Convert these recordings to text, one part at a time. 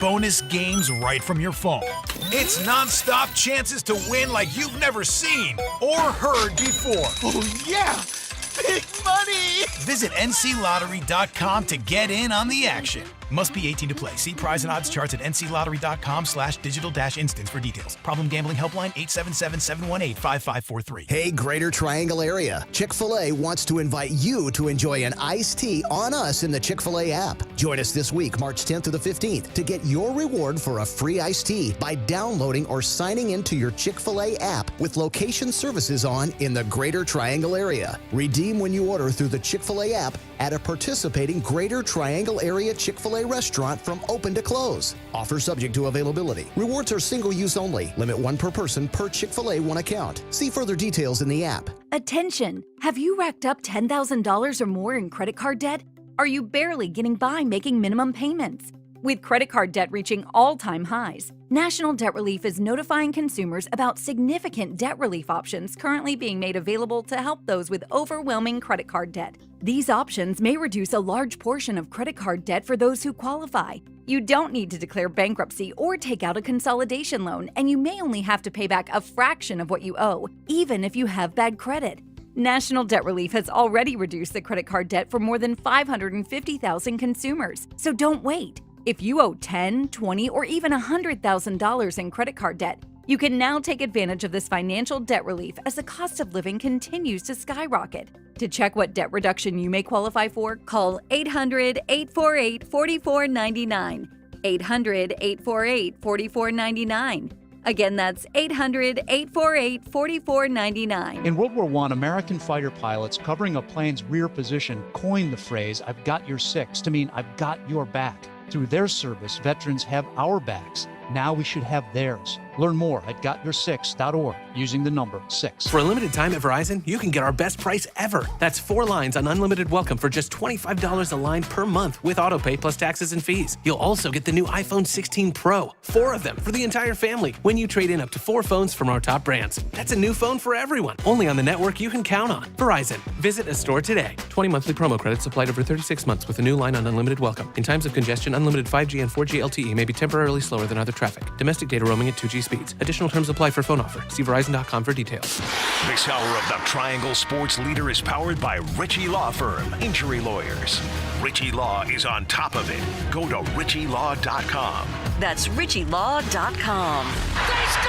bonus games right from your phone. It's non-stop chances to win like you've never seen or heard before. Oh, yeah! Big money! Visit nclottery.com to get in on the action. Must be 18 to play. See prize and odds charts at nclottery.com/digital-instance for details. Problem gambling helpline 877-718-5543. Hey, Greater Triangle area. Chick-fil-A wants to invite you to enjoy an iced tea on us in the Chick-fil-A app. Join us this week, March 10th to the 15th, to get your reward for a free iced tea by downloading or signing into your Chick-fil-A app with location services on in the Greater Triangle area. Redeem when you order through the Chick-fil-A app at a participating Greater Triangle area Chick-fil-A restaurant from open to close. Offer subject to availability. Rewards are single use only. Limit 1 per person per Chick-fil-A 1 account. See further details in the app. Attention! Have you racked up $10,000 or more in credit card debt? Are you barely getting by making minimum payments? With credit card debt reaching all-time highs, National Debt Relief is notifying consumers about significant debt relief options currently being made available to help those with overwhelming credit card debt. These options may reduce a large portion of credit card debt for those who qualify. You don't need to declare bankruptcy or take out a consolidation loan, and you may only have to pay back a fraction of what you owe, even if you have bad credit. National Debt Relief has already reduced the credit card debt for more than 550,000 consumers, so don't wait. If you owe $10,000, $20,000, or even $100,000 in credit card debt, you can now take advantage of this financial debt relief as the cost of living continues to skyrocket. To check what debt reduction you may qualify for, call 800-848-4499. 800-848-4499. Again, that's 800-848-4499. In World War I, American fighter pilots covering a plane's rear position coined the phrase, "I've got your six," to mean "I've got your back." Through their service, veterans have our backs. Now we should have theirs. Learn more at gotyoursix.org using the number 6. For a limited time at Verizon, you can get our best price ever. That's 4 lines on unlimited welcome for just $25 a line per month with autopay plus taxes and fees. You'll also get the new iPhone 16 Pro, 4 of them for the entire family when you trade in up to 4 phones from our top brands. That's a new phone for everyone, only on the network you can count on. Verizon. Visit a store today. 20 monthly promo credits applied over 36 months with a new line on unlimited welcome. In times of congestion, unlimited 5G and 4G LTE may be temporarily slower than other traffic. Domestic data roaming at 2G speeds. Additional terms apply for phone offer. See Verizon.com for details. This hour of the Triangle Sports Leader is powered by Ritchie Law Firm, injury lawyers. Ritchie Law is on top of it. Go to ritchielaw.com. That's ritchielaw.com. They score!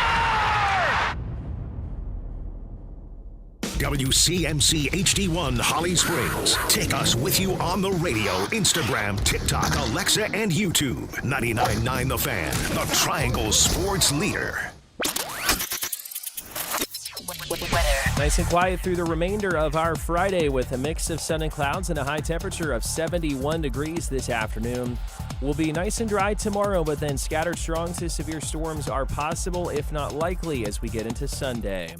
WCMC HD1 Holly Springs. Take us with you on the radio, Instagram, TikTok, Alexa, and YouTube. 99.9 The Fan, the Triangle Sports Leader. Nice and quiet through the remainder of our Friday with a mix of sun and clouds and a high temperature of 71 degrees this afternoon. Will be nice and dry tomorrow, but then scattered strong to severe storms are possible, if not likely, as we get into Sunday.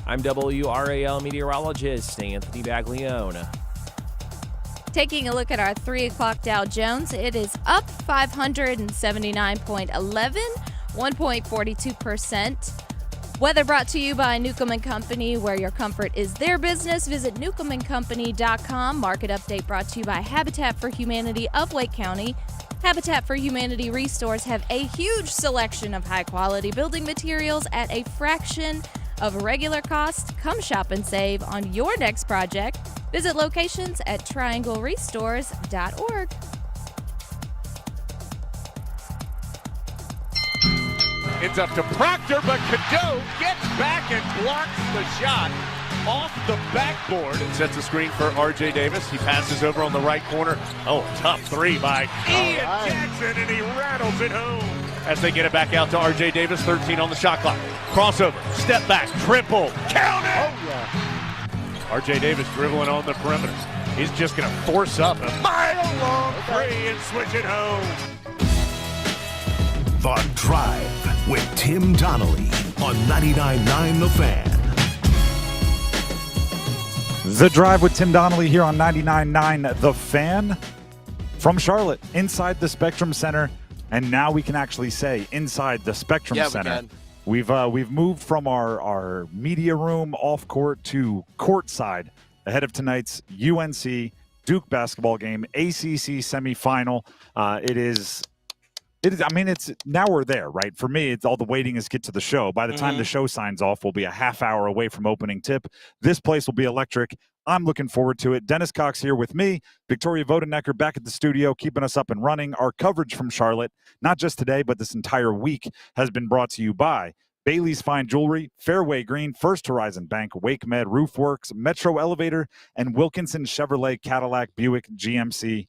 I'm WRAL meteorologist Anthony Baglione. Taking a look at our 3 o'clock Dow Jones, it is up 579.11, 1.42%. Weather brought to you by Newcomb & Company, where your comfort is their business. Visit newcombandcompany.com. Market update brought to you by Habitat for Humanity of Wake County. Habitat for Humanity Restores have a huge selection of high-quality building materials at a fraction of regular cost. Come shop and save on your next project. Visit locations at trianglerestores.org. It's up to Proctor, but Cadeau gets back and blocks the shot off the backboard. It sets the screen for R.J. Davis. He passes over on the right corner. Oh, tough three by Ian Jackson, and he rattles it home. As they get it back out to R.J. Davis, 13 on the shot clock. Crossover, step back, triple, count it! Oh, yeah. R.J. Davis dribbling on the perimeter. He's just going to force up a mile-long three and switch it home. The Drive with Tim Donnelly on 99.9 The Fan. The Drive with Tim Donnelly here on 99.9 The Fan from Charlotte, inside the Spectrum Center. And now we can actually say inside the Spectrum Center. We've moved from our media room off court to courtside ahead of tonight's UNC Duke basketball game, ACC semifinal. It is It is. I mean, it's now we're there, right? For me, it's all the waiting is get to the show. By the time the show signs off, we'll be a half hour away from opening tip. This place will be electric. I'm looking forward to it. Dennis Cox here with me, Victoria Vodenecker back at the studio, keeping us up and running. Our coverage from Charlotte, not just today, but this entire week, has been brought to you by Bailey's Fine Jewelry, Fairway Green, First Horizon Bank, Wake Med Roof Works, Metro Elevator, and Wilkinson Chevrolet Cadillac Buick GMC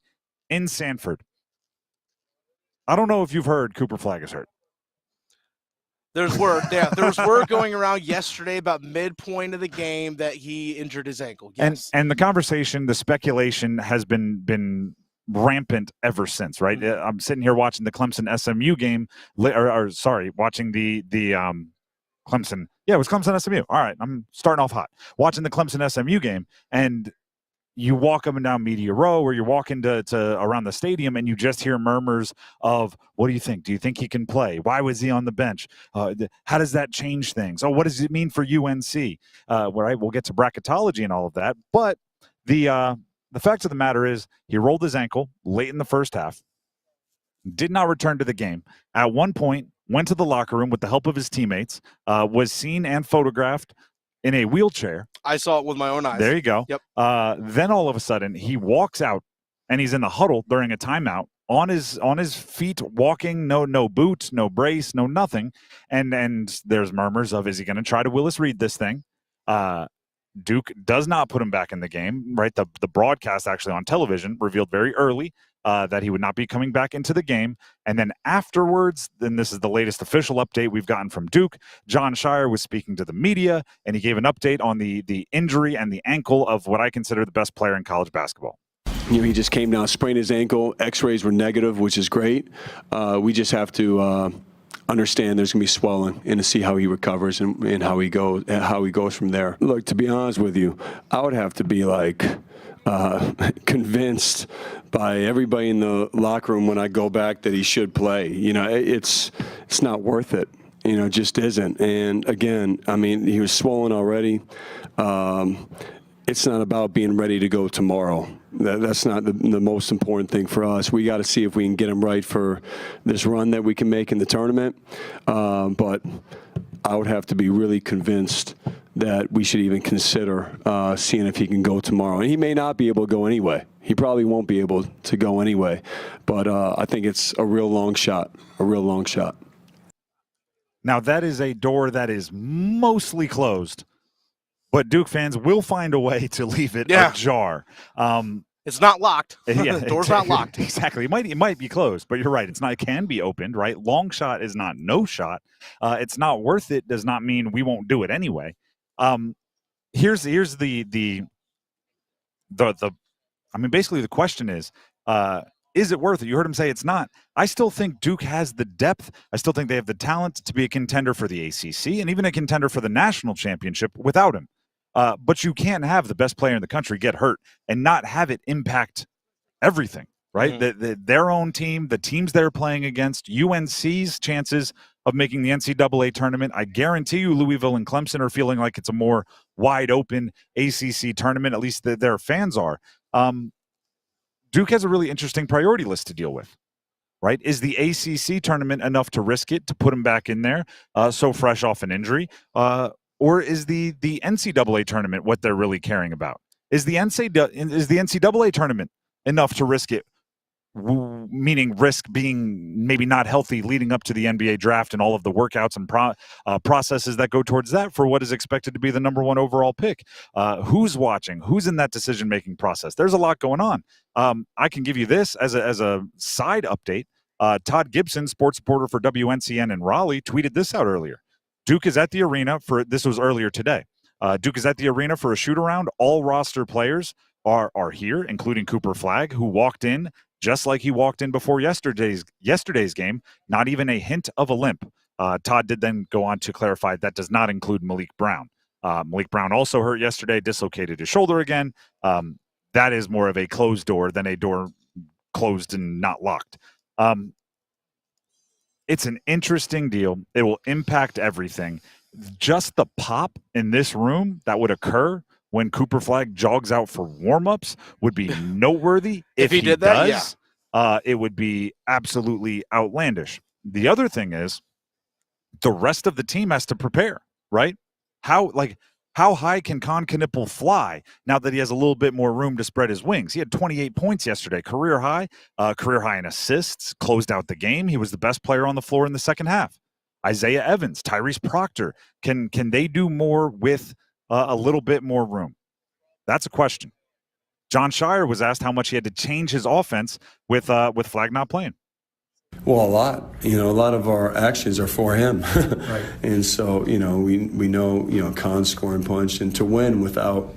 in Sanford. I don't know if you've heard Cooper Flagg is hurt. There's word. Yeah, there was word going around yesterday about midpoint of the game that he injured his ankle. Yes. And the conversation, the speculation has been rampant ever since, right? I'm sitting here watching the Clemson SMU game, watching the Clemson. Yeah, it was Clemson SMU. All right, I'm starting off hot. Watching the Clemson SMU game, and you walk up and down Media Row, or you're walking to around the stadium, and you just hear murmurs of, what do you think? Do you think he can play? Why was he on the bench? How does that change things? Oh, what does it mean for UNC? Right, we'll get to bracketology and all of that. But the fact of the matter is he rolled his ankle late in the first half, did not return to the game. At one point, went to the locker room with the help of his teammates, was seen and photographed in a wheelchair. I saw it with my own eyes. There you go. Yep. Then all of a sudden he walks out and he's in the huddle during a timeout on his feet, walking, no boots, no brace, no nothing. And there's murmurs of, is he going to try to Willis Reed this thing? Duke does not put him back in the game, right? The broadcast actually on television revealed very early that he would not be coming back into the game. And then afterwards, then this is the latest official update we've gotten from Duke. John Shire was speaking to the media, and he gave an update on the injury and the ankle of what I consider the best player in college basketball. He just came down, sprained his ankle. X-rays were negative, which is great. We just have to understand there's going to be swelling and to see how he recovers and how he goes from there. Look, to be honest with you, I would have to be convinced by everybody in the locker room when I go back that he should play. It's not worth it. It just isn't. And again, I mean, he was swollen already. It's not about being ready to go tomorrow. That's not the most important thing for us. We got to see if we can get him right for this run that we can make in the tournament. But I would have to be really convinced that we should even consider seeing if he can go tomorrow. And he may not be able to go anyway. He probably won't be able to go anyway. But I think it's a real long shot, Now, that is a door that is mostly closed, but Duke fans will find a way to leave it ajar. It's not locked. Yeah, the door's not locked. Exactly. It might be closed, but you're right. It can be opened, right? Long shot is not no shot. It's not worth it does not mean we won't do it anyway. Here's the I mean, basically the question is it worth it? You heard him say it's not. I still think Duke has the depth. I still think they have the talent to be a contender for the ACC and even a contender for the national championship without him. But you can't have the best player in the country get hurt and not have it impact everything, right? Mm-hmm. Their own team, the teams they're playing against, UNC's chances of making the NCAA tournament. I guarantee you Louisville and Clemson are feeling like it's a more wide open ACC tournament, at least their fans are. Duke has a really interesting priority list to deal with, right? Is the ACC tournament enough to risk it, to put him back in there so fresh off an injury? Or is the NCAA tournament what they're really caring about? Is the NCAA tournament enough to risk it, meaning risk being maybe not healthy leading up to the NBA draft and all of the workouts and processes that go towards that for what is expected to be the number one overall pick? Who's watching? Who's in that decision-making process? There's a lot going on. I can give you this as a side update. Todd Gibson, sports reporter for WNCN in Raleigh, tweeted this out earlier. Duke is at the arena this was earlier today. Duke is at the arena for a shoot-around. All roster players are here, including Cooper Flagg, who walked in just like he walked in before yesterday's game, not even a hint of a limp. Todd did then go on to clarify that does not include Malik Brown. Malik Brown also hurt yesterday, dislocated his shoulder again. That is more of a closed door than a door closed and not locked. It's an interesting deal. It will impact everything. Just the pop in this room that would occur when Cooper Flagg jogs out for warm-ups would be noteworthy if he did that. it would be absolutely outlandish. The other thing is the rest of the team has to prepare, right? How high can Con Knipple fly now that he has a little bit more room to spread his wings? He had 28 points yesterday, career high in assists, closed out the game. He was the best player on the floor in the second half. Isaiah Evans, Tyrese Proctor, can they do more with a little bit more room? That's a question. John Shire was asked how much he had to change his offense with Flag not playing. Well, a lot. A lot of our actions are for him. Right. And so, we know, Khan's scoring punch. And to win without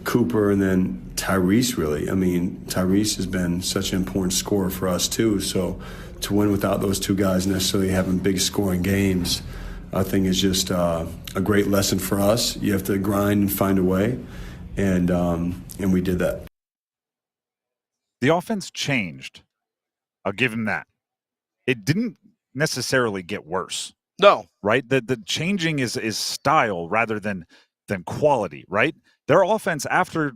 Cooper and then Tyrese, really. I mean, Tyrese has been such an important scorer for us, too. So to win without those two guys necessarily having big scoring games, I think is just a great lesson for us. You have to grind and find a way. And we did that. The offense changed. I'll give him that. It didn't necessarily get worse. No. Right? The changing is style rather than quality, right? Their offense after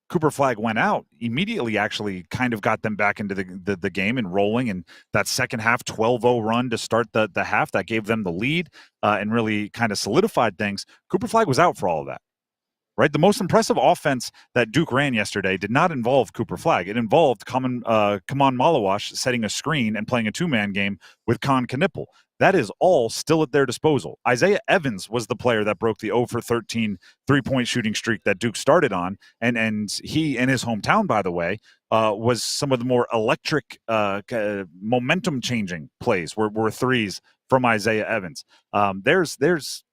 Cooper Flag went out immediately actually kind of got them back into the game and rolling, and that second half 12-0 run to start the half that gave them the lead and really kind of solidified things. Cooper Flag was out for all of that. Right, the most impressive offense that Duke ran yesterday did not involve Cooper Flag. It involved Kaman Malawash setting a screen and playing a two-man game with Con Knipple. That is all still at their disposal. Isaiah Evans was the player that broke the 0 for 13 three-point shooting streak that Duke started on, and he, in his hometown, by the way, was some of the more electric, momentum-changing plays were threes from Isaiah Evans. There's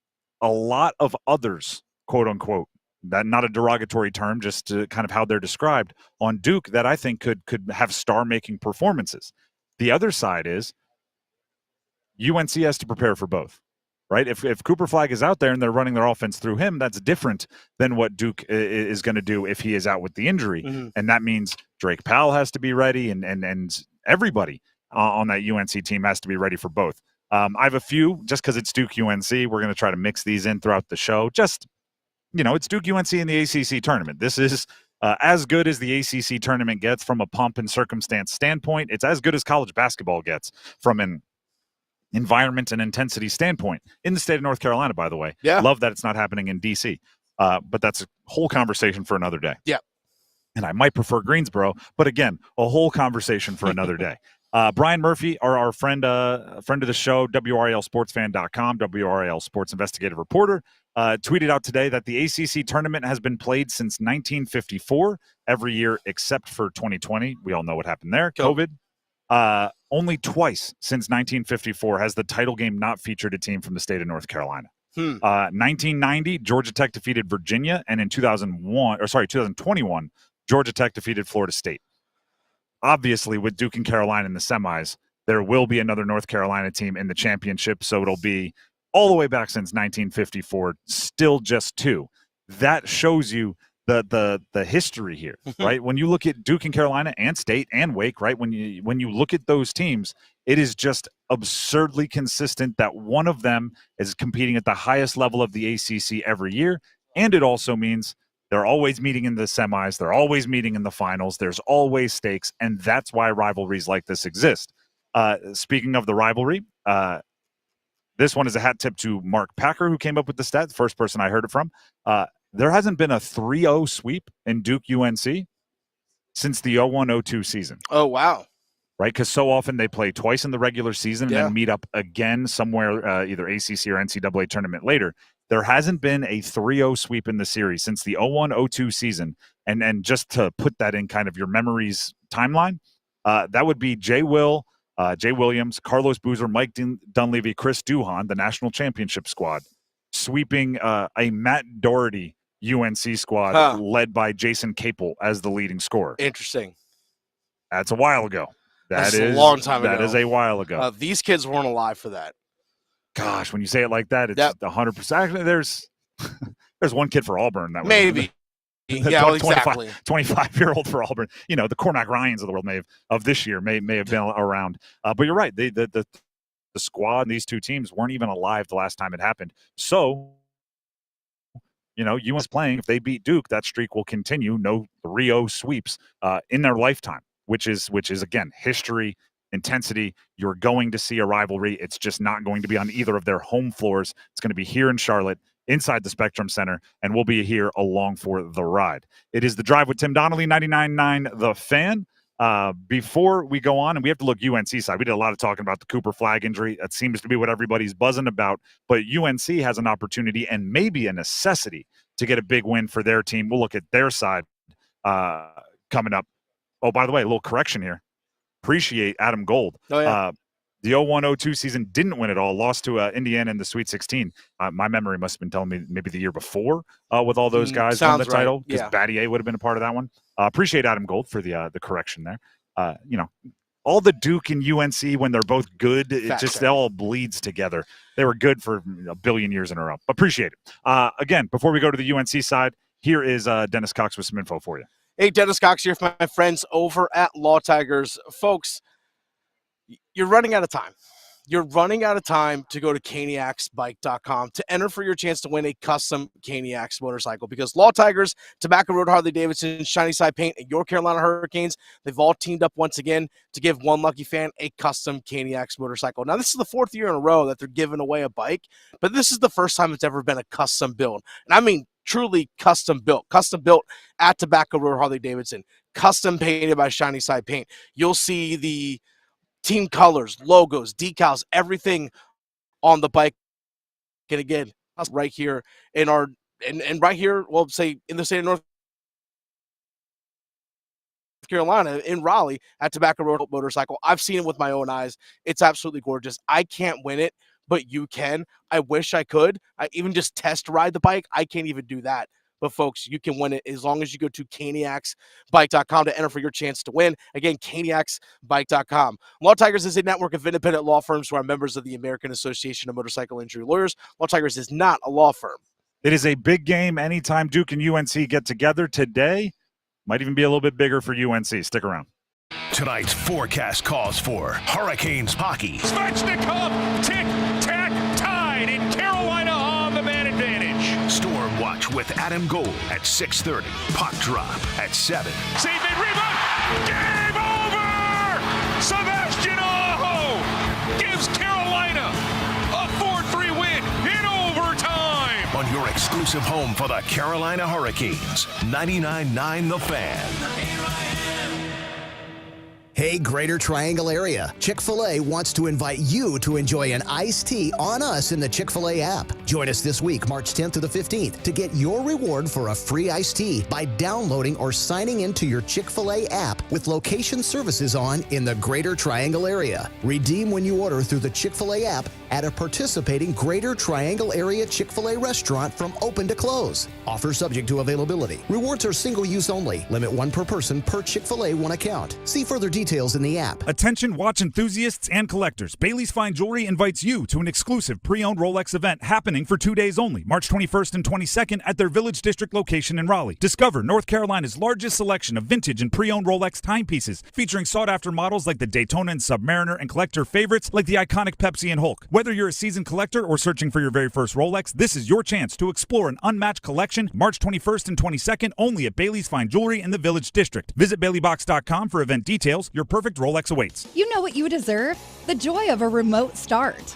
a lot of others, quote-unquote, that not a derogatory term, just to kind of how they're described on Duke that I think could have star-making performances. The other side is UNC has to prepare for both, right? If Cooper Flag is out there and they're running their offense through him, that's different than what Duke is going to do if he is out with the injury. Mm-hmm. And that means Drake Powell has to be ready and everybody on that UNC team has to be ready for both. I have a few, just because it's Duke UNC, we're going to try to mix these in throughout the show. It's Duke UNC in the ACC tournament. This is as good as the ACC tournament gets from a pomp and circumstance standpoint. It's as good as college basketball gets from an environment and intensity standpoint in the state of North Carolina, by the way. Yeah. Love that it's not happening in D.C., but that's a whole conversation for another day. Yeah. And I might prefer Greensboro, but again, a whole conversation for another day. Brian Murphy, our friend of the show, WRALSportsFan.com, WRAL Sports Investigative Reporter, tweeted out today that the ACC tournament has been played since 1954, every year except for 2020. We all know what happened there, COVID. Only twice since 1954 has the title game not featured a team from the state of North Carolina. 1990, Georgia Tech defeated Virginia, and in 2021, Georgia Tech defeated Florida State. Obviously, with Duke and Carolina in the semis, there will be another North Carolina team in the championship, so it'll be all the way back since 1954, still just two. That shows you the history here, right? When you look at Duke and Carolina and State and Wake, right? When you look at those teams, it is just absurdly consistent that one of them is competing at the highest level of the ACC every year, and it also means they're always meeting in the semis. They're always meeting in the finals. There's always stakes, and that's why rivalries like this exist. Speaking of the rivalry, this one is a hat tip to Mark Packer, who came up with the stat, the first person I heard it from. There hasn't been a 3-0 sweep in Duke UNC since the 01-02 season. Oh, wow. Right, because so often they play twice in the regular season and then meet up again somewhere, either ACC or NCAA tournament later. There hasn't been a 3-0 sweep in the series since the 01-02 season. And just to put that in kind of your memories timeline, that would be Jay Williams, Carlos Boozer, Mike Dunleavy, Chris Duhon, the national championship squad, sweeping a Matt Doherty UNC squad led by Jason Capel as the leading scorer. Interesting. That's a while ago. That's a long time ago. That is a while ago. These kids weren't alive for that. Gosh, when you say it like that, it's 100%. Actually, there's one kid for Auburn that was maybe. Yeah, exactly. 25-year-old for Auburn. You know, the Cormac Ryans of the world may have been around. But you're right. The squad and these two teams weren't even alive the last time it happened. So, UNC playing. If they beat Duke, that streak will continue. No 3-0 sweeps in their lifetime. which is again, history, intensity. You're going to see a rivalry. It's just not going to be on either of their home floors. It's going to be here in Charlotte, inside the Spectrum Center, and we'll be here along for the ride. It is The Drive with Tim Donnelly, 99.9 The Fan. Before we go on, and we have to look UNC side. We did a lot of talking about the Cooper Flag injury. That seems to be what everybody's buzzing about. But UNC has an opportunity and maybe a necessity to get a big win for their team. We'll look at their side coming up. Oh, by the way, a little correction here. Appreciate Adam Gold. Oh, yeah. The 01-02 season didn't win it all. Lost to Indiana in the Sweet 16. My memory must have been telling me maybe the year before with all those guys on the title, because Battier would have been a part of that one. Appreciate Adam Gold for the correction there. All the Duke and UNC, when they're both good, it all bleeds together. They were good for a billion years in a row. Appreciate it. Again, before we go to the UNC side, here is Dennis Cox with some info for you. Hey, Dennis Cox here for my friends over at Law Tigers. Folks, you're running out of time. You're running out of time to go to caniacsbike.com to enter for your chance to win a custom Caniacs motorcycle, because Law Tigers, Tobacco Road Harley-Davidson, Shiny Side Paint, and your Carolina Hurricanes, they've all teamed up once again to give one lucky fan a custom Caniacs motorcycle. Now, this is the fourth year in a row that they're giving away a bike, but this is the first time it's ever been a custom build. And I mean truly custom built at Tobacco Road Harley-Davidson, custom painted by Shiny Side Paint. You'll see the team colors, logos, decals, everything on the bike. And again, us right here in our and right here, well, say in the state of North Carolina, in Raleigh at Tobacco Road Motorcycle. I've seen it with my own eyes. It's absolutely gorgeous. I can't win it, but you can. I wish I could. I even just test ride the bike. I can't even do that. But, folks, you can win it as long as you go to caniacsbike.com to enter for your chance to win. Again, caniacsbike.com. Law Tigers is a network of independent law firms who are members of the American Association of Motorcycle Injury Lawyers. Law Tigers is not a law firm. It is a big game anytime Duke and UNC get together today. Might even be a little bit bigger for UNC. Stick around. Tonight's forecast calls for Hurricanes hockey. Svechnikov, tick-tack, tied in Carolina on the man advantage. Storm Watch with Adam Gold at 6:30. Puck drop at 7. Save it, rebound. Game over! Sebastian Aho gives Carolina a 4-3 win in overtime. On your exclusive home for the Carolina Hurricanes, 99.9 The Fan. Hey, Greater Triangle area. Chick-fil-A wants to invite you to enjoy an iced tea on us in the Chick-fil-A app. Join us this week, March 10th to the 15th, to get your reward for a free iced tea by downloading or signing into your Chick-fil-A app with location services on in the Greater Triangle area. Redeem when you order through the Chick-fil-A app at a participating Greater Triangle area Chick-fil-A restaurant from open to close. Offer subject to availability. Rewards are single use only. Limit 1 per person per Chick-fil-A 1 account. See further details in the app. Attention watch enthusiasts and collectors. Bailey's Fine Jewelry invites you to an exclusive pre-owned Rolex event happening for 2 days only, March 21st and 22nd at their Village District location in Raleigh. Discover North Carolina's largest selection of vintage and pre-owned Rolex timepieces featuring sought-after models like the Daytona and Submariner, and collector favorites like the iconic Pepsi and Hulk. Whether you're a seasoned collector or searching for your very first Rolex, this is your chance to explore an unmatched collection March 21st and 22nd only at Bailey's Fine Jewelry in the Village District. Visit BaileyBox.com for event details. Your perfect Rolex awaits. You know what you deserve? The joy of a remote start.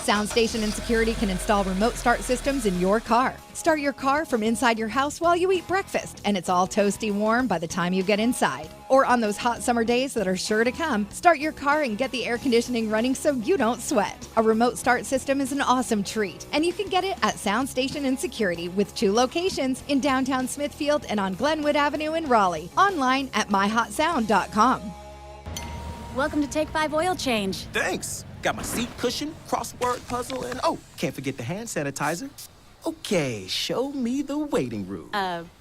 SoundStation and Security can install remote start systems in your car. Start your car from inside your house while you eat breakfast, and it's all toasty warm by the time you get inside. Or on those hot summer days that are sure to come, start your car and get the air conditioning running so you don't sweat. A remote start system is an awesome treat, and you can get it at SoundStation and Security with 2 locations in downtown Smithfield and on Glenwood Avenue in Raleigh. Online at myhotsound.com. Welcome to Take 5 Oil Change. Thanks. Got my seat cushion, crossword puzzle, and can't forget the hand sanitizer. Okay, show me the waiting room.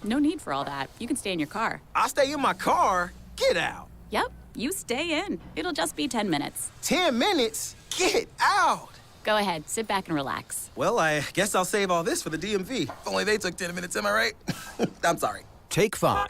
No need for all that. You can stay in your car. I'll stay in my car? Get out. Yep, you stay in. It'll just be 10 minutes. 10 minutes? Get out. Go ahead, sit back and relax. Well, I guess I'll save all this for the DMV. If only they took 10 minutes, am I right? I'm sorry. Take 5.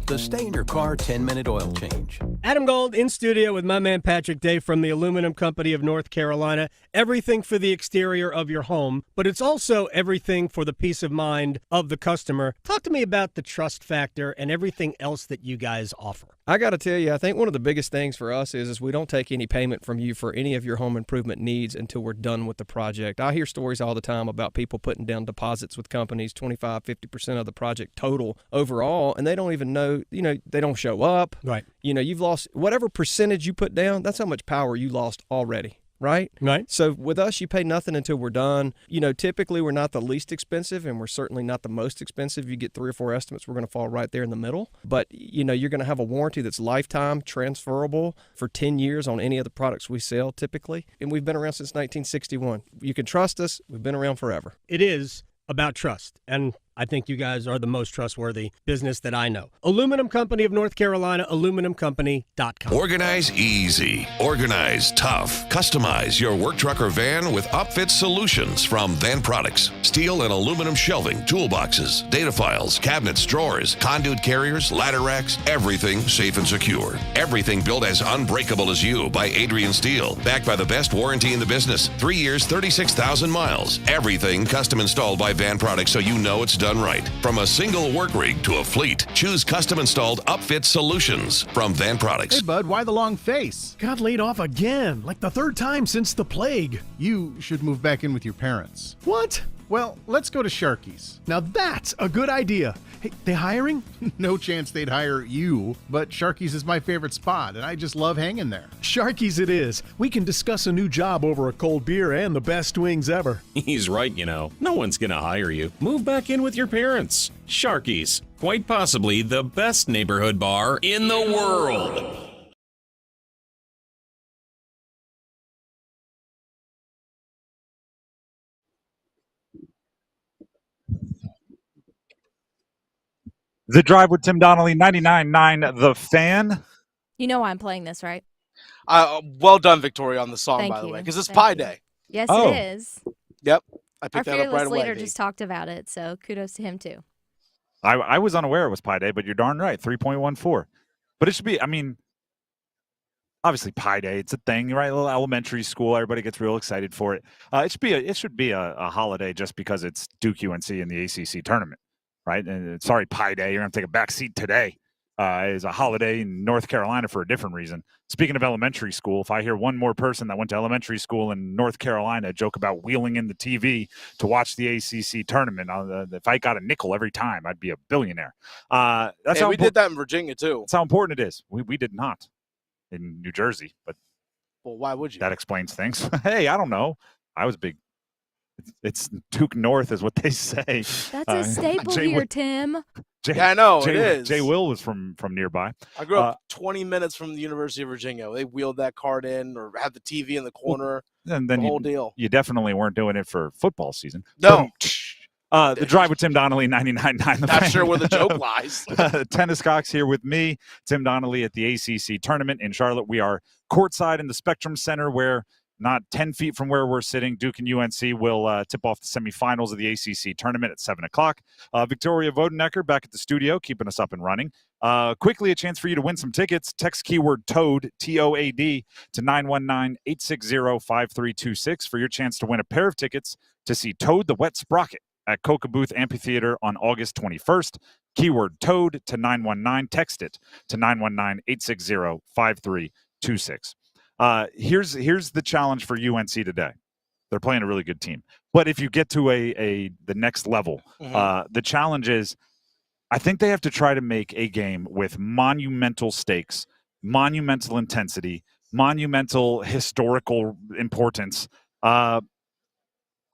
The Stay in Your Car 10-minute oil change. Adam Gold in studio with my man Patrick Day from the Aluminum Company of North Carolina. Everything for the exterior of your home, but it's also everything for the peace of mind of the customer. Talk to me about the trust factor and everything else that you guys offer. I got to tell you, I think one of the biggest things for us is we don't take any payment from you for any of your home improvement needs until we're done with the project. I hear stories all the time about people putting down deposits with companies, 25, 50% of the project total overall, and they don't even know, they don't show up. Right. You've lost whatever percentage you put down, that's how much power you lost already. Right? Right. So with us, you pay nothing until we're done. Typically we're not the least expensive, and we're certainly not the most expensive. You get 3 or 4 estimates, we're going to fall right there in the middle. But, you're going to have a warranty that's lifetime, transferable for 10 years on any of the products we sell typically. And we've been around since 1961. You can trust us. We've been around forever. It is about trust. And I think you guys are the most trustworthy business that I know. Aluminum Company of North Carolina, aluminumcompany.com. Organize easy. Organize tough. Customize your work truck or van with upfit solutions from Van Products. Steel and aluminum shelving, toolboxes, data files, cabinets, drawers, conduit carriers, ladder racks, everything safe and secure. Everything built as unbreakable as you by Adrian Steel. Backed by the best warranty in the business. 3 years, 36,000 miles. Everything custom installed by Van Products so you know it's done right. From a single work rig to a fleet, choose custom installed upfit solutions from Van Products. Hey, bud, why the long face? Got laid off again, like the 3rd time since the plague. You should move back in with your parents. What? Well, let's go to Sharky's. Now that's a good idea. Hey, they hiring? No chance they'd hire you, but Sharky's is my favorite spot, and I just love hanging there. Sharky's it is. We can discuss a new job over a cold beer and the best wings ever. He's right, No one's gonna hire you. Move back in with your parents. Sharky's, quite possibly the best neighborhood bar in the world. The Drive with Tim Donnelly, 99.9 The Fan. You know why I'm playing this, right? Well done, Victoria, on the song, Thank by the you. way, because it's Thank Pi you. Day. Yes, Oh. it is. Yep. I Our picked that up fearless right away. leader V. just talked about it, so kudos to him, too. I was unaware it was Pi Day, but you're darn right, 3.14. But it should be, obviously Pi Day, it's a thing, right? A little elementary school, everybody gets real excited for it. It should be a holiday just because it's Duke UNC in the ACC tournament, right? And sorry, Pi Day, you're going to take a back seat today. Is a holiday in North Carolina for a different reason. Speaking of elementary school, if I hear one more person that went to elementary school in North Carolina joke about wheeling in the TV to watch the ACC tournament, if I got a nickel every time, I'd be a billionaire. That's how we did that in Virginia, too. That's how important it is. We did not in New Jersey, but well, why would you? That explains things. Hey, I don't know. I was big. It's Duke North is what they say. That's a staple here, Tim. Yeah, I know, it is. Jay Will was from nearby. I grew up 20 minutes from the University of Virginia. They wheeled that card in or had the TV in the corner. And then the whole deal. You definitely weren't doing it for football season. No. The Drive with Tim Donnelly, 99.9 The Fan. Not sure where the joke lies. Tennis Cox here with me, Tim Donnelly at the ACC tournament in Charlotte. We are courtside in the Spectrum Center where not 10 feet from where we're sitting, Duke and UNC will tip off the semifinals of the ACC tournament at 7 o'clock. Victoria Vodenecker back at the studio, keeping us up and running. Quickly, a chance for you to win some tickets. Text keyword TOAD, T-O-A-D, to 919-860-5326 for your chance to win a pair of tickets to see Toad the Wet Sprocket at Coca Booth Amphitheater on August 21st. Keyword TOAD to 919. Text it to 919-860-5326. Here's the challenge for UNC today. They're playing a really good team. But if you get to the next level, the challenge is I think they have to try to make a game with monumental stakes, monumental intensity, monumental historical importance, and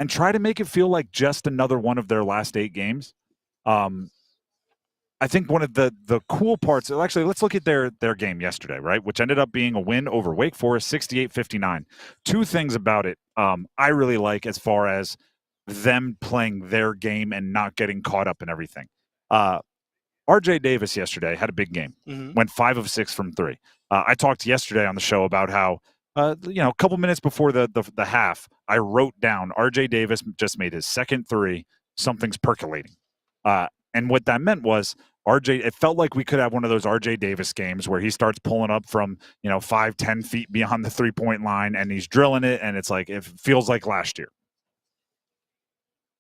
try to make it feel like just another one of their last 8 games. I think one of the cool parts, actually, let's look at their game yesterday, right, which ended up being a win over Wake Forest, 68-59. 2 things about it I really like as far as them playing their game and not getting caught up in everything. R.J. Davis yesterday had a big game, went 5 of 6 from 3. I talked yesterday on the show about how, a couple minutes before the half, I wrote down R.J. Davis just made his second 3, something's percolating. And what that meant was it felt like we could have one of those R.J. Davis games where he starts pulling up from, 5-10 feet beyond the 3-point line and he's drilling it. And it's like, it feels like last year.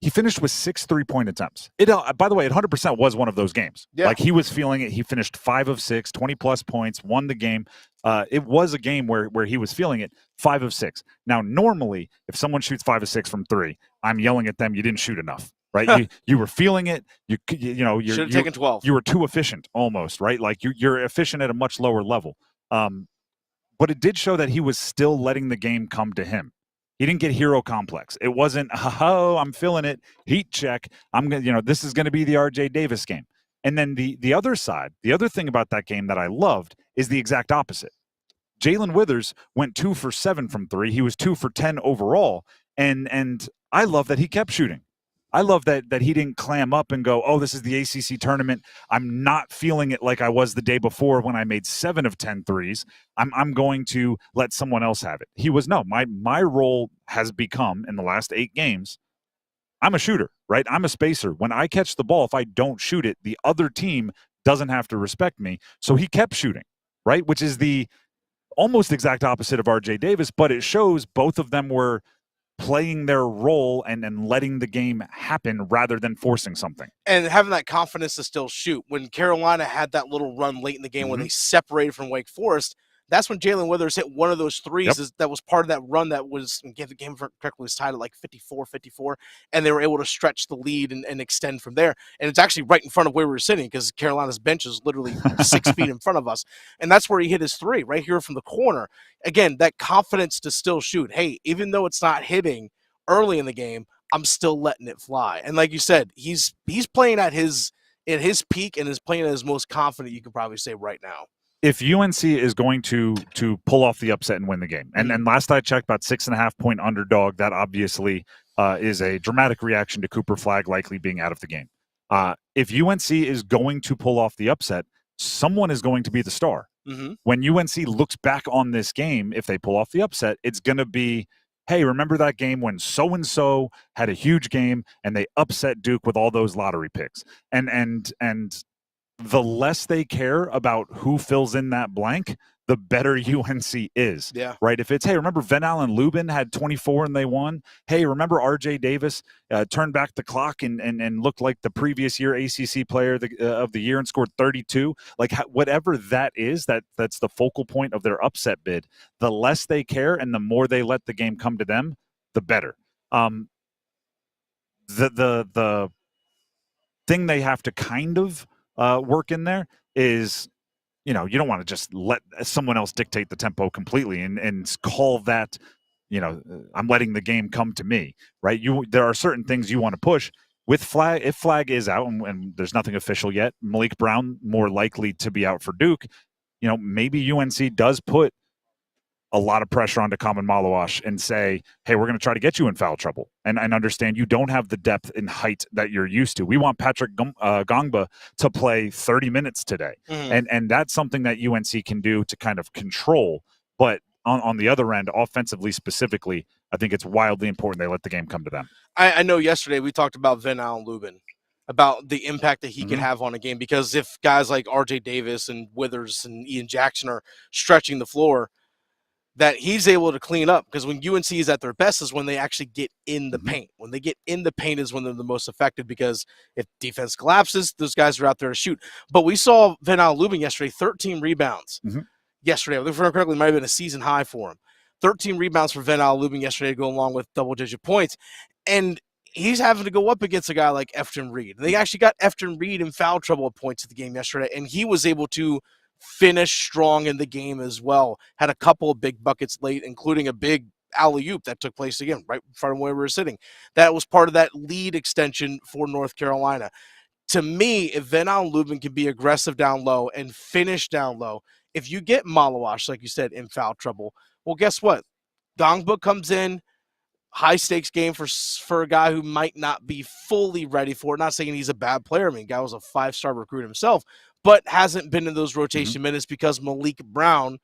He finished with 6 3-point attempts. It, by the way, it 100% was one of those games. Yeah. Like, he was feeling it. He finished 5 of 6, 20-plus points, won the game. It was a game where he was feeling it, 5 of 6. Now, normally, if someone shoots 5 of 6 from 3, I'm yelling at them, you didn't shoot enough, right? you were feeling it. You should have taken 12. You were too efficient almost, right? Like, you're efficient at a much lower level. But it did show that he was still letting the game come to him. He didn't get hero complex. It wasn't, oh, I'm feeling it, heat check. I'm gonna, this is going to be the RJ Davis game. And then the other side, the other thing about that game that I loved is the exact opposite. Jalen Withers went 2 for 7 from 3. He was 2 for 10 overall, and I love that he kept shooting. I love that he didn't clam up and go, oh, this is the ACC tournament. I'm not feeling it like I was the day before when I made 7 of 10 threes. I'm going to let someone else have it. He was, no, my role has become, in the last 8 games, I'm a shooter, right? I'm a spacer. When I catch the ball, if I don't shoot it, the other team doesn't have to respect me. So he kept shooting, right? Which is the almost exact opposite of RJ Davis, but it shows both of them were playing their role and letting the game happen rather than forcing something. And having that confidence to still shoot. When Carolina had that little run late in the game when they separated from Wake Forest, that's when Jalen Withers hit one of those threes that was part of that run that was, if the game correctly, was tied at like 54, and they were able to stretch the lead and extend from there. And it's actually right in front of where we were sitting because Carolina's bench is literally 6 feet in front of us. And that's where he hit his 3, right here from the corner. Again, that confidence to still shoot. Hey, even though it's not hitting early in the game, I'm still letting it fly. And like you said, he's playing at his peak and is playing at his most confident, you could probably say, right now. If UNC is going to pull off the upset and win the game, and last I checked, about 6.5-point underdog, that obviously is a dramatic reaction to Cooper Flagg likely being out of the game. If UNC is going to pull off the upset, someone is going to be the star. When UNC looks back on this game, if they pull off the upset, it's going to be, hey, remember that game when so-and-so had a huge game and they upset Duke with all those lottery picks? And the less they care about who fills in that blank, the better UNC is. Yeah. Right? If it's, hey, remember Van Allen Lubin had 24 and they won? Hey, remember RJ Davis turned back the clock and looked like the previous year ACC player of the year and scored 32? Like, whatever that is, that's the focal point of their upset bid. The less they care and the more they let the game come to them, the better. The thing they have to kind of work in there is, you don't want to just let someone else dictate the tempo completely and call that, I'm letting the game come to me, right? There are certain things you want to push. With Flagg, if Flagg is out and there's nothing official yet, Malik Brown more likely to be out for Duke, maybe UNC does put a lot of pressure onto Kaman Malawash and say, hey, we're going to try to get you in foul trouble and understand you don't have the depth and height that you're used to. We want Patrick Gongba to play 30 minutes today. And that's something that UNC can do to kind of control. But on the other end, offensively specifically, I think it's wildly important they let the game come to them. I know yesterday we talked about Van Allen Lubin, about the impact that he can have on a game, because if guys like RJ Davis and Withers and Ian Jackson are stretching the floor, that he's able to clean up, because when UNC is at their best is when they actually get in the paint. When they get in the paint is when they're the most effective, because if defense collapses, those guys are out there to shoot. But we saw Van Allen Lubin yesterday, 13 rebounds. Yesterday, if I remember correctly, it might have been a season high for him. 13 rebounds for Van Allen Lubin yesterday to go along with double-digit points. And he's having to go up against a guy like Efton Reed. They actually got Efton Reed in foul trouble at points of the game yesterday, and he was able to finish strong in the game as well. Had a couple of big buckets late, including a big alley-oop that took place again right in front of where we were sitting. That was part of that lead extension for North Carolina. To me, if Van Allen Lubin can be aggressive down low and finish down low, if you get Malawash, like you said, in foul trouble, well, guess what? Gongba comes in, high-stakes game for a guy who might not be fully ready for it. Not saying he's a bad player. I mean, guy was a 5-star recruit himself, but hasn't been in those rotation minutes because Malik Brown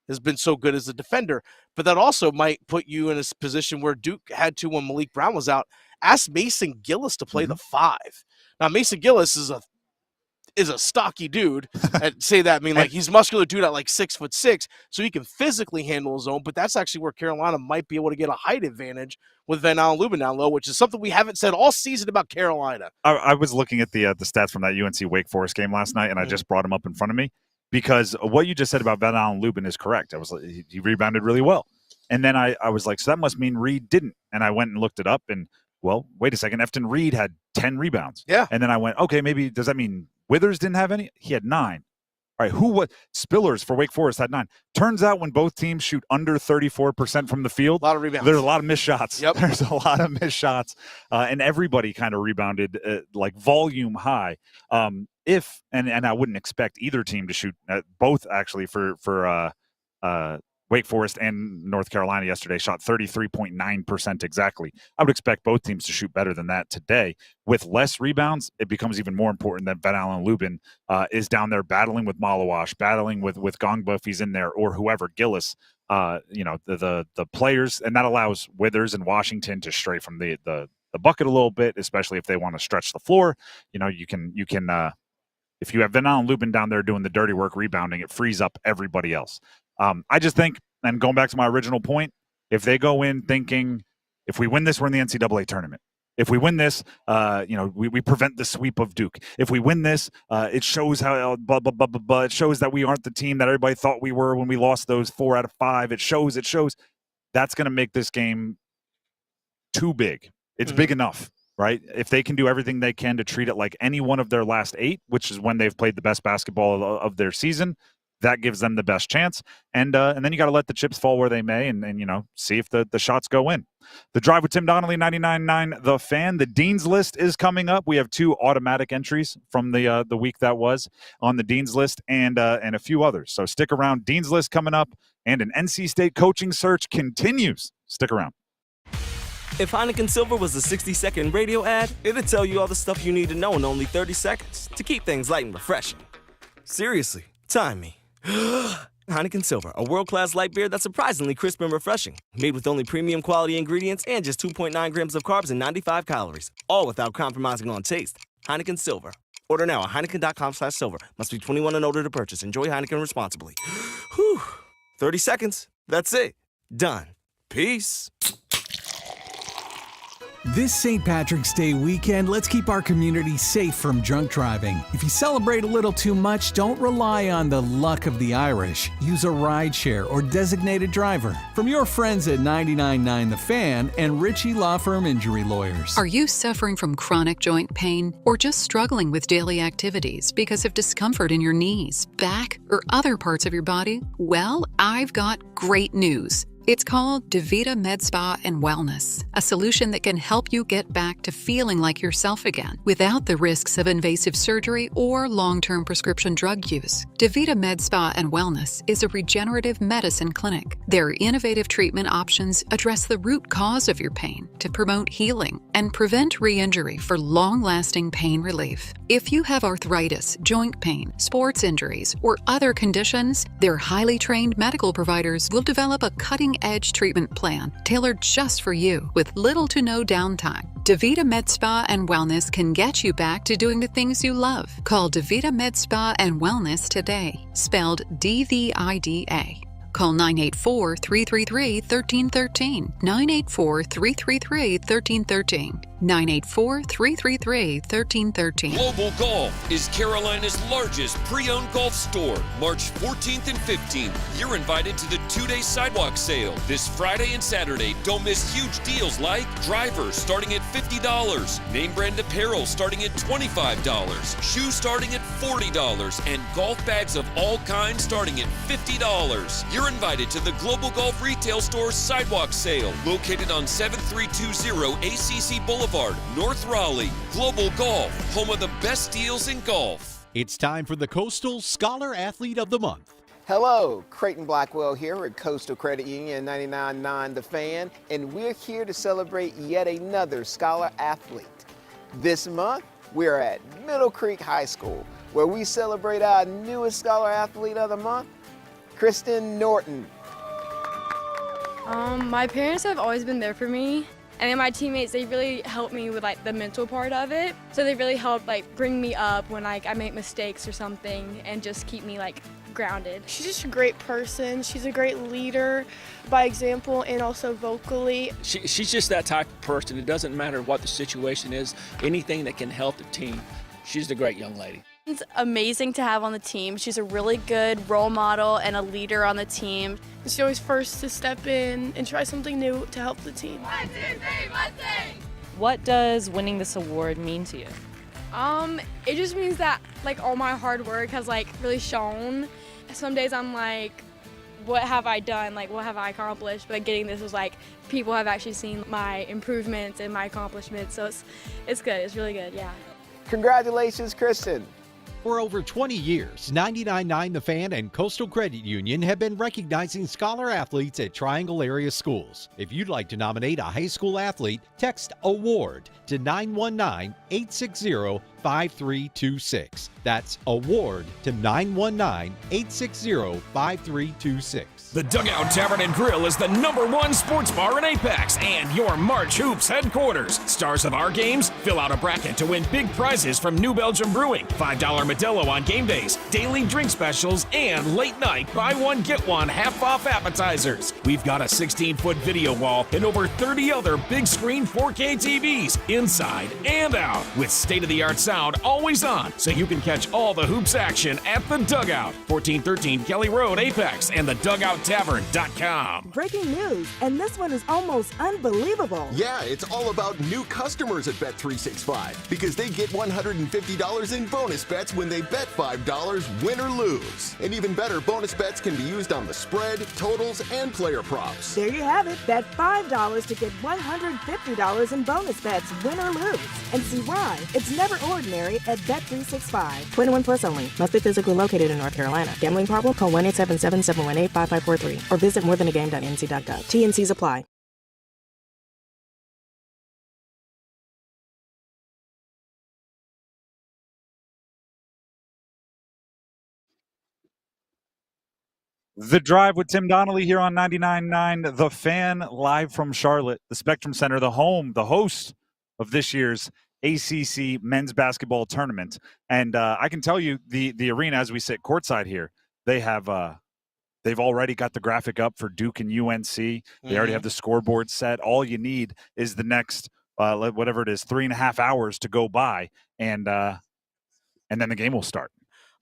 has been so good as a defender. But that also might put you in a position where Duke had to, when Malik Brown was out, ask Mason Gillis to play the 5. Now, Mason Gillis is is a stocky dude. And say that, I mean, like, he's a muscular dude at like 6'6", so he can physically handle his own, but that's actually where Carolina might be able to get a height advantage with Van Allen Lubin down low, which is something we haven't said all season about Carolina. I was looking at the stats from that UNC Wake Forest game last night, and I just brought him up in front of me because what you just said about Van Allen Lubin is correct. I was like, he rebounded really well. And then I was like, so that must mean Reed didn't. And I went and looked it up, and, well, wait a second. Efton Reed had 10 rebounds. Yeah. And then I went, okay, maybe does that mean Withers didn't have any? He had 9. All right, Spillers for Wake Forest had 9. Turns out when both teams shoot under 34% from the field, a lot of rebounds. There's a lot of missed shots. Yep. There's a lot of missed shots. And everybody kind of rebounded like volume high. And I wouldn't expect either team to shoot, both actually for Wake Forest and North Carolina yesterday shot 33.9% exactly. I would expect both teams to shoot better than that today. With less rebounds, it becomes even more important that Van Allen Lubin is down there battling with Malawash, battling with Gongba if he's in there, or whoever, Gillis, the players, and that allows Withers and Washington to stray from the bucket a little bit, especially if they want to stretch the floor. You can if you have Van Allen Lubin down there doing the dirty work rebounding, it frees up everybody else. I just think, and going back to my original point, if they go in thinking, if we win this, we're in the NCAA tournament. If we win this, we prevent the sweep of Duke. If we win this, it shows how blah, blah, blah, blah, blah. It shows that we aren't the team that everybody thought we were when we lost those 4 out of 5. It shows. That's going to make this game too big. It's big enough, right? If they can do everything they can to treat it like any one of their last 8, which is when they've played the best basketball of their season, that gives them the best chance. And then you got to let the chips fall where they may and see if the shots go in. The Drive with Tim Donnelly, 99.9 The Fan. The Dean's List is coming up. We have 2 automatic entries from the week that was on the Dean's List and a few others. So stick around. Dean's List coming up, and an NC State coaching search continues. Stick around. If Heineken Silver was a 60-second radio ad, it'd tell you all the stuff you need to know in only 30 seconds to keep things light and refreshing. Seriously, time me. Heineken Silver, a world-class light beer that's surprisingly crisp and refreshing. Made with only premium quality ingredients and just 2.9 grams of carbs and 95 calories. All without compromising on taste. Heineken Silver. Order now at Heineken.com/silver. Must be 21 and older to purchase. Enjoy Heineken responsibly. Whew. 30 seconds. That's it. Done. Peace. This St. Patrick's Day weekend, let's keep our community safe from drunk driving. If you celebrate a little too much, don't rely on the luck of the Irish. Use a rideshare or designated driver. From your friends at 99.9 The Fan and Ritchie Law Firm Injury Lawyers. Are you suffering from chronic joint pain or just struggling with daily activities because of discomfort in your knees, back, or other parts of your body? Well, I've got great news. It's called DaVita Med Spa and Wellness, a solution that can help you get back to feeling like yourself again without the risks of invasive surgery or long-term prescription drug use. DaVita Med Spa and Wellness is a regenerative medicine clinic. Their innovative treatment options address the root cause of your pain to promote healing and prevent re-injury for long-lasting pain relief. If you have arthritis, joint pain, sports injuries, or other conditions, their highly trained medical providers will develop a cutting-edge treatment plan tailored just for you with little to no downtime. DaVita Med Spa and Wellness can get you back to doing the things you love. Call DaVita Med Spa and Wellness today, spelled DVIDA. Call 984-333-1313, 984-333-1313, 984-333-1313. Global Golf is Carolina's largest pre-owned golf store. March 14th and 15th. You're invited to the 2-day sidewalk sale this Friday and Saturday. Don't miss huge deals like drivers starting at $50, name brand apparel starting at $25, shoes starting at $40, and golf bags of all kinds starting at $50. You're invited to the Global Golf Retail Store Sidewalk Sale, located on 7320 ACC Boulevard, North Raleigh. Global Golf, home of the best deals in golf. It's time for the Coastal Scholar Athlete of the Month. Hello, Creighton Blackwell here at Coastal Credit Union 99.9 The Fan, and we're here to celebrate yet another Scholar Athlete. This month, we're at Middle Creek High School, where we celebrate our newest Scholar Athlete of the Month, Kristen Norton. My parents have always been there for me, And then my teammates, they really helped me with like the mental part of it. So they really helped like bring me up when like I make mistakes or something and just keep me like grounded. She's just a great person. She's a great leader by example and also vocally. She's just that type of person. It doesn't matter what the situation is, anything that can help the team. She's a great young lady. It's amazing to have on the team. She's a really good role model and a leader on the team. She's always first to step in and try something new to help the team. What does winning this award mean to you? It just means that like all my hard work has like really shown. Some days I'm like, what have I done? Like, what have I accomplished? But getting this was like, people have actually seen my improvements and my accomplishments. So it's good. It's really good. Yeah. Congratulations, Kristen. For over 20 years, 99.9 The Fan and Coastal Credit Union have been recognizing scholar athletes at Triangle area schools. If you'd like to nominate a high school athlete, text AWARD to 919-860-5326. That's AWARD to 919-860-5326. The Dugout Tavern and Grill is the #1 sports bar in Apex and your March Hoops headquarters. Stars of our games, fill out a bracket to win big prizes from New Belgium Brewing, $5 Modelo on game days, daily drink specials, and late night buy one get one half-off appetizers. We've got a 16-foot video wall and over 30 other big screen 4K TVs inside and out with state-of-the-art sound always on so you can catch all the hoops action at the Dugout. 1413 Kelly Road, Apex, and the DugoutTavern.com. Breaking news, and this one is almost unbelievable. Yeah, it's all about new customers at Bet365 because they get $150 in bonus bets when they bet $5, win or lose. And even better, bonus bets can be used on the spread, totals, and player props. There you have it. Bet $5 to get $150 in bonus bets, win or lose. And see why it's never ordinary at Bet365. 21 plus only. Must be physically located in North Carolina. Gambling problem? Call 1-877-718-5543 or visit morethanagame.nc.gov. T&Cs apply. The Drive with Tim Donnelly here on 99.9 The Fan, live from Charlotte, the Spectrum Center, the home, the host of this year's ACC men's basketball tournament. And I can tell you the arena, as we sit courtside here, they have they've already got the graphic up for Duke and UNC. They already have the scoreboard set. All you need is the next whatever it is, 3.5 hours to go by, and then the game will start.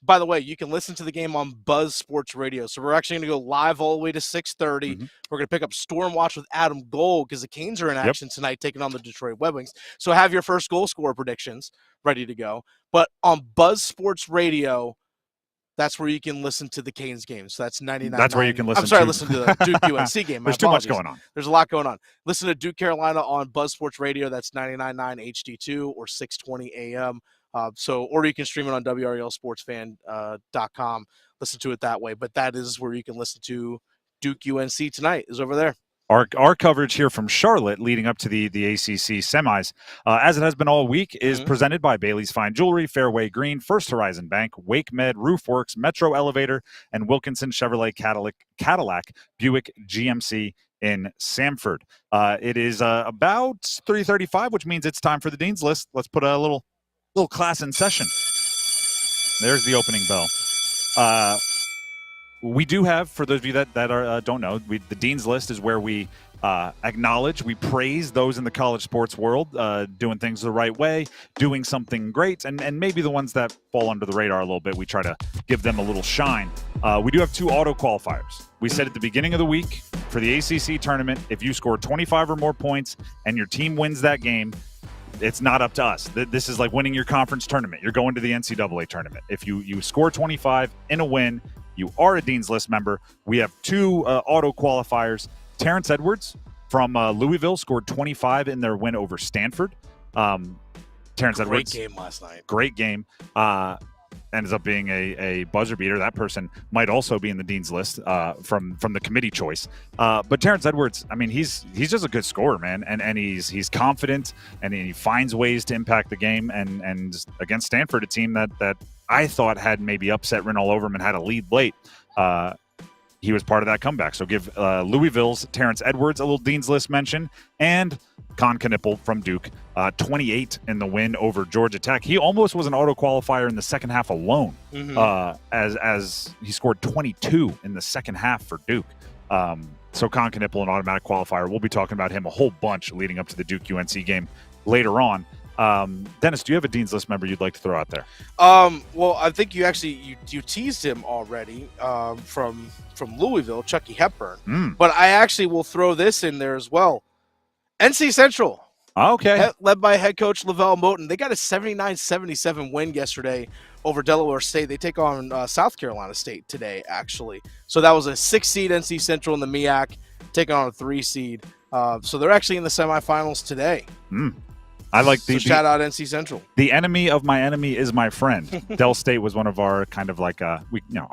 By the way, you can listen to the game on Buzz Sports Radio. So we're actually going to go live all the way to 6:30. We're going to pick up Storm Watch with Adam Gold because the Canes are in action tonight taking on the Detroit Red Wings. So have your first goal scorer predictions ready to go. But on Buzz Sports Radio, that's where you can listen to the Canes game. So that's 99. That's where you can listen. Listen to the Duke UNC game. There's too much going on. There's a lot going on. Listen to Duke Carolina on Buzz Sports Radio. That's 99.9 HD2 or 6:20 a.m. Or you can stream it on WRLSportsFan.com. Listen to it that way. But that is where you can listen to Duke UNC tonight. Is over there. Our coverage here from Charlotte leading up to the ACC semis, as it has been all week, is presented by Bailey's Fine Jewelry, Fairway Green, First Horizon Bank, Wake Med, Roofworks, Metro Elevator, and Wilkinson Chevrolet Cadillac Buick GMC in Samford. It is about 3:35, which means it's time for the Dean's List. Let's put a little class in session. There's the opening bell. We do have, for those of you that don't know, the Dean's List is where we acknowledge, we praise those in the college sports world doing things the right way, doing something great, and maybe the ones that fall under the radar a little bit, we try to give them a little shine. We do have 2 auto qualifiers. We said at the beginning of the week for the ACC tournament, if you score 25 or more points and your team wins that game, it's not up to us. This is like winning your conference tournament. You're going to the NCAA tournament. If you score 25 in a win, you are a Dean's List member. We have 2 auto qualifiers. Terrence Edwards from Louisville scored 25 in their win over Stanford. Terrence Edwards. Great game last night. Great game. Ends up being a buzzer beater. That person might also be in the Dean's List from the committee choice. But Terrence Edwards, I mean, he's just a good scorer, man, and he's confident and he finds ways to impact the game. And against Stanford, a team that I thought had maybe upset written all over him and had a lead late, he was part of that comeback. So give Louisville's Terrence Edwards a little Dean's List mention. And Con Knipple from Duke, 28 in the win over Georgia Tech. He almost was an auto qualifier in the second half alone, as he scored 22 in the second half for Duke. So Con Knipple, an automatic qualifier. We'll be talking about him a whole bunch leading up to the Duke-UNC game later on. Dennis, do you have a Dean's List member you'd like to throw out there? Well, I think you teased him already from Louisville, Chucky Hepburn. But I actually will throw this in there as well. NC Central. Okay. Led by head coach Lavelle Moten. They got a 79-77 win yesterday over Delaware State. They take on South Carolina State today, actually. So that was a 6-seed NC Central in the MEAC, taking on a 3-seed. So they're actually in the semifinals today. I like shout out NC Central. The enemy of my enemy is my friend. Del State was one of our kind of like our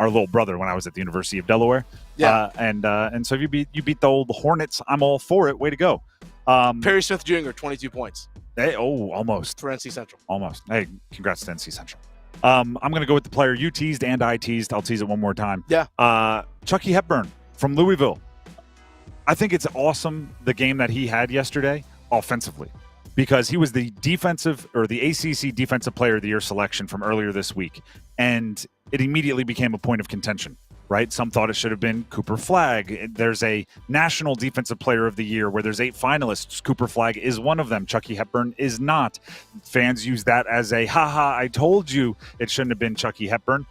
little brother when I was at the University of Delaware. Yeah. And so if you beat the old Hornets, I'm all for it. Way to go. Perry Smith Jr., 22 points. Hey, almost. For NC Central. Almost. Hey, congrats to NC Central. I'm going to go with the player you teased and I teased. I'll tease it one more time. Yeah. Chucky Hepburn from Louisville. I think it's awesome, the game that he had yesterday offensively, because he was the ACC Defensive Player of the Year selection from earlier this week, and it immediately became a point of contention, right? Some thought it should have been Cooper Flagg. There's a National Defensive Player of the Year where there's 8 finalists. Cooper Flagg is one of them. Chucky Hepburn is not. Fans use that as a, ha-ha, I told you it shouldn't have been Chucky Hepburn.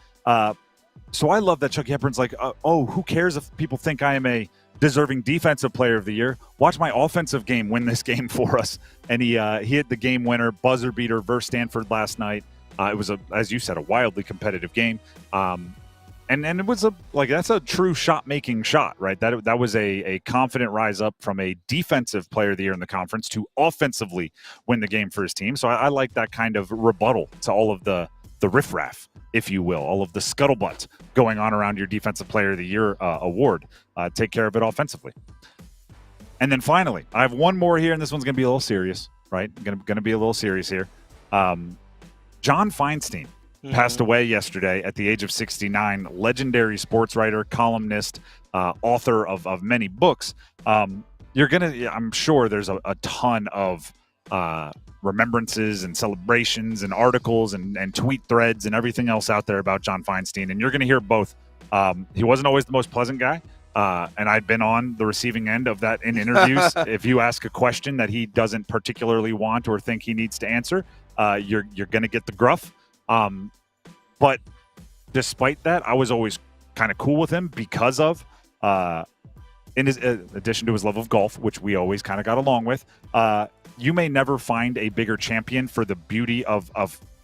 So I love that Chucky Hepburn's like, who cares if people think I am a deserving Defensive Player of the Year? Watch my offensive game win this game for us. And he hit the game winner, buzzer beater versus Stanford last night. It was, as you said, a wildly competitive game. And it was that's a true shot-making shot, right? That was a confident rise up from a Defensive Player of the Year in the conference to offensively win the game for his team. So I like that kind of rebuttal to all of the riffraff, if you will, all of the scuttlebutt going on around your Defensive Player of the Year award. Take care of it offensively. And then finally, I have one more here, and this one's going to be a little serious, right? Going to be a little serious here. John Feinstein passed away yesterday at the age of 69. Legendary sports writer, columnist, author of many books. I'm sure there's a ton of remembrances and celebrations and articles and tweet threads and everything else out there about John Feinstein, and you're going to hear both. He wasn't always the most pleasant guy, and I've been on the receiving end of that in interviews. If you ask a question that he doesn't particularly want or think he needs to answer, you're going to get the gruff. But despite that, I was always kind of cool with him because of, in his addition to his love of golf, which we always kind of got along with. You may never find a bigger champion for the beauty of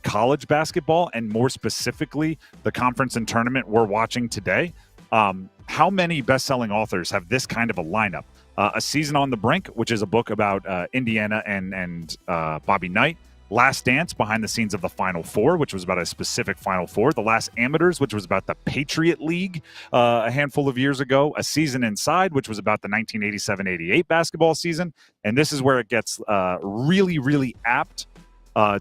college basketball, and more specifically, the conference and tournament we're watching today. How many best-selling authors have this kind of a lineup? A Season on the Brink, which is a book about Indiana and Bobby Knight. Last Dance, behind the scenes of the Final Four, which was about a specific Final Four. The Last Amateurs, which was about the Patriot League a handful of years ago. A Season Inside, which was about the 1987-88 basketball season. And this is where it gets really, really apt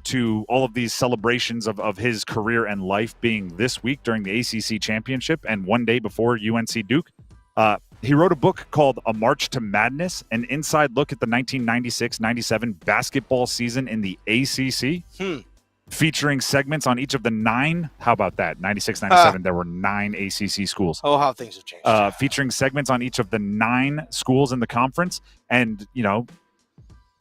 to all of these celebrations of his career and life being this week during the ACC Championship and one day before UNC Duke. He wrote a book called A March to Madness, an inside look at the 1996-97 basketball season in the ACC, featuring segments on each of the 9. How about that? 96-97, there were 9 ACC schools. Oh, how things have changed. Featuring segments on each of the 9 schools in the conference. And,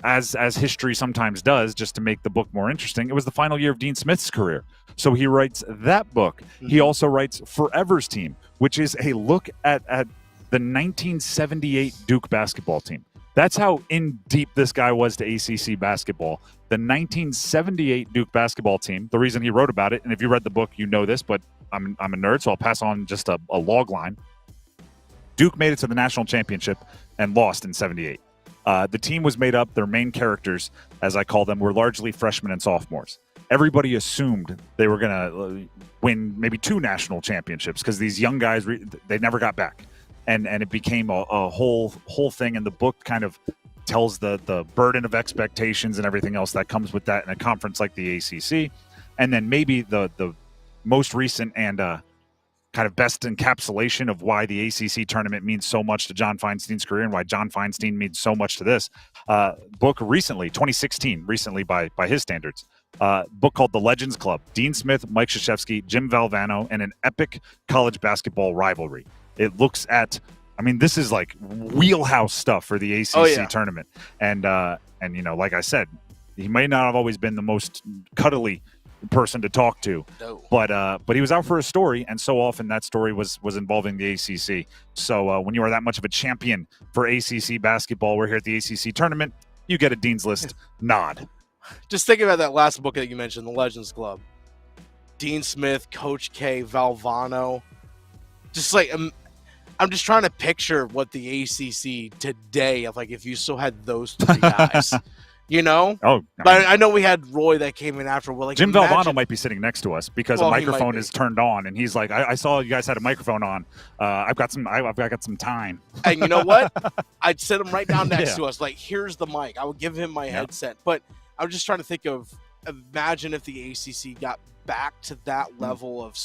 as history sometimes does, just to make the book more interesting, it was the final year of Dean Smith's career. So he writes that book. He also writes Forever's Team, which is a look at the 1978 Duke basketball team. That's how in deep this guy was to ACC basketball. The 1978 Duke basketball team, the reason he wrote about it, and if you read the book, you know this, but I'm a nerd, so I'll pass on just a log line. Duke made it to the national championship and lost in 78. The team was made up, their main characters, as I call them, were largely freshmen and sophomores. Everybody assumed they were going to win maybe 2 national championships because these young guys, they never got back. And it became a whole thing, and the book kind of tells the burden of expectations and everything else that comes with that in a conference like the ACC. And then maybe the most recent and kind of best encapsulation of why the ACC tournament means so much to John Feinstein's career and why John Feinstein means so much to this book recently, 2016, recently by his standards. Book called The Legends Club, Dean Smith, Mike Krzyzewski, Jim Valvano, and an epic college basketball rivalry. It looks at, I mean, this is like wheelhouse stuff for the ACC tournament. And you know, like I said, he may not have always been the most cuddly person to talk to, but he was out for a story, and so often that story was involving the ACC. So when you are that much of a champion for ACC basketball, we're here at the ACC tournament, you get a Dean's List nod. Just think about that last book that you mentioned, The Legends Club. Dean Smith, Coach K, Valvano. Just like, I'm just trying to picture what the ACC today, of like if you still had those three guys, you know? Oh, but I know we had Roy that came in after. Well, like Jim Valvano might be sitting next to us because a microphone is turned on, and he's like, I saw you guys had a microphone on. I've got some time. And you know what? I'd sit him right down next to us. Like, here's the mic. I would give him my headset. But I'm just trying to think of, imagine if the ACC got back to that level of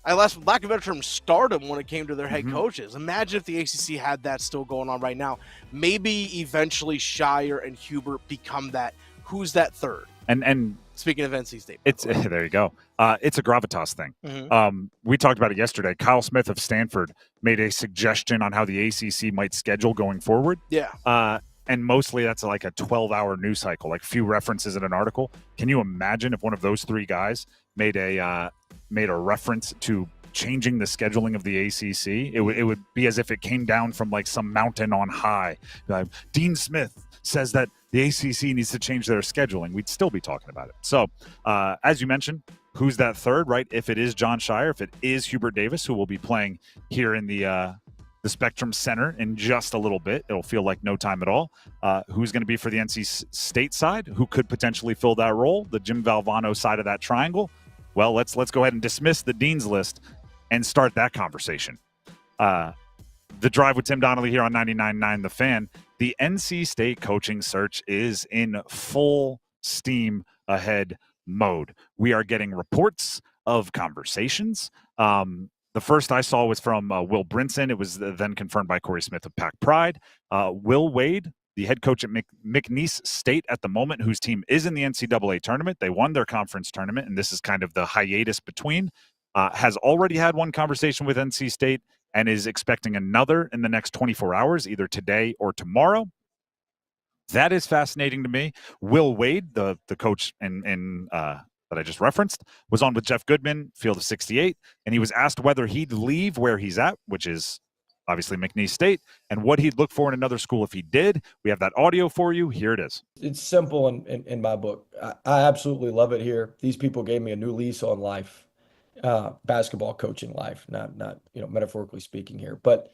lack of a better term, stardom when it came to their head coaches. Imagine if the ACC had that still going on right now. Maybe eventually Shire and Hubert become that. Who's that third? And speaking of NC State, there you go. It's a gravitas thing. We talked about it yesterday. Kyle Smith of Stanford made a suggestion on how the ACC might schedule going forward. Yeah. And mostly that's like a 12-hour news cycle, like few references in an article. Can you imagine if one of those three guys made a reference to changing the scheduling of the ACC? It would be as if it came down from like some mountain on high. Dean Smith says that the ACC needs to change their scheduling. We'd still be talking about it. So, as you mentioned, who's that third, right? If it is John Shire, if it is Hubert Davis, who will be playing here in the Spectrum Center in just a little bit. It'll feel like no time at all. Who's going to be for the NC State side? Who could potentially fill that role? The Jim Valvano side of that triangle? Well, let's go ahead and dismiss the Dean's List and start that conversation. The Drive with Tim Donnelly here on 99.9 The Fan. The NC State coaching search is in full steam ahead mode. We are getting reports of conversations. The first I saw was from Will Brinson. It was then confirmed by Corey Smith of Pack Pride. Will Wade, the head coach at McNeese State at the moment, whose team is in the NCAA tournament. They won their conference tournament, and this is kind of the hiatus between, has already had one conversation with NC State and is expecting another in the next 24 hours, either today or tomorrow. That is fascinating to me. Will Wade, the coach in that I just referenced, was on with Jeff Goodman, Field of 68, and he was asked whether he'd leave where he's at, which is obviously McNeese State, and what he'd look for in another school if he did. We have that audio for you. Here it is. It's simple in my book. I absolutely love it here. These people gave me a new lease on life, basketball coaching life, not metaphorically speaking here, but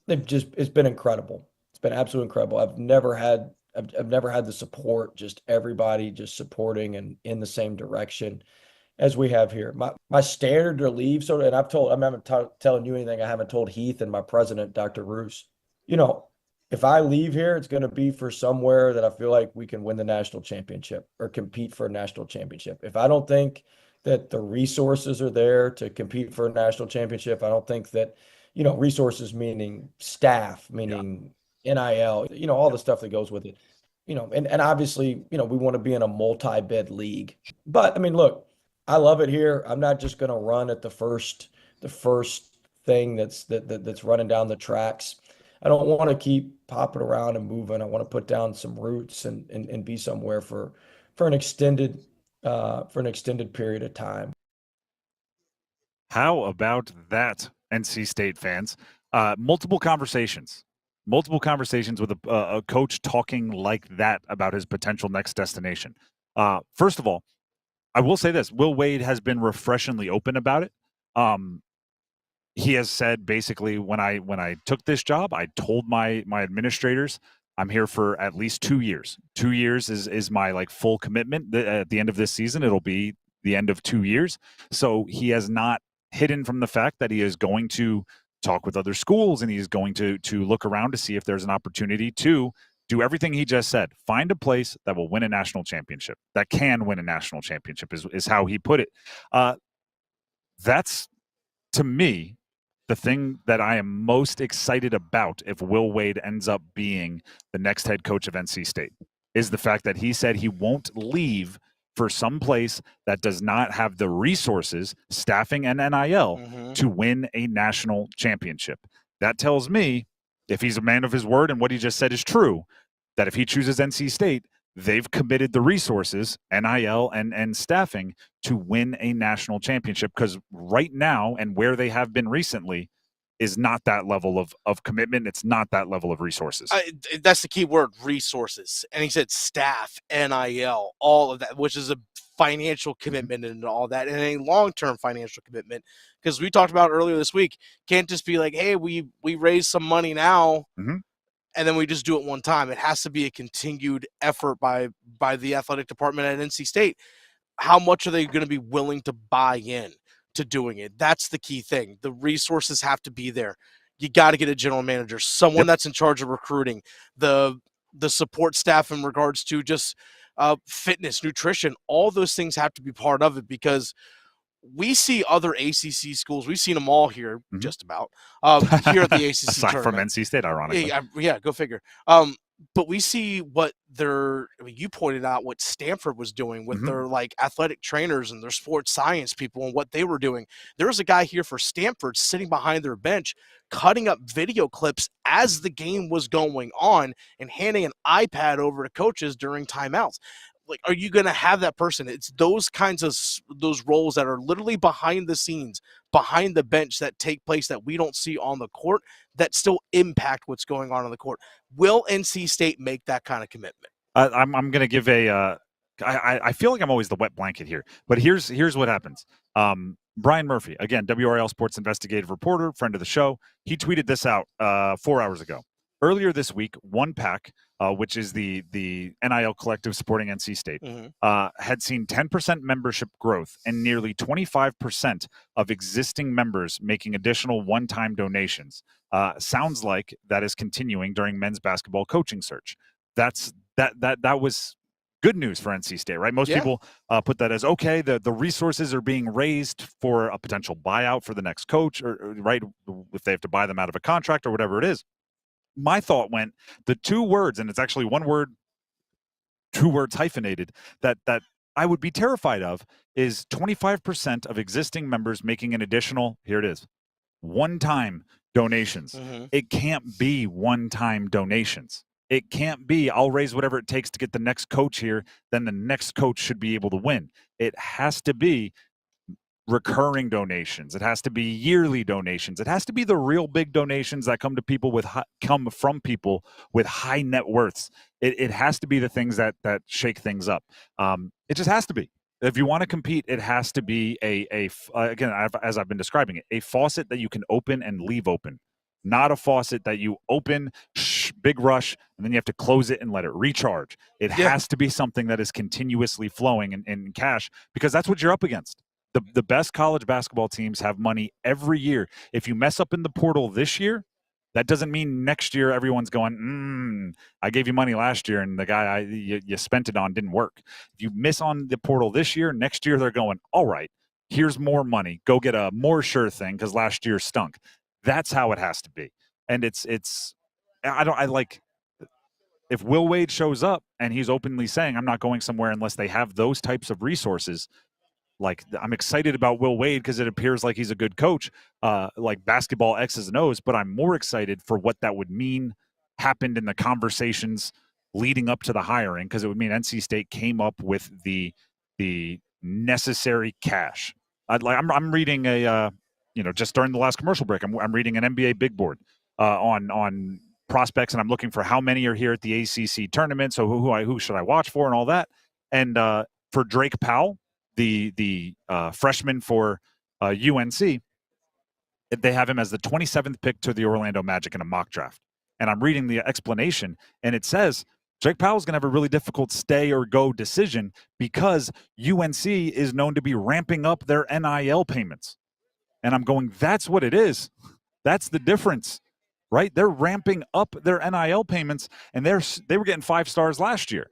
it's been incredible. It's been absolutely incredible. I've never had the support, just everybody just supporting and in the same direction as we have here. My standard to leave, and I'm not telling you anything I haven't told Heath and my president, Dr. Roos. If I leave here, it's going to be for somewhere that I feel like we can win the national championship or compete for a national championship. If I don't think that the resources are there to compete for a national championship, I don't think that, resources meaning staff, meaning NIL, all the stuff that goes with it, and obviously, we want to be in a multi-bid league. But I mean, look, I love it here. I'm not just going to run at the first thing that's running down the tracks. I don't want to keep popping around and moving. I want to put down some roots and be somewhere for an extended period of time. How about that, NC State fans? Multiple conversations with a coach talking like that about his potential next destination. First of all, I will say this: Will Wade has been refreshingly open about it. He has said basically, when I took this job, I told my administrators I'm here for at least 2 years. 2 years is my full commitment. At the end of this season, it'll be the end of 2 years. So he has not hidden from the fact that he is going to talk with other schools, and he's going to look around to see if there's an opportunity to do everything he just said. Find a place that will win a national championship, that can win a national championship is how he put it. That's to me, the thing that I am most excited about if Will Wade ends up being the next head coach of NC State is the fact that he said he won't leave for some place that does not have the resources, staffing, and NIL to win a national championship. That tells me, if he's a man of his word and what he just said is true, that if he chooses NC State, they've committed the resources, NIL and staffing, to win a national championship, because right now and where they have been recently is not that level of commitment. It's not that level of resources. That's the key word, resources. And he said staff, NIL, all of that, which is a financial commitment and all that, and a long-term financial commitment. Because we talked about earlier this week, can't just be like, hey, we raised some money now, and then we just do it one time. It has to be a continued effort by the athletic department at NC State. How much are they going to be willing to buy in to doing it? That's the key thing. The resources have to be there. You got to get a general manager, someone that's in charge of recruiting, the support staff in regards to just fitness, nutrition. All those things have to be part of it, because we see other ACC schools. We've seen them all here, just about, here at the ACC Aside tournament. from NC State, ironically. Yeah, go figure. But we see what you pointed out what Stanford was doing with their like athletic trainers and their sports science people and what they were doing. There was a guy here for Stanford sitting behind their bench, cutting up video clips as the game was going on and handing an iPad over to coaches during timeouts. Like, are you going to have that person? It's those kinds of those roles that are literally behind the scenes, behind the bench, that take place that we don't see on the court, that still impact what's going on the court. Will NC State make that kind of commitment? I'm going to give I feel like I'm always the wet blanket here, but here's what happens. Brian Murphy, again, WRL Sports investigative reporter, friend of the show, he tweeted this out 4 hours ago. Earlier this week, One Pack, which is the NIL collective supporting NC State, had seen 10% membership growth and nearly 25% of existing members making additional one-time donations. Sounds like that is continuing during men's basketball coaching search. That was good news for NC State, right? Most people put that as, okay, the resources are being raised for a potential buyout for the next coach, or right, if they have to buy them out of a contract or whatever it is. My thought went, the two words, and it's actually one word, two words hyphenated, that I would be terrified of is 25% of existing members making an additional, here it is, one-time donations. It can't be one-time donations. It can't be, I'll raise whatever it takes to get the next coach here, then the next coach should be able to win. It has to be recurring donations. It has to be yearly donations. It has to be the real big donations that come from people with high net worths. It has to be the things that shake things up. It just has to be. If you want to compete, it has to be again, as I've been describing it, a faucet that you can open and leave open, not a faucet that you open, big rush, and then you have to close it and let it recharge. It has to be something that is continuously flowing in cash, because that's what you're up against. The best college basketball teams have money every year. If you mess up in the portal this year, that doesn't mean next year everyone's going, I gave you money last year and the guy you spent it on didn't work. If you miss on the portal this year, next year they're going, all right, here's more money. Go get a more sure thing because last year stunk. That's how it has to be. And if Will Wade shows up and he's openly saying, I'm not going somewhere unless they have those types of resources, like, I'm excited about Will Wade because it appears like he's a good coach, like basketball X's and O's, but I'm more excited for what that would mean happened in the conversations leading up to the hiring, because it would mean NC State came up with the necessary cash. I'm reading just during the last commercial break, I'm reading an NBA big board on prospects, and I'm looking for how many are here at the ACC tournament, so who should I watch for and all that. And for Drake Powell, the freshman for UNC, they have him as the 27th pick to the Orlando Magic in a mock draft. And I'm reading the explanation, and it says Drake Powell's going to have a really difficult stay or go decision because UNC is known to be ramping up their NIL payments. And I'm going, that's what it is. That's the difference, right? They're ramping up their NIL payments, and they were getting 5 stars last year.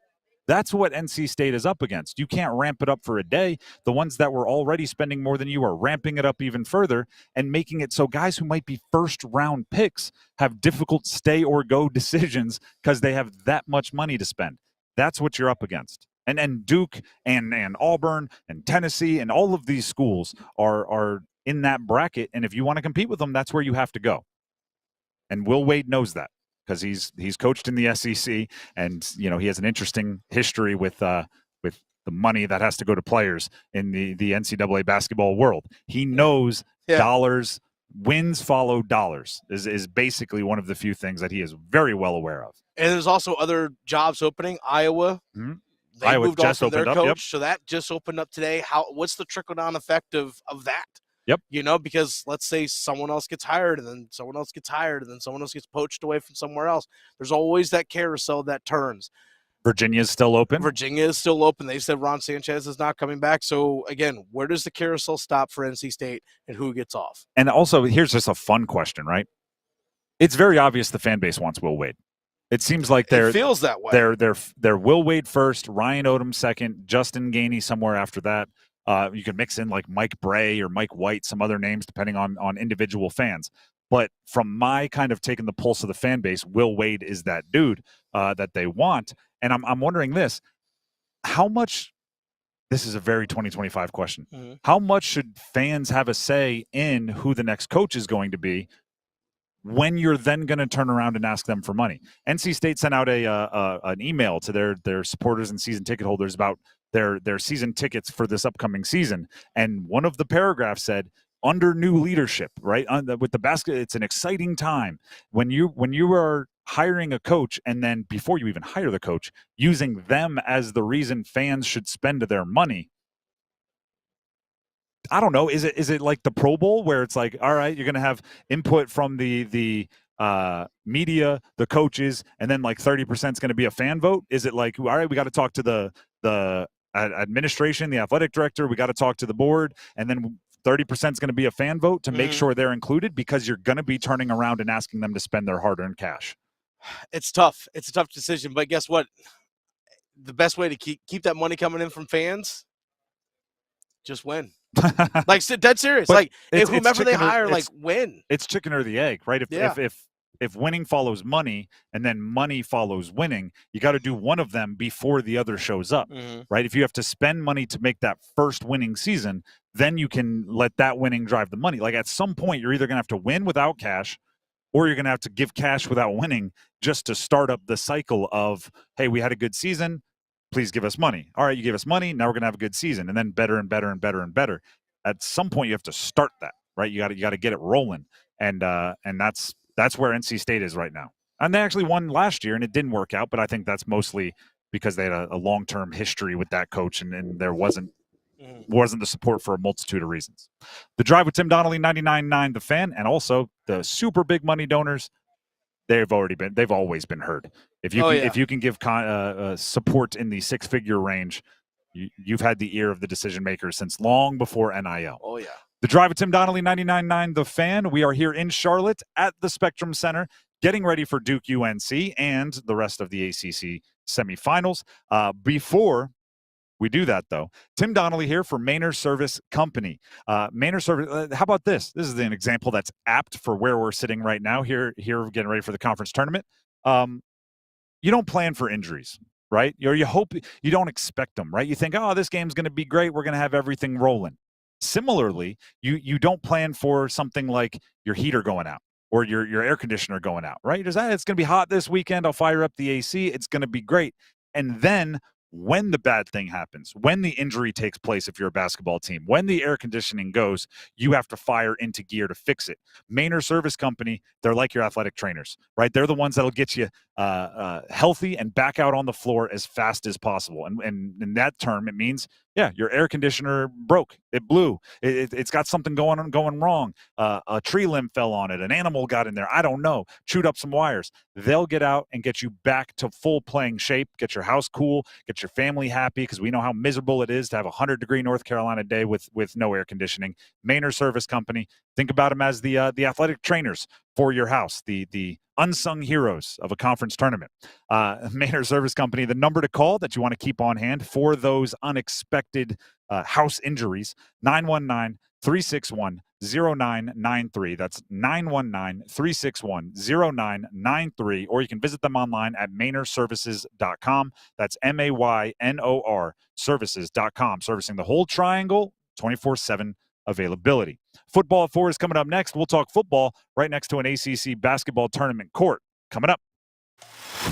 That's what NC State is up against. You can't ramp it up for a day. The ones that were already spending more than you are ramping it up even further and making it so guys who might be first-round picks have difficult stay or go decisions because they have that much money to spend. That's what you're up against. And Duke and Auburn and Tennessee and all of these schools are in that bracket, and if you want to compete with them, that's where you have to go. And Will Wade knows that, because he's coached in the SEC, and he has an interesting history with the money that has to go to players in the NCAA basketball world. He knows dollars, wins follow dollars is basically one of the few things that he is very well aware of. And there's also other jobs opening. Iowa, they Iowa moved on just from their opened up, coach, yep. so that just opened up today. What's the trickle-down effect of that? Yep. Because let's say someone else gets hired, and then someone else gets hired, and then someone else gets poached away from somewhere else. There's always that carousel that turns. Virginia is still open. Virginia is still open. They said Ron Sanchez is not coming back. So, again, where does the carousel stop for NC State, and who gets off? And also, here's just a fun question, right? It's very obvious the fan base wants Will Wade. It seems like it feels that way. They're Will Wade first, Ryan Odom second, Justin Gainey somewhere after that. You can mix in like Mike Bray or Mike White, some other names depending on individual fans. But from my kind of taking the pulse of the fan base, Will Wade is that dude that they want. And I'm wondering this: how much? This is a very 2025 question. Mm-hmm. How much should fans have a say in who the next coach is going to be when you're then going to turn around and ask them for money? NC State sent out an email to their supporters and season ticket holders about their season tickets for this upcoming season. And one of the paragraphs said, under new leadership, right? With the basket, it's an exciting time when you are hiring a coach, and then before you even hire the coach, using them as the reason fans should spend their money. I don't know. Is it like the Pro Bowl where it's like, all right, you're going to have input from the media, the coaches, and then like 30% is going to be a fan vote? Is it like, all right, we got to talk to the administration, the athletic director, we got to talk to the board, and then 30% is going to be a fan vote to make sure they're included, because you're going to be turning around and asking them to spend their hard-earned cash? It's tough. It's a tough decision, but guess what? The best way to keep that money coming in from fans, just win. Like, dead serious. Like, if whomever they hire, win. It's chicken or the egg, right? If winning follows money and then money follows winning, you got to do one of them before the other shows up, right? If you have to spend money to make that first winning season, then you can let that winning drive the money. Like, at some point, you're either going to have to win without cash, or you're going to have to give cash without winning just to start up the cycle of, hey, we had a good season, please give us money. All right, you gave us money, now we're going to have a good season, and then better and better and better and better. At some point, you have to start that, right? You got to get it rolling, and that's where NC State is right now. And they actually won last year, and it didn't work out, but I think that's mostly because they had a long-term history with that coach, and there wasn't the support for a multitude of reasons. The Drive with Tim Donnelly, 99.9 The Fan, and also the super big money donors, they've always been heard. If you can give support in the six-figure range, you've had the ear of the decision makers since long before NIL. Oh, yeah. The Drive with Tim Donnelly, 99.9 The Fan. We are here in Charlotte at the Spectrum Center, getting ready for Duke UNC and the rest of the ACC semifinals. Before we do that, though, Tim Donnelly here for Manor Service Company. Manor Service, how about this? This is an example that's apt for where we're sitting right now, here getting ready for the conference tournament. You don't plan for injuries, right? Or you hope, you don't expect them, right? You think, oh, this game's going to be great, we're going to have everything rolling. Similarly, you don't plan for something like your heater going out or your air conditioner going out, right? It's going to be hot this weekend, I'll fire up the AC, it's going to be great. And then when the bad thing happens, when the injury takes place, if you're a basketball team, when the air conditioning goes, you have to fire into gear to fix it. Manor Service Company, they're like your athletic trainers, right? They're the ones that'll get you healthy and back out on the floor as fast as possible. And in that term, it means, yeah, your air conditioner broke. It blew. It's got something going wrong. A tree limb fell on it. An animal got in there. I don't know. Chewed up some wires. They'll get out and get you back to full playing shape, get your house cool, get your family happy, because we know how miserable it is to have a 100-degree North Carolina day with no air conditioning. Manor Service Company, Think about them as the athletic trainers for your house, the unsung heroes of a conference tournament. Manor Service Company, the number to call that you want to keep on hand for those unexpected house injuries, 919-361-0993. That's 919-361-0993. Or you can visit them online at manorservices.com. That's MAYNOR services.com. Servicing the whole triangle, 24/7 availability. Football at 4 is coming up next. We'll talk football right next to an ACC basketball tournament court. Coming up.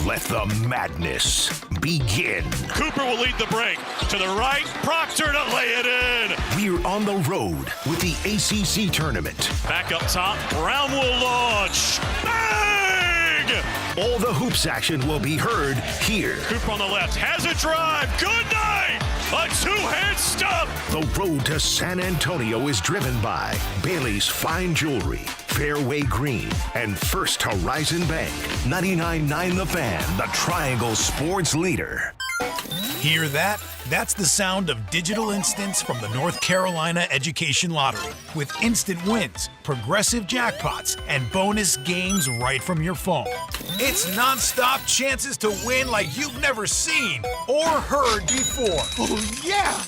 Let the madness begin. Cooper will lead the break. To the right, Proctor to lay it in. We're on the road with the ACC tournament. Back up top, Brown will launch. Bang! All the hoops action will be heard here. Cooper on the left has a drive. Good night. A two-hand stop. The road to San Antonio is driven by Bailey's Fine Jewelry, Fairway Green, and First Horizon Bank. 99.9 The Fan, the Triangle Sports leader. Hear that? That's the sound of digital instants from the North Carolina Education Lottery. With instant wins, progressive jackpots, and bonus games right from your phone. It's nonstop chances to win like you've never seen or heard before. Oh, yeah!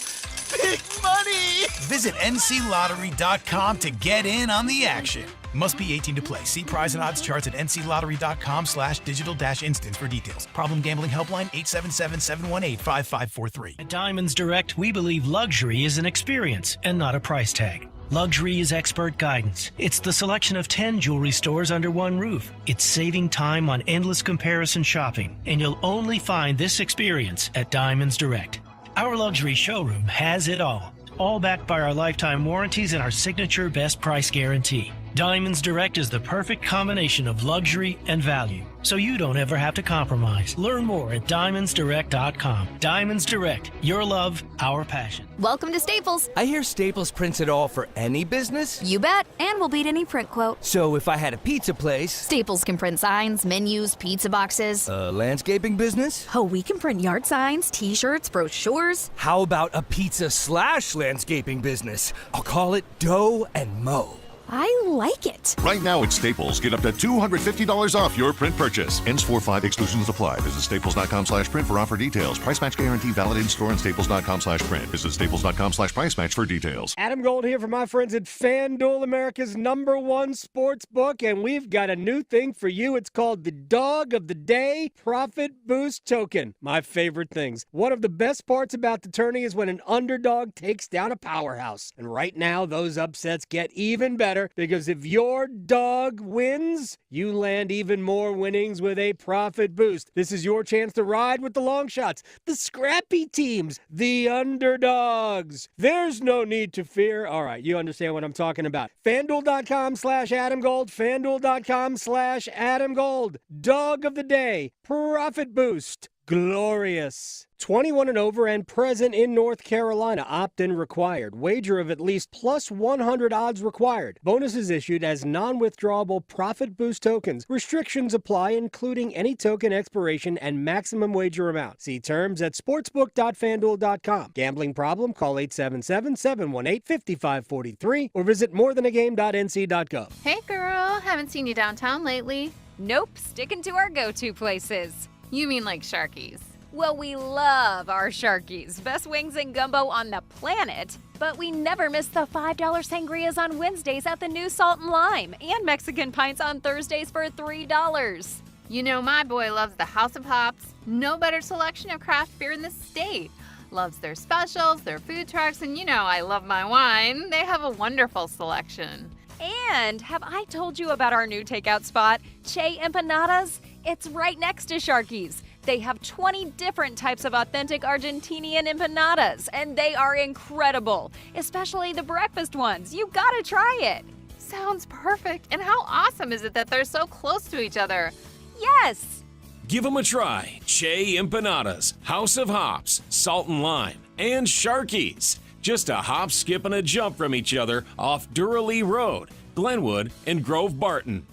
Big money! Visit nclottery.com to get in on the action. Must be 18 to play. See prize and odds charts at nclottery.com/digital-instants for details. Problem gambling helpline 877-718-5543. At Diamonds Direct, we believe luxury is an experience and not a price tag. Luxury is expert guidance. It's the selection of 10 jewelry stores under one roof. It's saving time on endless comparison shopping, and you'll only find this experience at Diamonds Direct. Our luxury showroom has it all backed by our lifetime warranties and our signature best price guarantee. Diamonds Direct is the perfect combination of luxury and value, so you don't ever have to compromise. Learn more at diamondsdirect.com. Diamonds Direct, your love, our passion. Welcome to Staples. I hear Staples prints it all for any business. You bet, and we'll beat any print quote. So if I had a pizza place... Staples can print signs, menus, pizza boxes. A landscaping business? Oh, we can print yard signs, t-shirts, brochures. How about a pizza/landscaping business? I'll call it Dough and Mo. I like it. Right now at Staples, get up to $250 off your print purchase. Ends 4/5, exclusions apply. Visit staples.com/print for offer details. Price match guarantee valid in store and staples.com/print. Visit staples.com/price match for details. Adam Gold here for my friends at FanDuel, America's #1 sports book, and we've got a new thing for you. It's called the Dog of the Day Profit Boost Token. My favorite things. One of the best parts about the tourney is when an underdog takes down a powerhouse. And right now, those upsets get even better. Because if your dog wins, you land even more winnings with a profit boost. This is your chance to ride with the long shots, the scrappy teams, the underdogs. There's no need to fear. All right, you understand what I'm talking about. FanDuel.com/AdamGold, FanDuel.com/AdamGold. Dog of the day, profit boost. Glorious. 21 and over and present in North Carolina. Opt-in required. Wager of at least plus 100 odds required. Bonuses issued as non-withdrawable profit boost tokens. Restrictions apply, including any token expiration and maximum wager amount. See terms at sportsbook.fanduel.com. Gambling problem? Call 877-718-5543 or visit morethanagame.nc.gov. Hey girl, haven't seen you downtown lately. Nope, sticking to our go-to places. You mean like Sharky's? Well, we love our Sharky's. Best wings and gumbo on the planet. But we never miss the $5 sangrias on Wednesdays at the new Salt and Lime. And Mexican pints on Thursdays for $3. You know my boy loves the House of Hops. No better selection of craft beer in the state. Loves their specials, their food trucks, and you know I love my wine. They have a wonderful selection. And have I told you about our new takeout spot, Che Empanadas? It's right next to Sharky's. They have 20 different types of authentic Argentinian empanadas, and they are incredible, especially the breakfast ones. You gotta try it. Sounds perfect. And how awesome is it that they're so close to each other? Yes. Give them a try. Che Empanadas, House of Hops, Salt and Lime, and Sharky's. Just a hop, skip, and a jump from each other off Raleigh Road, Glenwood, and Grove Barton.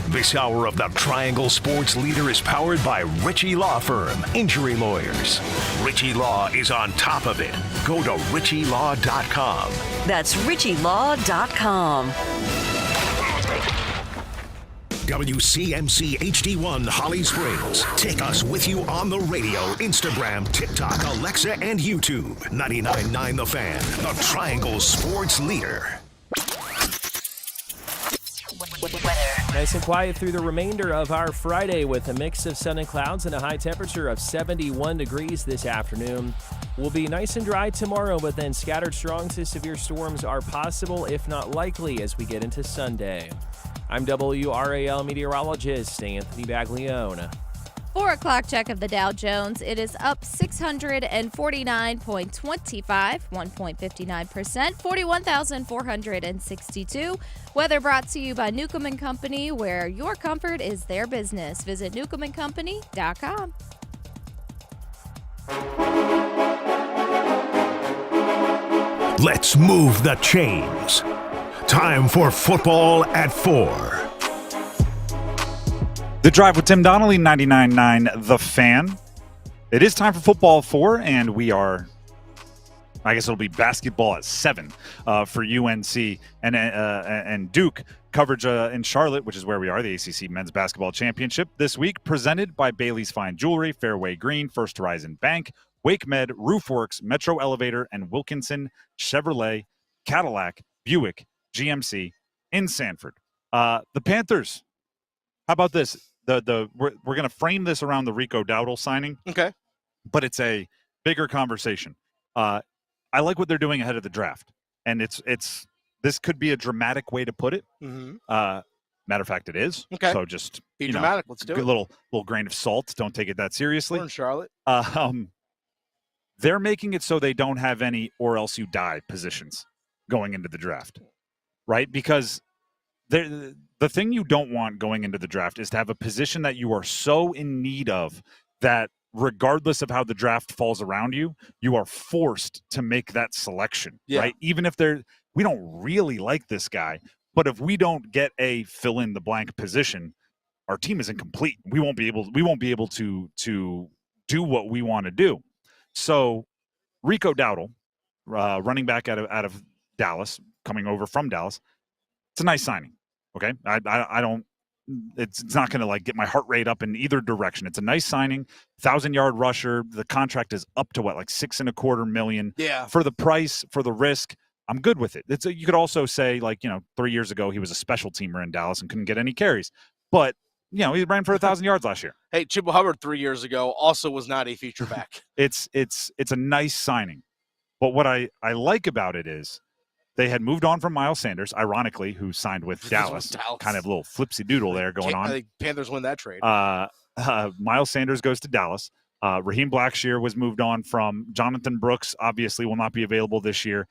This hour of the Triangle Sports Leader is powered by Ritchie Law Firm, Injury Lawyers. Ritchie Law is on top of it. Go to ritchielaw.com. That's ritchielaw.com. WCMC HD1 Holly Springs. Take us with you on the radio, Instagram, TikTok, Alexa, and YouTube. 99.9 The Fan, the Triangle Sports Leader. Nice and quiet through the remainder of our Friday with a mix of sun and clouds and a high temperature of 71 degrees this afternoon. Will be nice and dry tomorrow, but then scattered strong to severe storms are possible, if not likely, as we get into Sunday. I'm WRAL meteorologist Anthony Baglione. 4 o'clock check of the Dow Jones. It is up 649.25, 1.59%, 41,462. Weather brought to you by Newcomb & Company, where your comfort is their business. Visit newcombandcompany.com. Let's move the chains. Time for football at 4. The Drive with Tim Donnelly, 99.9 The Fan. It is time for football at 4, and we are, I guess it'll be basketball at 7 for UNC and Duke. Coverage in Charlotte, which is where we are, the ACC Men's Basketball Championship this week, presented by Bailey's Fine Jewelry, Fairway Green, First Horizon Bank, Wake Med, Roofworks, Metro Elevator, and Wilkinson Chevrolet, Cadillac, Buick, GMC in Sanford. The Panthers. How about this? We're going to frame this around the Rico Dowdle signing. Okay. But it's a bigger conversation. I like what they're doing ahead of the draft, and this could be a dramatic way to put it. Mm-hmm. Matter of fact, it is. Okay. So just be dramatic. Let's do it. A little grain of salt. Don't take it that seriously. We're in Charlotte. They're making it so they don't have any "or else you die" positions going into the draft, right? Because the thing you don't want going into the draft is to have a position that you are so in need of that regardless of how the draft falls around you, you are forced to make that selection, right? Even if we don't really like this guy, but if we don't get a fill in the blank position, our team is incomplete. We won't be able to do what we want to do. So Rico Dowdle, running back out of Dallas, coming over from Dallas, it's a nice signing. Okay, I don't. It's not going to like get my heart rate up in either direction. It's a nice signing, 1,000-yard rusher. The contract is up to like $6.25 million. Yeah. For the price, for the risk, I'm good with it. You could also say 3 years ago he was a special teamer in Dallas and couldn't get any carries, but he ran for 1,000 yards last year. Hey, Chuba Hubbard 3 years ago also was not a feature back. It's a nice signing, but what I like about it is they had moved on from Miles Sanders, ironically, who signed with Dallas. Kind of a little flipsy doodle there going on. I think Panthers win that trade. Miles Sanders goes to Dallas. Raheem Blackshear was moved on from. Jonathan Brooks obviously will not be available this year.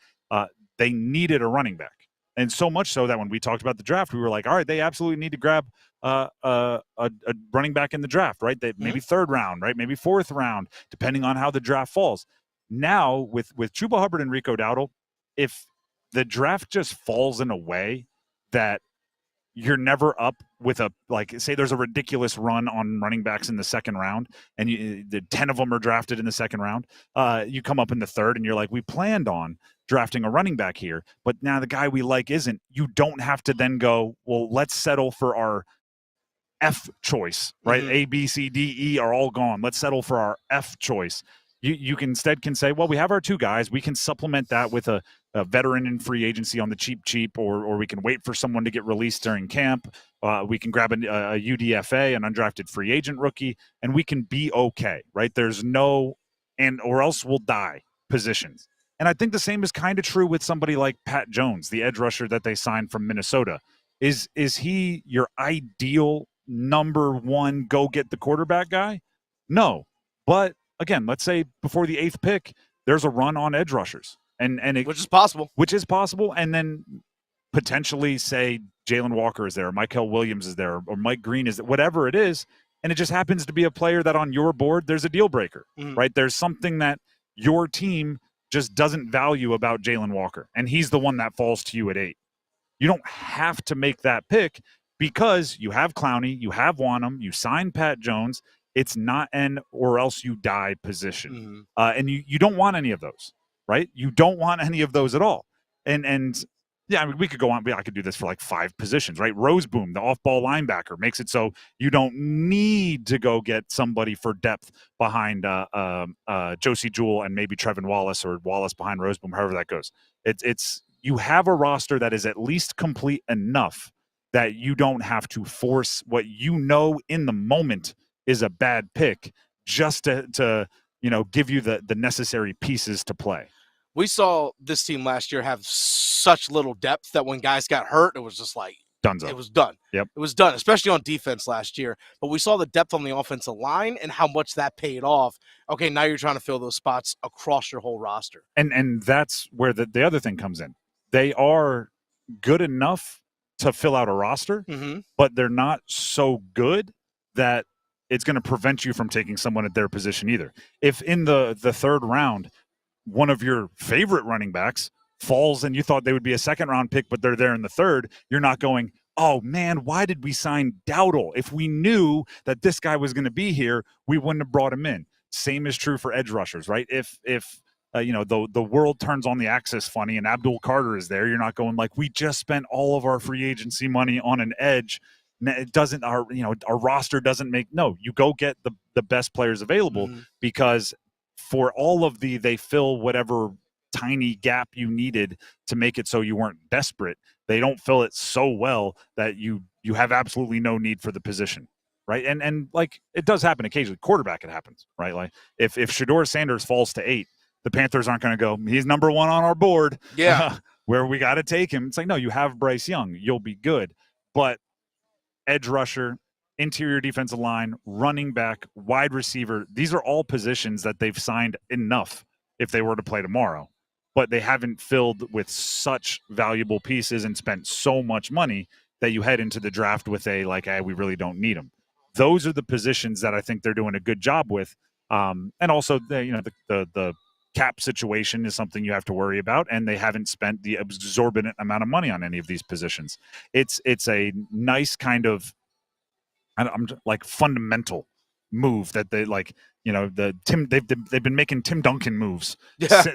They needed a running back. And so much so that when we talked about the draft, we were like, all right, they absolutely need to grab a running back in the draft, right? Maybe third round, right? Maybe fourth round, depending on how the draft falls. Now, with Chuba Hubbard and Rico Dowdle, if the draft just falls in a way that you're never up with say there's a ridiculous run on running backs in the second round and the 10 of them are drafted in the second round. You come up in the third and you're like, we planned on drafting a running back here, but now the guy we like isn't. You don't have to then go, well, let's settle for our F choice, right? A, B, C, D, E are all gone. Let's settle for our F choice. You instead can say, well, we have our two guys. We can supplement that with a veteran in free agency on the cheap, or we can wait for someone to get released during camp. We can grab a UDFA, an undrafted free agent rookie, and we can be okay, right? There's no or else we'll die positions. And I think the same is kind of true with somebody like Pat Jones, the edge rusher that they signed from Minnesota. Is he your ideal number one go get the quarterback guy? No. But again, let's say before the 8th pick, there's a run on edge rushers. Which is possible. And then potentially say Jalen Walker is there, or Michael Williams is there, or Mike Green is there, whatever it is. And it just happens to be a player that on your board, there's a deal breaker, right? There's something that your team just doesn't value about Jalen Walker. And he's the one that falls to you at 8. You don't have to make that pick. because you have Clowney, you have Wanham, you signed Pat Jones. It's not an or else you die position. And you don't want any of those, right? You don't want any of those at all. And yeah, I mean, we could go on. I could do this for like 5 positions, right? Roseboom, the off-ball linebacker, makes it so you don't need to go get somebody for depth behind Josie Jewell and maybe Trevin Wallace, or Wallace behind Roseboom, however that goes. It's you have a roster that is at least complete enough that you don't have to force what you know in the moment is a bad pick just to give you the necessary pieces to play. We saw this team last year have such little depth that when guys got hurt, it was just like Dunzo. It was done. Yep. It was done, especially on defense last year. But we saw the depth on the offensive line and how much that paid off. Okay, now you're trying to fill those spots across your whole roster. And that's where the other thing comes in. They are good enough to fill out a roster, but they're not so good that it's going to prevent you from taking someone at their position either. If in the third round, one of your favorite running backs falls and you thought they would be a second-round pick, but they're there in the third, you're not going, oh, man, why did we sign Dowdle? If we knew that this guy was going to be here, we wouldn't have brought him in. Same is true for edge rushers, right? If the world turns on the axis funny and Abdul Carter is there, you're not going like, we just spent all of our free agency money on an edge. It doesn't, our roster doesn't make, no, you go get the best players available because for all of they fill whatever tiny gap you needed to make it so you weren't desperate. They don't fill it so well that you have absolutely no need for the position. Right. And like it does happen occasionally. Quarterback, it happens, right? Like if Shedeur Sanders falls to 8, the Panthers aren't going to go, he's number 1 on our board. Yeah. Where we got to take him. It's like, no, you have Bryce Young. You'll be good. But edge rusher, interior defensive line, running back, wide receiver, these are all positions that they've signed enough if they were to play tomorrow. But they haven't filled with such valuable pieces and spent so much money that you head into the draft with we really don't need them. Those are the positions that I think they're doing a good job with. And also, the cap situation is something you have to worry about, and they haven't spent the exorbitant amount of money on any of these positions. It's a nice kind of, I'm like fundamental move that they they've been making Tim Duncan moves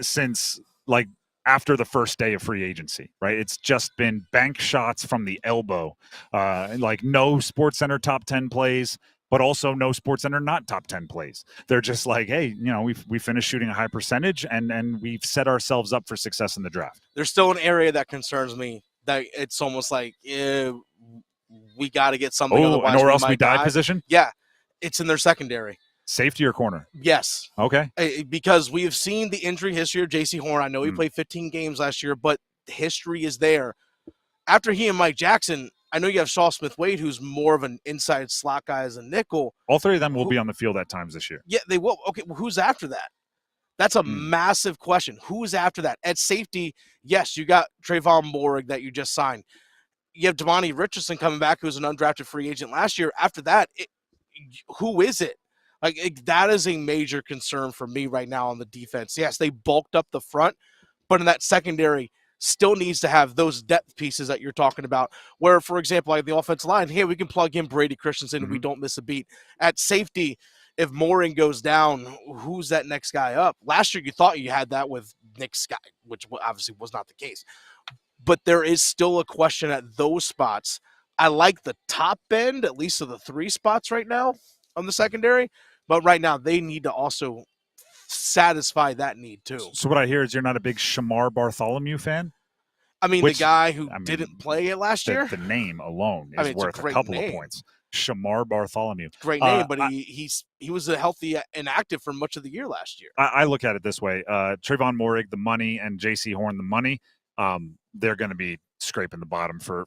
since like after the first day of free agency, right? It's just been bank shots from the elbow, like no SportsCenter top 10 plays, but also no SportsCenter not top 10 plays. They're just like, hey, we finished shooting a high percentage and we've set ourselves up for success in the draft. There's still an area that concerns me that it's almost like we got to get something. Otherwise, or else we die position? Yeah, it's in their secondary. Safety or corner? Yes. Okay. Because we have seen the injury history of J.C. Horn. I know he played 15 games last year, but history is there. After he and Mike Jackson, I know you have Shaw Smith-Wade, who's more of an inside slot guy as a nickel. All 3 of them will be on the field at times this year. Yeah, they will. Okay, well, who's after that? That's a massive question. Who's after that? At safety, yes, you got Trayvon Moehrig that you just signed. You have Devontae Richardson coming back, who's an undrafted free agent last year. After that, who is it? That is a major concern for me right now on the defense. Yes, they bulked up the front, but in that secondary still needs to have those depth pieces that you're talking about where, for example, like the offensive line, hey, we can plug in Brady Christensen and we don't miss a beat. At safety, if Mooring goes down, who's that next guy up? Last year you thought you had that with Nick Scott, which obviously was not the case. But there is still a question at those spots. I like the top end, at least of the 3 spots right now on the secondary. But right now, they need to also satisfy that need, too. So what I hear is you're not a big Shamar Bartholomew fan? I mean, the guy who didn't play it last year? The name alone is worth a couple of points. Shamar Bartholomew. Great name, but he was healthy and active for much of the year last year. I look at it this way. Trayvon Moehrig, the money, and J.C. Horn, the money, they're going to be scraping the bottom for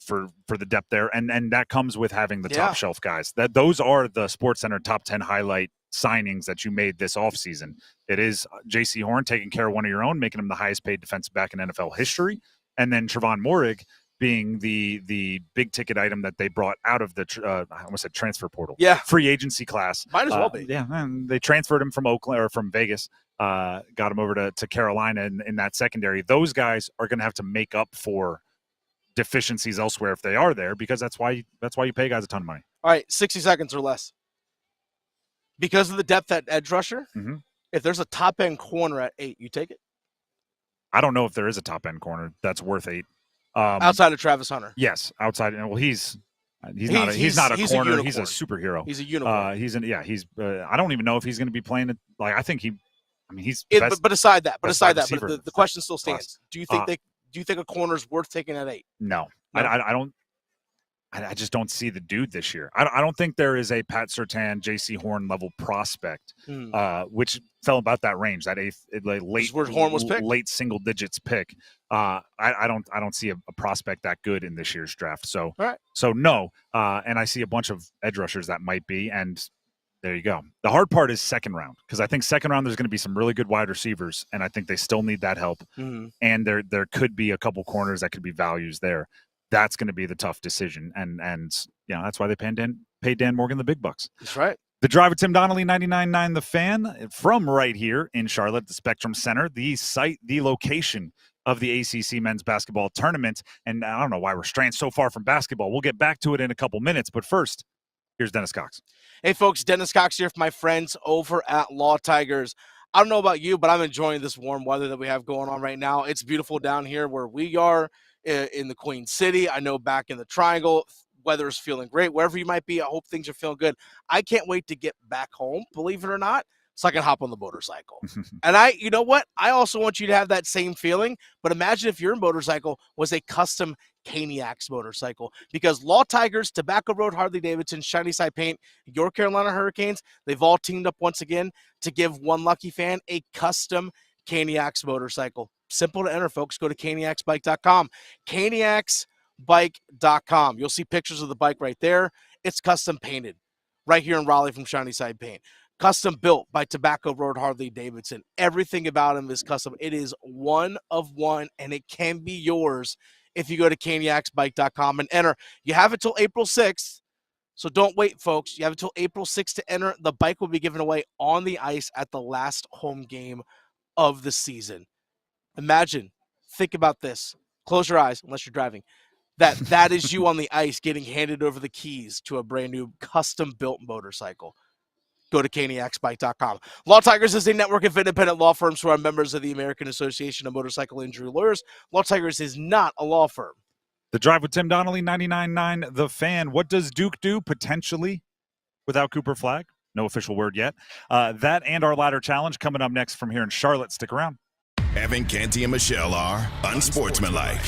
the depth there. And that comes with having the top shelf guys. Those are the SportsCenter top 10 highlight signings that you made this offseason. It is J.C. Horn taking care of one of your own, making him the highest paid defensive back in NFL history. And then Trayvon Moehrig being the big ticket item that they brought out of the I almost said transfer portal. Yeah. Free agency class. Might as well be. Yeah. And they transferred him from Oakland or from Vegas, got him over to Carolina in that secondary. Those guys are going to have to make up for deficiencies elsewhere if they are there, because that's why you pay guys a ton of money. All right, 60 seconds or less. Because of the depth at edge rusher, if there's a top-end corner at 8, you take it? I don't know if there is a top-end corner that's worth 8. Outside of Travis Hunter. Yes, outside. Well, he's not a corner. He's a superhero. He's a unicorn. I don't even know if he's going to be playing it. Like, I think he's. But aside that, the question still stands. Do you think a corner is worth taking at 8? No. I don't. I just don't see the dude this year. I don't think there is a Pat Surtain, J.C. Horn level prospect, which fell about that range, that late single digits pick. I don't see a prospect that good in this year's draft. So no. And I see a bunch of edge rushers that might be, and there you go. The hard part is second round, because I think second round there's going to be some really good wide receivers, and I think they still need that help. And there could be a couple corners that could be values there. That's going to be the tough decision, and that's why they paid Dan Morgan the big bucks. That's right. The drive with Tim Donnelly, 99.9 The Fan, from right here in Charlotte, the Spectrum Center, the site, the location of the ACC men's basketball tournament. And I don't know why we're straying so far from basketball. We'll get back to it in a couple minutes, but first, here's Dennis Cox. Hey, folks, Dennis Cox here for my friends over at Law Tigers. I don't know about you, but I'm enjoying this warm weather that we have going on right now. It's beautiful down here where we are in the Queen City. I know back in the Triangle, weather is feeling great. Wherever you might be, I hope things are feeling good. I can't wait to get back home, believe it or not, so I can hop on the motorcycle. And you know what? I also want you to have that same feeling, but imagine if your motorcycle was a custom Caniacs motorcycle, because Law Tigers, Tobacco Road, Harley-Davidson, Shiny Side Paint, your Carolina Hurricanes, they've all teamed up once again to give one lucky fan a custom Caniacs motorcycle. Simple to enter, folks. Go to caniacsbike.com. Caniacsbike.com. You'll see pictures of the bike right there. It's custom painted right here in Raleigh from Shiny Side Paint. Custom built by Tobacco Road Harley-Davidson. Everything about him is custom. It is one of one, and it can be yours if you go to caniacsbike.com and enter. You have until April 6th, so don't wait, folks. You have until April 6th to enter. The bike will be given away on the ice at the last home game of the season. Imagine, think about this. Close your eyes, unless you're driving. That is you on the ice getting handed over the keys to a brand new custom-built motorcycle. Go to caniacsbike.com. Law Tigers is a network of independent law firms who are members of the American Association of Motorcycle Injury Lawyers. Law Tigers is not a law firm. The drive with Tim Donnelly, 99.9 The Fan. What does Duke do potentially without Cooper Flagg? No official word yet. That and our ladder challenge coming up next from here in Charlotte. Stick around. Evan, Canty, and Michelle are unsportsmanlike.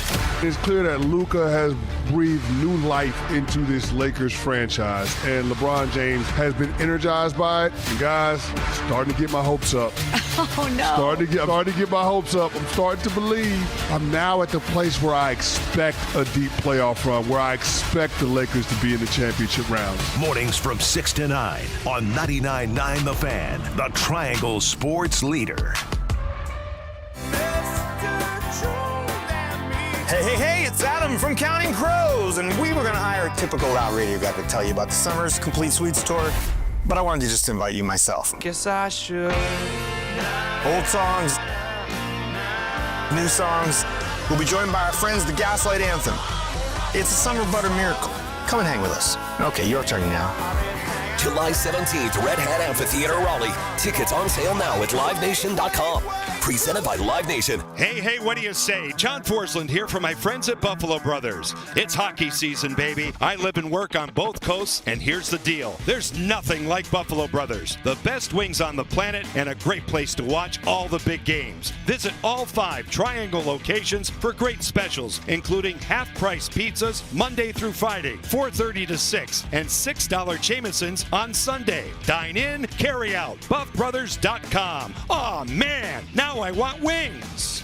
It's clear that Luka has breathed new life into this Lakers franchise, and LeBron James has been energized by it. And guys, starting to get my hopes up. Oh, no. Starting to get my hopes up. I'm starting to believe. I'm now at the place where I expect a deep playoff run, where I expect the Lakers to be in the championship round. Mornings from 6 to 9 on 99.9 The Fan, the Triangle Sports Leader. Hey, it's Adam from Counting Crows, and we were going to hire a typical route radio guy to tell you about the summer's Complete Suites tour, but I wanted to just invite you myself. Guess I should. Old songs, new songs. We'll be joined by our friends, the Gaslight Anthem. It's a summer butter miracle. Come and hang with us. Okay, your turn now. July 17th, Red Hat Amphitheater, Raleigh. Tickets on sale now at livenation.com. Presented by Live Nation. Hey, what do you say? John Forsland here for my friends at Buffalo Brothers. It's hockey season, baby. I live and work on both coasts, and here's the deal. There's nothing like Buffalo Brothers. The best wings on the planet and a great place to watch all the big games. Visit all 5 Triangle locations for great specials, including half-price pizzas Monday through Friday, 4:30 to 6, and $6 Jamesons on Sunday. Dine in, carry out. BuffBrothers.com. Aw, man, now I want wings.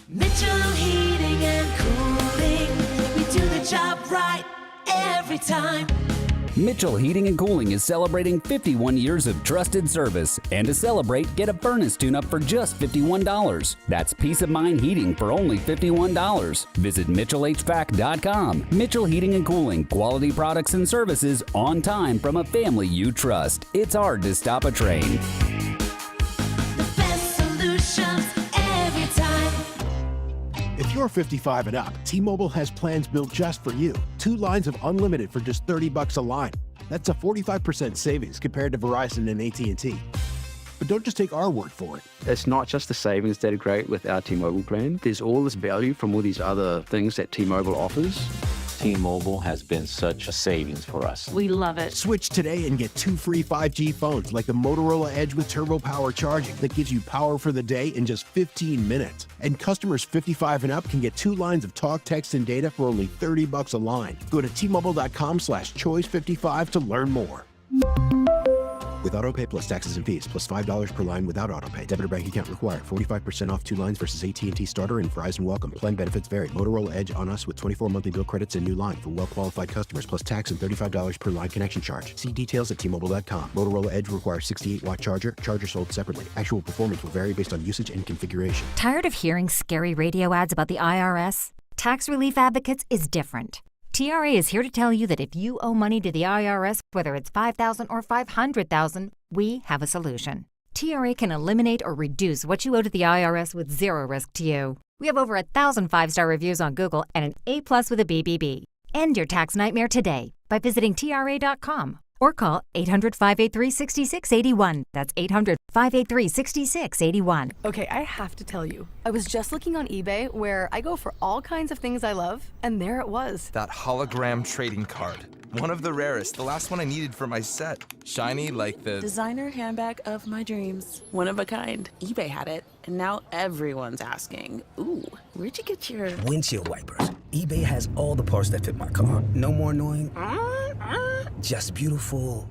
Mitchell Heating and Cooling. We do the job right every time. Mitchell Heating and Cooling is celebrating 51 years of trusted service. And to celebrate, get a furnace tune-up for just $51. That's peace of mind heating for only $51. Visit MitchellHVAC.com. Mitchell Heating and Cooling. Quality products and services on time from a family you trust. It's hard to stop a train. The best solutions every time. If you're 55 and up, T-Mobile has plans built just for you. 2 lines of unlimited for just $30 a line. That's a 45% savings compared to Verizon and AT&T. But don't just take our word for it. It's not just the savings that are great with our T-Mobile plan. There's all this value from all these other things that T-Mobile offers. T-Mobile has been such a savings for us. We love it. Switch today and get 2 free 5G phones like the Motorola Edge with Turbo Power charging that gives you power for the day in just 15 minutes. And customers 55 and up can get 2 lines of talk, text, and data for only $30 a line. Go to T-Mobile.com/choice55 to learn more. With AutoPay plus taxes and fees, plus $5 per line without AutoPay. Debit or bank account required. 45% off 2 lines versus AT&T Starter and Verizon Welcome. Plan benefits vary. Motorola Edge on us with 24 monthly bill credits and new line for well-qualified customers, plus tax and $35 per line connection charge. See details at T-Mobile.com. Motorola Edge requires 68-watt charger. Charger sold separately. Actual performance will vary based on usage and configuration. Tired of hearing scary radio ads about the IRS? Tax Relief Advocates is different. TRA is here to tell you that if you owe money to the IRS, whether it's $5,000 or $500,000, we have a solution. TRA can eliminate or reduce what you owe to the IRS with zero risk to you. We have over 1,000 5-star reviews on Google and an A+ with a BBB. End your tax nightmare today by visiting TRA.com or call 800-583-6681. That's 800-583-6681. Okay, I have to tell you, I was just looking on eBay where I go for all kinds of things I love, and there it was. That hologram trading card. One of the rarest, the last one I needed for my set. Shiny like the designer handbag of my dreams. One of a kind. eBay had it, and now everyone's asking, ooh, where'd you get your windshield wipers? eBay has all the parts that fit my car. No more annoying, just beautiful.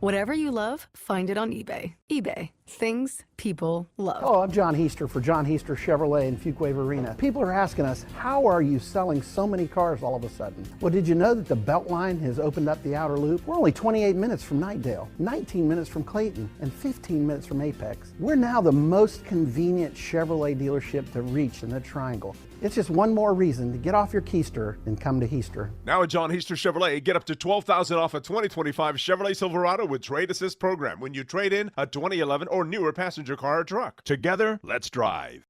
Whatever you love, find it on eBay. eBay, things people love. Hello, I'm John Heister for John Heister Chevrolet in Fuquay Arena. People are asking us, how are you selling so many cars all of a sudden? Well, did you know that the Beltline has opened up the outer loop? We're only 28 minutes from Knightdale, 19 minutes from Clayton, and 15 minutes from Apex. We're now the most convenient Chevrolet dealership to reach in the Triangle. It's just one more reason to get off your keister and come to Heister. Now at John Heister Chevrolet, get up to $12,000 off a 2025 Chevrolet Silverado with Trade Assist program when you trade in a 2011 or newer passenger car or truck. Together, let's drive.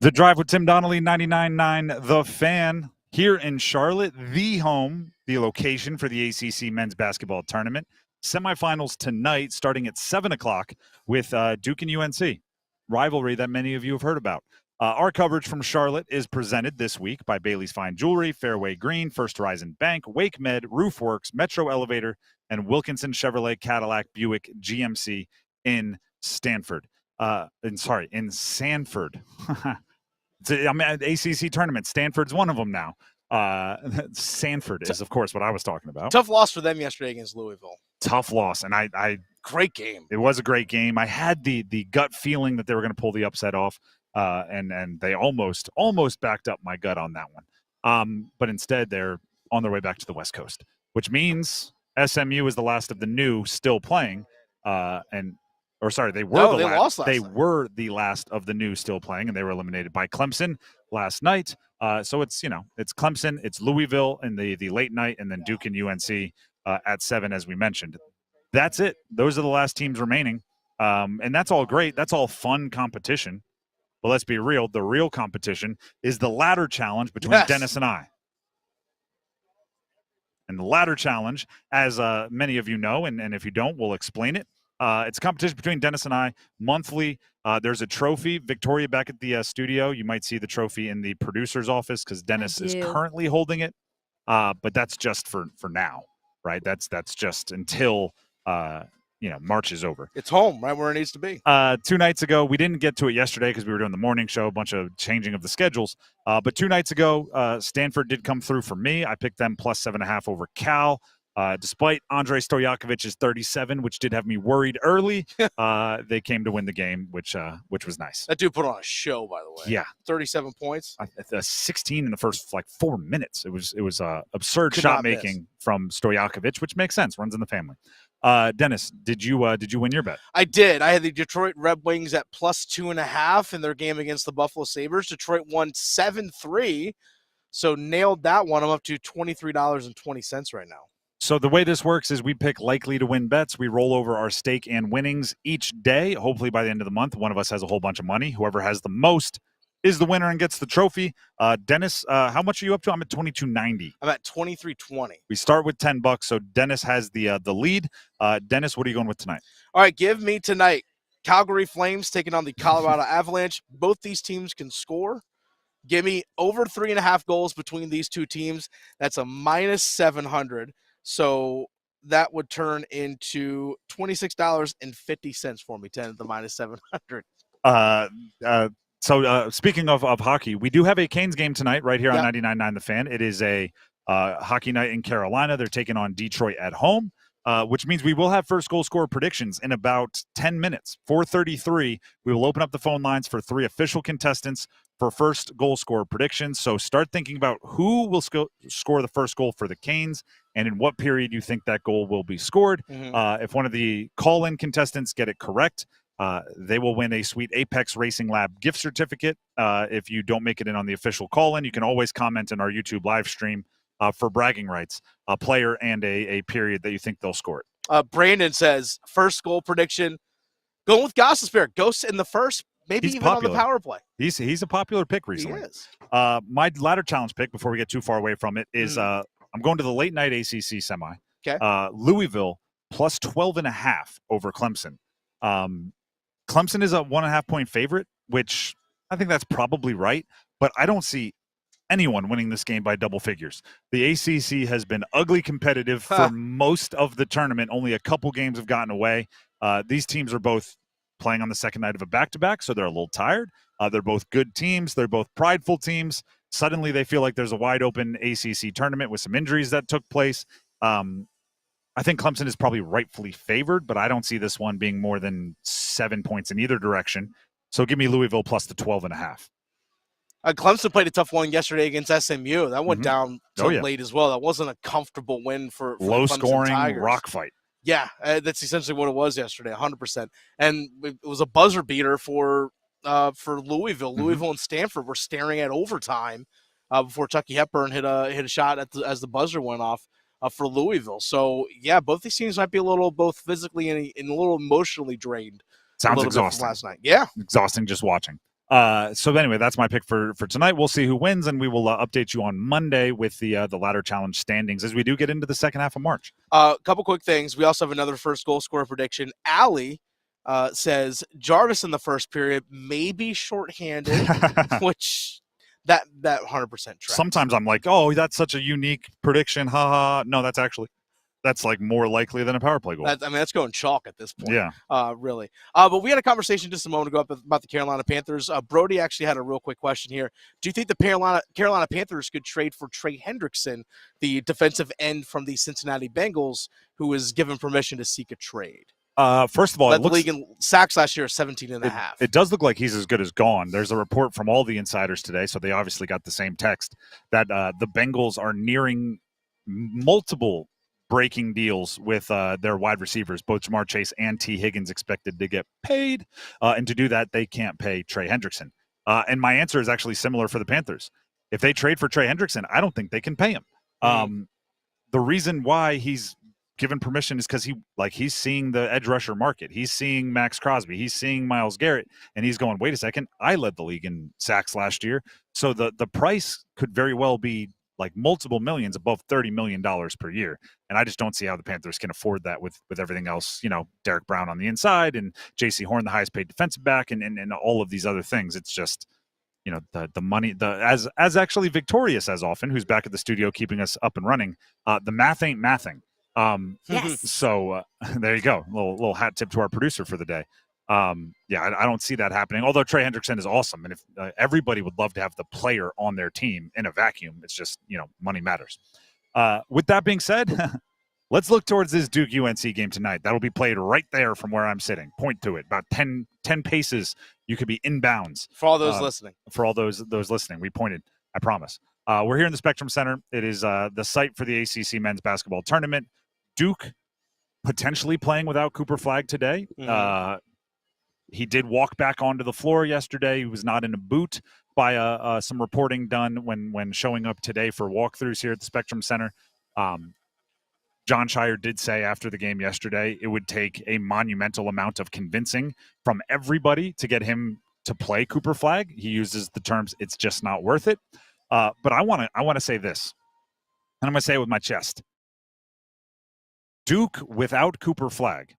The Drive with Tim Donnelly, 99.9 The Fan, here in Charlotte, the home, the location for the ACC men's basketball tournament. Semifinals tonight, starting at 7 o'clock with Duke and UNC, rivalry that many of you have heard about. Our coverage from Charlotte is presented this week by Bailey's Fine Jewelry, Fairway Green, First Horizon Bank, Wake Med, Roofworks, Metro Elevator, and Wilkinson Chevrolet Cadillac Buick GMC in Stanford. In Sanford. ACC tournament. Stanford's one of them now. Sanford is, of course, what I was talking about. Tough loss for them yesterday against Louisville. Tough loss, and I great game. It was a great game. I had the gut feeling that they were going to pull the upset off, and they almost backed up my gut on that one. But instead, they're on their way back to the West Coast, which means SMU is the last of the new still playing, they were the last of the new still playing, and they were eliminated by Clemson last night. So it's Clemson, it's Louisville in the late night, and then Duke and UNC at 7, as we mentioned. That's it. Those are the last teams remaining, and that's all great. That's all fun competition. But let's be real. The real competition is the ladder challenge between Dennis and I. And the ladder challenge, as many of you know, and if you don't, we'll explain it. It's a competition between Dennis and I monthly. There's a trophy. Victoria back at the studio. You might see the trophy in the producer's office because Dennis is currently holding it. But that's just for now, right? That's just until March is over. It's home, right where it needs to be. 2 nights ago, we didn't get to it yesterday because we were doing the morning show, a bunch of changing of the schedules. But 2 nights ago, Stanford did come through for me. I picked them plus 7.5 over Cal. Despite Andrei Stojakovic's 37, which did have me worried early, they came to win the game, which was nice. That dude put on a show, by the way. Yeah, 37 points. 16 in the first 4 minutes. It was absurd shot making from Stojakovic, which makes sense. Runs in the family. Dennis, did you win your bet? I did. I had the Detroit Red Wings at plus 2.5 in their game against the Buffalo Sabres. Detroit won 7-3, so nailed that one. I'm up to $23.20 right now. So the way this works is we pick likely to win bets. We roll over our stake and winnings each day. Hopefully by the end of the month, one of us has a whole bunch of money. Whoever has the most is the winner and gets the trophy. Dennis, how much are you up to? I'm at $22.90. I'm at $23.20. We start with $10, so Dennis has the lead. Dennis, what are you going with tonight? All right, give me tonight Calgary Flames taking on the Colorado Avalanche. Both these teams can score. Give me over 3.5 goals between these two teams. That's a minus 700. So that would turn into $26.50 for me, 10 at the minus 700. So speaking of hockey, we do have a Canes game tonight right here on Yep. 99.9 The Fan. It is a hockey night in Carolina. They're taking on Detroit at home, which means we will have first goal scorer predictions in about 10 minutes. 4:33, we will open up the phone lines for 3 official contestants for first goal scorer predictions. So start thinking about who will score the first goal for the Canes and in what period you think that goal will be scored. If one of the call-in contestants get it correct, they will win a sweet Apex Racing Lab gift certificate. If you don't make it in on the official call-in, you can always comment in our YouTube live stream for bragging rights, a player and a period that you think they'll score it. Brandon says, first goal prediction, going with Gostisbehere. Ghosts in the first, maybe He's even popular. on the power play. He's a popular pick recently. He is. My ladder challenge pick, before we get too far away from it, is I'm going to the late night ACC semi. Okay. Louisville plus 12.5 over Clemson. Clemson is a 1.5 point favorite, which I think that's probably right, but I don't see anyone winning this game by double figures. The ACC has been ugly competitive for most of the tournament. Only a couple games have gotten away. These teams are both playing on the second night of a back-to-back, so they're a little tired. They're both good teams. They're both prideful teams. Suddenly they feel like there's a wide-open ACC tournament with some injuries that took place. I think Clemson is probably rightfully favored, but I don't see this one being more than 7 points in either direction. So give me Louisville plus the 12.5. Clemson played a tough one yesterday against SMU. That went down till late as well. That wasn't a comfortable win for low the Clemson scoring Tigers. rock fight. Yeah, that's essentially what it was yesterday, 100%. And it was a buzzer beater for Louisville. Louisville and Stanford were staring at overtime before Chucky Hepburn hit a shot as the buzzer went off for Louisville. So yeah, both these teams might be a little both physically and a little emotionally drained. Sounds exhausting. Last night, yeah, exhausting just watching. So anyway, that's my pick for tonight. We'll see who wins, and we will update you on Monday with the ladder challenge standings as we do get into the second half of March. A couple quick things. We also have another first goal scorer prediction. Allie says Jarvis in the first period may be shorthanded, which that 100% tracks. Sometimes I'm like, oh, that's such a unique prediction. Ha ha. No, that's like more likely than a power play goal. That's going chalk at this point. Yeah. Really. But we had a conversation just a moment ago about the Carolina Panthers. Brody actually had a real quick question here. Do you think the Carolina Panthers could trade for Trey Hendrickson, the defensive end from the Cincinnati Bengals, who was given permission to seek a trade? First of all, the league in sacks last year is 17.5. It does look like he's as good as gone. There's a report from all the insiders today, so they obviously got the same text, that the Bengals are nearing multiple breaking deals with their wide receivers, both Jamar Chase and T. Higgins expected to get paid. And to do that, they can't pay Trey Hendrickson. And my answer is actually similar for the Panthers. If they trade for Trey Hendrickson, I don't think they can pay him. The reason why he's given permission is because he's seeing the edge rusher market. He's seeing Max Crosby. He's seeing Myles Garrett. And he's going, wait a second, I led the league in sacks last year. So the price could very well be like multiple millions, above $30 million per year. And I just don't see how the Panthers can afford that with everything else, Derek Brown on the inside and J.C. Horn, the highest paid defensive back, and all of these other things. It's just, the money, as actually Victorious as often, who's back at the studio keeping us up and running, the math ain't mathing. Yes. So there you go. Little hat tip to our producer for the day. I don't see that happening. Although Trey Hendrickson is awesome, and if everybody would love to have the player on their team in a vacuum, it's just money matters. With that being said, let's look towards this Duke UNC game tonight. That'll be played right there from where I'm sitting. Point to it, about 10 paces. You could be inbounds. For all those listening. For all those listening, we pointed. I promise. We're here in the Spectrum Center. It is the site for the ACC men's basketball tournament. Duke potentially playing without Cooper Flagg today. He did walk back onto the floor yesterday. He was not in a boot by some reporting done when showing up today for walkthroughs here at the Spectrum Center. John Shire did say after the game yesterday it would take a monumental amount of convincing from everybody to get him to play Cooper Flagg. He uses the terms, it's just not worth it. But I want to say this, and I'm going to say it with my chest. Duke, without Cooper Flagg,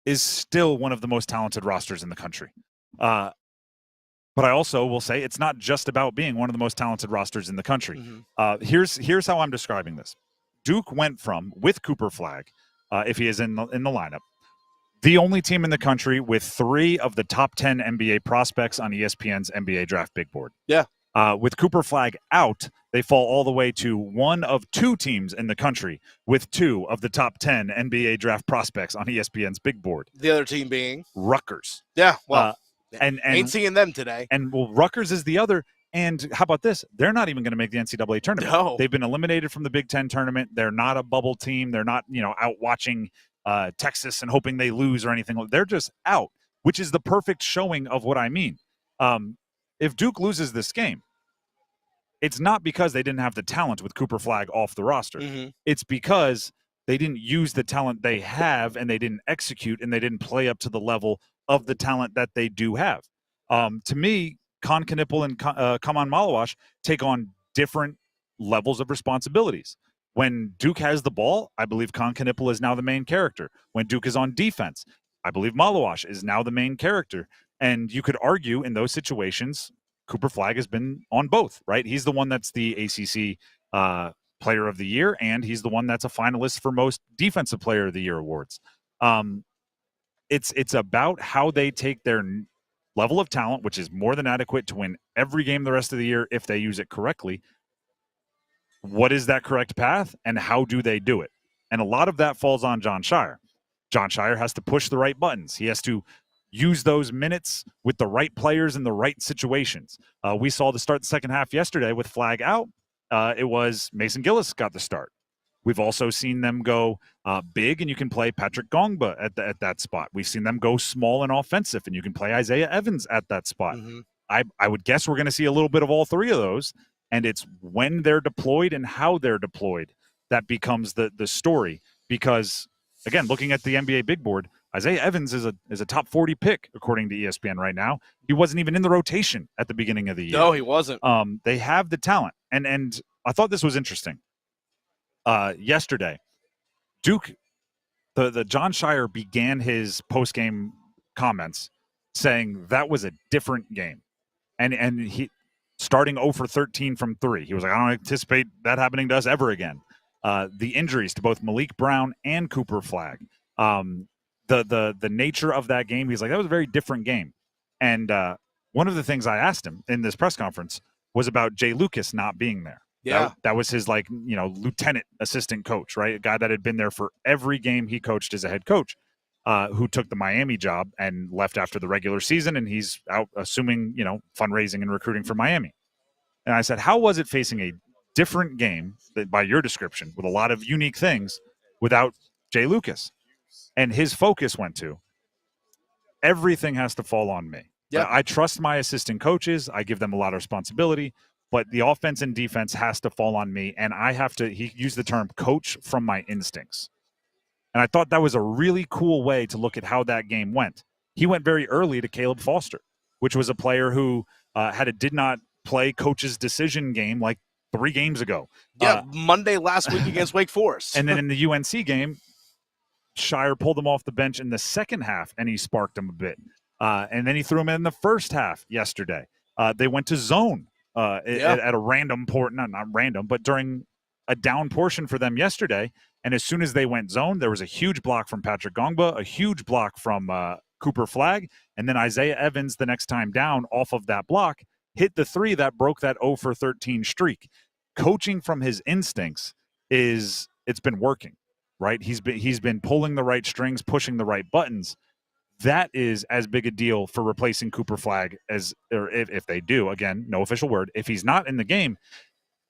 is still one of the most talented rosters in the country. But I also will say it's not just about being one of the most talented rosters in the country. Here's how I'm describing this. Duke went from, with Cooper Flagg, if he is in the lineup, the only team in the country with 3 of the top 10 NBA prospects on ESPN's NBA Draft Big Board. Yeah. With Cooper Flagg out, they fall all the way to one of 2 teams in the country with 2 of the top 10 NBA draft prospects on ESPN's big board. The other team being? Rutgers. Yeah, well, and ain't seeing them today. And, well, Rutgers is the other. And how about this? They're not even going to make the NCAA tournament. No. They've been eliminated from the Big Ten tournament. They're not a bubble team. They're not, out watching Texas and hoping they lose or anything. They're just out, which is the perfect showing of what I mean. If Duke loses this game, it's not because they didn't have the talent with Cooper Flagg off the roster. It's because they didn't use the talent they have, and they didn't execute, and they didn't play up to the level of the talent that they do have. To me, Con Knipple and Kaman Malawash take on different levels of responsibilities. When Duke has the ball, I believe Con Knipple is now the main character. When Duke is on defense, I believe Malawash is now the main character. And you could argue in those situations, Cooper Flagg has been on both, right? He's the one that's the ACC Player of the Year, and he's the one that's a finalist for most Defensive Player of the Year awards. It's about how they take their level of talent, which is more than adequate to win every game the rest of the year if they use it correctly. What is that correct path, and how do they do it? And a lot of that falls on John Shire. John Shire has to push the right buttons. He has to use those minutes with the right players in the right situations. We saw the start the second half yesterday with Flagg out. It was Mason Gillis got the start. We've also seen them go big, and you can play Patrick Gongba at that spot. We've seen them go small and offensive, and you can play Isaiah Evans at that spot. I would guess we're going to see a little bit of all 3 of those, and it's when they're deployed and how they're deployed that becomes the story. Because, again, looking at the NBA Big Board, Isaiah Evans is a top 40 pick, according to ESPN right now. He wasn't even in the rotation at the beginning of the year. No, he wasn't. They have the talent. And I thought this was interesting. Yesterday, Duke, the John Shire began his post-game comments saying that was a different game. And he starting 0 for 13 from 3. He was like, I don't anticipate that happening to us ever again. The injuries to both Malik Brown and Cooper Flagg. The nature of that game, he's like, that was a very different game. And one of the things I asked him in this press conference was about Jay Lucas not being there. Yeah. That was his, lieutenant assistant coach, right? A guy that had been there for every game he coached as a head coach, who took the Miami job and left after the regular season, and he's out assuming, fundraising and recruiting for Miami. And I said, how was it facing a different game, that, by your description, with a lot of unique things, without Jay Lucas? And his focus went to, everything has to fall on me. Yep. I trust my assistant coaches. I give them a lot of responsibility, but the offense and defense has to fall on me. And I have to, he used the term, coach from my instincts. And I thought that was a really cool way to look at how that game went. He went very early to Caleb Foster, which was a player who did not play coach's decision game like 3 games ago. Yeah, Monday last week against Wake Forest. And then in the UNC game, Shire pulled him off the bench in the second half, and he sparked him a bit. And then he threw him in the first half yesterday. They went to zone at a random port, not random, but during a down portion for them yesterday. And as soon as they went zone, there was a huge block from Patrick Gongba, a huge block from Cooper Flagg, and then Isaiah Evans the next time down off of that block hit the 3 that broke that 0 for 13 streak. Coaching from his instincts it's been working, right? He's been pulling the right strings, pushing the right buttons. That is as big a deal for replacing Cooper Flagg if they do. Again, no official word. If he's not in the game,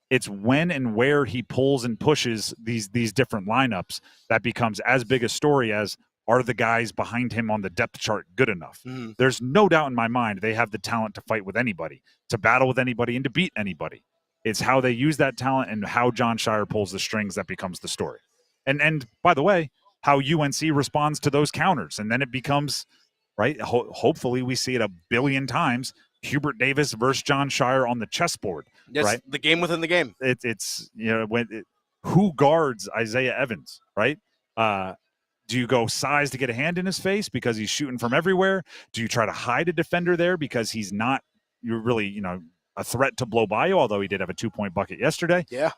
it's when and where he pulls and pushes these different lineups that becomes as big a story as, are the guys behind him on the depth chart good enough? There's no doubt in my mind they have the talent to fight with anybody, to battle with anybody, and to beat anybody. It's how they use that talent and how John Shire pulls the strings that becomes the story. And by the way, how UNC responds to those counters. And then it becomes, right, hopefully we see it a billion times, Hubert Davis versus John Shire on the chessboard, right? The game within the game. It's who guards Isaiah Evans, right? Do you go size to get a hand in his face because he's shooting from everywhere? Do you try to hide a defender there because you're really, a threat to blow by you, although he did have a 2-point bucket yesterday. Yeah.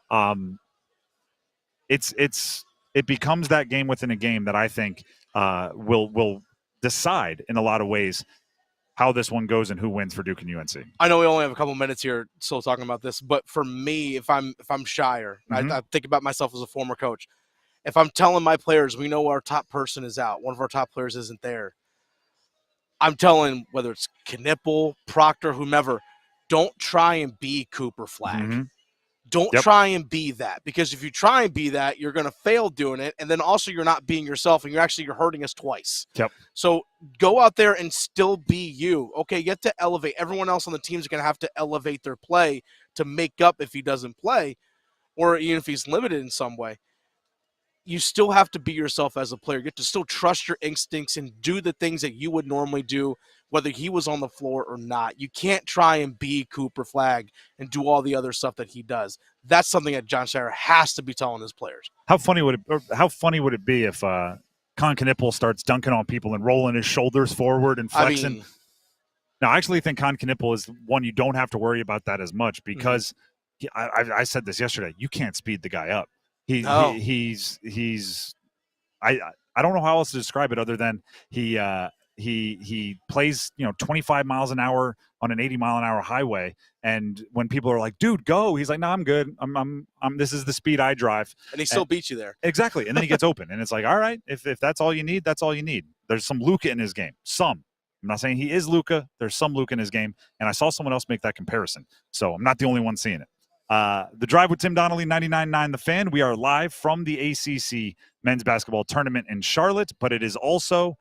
It becomes that game within a game that I think will decide in a lot of ways how this one goes and who wins for Duke and UNC. I know we only have a couple minutes here still talking about this, but for me, if I'm Shire, I think about myself as a former coach. If I'm telling my players, we know our top person is out, one of our top players isn't there, I'm telling whether it's Knipple, Proctor, whomever, don't try and be Cooper Flag. Don't try and be that, because if you try and be that, you're going to fail doing it, and then also you're not being yourself, and you're hurting us twice. Yep. So go out there and still be you. Okay, you have to elevate. Everyone else on the team is going to have to elevate their play to make up if he doesn't play, or even if he's limited in some way. You still have to be yourself as a player. You have to still trust your instincts and do the things that you would normally do, whether he was on the floor or not. You can't try and be Cooper Flag and do all the other stuff that he does. That's something that John Shire has to be telling his players. How funny would it be if Con Knipple starts dunking on people and rolling his shoulders forward and flexing? Now, I actually think Con Knipple is one you don't have to worry about that as much because I said this yesterday. You can't speed the guy up. I don't know how else to describe it other than he plays 25 miles an hour on an 80-mile-an-hour highway, and when people are like, "Dude, go," he's like, "No, I'm good. I'm this is the speed I drive," and he still beats you there. Exactly, and then he gets open, and it's like, all right, if that's all you need, that's all you need. There's some Luka in his game. I'm not saying he is Luka. There's some Luka in his game, and I saw someone else make that comparison, so I'm not the only one seeing it. The Drive with Tim Donnelly, 99.9 The Fan. We are live from the ACC men's basketball tournament in Charlotte, but it is also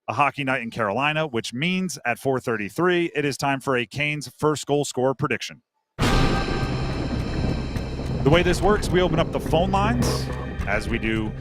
a hockey night in Carolina, which means at 4:33, it is time for a Canes first goal scorer prediction. The way this works, we open up the phone lines, as we do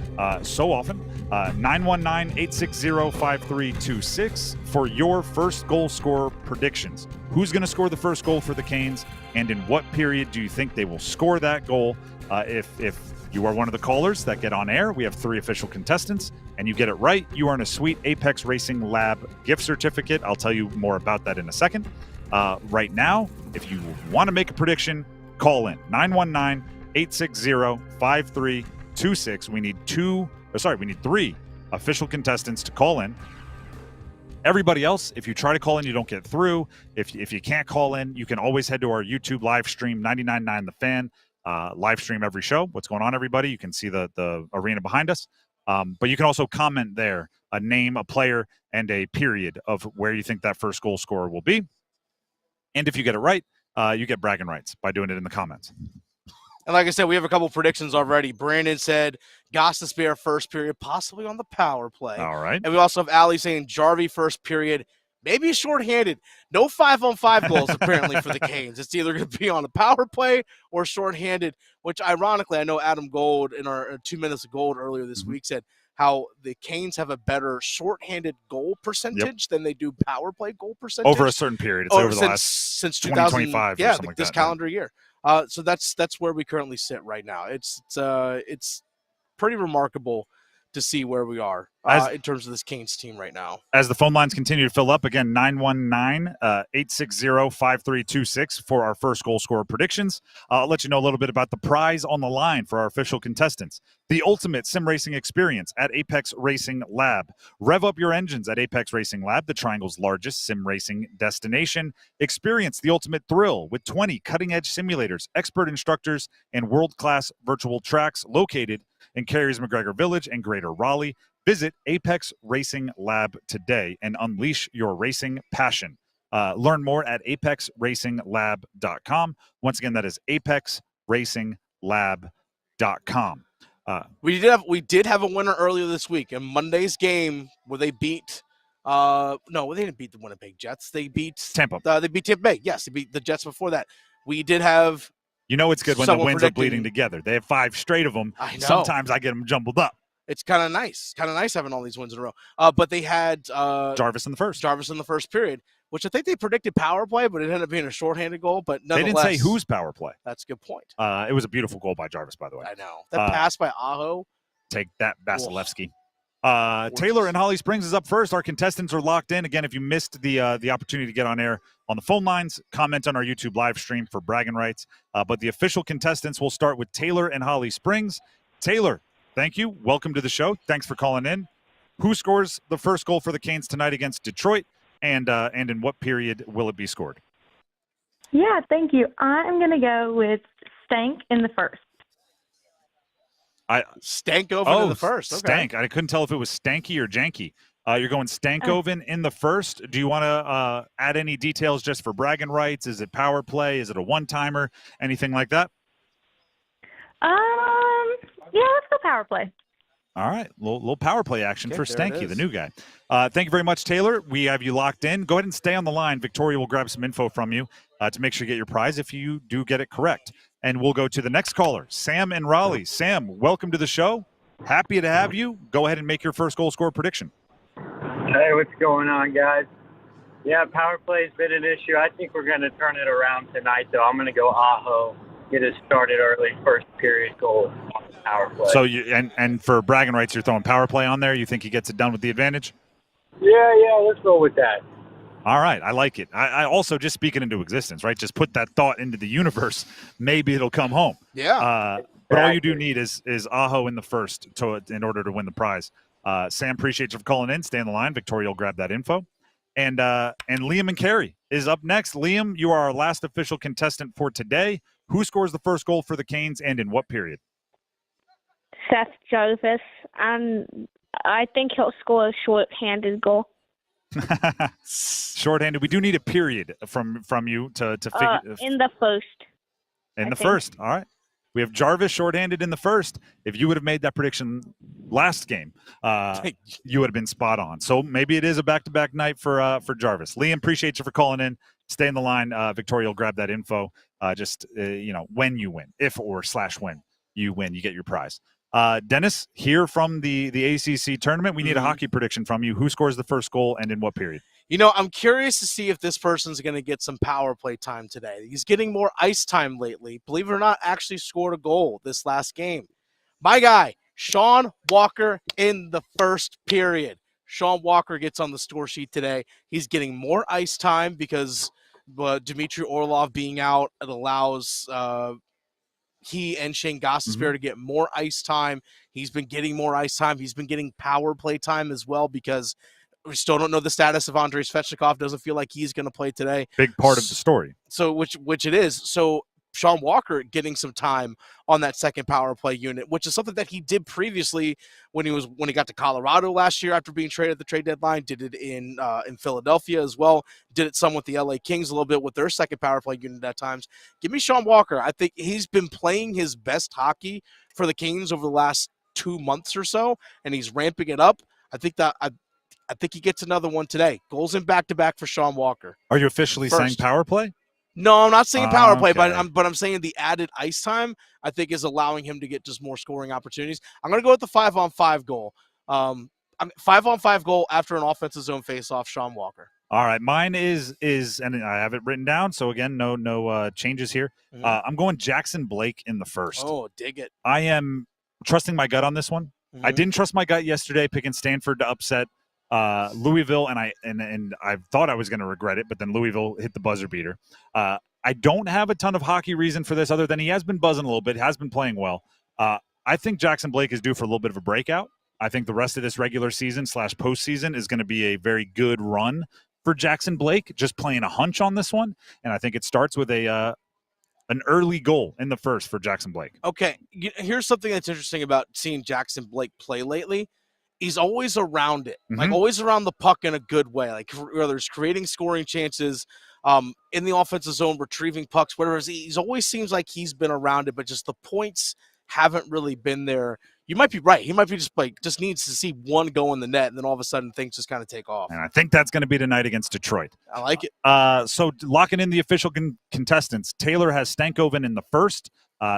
so often, 919-860-5326 for your first goal scorer predictions. Who's going to score the first goal for the Canes, and in what period do you think they will score that goal? If you are one of the callers that get on air, we have 3 official contestants, and you get it right, you earn a sweet Apex Racing Lab gift certificate. I'll tell you more about that in a second. Right now, if you want to make a prediction, call in 919-860-5326. We need 3 official contestants to call in. Everybody else, if you try to call in, you don't get through. If you can't call in, you can always head to our YouTube live stream, 99.9 The Fan, live stream every show. What's going on, everybody? You can see the arena behind us. But you can also comment there, a name, a player, and a period of where you think that first goal scorer will be. And if you get it right, you get bragging rights by doing it in the comments. And like I said, we have a couple predictions already. Brandon said Gostisbehere first period, possibly on the power play. All right. And we also have Allie saying Jarvie first period, maybe shorthanded. No 5-on-5 goals apparently for the Canes. It's either going to be on the power play or shorthanded, which ironically, I know Adam Gold in our 2 Minutes of Gold earlier this week said how the Canes have a better shorthanded goal percentage than they do power play goal percentage. Over a certain period. It's over the last since 2025 or something like this that. calendar year. So that's where we currently sit right now. It's pretty remarkable to see where we are in terms of this Canes team right now. As the phone lines continue to fill up, again, 919-860-5326 for our first goal scorer predictions. I'll let you know a little bit about the prize on the line for our official contestants. The ultimate sim racing experience at Apex Racing Lab. Rev up your engines at Apex Racing Lab, the Triangle's largest sim racing destination. Experience the ultimate thrill with 20 cutting-edge simulators, expert instructors, and world-class virtual tracks located in Carries-McGregor Village and Greater Raleigh. Visit Apex Racing Lab today and unleash your racing passion. Learn more at apexracinglab.com. Once again, that is apexracinglab.com. We did have a winner earlier this week in Monday's game where they beat no, they didn't beat the Winnipeg Jets. They beat Tampa. They beat Tampa Bay. Yes, they beat the Jets before that. We did have You know it's good when Someone the wins are bleeding together. They have 5 straight of them. I know. Sometimes I get them jumbled up. It's kind of nice. Kind of nice having all these wins in a row. But they had Jarvis in the first period, which I think they predicted power play, but it ended up being a shorthanded goal. But They nonetheless, didn't say whose power play. That's a good point. It was a beautiful goal by Jarvis, by the way. I know. That pass by Aho. Take that, Vasilevsky. Taylor and Holly Springs is up first. Our contestants are locked in. Again, if you missed the opportunity to get on air on the phone lines, comment on our YouTube live stream for bragging rights. But the official contestants will start with Taylor and Holly Springs. Taylor, thank you. Welcome to the show. Thanks for calling in. Who scores the first goal for the Canes tonight against Detroit, and in what period will it be scored? Yeah, thank you. I'm going to go with Stank in the first. Stankoven in the first. Okay. Stank. I couldn't tell if it was Stanky or Janky. You're going Stankoven in the first. Do you want to add any details just for bragging rights? Is it power play? Is it a one-timer? Anything like that? Yeah, let's go power play. All right, little power play action for there it Stanky, is. the new guy. Thank you very much, Taylor. We have you locked in. Go ahead and stay on the line. Victoria will grab some info from you to make sure you get your prize if you do get it correct. And we'll go to the next caller, Sam in Raleigh. Sam, welcome to the show. Happy to have you. Go ahead and make your first goal score prediction. Hey, what's going on, guys? Yeah, power play's been an issue. I think we're going to turn it around tonight, though. I'm going to go Aho, get us started early, first period goal on the power play. So you and for bragging rights, you're throwing power play on there. You think he gets it done with the advantage? Yeah, let's go with that. All right, I like it. I also just speak it into existence, right? Just put that thought into the universe. Maybe it'll come home. Yeah. But all you do need is Aho in the first in order to win the prize. Sam, appreciate you for calling in. Stay on the line. Victoria will grab that info. And Liam and Carey is up next. Liam, you are our last official contestant for today. Who scores the first goal for the Canes and in what period? Seth Jarvis, and I think he'll score a short-handed goal. Shorthanded. We do need a period from you to figure. In the first. In the first. All right. We have Jarvis shorthanded in the first. If you would have made that prediction last game, you would have been spot on. So maybe it is a back-to-back night for Jarvis. Liam, appreciate you for calling in. Stay in the line. Victoria will grab that info. When you win, when you win, you get your prize. Dennis, here from the ACC tournament, we need a hockey prediction from you. Who scores the first goal and in what period? I'm curious to see if this person's going to get some power play time today. He's getting more ice time lately. Believe it or not, actually scored a goal this last game. My guy, Sean Walker in the first period. Sean Walker gets on the score sheet today. He's getting more ice time because Dmitry Orlov being out, it allows he and Shane Gostisbehere to get more ice time. He's been getting more ice time. He's been getting power play time as well because we still don't know the status of Andrei Svechnikov. Doesn't feel like he's going to play today. Big part of the story. So which it is. So Sean Walker getting some time on that second power play unit, which is something that he did previously when he got to Colorado last year after being traded at the trade deadline. Did it in Philadelphia as well. Did it some with the LA Kings a little bit with their second power play unit at times. Give me Sean Walker. I think he's been playing his best hockey for the Kings over the last 2 months or so, and he's ramping it up. I think he gets another one today. Goals in back-to-back for Sean Walker. Are you officially saying power play? No, I'm not saying power play, Okay. but I'm saying the added ice time, I think, is allowing him to get just more scoring opportunities. I'm going to go with the 5-on-5 goal. 5-on-5 goal after an offensive zone faceoff, Sean Walker. All right, mine is, and I have it written down. So again, no changes here. I'm going Jackson Blake in the first. Oh, dig it! I am trusting my gut on this one. I didn't trust my gut yesterday, picking Stanford to upset Louisville, and I thought I was going to regret it, but then Louisville hit the buzzer beater. I don't have a ton of hockey reason for this, other than he has been buzzing a little bit, has been playing well. I think Jackson Blake is due for a little bit of a breakout. I think the rest of this regular season / postseason is going to be a very good run for Jackson Blake, just playing a hunch on this one. And I think it starts with an early goal in the first for Jackson Blake. Okay, here's something that's interesting about seeing Jackson Blake play lately. He's always around it, like always around the puck in a good way, like whether it's creating scoring chances, in the offensive zone, retrieving pucks, whatever. He's always seems like he's been around it, but just the points haven't really been there, you might be right. He might be just needs to see one go in the net, and then all of a sudden things just kind of take off. And I think that's going to be tonight against Detroit. I like it. So locking in the official contestants, Taylor has Stankoven in the first.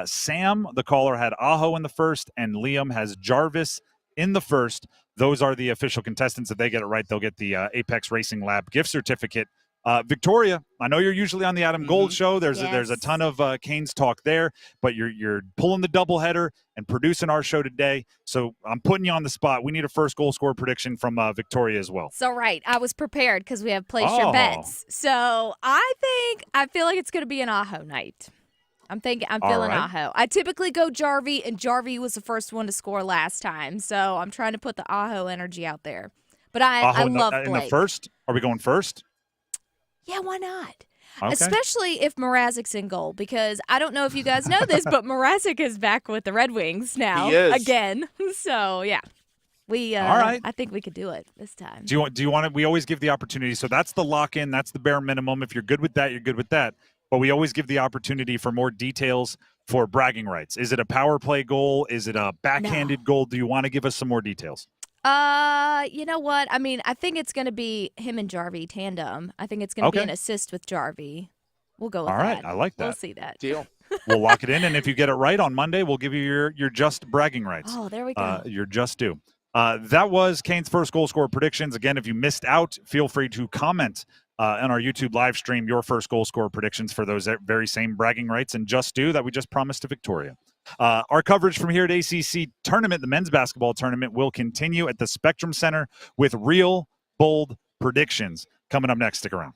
Sam, the caller, had Aho in the first, and Liam has Jarvis in the first. Those are the official contestants. If they get it right, they'll get the Apex Racing Lab gift certificate. Victoria, I know you're usually on the Adam Gold show. There's a ton of Canes talk there, but you're pulling the doubleheader and producing our show today. So I'm putting you on the spot. We need a first goal score prediction from Victoria as well. So right, I was prepared because we have placed your bets. So I feel like it's going to be an Aho night. I'm feeling Aho. I typically go Jarvie, and Jarvie was the first one to score last time. So I'm trying to put the Aho energy out there. But I love Blake. In the first? Are we going first? Yeah, why not? Okay. Especially if Mrazek's in goal, because I don't know if you guys know this, but Mrazek is back with the Red Wings now again. So yeah, all right. I think we could do it this time. Do you want it? We always give the opportunity. So that's the lock in. That's the bare minimum. If you're good with that, you're good with that. But we always give the opportunity for more details for bragging rights. Is it a power play goal? Is it a backhanded goal? Do you want to give us some more details? You know what? I mean, I think it's going to be him and Jarvie tandem. I think it's going to be an assist with Jarvie. We'll go with that. All right, I like that. We'll see that. Deal. We'll lock it in, and if you get it right on Monday, we'll give you your just bragging rights. Oh, there we go. Your just due. That was Cane's first goal score predictions. Again, if you missed out, feel free to comment on our YouTube live stream your first goal score predictions for those very same bragging rights and just due that we just promised to Victoria. Our coverage from here at ACC Tournament, the men's basketball tournament, will continue at the Spectrum Center with real, bold predictions. Coming up next, stick around.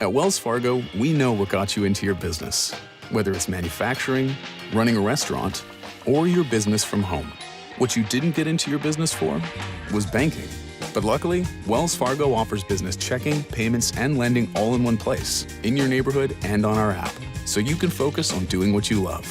At Wells Fargo, we know what got you into your business, whether it's manufacturing, running a restaurant, or your business from home. What you didn't get into your business for was banking. But luckily, Wells Fargo offers business checking, payments, and lending all in one place, in your neighborhood and on our app, so you can focus on doing what you love.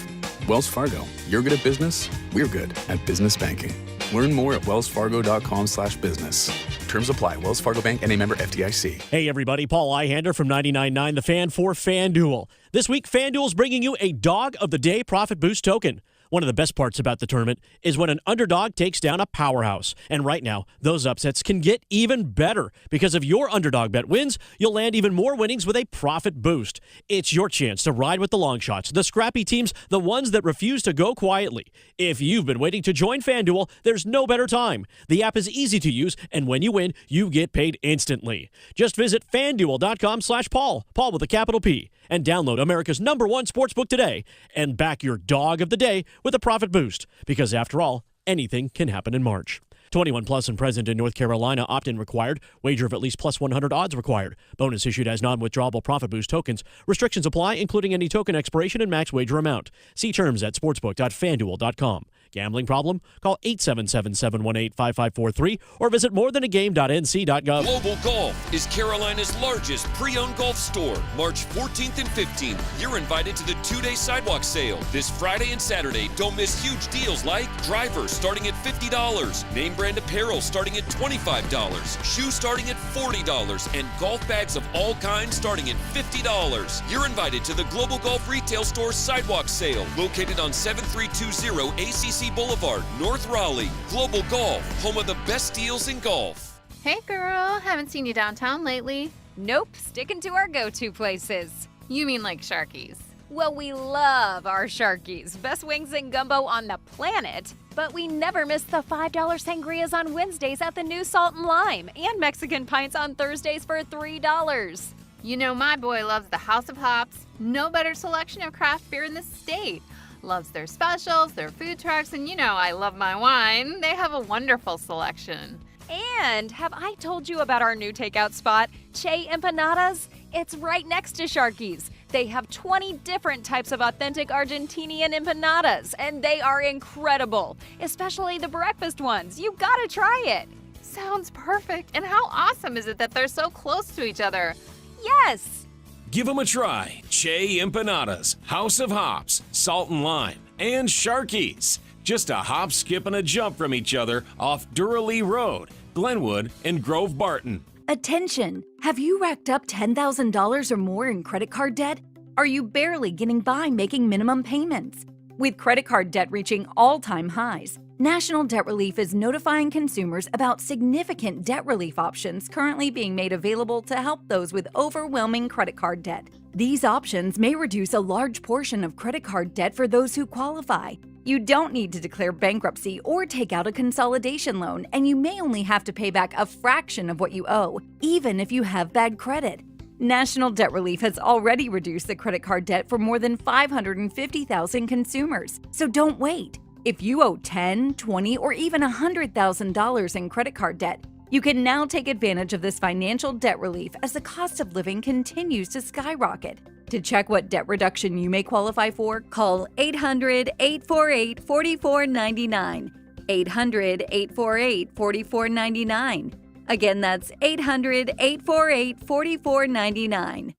Wells Fargo, you're good at business, we're good at business banking. Learn more at wellsfargo.com/business. Terms apply. Wells Fargo Bank and a member FDIC. Hey everybody, Paul Ihander from 99.9 The Fan for FanDuel. This week, FanDuel's bringing you a Dog of the Day Profit Boost token. One of the best parts about the tournament is when an underdog takes down a powerhouse. And right now, those upsets can get even better. Because if your underdog bet wins, you'll land even more winnings with a profit boost. It's your chance to ride with the long shots, the scrappy teams, the ones that refuse to go quietly. If you've been waiting to join FanDuel, there's no better time. The app is easy to use, and when you win, you get paid instantly. Just visit FanDuel.com/Paul, Paul with a capital P, and download America's #1 sportsbook today and back your dog of the day with a profit boost, because after all, anything can happen in March. 21 plus and present in North Carolina. Opt-in required. Wager of at least plus 100 odds required. Bonus issued as non-withdrawable profit boost tokens. Restrictions apply, including any token expiration and max wager amount. See terms at sportsbook.fanduel.com. Gambling problem? Call 877-718-5543 or visit morethanagame.nc.gov. Global Golf is Carolina's largest pre-owned golf store. March 14th and 15th. You're invited to the 2-day sidewalk sale this Friday and Saturday. Don't miss huge deals like drivers starting at $50, name brand apparel starting at $25, shoes starting at $40, and golf bags of all kinds starting at $50. You're invited to the Global Golf Retail Store sidewalk sale located on 7320 ACC Boulevard, North Raleigh. Global Golf, home of the best deals in golf. Hey girl, haven't seen you downtown lately. Nope, sticking to our go-to places. You mean like Sharky's? Well, we love our Sharky's. Best wings and gumbo on the planet. But we never miss the $5 sangrias on Wednesdays at the new Salt and Lime, and Mexican pints on Thursdays for $3. You know my boy loves the House of Hops. No better selection of craft beer in the state. Loves their specials, their food trucks, and you know I love my wine. They have a wonderful selection. And have I told you about our new takeout spot, Che Empanadas? It's right next to Sharky's. They have 20 different types of authentic Argentinian empanadas, and they are incredible, especially the breakfast ones. You gotta try it. Sounds perfect. And how awesome is it that they're so close to each other? Yes. Give them a try. Che Empanadas, House of Hops, Salt and Lime, and Sharky's. Just a hop, skip, and a jump from each other off Durham Road, Glenwood, and Grove Barton. Attention! Have you racked up $10,000 or more in credit card debt? Are you barely getting by making minimum payments? With credit card debt reaching all-time highs, National Debt Relief is notifying consumers about significant debt relief options currently being made available to help those with overwhelming credit card debt. These options may reduce a large portion of credit card debt for those who qualify. You don't need to declare bankruptcy or take out a consolidation loan, and you may only have to pay back a fraction of what you owe, even if you have bad credit. National Debt Relief has already reduced the credit card debt for more than 550,000 consumers. So don't wait. If you owe $10,000, $20,000, or even $100,000 in credit card debt, you can now take advantage of this financial debt relief as the cost of living continues to skyrocket. To check what debt reduction you may qualify for, call 800-848-4499. 800-848-4499. Again, that's 800-848-4499.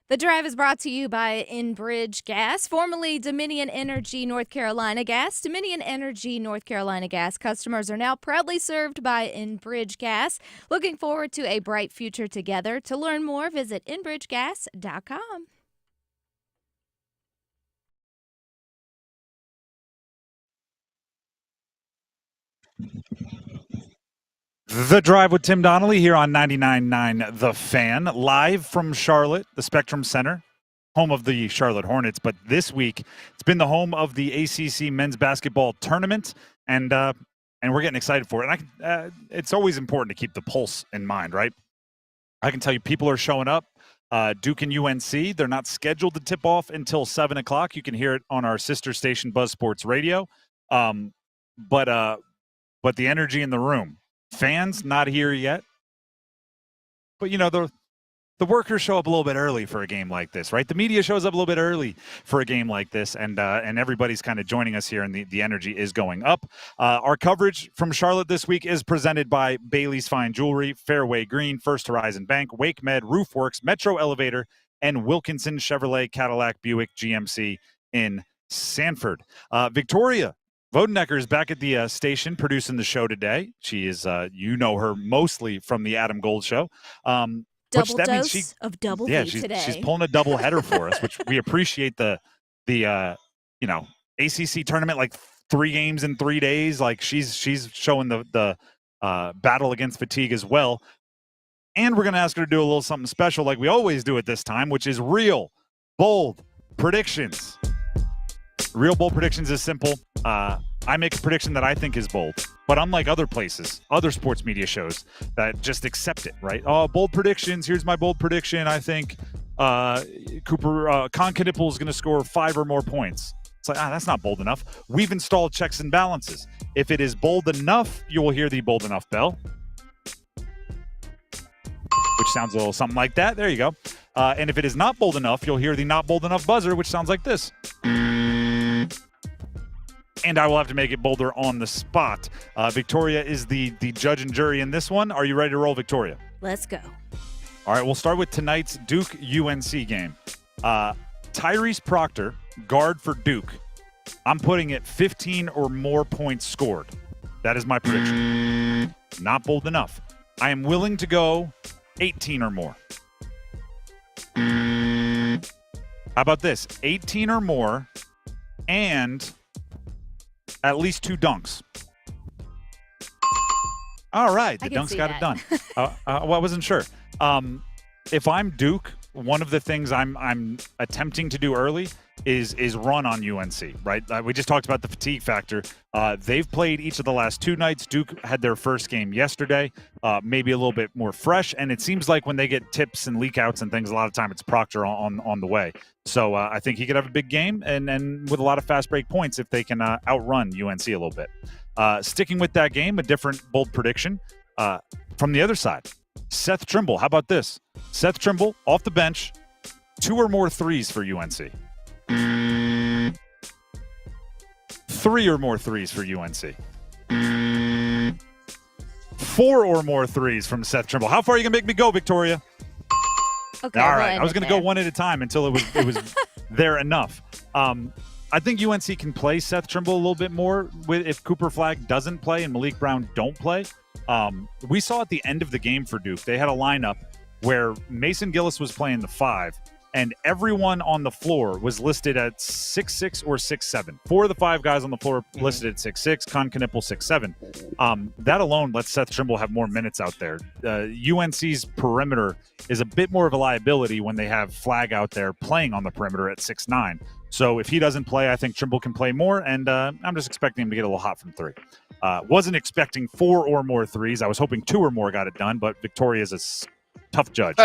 The Drive is brought to you by Enbridge Gas, formerly Dominion Energy North Carolina Gas. Dominion Energy North Carolina Gas customers are now proudly served by Enbridge Gas. Looking forward to a bright future together. To learn more, visit enbridgegas.com. The Drive with Tim Donnelly here on 99.9 The Fan, live from Charlotte, the Spectrum Center, home of the Charlotte Hornets. But this week, it's been the home of the ACC men's basketball tournament, and we're getting excited for it. And it's always important to keep the pulse in mind, right? I can tell you people are showing up. Duke and UNC, they're not scheduled to tip off until 7 o'clock. You can hear it on our sister station, Buzz Sports Radio. But the energy in the room. Fans not here yet, but the workers show up a little bit early for a game like this, right? The media shows up a little bit early for a game like this, and everybody's kind of joining us here, and the energy is going up. Our coverage from Charlotte this week is presented by Bailey's Fine Jewelry, Fairway Green, First Horizon Bank, Wake Med, Roofworks, Metro Elevator, and Wilkinson Chevrolet Cadillac Buick GMC in Sanford. Victoria Vodenecker is back at the station producing the show today. She is, you know her mostly from the Adam Gold Show. Double dose of double V today. She's pulling a double header for us, which we appreciate the ACC tournament, like 3 games in 3 days. Like she's showing the battle against fatigue as well. And we're going to ask her to do a little something special like we always do at this time, which is real, bold predictions. Real bold predictions is simple. I make a prediction that I think is bold, but unlike other places, other sports media shows that just accept it, right? Oh, bold predictions. Here's my bold prediction. I think Concanipple is going to score 5 or more points. It's like, that's not bold enough. We've installed checks and balances. If it is bold enough, you will hear the bold enough bell, which sounds a little something like that. There you go. And if it is not bold enough, you'll hear the not bold enough buzzer, which sounds like this. And I will have to make it bolder on the spot. Victoria is the judge and jury in this one. Are you ready to roll, Victoria? Let's go. All right, we'll start with tonight's Duke-UNC game. Tyrese Proctor, guard for Duke. I'm putting it 15 or more points scored. That is my prediction. Not bold enough. I am willing to go 18 or more. How about this? 18 or more and at least 2 dunks. All right, the dunks got it done. Well, I wasn't sure. If I'm Duke, one of the things I'm attempting to do early is run on UNC, right? We just talked about the fatigue factor. They've played each of the last 2 nights. Duke had their first game yesterday, maybe a little bit more fresh. And it seems like when they get tips and leak outs and things, a lot of time it's Proctor on the way. So I think he could have a big game and with a lot of fast break points if they can outrun UNC a little bit. Sticking with that game, a different bold prediction from the other side. Seth Trimble, how about this? Seth Trimble off the bench, 2 or more threes for UNC. 3 or more threes for UNC. 4 or more threes from Seth Trimble. How far are you going to make me go, Victoria? Okay. All right. I was going to go one at a time until it was there enough. I think UNC can play Seth Trimble a little bit more if Cooper Flagg doesn't play and Malik Brown don't play. We saw at the end of the game for Duke, they had a lineup where Mason Gillis was playing the 5 and everyone on the floor was listed at 6'6" or 6'7". 4 of the 5 guys on the floor listed at 6'6", Con Knipple 6'7". That alone lets Seth Trimble have more minutes out there. UNC's perimeter is a bit more of a liability when they have Flag out there playing on the perimeter at 6'9". So if he doesn't play, I think Trimble can play more, and I'm just expecting him to get a little hot from 3. Wasn't expecting 4 or more threes. I was hoping 2 or more got it done, but Victoria's a tough judge.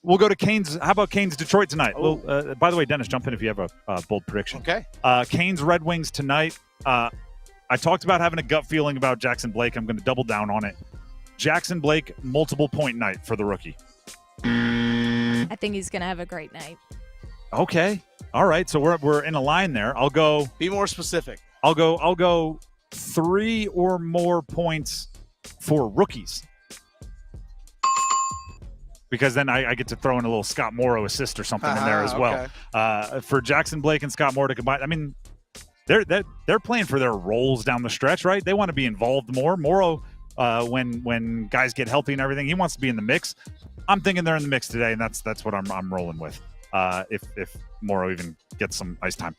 We'll go to Canes. How about Canes Detroit tonight? Well, by the way, Dennis, jump in if you have a bold prediction. Okay. Canes Red Wings tonight. I talked about having a gut feeling about Jackson Blake. I'm going to double down on it. Jackson Blake, multiple point night for the rookie. I think he's going to have a great night. Okay. All right. So we're in a line there. I'll go. Be more specific. I'll go 3 or more points for rookies. Because then I get to throw in a little Scott Morrow assist or something in there as well. Okay. For Jackson Blake and Scott Morrow to combine, I mean, they're playing for their roles down the stretch, right? They want to be involved more. Morrow, when guys get healthy and everything, he wants to be in the mix. I'm thinking they're in the mix today, and that's what I'm rolling with. If Morrow even gets some ice time.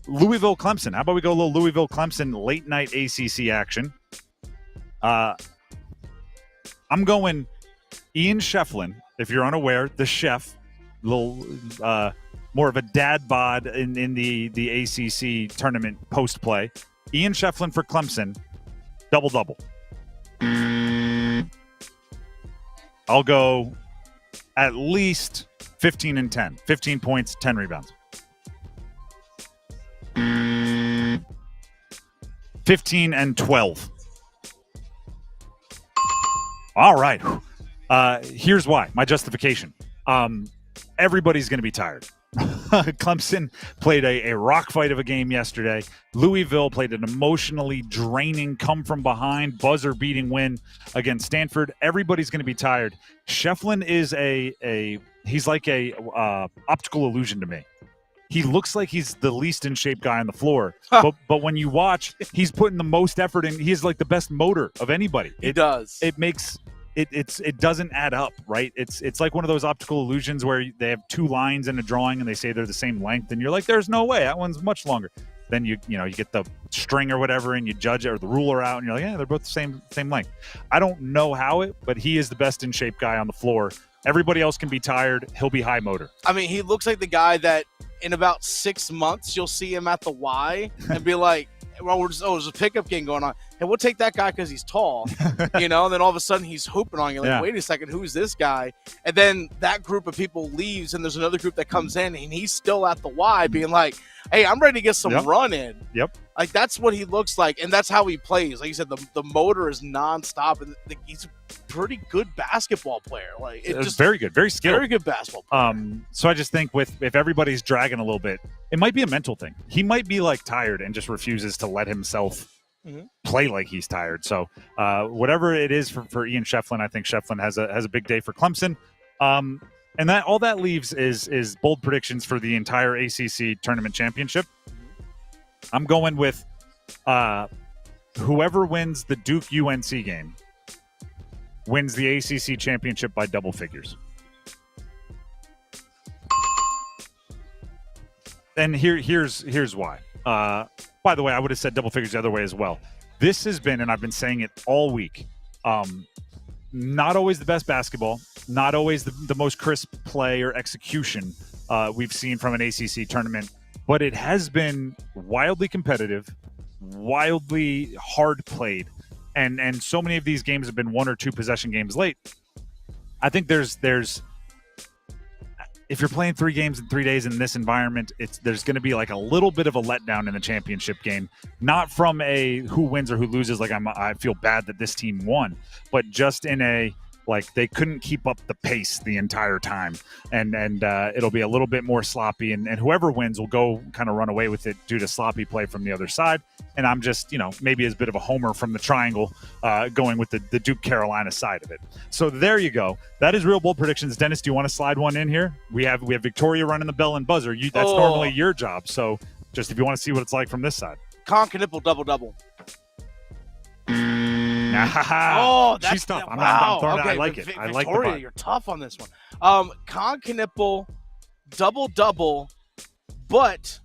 Louisville Clemson. How about we go a little Louisville Clemson late night ACC action? I'm going Ian Shefflin, if you're unaware, the chef, little more of a dad bod in the ACC tournament post play. Ian Shefflin for Clemson, double. I'll go at least 15 and 10. 15 points, 10 rebounds. 15 and 12. All right. Here's why. My justification. Everybody's going to be tired. Clemson played a rock fight of a game yesterday. Louisville played an emotionally draining, come from behind, buzzer-beating win against Stanford. Everybody's going to be tired. Shefflin is he's like a optical illusion to me. He looks like he's the least in shape guy on the floor, but when you watch, he's putting the most effort in. He's like the best motor of anybody. It does. It makes it doesn't add up, right? It's like one of those optical illusions where they have 2 lines in a drawing and they say they're the same length, and you're like, there's no way, that one's much longer. Then you get the string or whatever and you judge it, or the ruler out, and you're like, yeah, they're both the same length. I don't know how but he is the best in shape guy on the floor. Everybody else can be tired. He'll be high motor. I mean, he looks like the guy that in about 6 months you'll see him at the Y and be like, well, there's a pickup game going on. Hey, we'll take that guy because he's tall, and then all of a sudden he's hooping on you. Like, wait a second, who's this guy? And then that group of people leaves, and there's another group that comes in, and he's still at the Y being like, hey, I'm ready to get some run in. Yep. Like, that's what he looks like, and that's how he plays. Like you said, the motor is nonstop, and he's a pretty good basketball player. Like, it's just very good, very skilled. Very good basketball player. So I just think if everybody's dragging a little bit, it might be a mental thing. He might be like tired and just refuses to let himself play like he's tired. So whatever it is for Ian Shefflin, I think Shefflin has a big day for Clemson. And that all that leaves is bold predictions for the entire ACC tournament championship. I'm going with whoever wins the Duke UNC game wins the ACC championship by double figures. And here's why. By the way, I would have said double figures the other way as well. This has been, and I've been saying it all week, not always the best basketball, not always the most crisp play or execution we've seen from an ACC tournament, but it has been wildly competitive, wildly hard played, and so many of these games have been 1 or 2 possession games late. I think there's if you're playing 3 games in 3 days in this environment, there's going to be like a little bit of a letdown in the championship game, not from a who wins or who loses. Like I feel bad that this team won, but just in a like they couldn't keep up the pace the entire time, and it'll be a little bit more sloppy, and whoever wins will go kind of run away with it due to sloppy play from the other side. And I'm just maybe as a bit of a homer from the triangle, going with the Duke Carolina side of it. So there you go. That is real bold predictions. Dennis, do you want to slide one in here? We have Victoria running the bell and buzzer. That's normally your job. So just if you want to see what it's like from this side. Con Knipple double. Oh, that's she's tough. I'm throwing it. I like it. I like Victoria, you're tough on this one. Con Knipple, double, but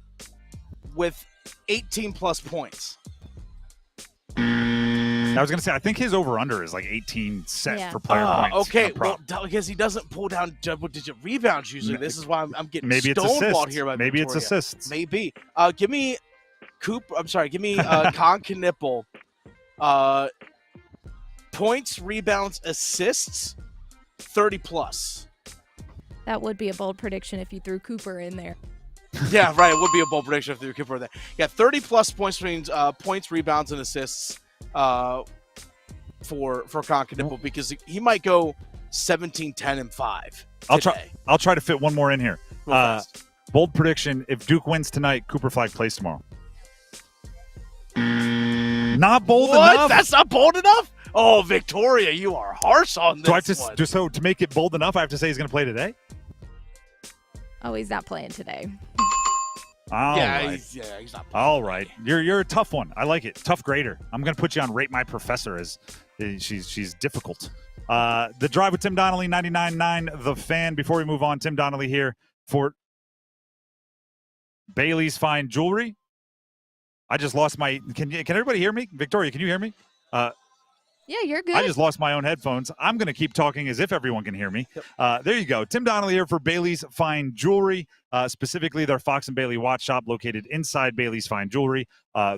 with 18-plus points. I was going to say, I think his over-under is like 18 set for player points. Okay, well, because he doesn't pull down double-digit rebounds usually. This is why I'm getting stonewalled here by Maybe Victoria. it's assists. Maybe. Give me Con Knipple. Points, rebounds, assists, 30-plus. That would be a bold prediction if you threw Cooper in there. Yeah, right. It would be a bold prediction if you threw Cooper in there. Yeah, 30-plus points between points, rebounds, and assists for Con Knipple, because he might go 17, 10, and 5 today. I'll try to fit one more in here. Bold prediction: if Duke wins tonight, Cooper Flag plays tomorrow. Not bold enough. That's not bold enough? Oh, Victoria, you are harsh on this one. So to make it bold enough, I have to say he's going to play today? Oh, he's not playing today. All right. He's not playing. All right. You're a tough one. I like it. Tough grader. I'm going to put you on Rate My Professor as she's difficult. The Drive with Tim Donnelly, 99.9 The Fan. Before we move on, Tim Donnelly here for Bailey's Fine Jewelry. I just lost my – can everybody hear me? Victoria, can you hear me? Yeah, you're good. I just lost my own headphones. I'm going to keep talking as if everyone can hear me. There you go. Tim Donnelly here for Bailey's Fine Jewelry, specifically their Fox & Bailey watch shop located inside Bailey's Fine Jewelry,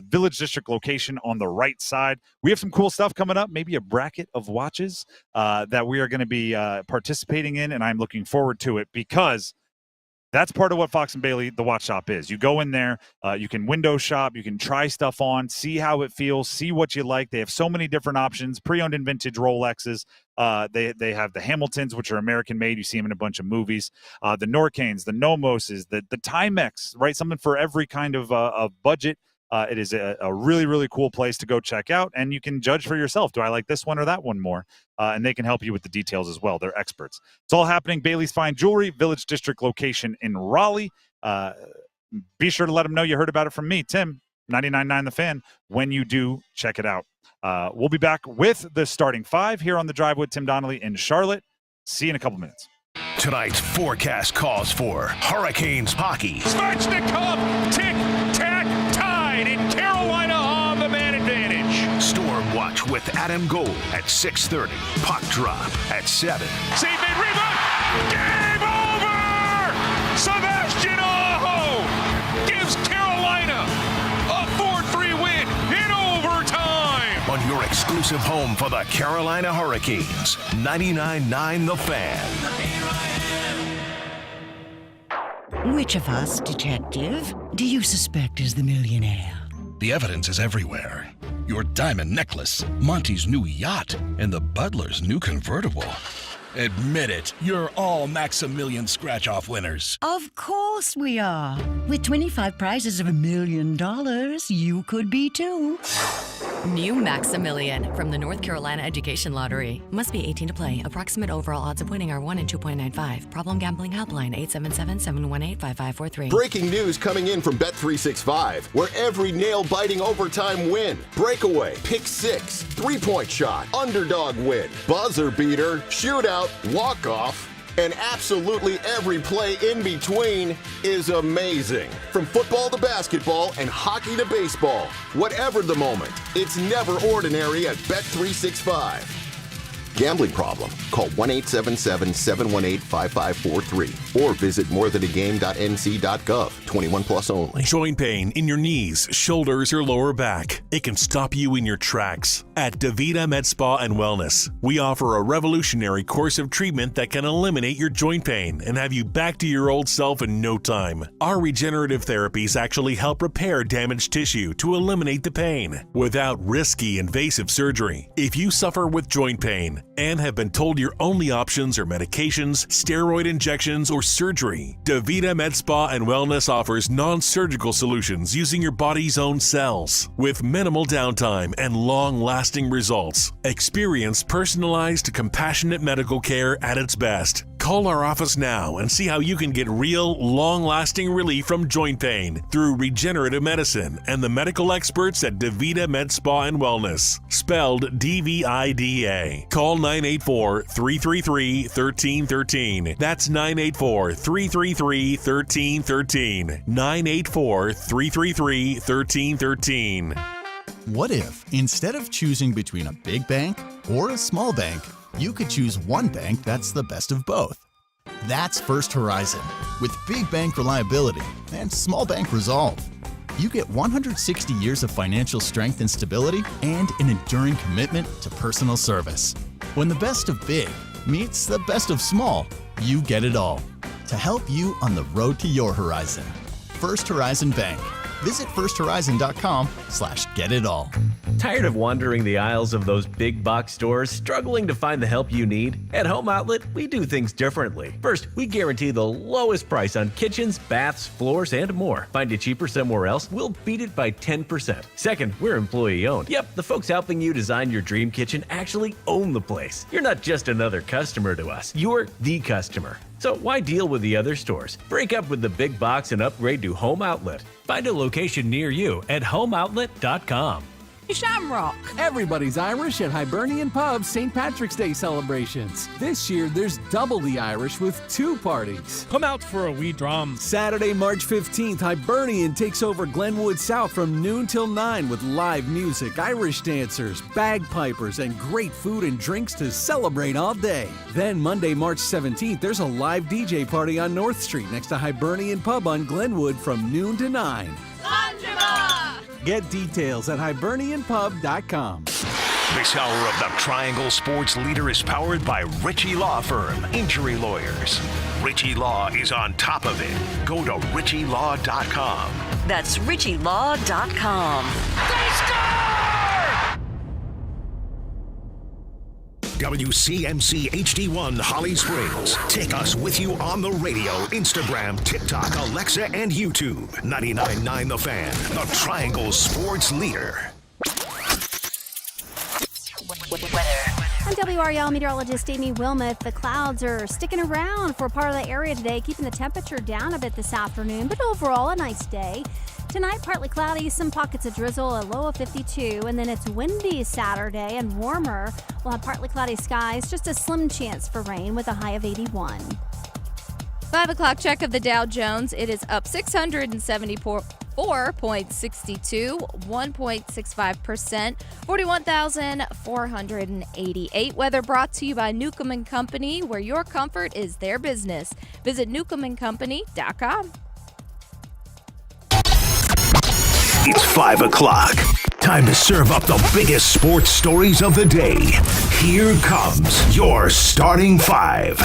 Village District location on the right side. We have some cool stuff coming up, maybe a bracket of watches that we are going to be participating in, and I'm looking forward to it because that's part of what Fox & Bailey, the watch shop, is. You go in there, you can window shop, you can try stuff on, see how it feels, see what you like. They have so many different options, pre-owned and vintage Rolexes. They have the Hamiltons, which are American-made. You see them in a bunch of movies. The Norcanes, the Nomoses, the Timex, right? Something for every kind of budget. It is a really, really cool place to go check out, and you can judge for yourself. Do I like this one or that one more? And they can help you with the details as well. They're experts. It's all happening. Bailey's Fine Jewelry, Village District location in Raleigh. Be sure to let them know you heard about it from me, Tim, 99.9 The Fan. When you do, check it out. We'll be back with the starting five here on The Drive with Tim Donnelly in Charlotte. See you in a couple minutes. Tonight's forecast calls for Hurricanes hockey. Svechnikov, tick-tack, tied, in Carolina on the man advantage. Storm Watch with Adam Gold at 6:30. Puck drop at 7. Save made, rebound! Game over! Sebastian Aho gives Carolina a 4-3 win in overtime. On your exclusive home for the Carolina Hurricanes, 99.9 The Fan. Which of us, detective, do you suspect is the millionaire? The evidence is everywhere. Your diamond necklace, Monty's new yacht, and the butler's new convertible. Admit it, you're all Maximilian scratch-off winners. Of course we are. With 25 prizes of $1 million, you could be too. New Maximilian from the North Carolina Education Lottery. Must be 18 to play. Approximate overall odds of winning are 1 in 2.95. Problem gambling helpline 877-718-5543. Breaking news coming in from Bet365, where every nail-biting overtime win, breakaway, pick six, three-point shot, underdog win, buzzer beater, shootout, walk-off, and absolutely every play in between is amazing. From football to basketball and hockey to baseball, whatever the moment, it's never ordinary at Bet365. Gambling problem? Call 1-877-718-5543 or visit morethanagame.nc.gov. 21 plus only. Joint pain in your knees, shoulders, or lower back. It can stop you in your tracks. At DaVita Med Spa and Wellness, we offer a revolutionary course of treatment that can eliminate your joint pain and have you back to your old self in no time. Our regenerative therapies actually help repair damaged tissue to eliminate the pain without risky invasive surgery. If you suffer with joint pain and have been told your only options are medications, steroid injections, or surgery, DaVita Med Spa and Wellness offers non-surgical solutions using your body's own cells. With minimal downtime and long-lasting results, experience personalized, compassionate medical care at its best. Call our office now and see how you can get real, long-lasting relief from joint pain through regenerative medicine and the medical experts at DaVita Med Spa and Wellness, spelled DVIDA. Call 984-333-1313. That's 984-333-1313. 984-333-1313. What if, instead of choosing between a big bank or a small bank, you could choose one bank that's the best of both? That's First Horizon. With big bank reliability and small bank resolve, you get 160 years of financial strength and stability and an enduring commitment to personal service. When the best of big meets the best of small, you get it all. To help you on the road to your horizon. First Horizon Bank. Visit firsthorizon.com/getitall. Tired of wandering the aisles of those big box stores, struggling to find the help you need? At Home Outlet, we do things differently. First, we guarantee the lowest price on kitchens, baths, floors, and more. Find it cheaper somewhere else? We'll beat it by 10%. Second, we're employee owned. Yep, the folks helping you design your dream kitchen actually own the place. You're not just another customer to us. You're the customer. So why deal with the other stores? Break up with the big box and upgrade to Home Outlet. Find a location near you at homeoutlet.com. Shamrock. Everybody's Irish at Hibernian Pub's St. Patrick's Day celebrations. This year, there's double the Irish with 2 parties. Come out for a wee drum. Saturday, March 15th, Hibernian takes over Glenwood South from noon till 9 with live music, Irish dancers, bagpipers, and great food and drinks to celebrate all day. Then Monday, March 17th, there's a live DJ party on North Street next to Hibernian Pub on Glenwood from noon to 9. Get details at hibernianpub.com. This hour of the Triangle Sports Leader is powered by Ritchie Law Firm, injury lawyers. Ritchie Law is on top of it. Go to ritchielaw.com. That's ritchielaw.com. WCMC HD1 Holly Springs. Take us with you on the radio, Instagram, TikTok, Alexa, and YouTube. 99.9 The Fan, the Triangle Sports Leader. I'm WRL meteorologist Amy Wilmoth. The clouds are sticking around for part of the area today, keeping the temperature down a bit this afternoon, but overall a nice day. Tonight, partly cloudy, some pockets of drizzle, a low of 52, and then it's windy Saturday and warmer. We'll have partly cloudy skies, just a slim chance for rain with a high of 81. 5 o'clock check of the Dow Jones. It is up 674.62, 1.65%, 41,488. Weather brought to you by Newcomb & Company, where your comfort is their business. Visit newcombandcompany.com. It's 5 o'clock. Time to serve up the biggest sports stories of the day. Here comes your starting 5.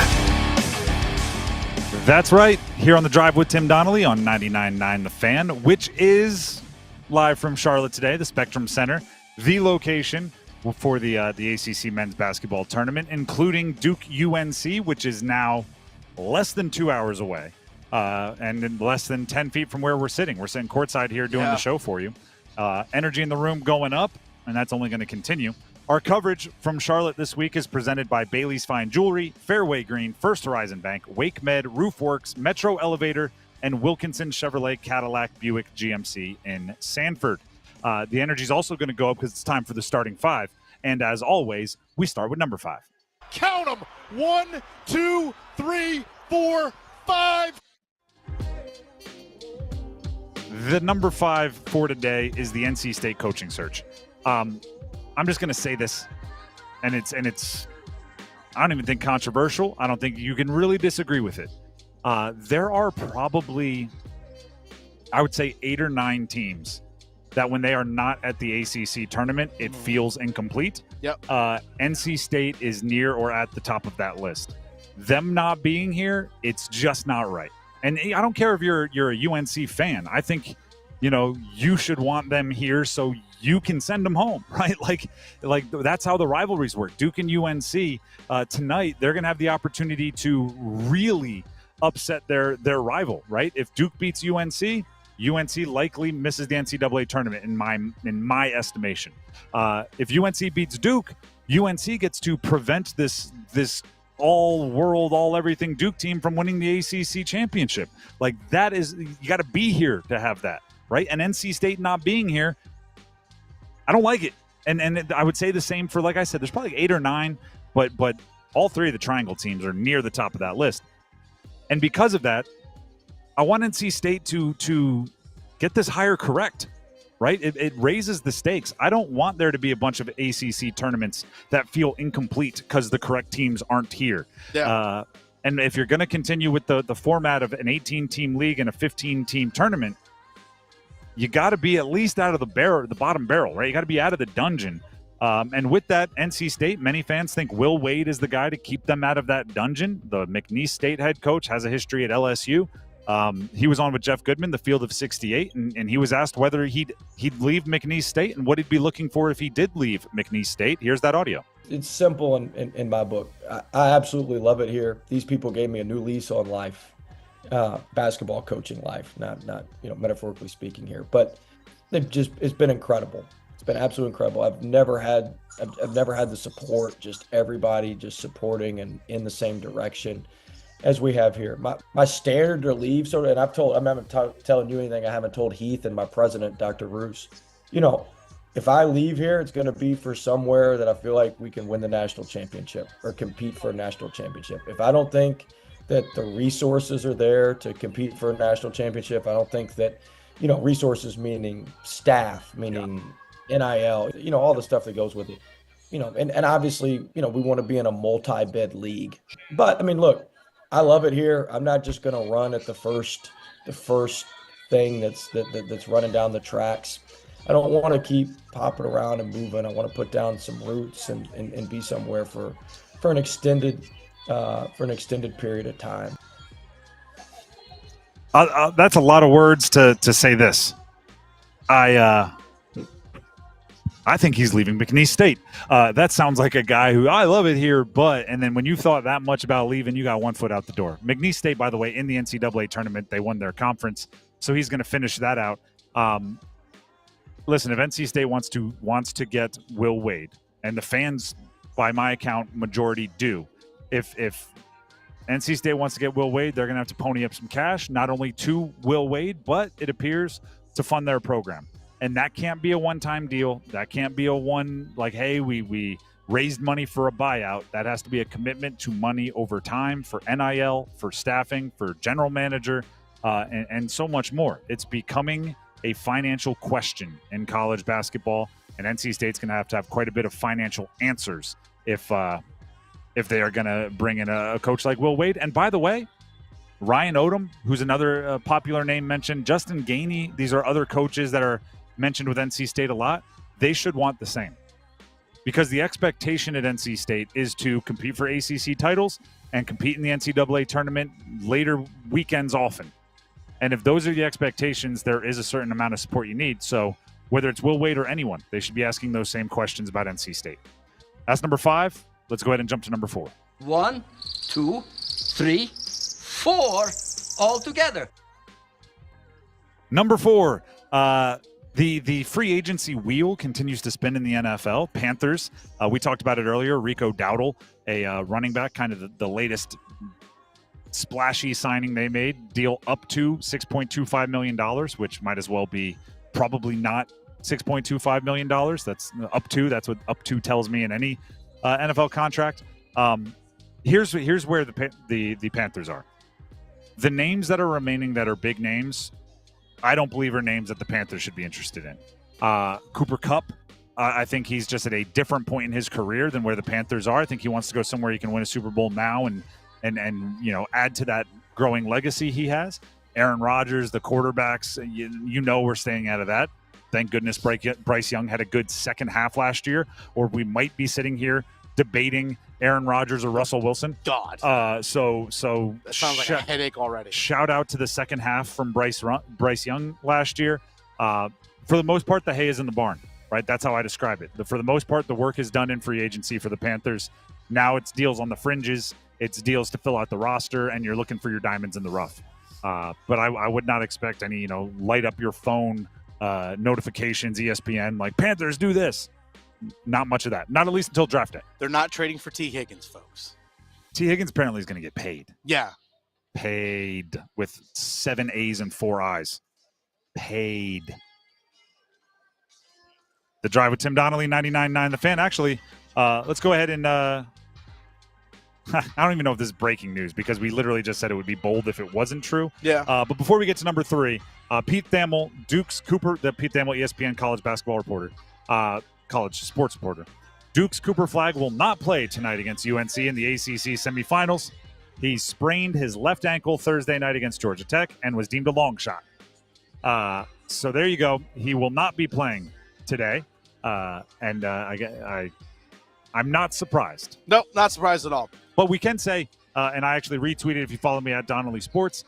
That's right. Here on The Drive with Tim Donnelly on 99.9 The Fan, which is live from Charlotte today, the Spectrum Center, the location for the ACC men's basketball tournament, including Duke UNC, which is now less than 2 hours away. And in less than 10 feet from where we're sitting. We're sitting courtside here doing the show for you. Energy in the room going up, and that's only going to continue. Our coverage from Charlotte this week is presented by Bailey's Fine Jewelry, Fairway Green, First Horizon Bank, Wake Med, Roofworks, Metro Elevator, and Wilkinson Chevrolet Cadillac Buick GMC in Sanford. The energy is also going to go up because it's time for the starting 5. And as always, we start with number 5. Count them. 1, 2, 3, 4, 5. The number 5 for today is the NC State coaching search. I'm just going to say this, and it's I don't even think controversial. I don't think you can really disagree with it. There are probably, I would say, 8 or 9 teams that when they are not at the ACC tournament, it feels incomplete. Yep. NC State is near or at the top of that list. Them not being here, it's just not right. And I don't care if you're a UNC fan. I think, you should want them here so you can send them home, right? Like that's how the rivalries work. Duke and UNC tonight, they're going to have the opportunity to really upset their rival, right? If Duke beats UNC likely misses the NCAA tournament in my estimation. If UNC beats Duke, UNC gets to prevent this all-world, all-everything Duke team from winning the ACC championship. Like, that is, you got to be here to have that, right? And NC State not being here, I don't like it. And I would say the same for, like I said, there's probably 8 or 9, but all 3 of the Triangle teams are near the top of that list. And because of that, I want NC State to get this hire correct. Right? It raises the stakes. I don't want there to be a bunch of ACC tournaments that feel incomplete because the correct teams aren't here. Yeah. And if you're going to continue with the format of an 18-team league and a 15-team tournament, you got to be at least out of the bottom barrel, right? You got to be out of the dungeon. And with that, NC State, many fans think Will Wade is the guy to keep them out of that dungeon. The McNeese State head coach has a history at LSU. He was on with Jeff Goodman, the Field of 68, and he was asked whether he'd leave McNeese State and what he'd be looking for if he did leave McNeese State. Here's that audio. It's simple in my book. I absolutely love it here. These people gave me a new lease on life, basketball coaching life, not metaphorically speaking here, but it's been incredible. It's been absolutely incredible. I've never had the support, just everybody just supporting and in the same direction as we have here. My standard to leave, and I'm not telling you anything I haven't told Heath and my president, Dr. Roos. If I leave here, it's going to be for somewhere that I feel like we can win the national championship or compete for a national championship. If I don't think that the resources are there to compete for a national championship, I don't think that, resources meaning staff, meaning NIL, all the stuff that goes with it, and obviously, we want to be in a multi-bid league. But look, I love it here. I'm not just going to run at the first thing that's running down the tracks. I don't want to keep popping around and moving. I want to put down some roots and be somewhere for an extended period of time. That's a lot of words to say this. I think he's leaving McNeese State. That sounds like a guy who, I love it here, and then when you thought that much about leaving, you got one foot out the door. McNeese State, by the way, in the NCAA tournament, they won their conference, so he's going to finish that out. Listen, if NC State wants to get Will Wade, and the fans, by my account, majority do, if NC State wants to get Will Wade, they're going to have to pony up some cash, not only to Will Wade, but it appears to fund their program. And that can't be a one-time deal. That can't be a one, like, hey, we raised money for a buyout. That has to be a commitment to money over time for NIL, for staffing, for general manager, and so much more. It's becoming a financial question in college basketball, and NC State's going to have quite a bit of financial answers if they are going to bring in a coach like Will Wade. And by the way, Ryan Odom, who's another popular name mentioned, Justin Gainey, these are other coaches that are mentioned with NC State a lot. They should want the same, because the expectation at NC State is to compete for ACC titles and compete in the NCAA tournament later weekends often. And if those are the expectations, there is a certain amount of support you need. So whether it's Will Wade or anyone, they should be asking those same questions about NC State. That's number 5. Let's go ahead and jump to number 4. 1, 2, 3, 4 all together. Number 4, the free agency wheel continues to spin in the NFL. Panthers, we talked about it earlier. Rico Dowdle, a running back, kind of the latest splashy signing they made. Deal up to $6.25 million, which might as well be probably not $6.25 million. That's up to. That's what up to tells me in any NFL contract. Here's where the Panthers are. The names that are remaining that are big names, I don't believe are names that the Panthers should be interested in. Cooper Kupp, I think he's just at a different point in his career than where the Panthers are. I think he wants to go somewhere he can win a Super Bowl now and add to that growing legacy he has. Aaron Rodgers, the quarterbacks, we're staying out of that. Thank goodness Bryce Young had a good second half last year, or we might be sitting here debating Aaron Rodgers or Russell Wilson. God. So that sounds like a headache already. Shout out to the second half from Bryce Young last year. For the most part, the hay is in the barn, right? That's how I describe it. For the most part, the work is done in free agency for the Panthers. Now it's deals on the fringes. It's deals to fill out the roster, and you're looking for your diamonds in the rough. But I would not expect any, light up your phone notifications, ESPN, like Panthers do this. Not much of that. Not at least until draft day. They're not trading for T. Higgins, folks. T. Higgins apparently is going to get paid. Yeah. Paid with 7 A's and 4 I's. Paid. The Drive with Tim Donnelly, 99.9 The Fan. Actually, let's go ahead and I don't even know if this is breaking news because we literally just said it would be bold if it wasn't true. Yeah. But before we get to number 3, Pete Thamel, Dukes Cooper, the Pete Thamel, ESPN college basketball reporter, college sports reporter. Dukes Cooper Flag will not play tonight against UNC in the ACC semifinals. He sprained his left ankle Thursday night against Georgia Tech and was deemed a long shot. So there you go. He will not be playing today. I'm not surprised. Nope, not surprised at all. But we can say, and I actually retweeted if you follow me at Donnelly Sports,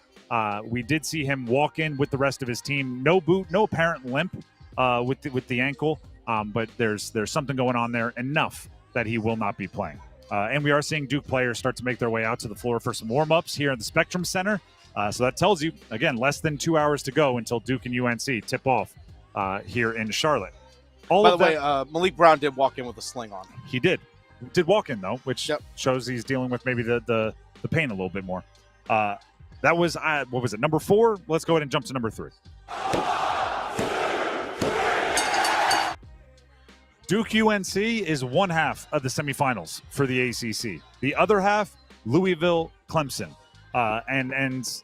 we did see him walk in with the rest of his team. No boot, no apparent limp with the ankle, but there's something going on there enough that he will not be playing. And we are seeing Duke players start to make their way out to the floor for some warm-ups here at the Spectrum Center. So that tells you, again, less than 2 hours to go until Duke and UNC tip off here in Charlotte. By the way, Malik Brown did walk in with a sling on. He did walk in, though, which shows he's dealing with maybe the pain a little bit more. That was, what was it, number 4? Let's go ahead and jump to number 3. Duke UNC is one half of the semifinals for the ACC. The other half, Louisville Clemson. And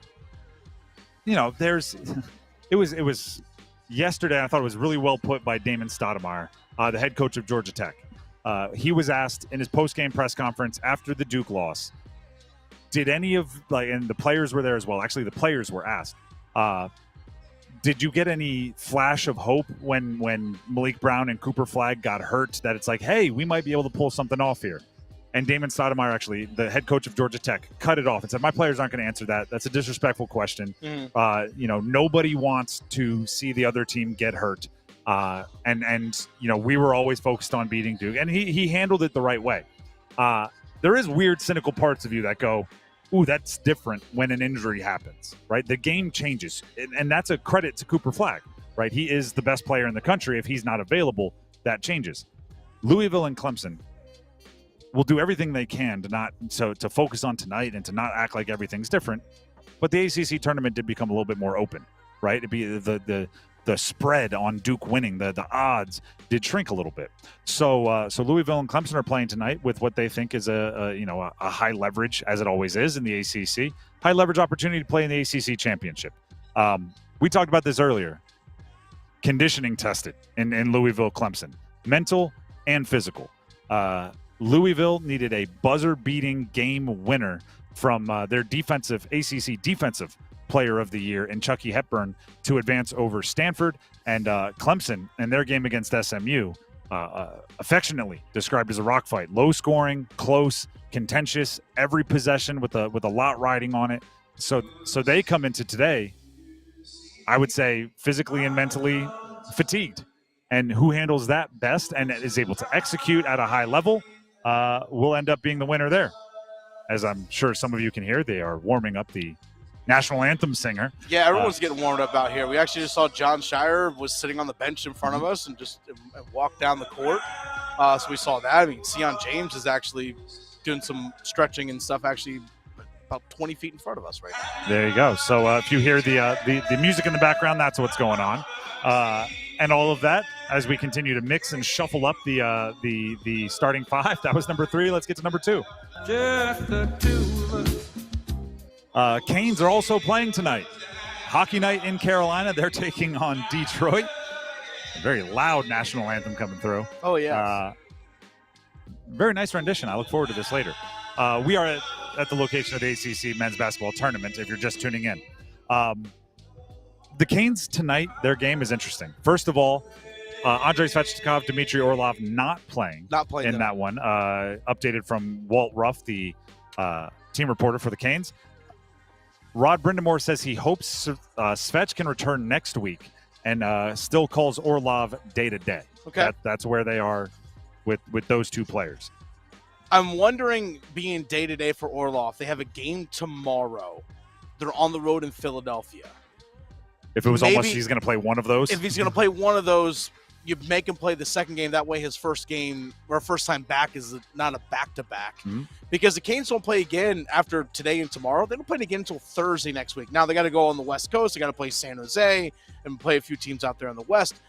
you know, it was yesterday. I thought it was really well put by Damon Stoudemire, the head coach of Georgia Tech. He was asked in his post-game press conference after the Duke loss, did any of, and the players were there as well. Actually, the players were asked, did you get any flash of hope when Malik Brown and Cooper Flag got hurt that it's like, hey, we might be able to pull something off here? And Damon Stoudemire, actually, the head coach of Georgia Tech, cut it off and said, my players aren't going to answer that. That's a disrespectful question. Mm-hmm. Nobody wants to see the other team get hurt. And we were always focused on beating Duke. And he handled it the right way. There is weird, cynical parts of you that go, ooh, that's different when an injury happens, right? The game changes. And that's a credit to Cooper Flag, right? He is the best player in the country. If he's not available, that changes. Louisville and Clemson will do everything they can to focus on tonight and to not act like everything's different. But the ACC tournament did become a little bit more open, right? It'd be the spread on Duke winning, the odds did shrink a little bit. So Louisville and Clemson are playing tonight with what they think is a high leverage, as it always is in the ACC, high leverage opportunity to play in the ACC championship. We talked about this earlier. Conditioning tested in Louisville, Clemson, mental and physical. Louisville needed a buzzer-beating game winner from their ACC defensive player of the year in Chucky Hepburn to advance over Stanford, and Clemson in their game against SMU, affectionately described as a rock fight. Low scoring, close, contentious, every possession with a lot riding on it. So they come into today, I would say, physically and mentally fatigued. And who handles that best and is able to execute at a high level will end up being the winner there. As I'm sure some of you can hear, they are warming up the national anthem singer. Yeah, everyone's getting warmed up out here. We actually just saw John Shire was sitting on the bench in front of us and just walked down the court. So we saw that. I mean, Sion James is actually doing some stretching and stuff actually about 20 feet in front of us right now. There you go. So if you hear the music in the background, that's what's going on. And all of that as we continue to mix and shuffle up the starting 5. That was number 3. Let's get to number 2. Just the two of us. Canes are also playing tonight. Hockey night in Carolina. They're taking on Detroit. A very loud national anthem coming through. Oh, yeah. Very nice rendition. I look forward to this later. We are at the location of the ACC men's basketball tournament, if you're just tuning in. The Canes tonight, their game is interesting. First of all, Andrei Svechnikov, Dmitry Orlov not playing in that one. Updated from Walt Ruff, the team reporter for the Canes. Rod Brindamore says he hopes Svech can return next week and still calls Orlov day-to-day. Okay. That's where they are with those two players. I'm wondering, being day-to-day for Orlov, they have a game tomorrow. They're on the road in Philadelphia. If it was almost he's going to play one of those? If he's going to play one of those, you make him play the second game. That way his first game or first time back is not a back-to-back. Because the Canes don't play again after today and tomorrow. They don't play again until Thursday next week. Now they got to go on the West Coast. They got to play San Jose and play a few teams out there in the West.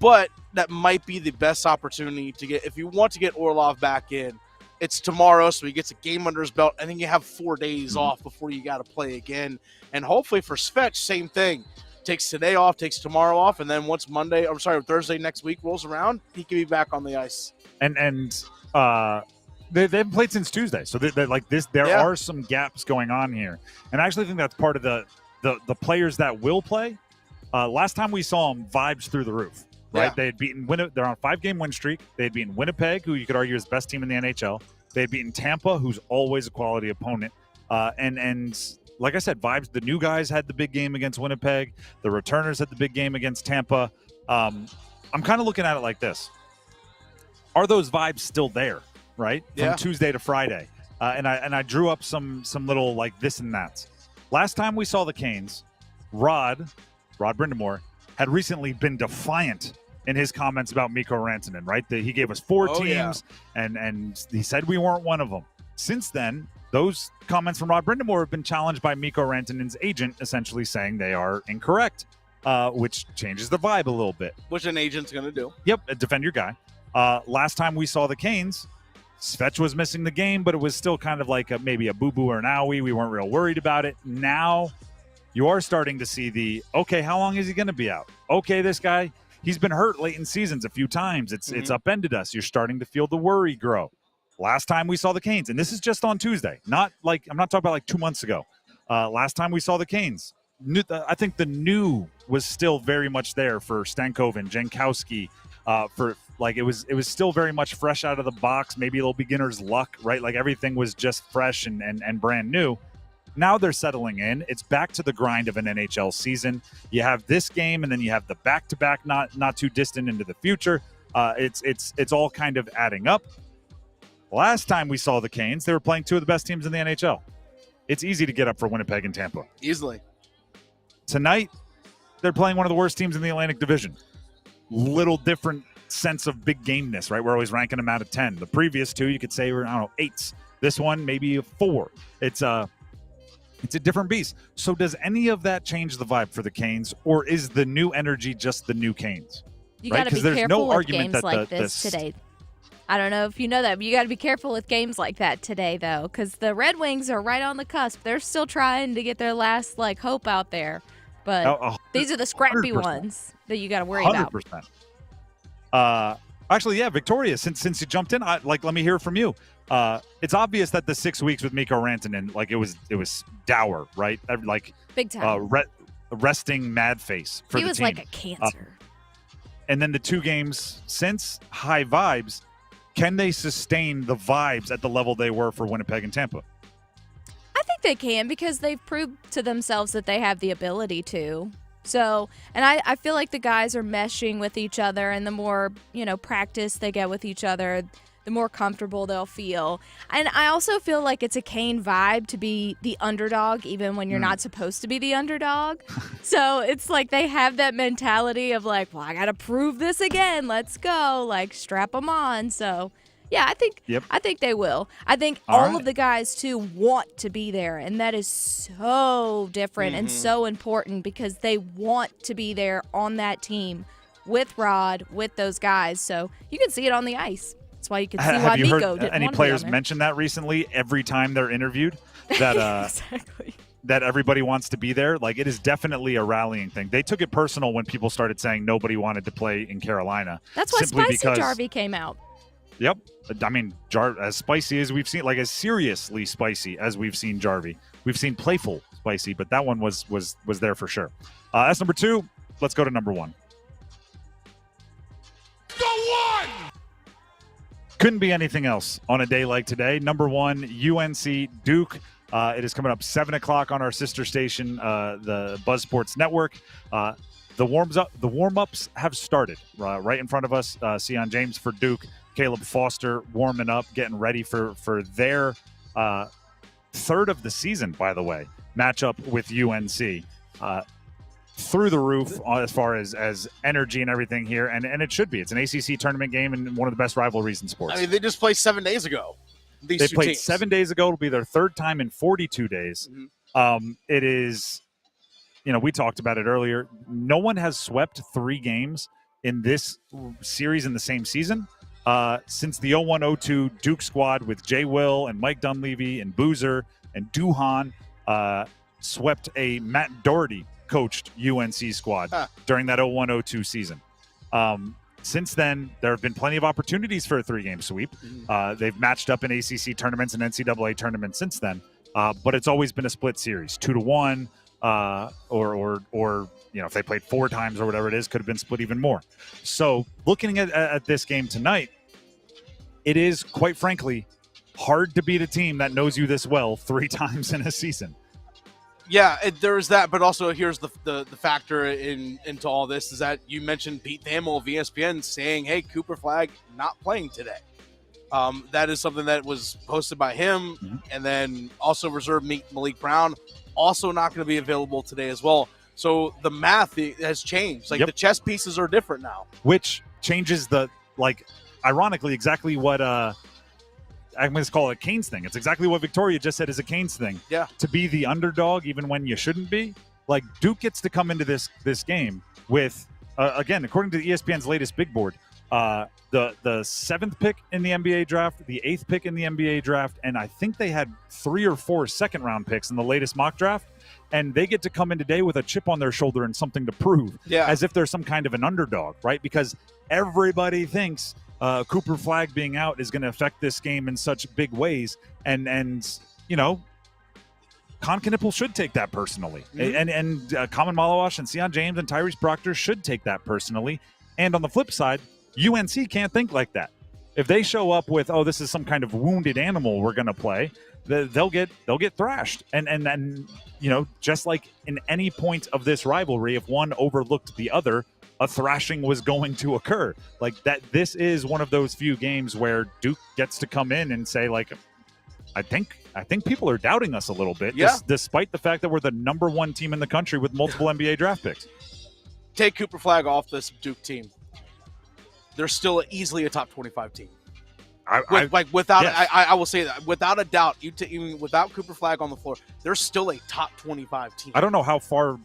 But that might be the best opportunity to get, if you want to get Orlov back in, it's tomorrow, so he gets a game under his belt, and then you have 4 days off before you got to play again. And hopefully for Svetch, same thing. Takes today off, takes tomorrow off, and then once Thursday next week rolls around, he can be back on the ice. And they haven't played since Tuesday, so they're like this. There are some gaps going on here, and I actually think that's part of the players that will play. Last time we saw them, vibes through the roof. Right, they had beaten they're on a 5-game win streak. They had beaten Winnipeg, who you could argue is the best team in the NHL. They had beaten Tampa, who's always a quality opponent. And like I said, vibes. The new guys had the big game against Winnipeg. The returners had the big game against Tampa. I'm kind of looking at it like this: are those vibes still there? Right, from Tuesday to Friday. And I drew up some little like this and that. Last time we saw the Canes, Rod Brindamore had recently been defiant in his comments about Mikko Rantanen, right? He gave us 4 teams, and he said we weren't one of them. Since then, those comments from Rod Brindamore have been challenged by Mikko Rantanen's agent, essentially saying they are incorrect, which changes the vibe a little bit. Which an agent's going to do. Yep, defend your guy. Last time we saw the Canes, Svetch was missing the game, but it was still kind of like maybe a boo-boo or an owie. We weren't real worried about it. Now you are starting to see okay, how long is he going to be out? Okay, this guy, he's been hurt late in seasons a few times. It's upended us. You're starting to feel the worry grow. Last time we saw the Canes, and this is just on Tuesday, I'm not talking about like 2 months ago. Last time we saw the Canes, I think the new was still very much there for Stankoven, Jankowski, it was still very much fresh out of the box, maybe a little beginner's luck, right? Like everything was just fresh and brand new. Now they're settling in. It's back to the grind of an NHL season. You have this game, and then you have the back-to-back not too distant into the future. It's all kind of adding up. Last time we saw the Canes, they were playing 2 of the best teams in the NHL. It's easy to get up for Winnipeg and Tampa. Easily. Tonight, they're playing one of the worst teams in the Atlantic Division. Little different sense of big gameness, right? We're always ranking them out of 10. The previous 2, you could say were, 8s. This one, maybe a 4. It's a different beast. So does any of that change the vibe for the Canes, or is the new energy just the new Canes? You got to be careful with games like this today. I don't know if you know that, but you got to be careful with games like that today, though, because the Red Wings are right on the cusp. They're still trying to get their last hope out there, but these are the scrappy 100%. Ones that you got to worry 100%. about. Actually, yeah, Victoria, since you jumped in, let me hear from you. It's obvious that the 6 weeks with Mikko Rantanen, it was dour, right? Big time. Resting mad face for the team. He was like a cancer. And then the 2 games since, high vibes. Can they sustain the vibes at the level they were for Winnipeg and Tampa? I think they can, because they've proved to themselves that they have the ability to. So, and I feel like the guys are meshing with each other, and the more, practice they get with each other, the more comfortable they'll feel. And I also feel like it's a Kane vibe to be the underdog, even when you're not supposed to be the underdog. So it's like they have that mentality of I got to prove this again. Let's go. Strap them on. So, yeah, I think they will. I think all of the guys, too, want to be there. And that is so different and so important, because they want to be there on that team with Rod, with those guys. So you can see it on the ice. That's why you can see why Mikko didn't want to be on there. Any players mention that recently every time they're interviewed? That exactly. That everybody wants to be there. It is definitely a rallying thing. They took it personal when people started saying nobody wanted to play in Carolina. That's why Spicy Jarvie came out. Yep. I mean, as spicy as we've seen, as seriously spicy as we've seen Jarvie. We've seen playful spicy, but that one was there for sure. That's number 2. Let's go to number 1. Couldn't be anything else on a day like today. Number 1, UNC Duke. It is coming up 7 o'clock on our sister station, the Buzz Sports Network. The warm-ups have started right in front of us. Sion James for Duke, Caleb Foster warming up, getting ready for their 3rd of the season, by the way, matchup with UNC. through the roof as far as energy and everything here, and it should be. It's an ACC tournament game and one of the best rivalries in sports. I mean, they just played 7 days ago. They played teams. 7 days ago. It'll be their third time in 42 days. It is, we talked about it earlier. No one has swept 3 games in this series in the same season since the 01-02 Duke squad with Jay Will and Mike Dunleavy and Boozer and Duhan swept a Matt Doherty coached UNC squad during that 01-02 season. Since then, there have been plenty of opportunities for a 3-game sweep. They've matched up in ACC tournaments and NCAA tournaments since then, but it's always been a split series, 2-1, or if they played 4 times or whatever it is, could have been split even more. So looking at this game tonight, it is, quite frankly, hard to beat a team that knows you this well 3 times in a season. Yeah, there's that, but also here's the factor into all this is that you mentioned Pete Thamel of ESPN saying, hey, Cooper Flagg not playing today. That is something that was posted by him, and then also reserve Malik Brown, also not going to be available today as well. So the math has changed. The chess pieces are different now. Which changes ironically, exactly what I'm going to call it a Canes thing. It's exactly what Victoria just said is a Canes thing. Yeah. To be the underdog even when you shouldn't be. Duke gets to come into this game with, again, according to ESPN's latest big board, the 7th pick in the NBA draft, the 8th pick in the NBA draft, and I think they had 3 or 4 second-round picks in the latest mock draft. And they get to come in today with a chip on their shoulder and something to prove, as if they're some kind of an underdog, right? Because everybody thinks Cooper Flagg being out is going to affect this game in such big ways. And Con Knipple should take that personally. And Common Malawash and Sion James and Tyrese Proctor should take that personally. And on the flip side, UNC can't think like that. If they show up with, this is some kind of wounded animal we're going to play, they'll get thrashed. And just like in any point of this rivalry, if one overlooked the other, a thrashing was going to occur. This is one of those few games where Duke gets to come in and say, I think people are doubting us a little bit, despite the fact that we're the number 1 team in the country with multiple NBA draft picks. Take Cooper Flagg off this Duke team. They're still easily a top 25 team. I will say that without a doubt, even without Cooper Flagg on the floor, they're still a top 25 team. I don't know how far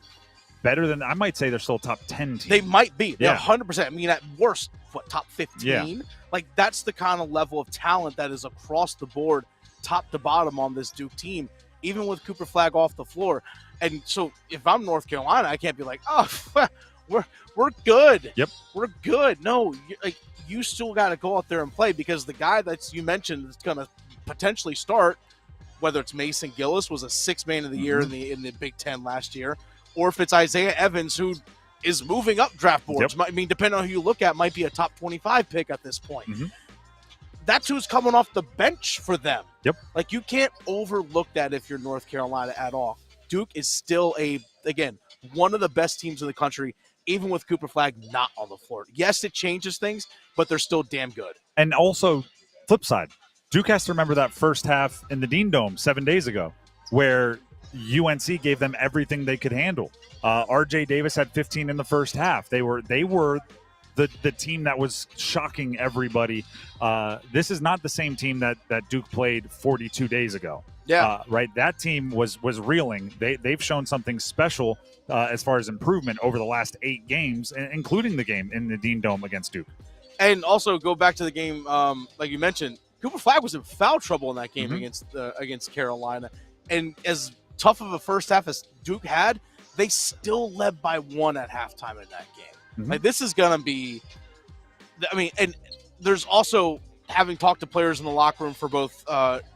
better than, I might say they're still a top 10 team. They might be. They're 100%. I mean, at worst, top 15? Yeah. That's the kind of level of talent that is across the board, top to bottom on this Duke team, even with Cooper Flagg off the floor. And so if I'm North Carolina, I can't be like, we're good. Yep. We're good. No, you still got to go out there and play, because the guy that you mentioned that's going to potentially start, whether it's Mason Gillis, was a 6th man of the year in the Big Ten last year, or if it's Isaiah Evans, who is moving up draft boards. I mean, depending on who you look at, might be a top 25 pick at this point. That's who's coming off the bench for them. Yep. You can't overlook that if you're North Carolina at all. Duke is still one of the best teams in the country, even with Cooper Flagg not on the floor. Yes, it changes things, but they're still damn good. And also, flip side, Duke has to remember that first half in the Dean Dome 7 days ago, where UNC gave them everything they could handle. RJ Davis had 15 in the first half. They were the team that was shocking everybody. This is not the same team that Duke played 42 days ago. Yeah. Right. That team was reeling. They've shown something special as far as improvement over the last 8 games, including the game in the Dean Dome against Duke. And also go back to the game, like you mentioned, Cooper Flagg was in foul trouble in that game against Carolina. And as tough of a first half as Duke had, they still led by 1 at halftime in that game. This is going to be, and there's also, having talked to players in the locker room for both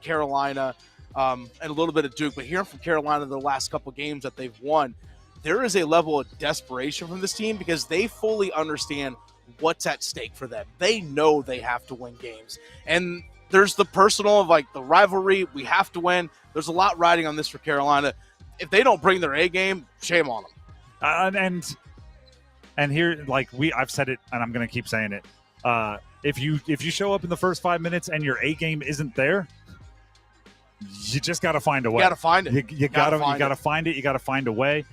Carolina and a little bit of Duke, but hearing from Carolina the last couple games that they've won, there is a level of desperation from this team because they fully understand what's at stake for them. They know they have to win games. And there's the personal of the rivalry. We have to win. There's a lot riding on this for Carolina. If they don't bring their A game, shame on them. And here, I've said it, and I'm going to keep saying it. If you show up in the first 5 minutes and your A game isn't there, you just got to find a way. You got to find it. You got to find it. You got to find a way.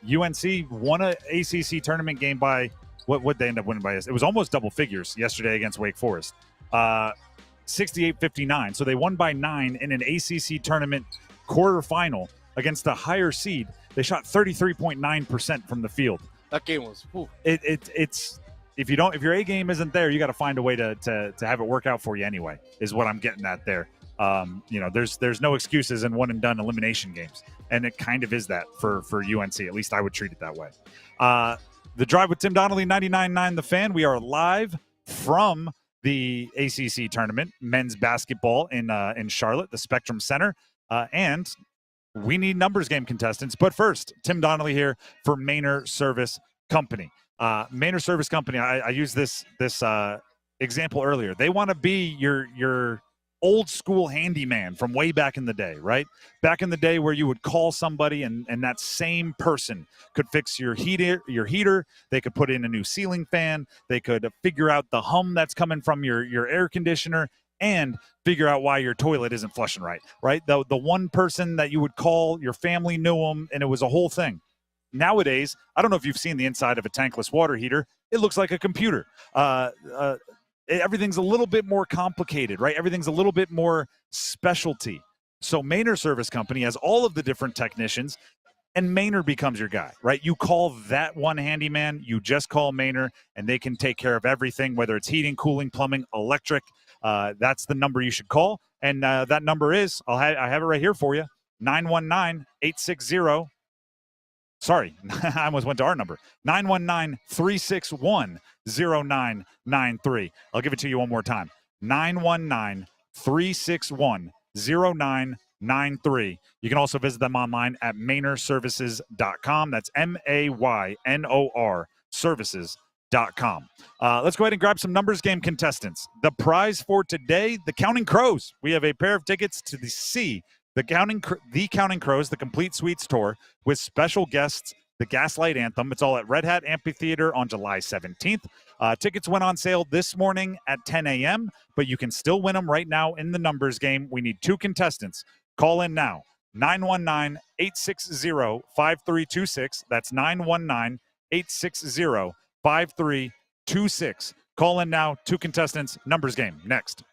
UNC won a ACC tournament game by what they end up winning by. It was almost double figures yesterday against Wake Forest, 68-59. So they won by 9 in an ACC tournament quarterfinal against a higher seed. They shot 33.9% from the field. That game was. It's if your A game isn't there, you got to find a way to have it work out for you anyway. Is what I'm getting at there. There's no excuses in one and done elimination games, and it kind of is that for UNC. At least I would treat it that way. The Drive with Tim Donnelly, 99.9 The Fan. We are live from the ACC tournament, men's basketball in Charlotte, the Spectrum Center, and we need numbers game contestants. But first, Tim Donnelly here for Maynard Service Company. Maynard Service Company. I used this example earlier. They want to be your old school handyman from way back in the day, right? Back in the day where you would call somebody and that same person could fix your heater. They could put in a new ceiling fan. They could figure out the hum that's coming from your air conditioner and figure out why your toilet isn't flushing right? The one person that you would call, your family knew them, and it was a whole thing. Nowadays, I don't know if you've seen the inside of a tankless water heater. It looks like a computer. Everything's a little bit more complicated, right? Everything's a little bit more specialty. So Maynard Service Company has all of the different technicians, and Maynard becomes your guy, right? You call that one handyman, you just call Maynard, and they can take care of everything, whether it's heating, cooling, plumbing, electric. That's the number you should call. And that number is, I have it right here for you, 919-860. Sorry, I almost went to our number, 919-361-0993. I'll give it to you one more time, 919-361-0993. You can also visit them online at MaynardServices.com. That's MAYNOR services.com. Let's go ahead and grab some numbers game contestants. The prize for today, the Counting Crows. We have a pair of tickets to the Counting Crows, the Complete Suites Tour, with special guests, the Gaslight Anthem. It's all at Red Hat Amphitheater on July 17th. Tickets went on sale this morning at 10 a.m., but you can still win them right now in the numbers game. We need 2 contestants. Call in now, 919-860-5326. That's 919-860-5326. Call in now, 2 contestants, numbers game, next.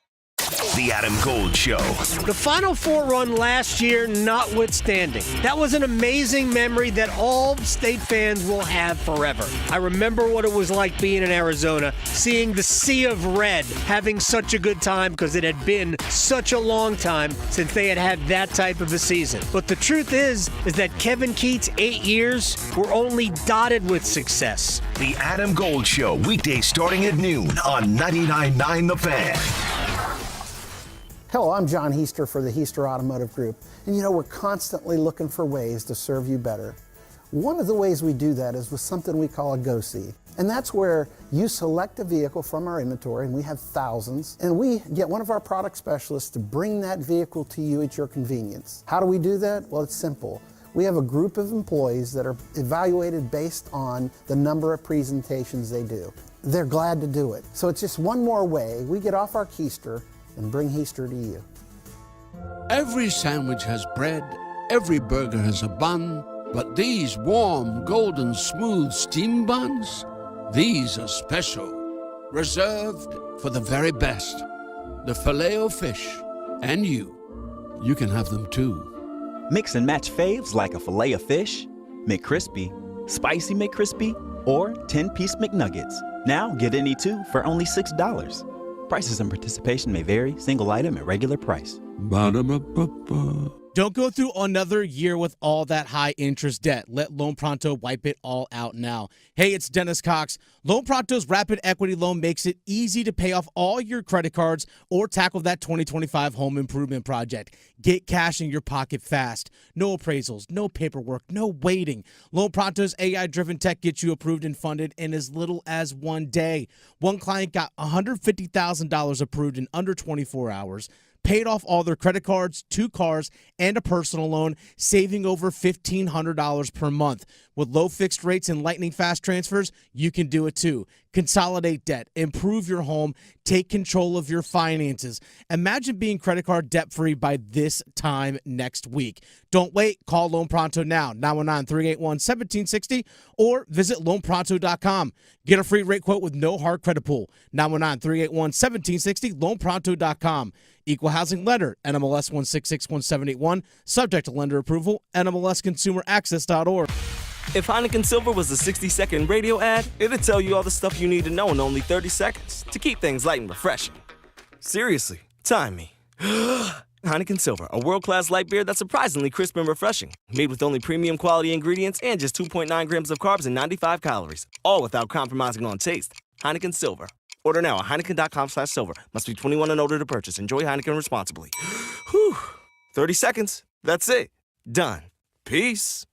The Adam Gold Show. The Final Four run last year notwithstanding, that was an amazing memory that all state fans will have forever. I remember what it was like being in Arizona, seeing the sea of red, having such a good time because it had been such a long time since they had that type of a season. But the truth is that Kevin Keatts' 8 years were only dotted with success. The Adam Gold Show, weekdays starting at noon on 99.9 The Fan. Hello, I'm John Heister for the Heister Automotive Group. And we're constantly looking for ways to serve you better. One of the ways we do that is with something we call a Go-See. And that's where you select a vehicle from our inventory, and we have thousands, and we get one of our product specialists to bring that vehicle to you at your convenience. How do we do that? Well, it's simple. We have a group of employees that are evaluated based on the number of presentations they do. They're glad to do it. So it's just one more way we get off our keister and bring Heister to you. Every sandwich has bread, every burger has a bun, but these warm, golden, smooth steam buns, these are special, reserved for the very best. The Filet-O-Fish, and you can have them too. Mix and match faves like a Filet-O-Fish, McCrispy, Spicy McCrispy, or 10-piece McNuggets. Now get any 2 for only $6. Prices and participation may vary. Single item at regular price. Ba-da-ba-ba-ba. Don't go through another year with all that high interest debt. Let Loan Pronto wipe it all out now. Hey, it's Dennis Cox. Loan Pronto's Rapid Equity Loan makes it easy to pay off all your credit cards or tackle that 2025 home improvement project. Get cash in your pocket fast. No appraisals, no paperwork, no waiting. Loan Pronto's AI-driven tech gets you approved and funded in as little as 1 day. One client got $150,000 approved in under 24 hours. Paid off all their credit cards, 2 cars, and a personal loan, saving over $1,500 per month. With low fixed rates and lightning fast transfers, you can do it too. Consolidate debt, improve your home, take control of your finances. Imagine being credit card debt-free by this time next week. Don't wait. Call Loan Pronto now, 919-381-1760, or visit loanpronto.com. Get a free rate quote with no hard credit pull, 919-381-1760, loanpronto.com. Equal housing lender, NMLS 1661781, subject to lender approval, NMLSconsumeraccess.org. If Heineken Silver was a 60-second radio ad, it'd tell you all the stuff you need to know in only 30 seconds to keep things light and refreshing. Seriously, time me. Heineken Silver, a world-class light beer that's surprisingly crisp and refreshing. Made with only premium quality ingredients and just 2.9 grams of carbs and 95 calories, all without compromising on taste. Heineken Silver. Order now at Heineken.com/silver. Must be 21 and older to purchase. Enjoy Heineken responsibly. Whew. 30 seconds. That's it. Done. Peace.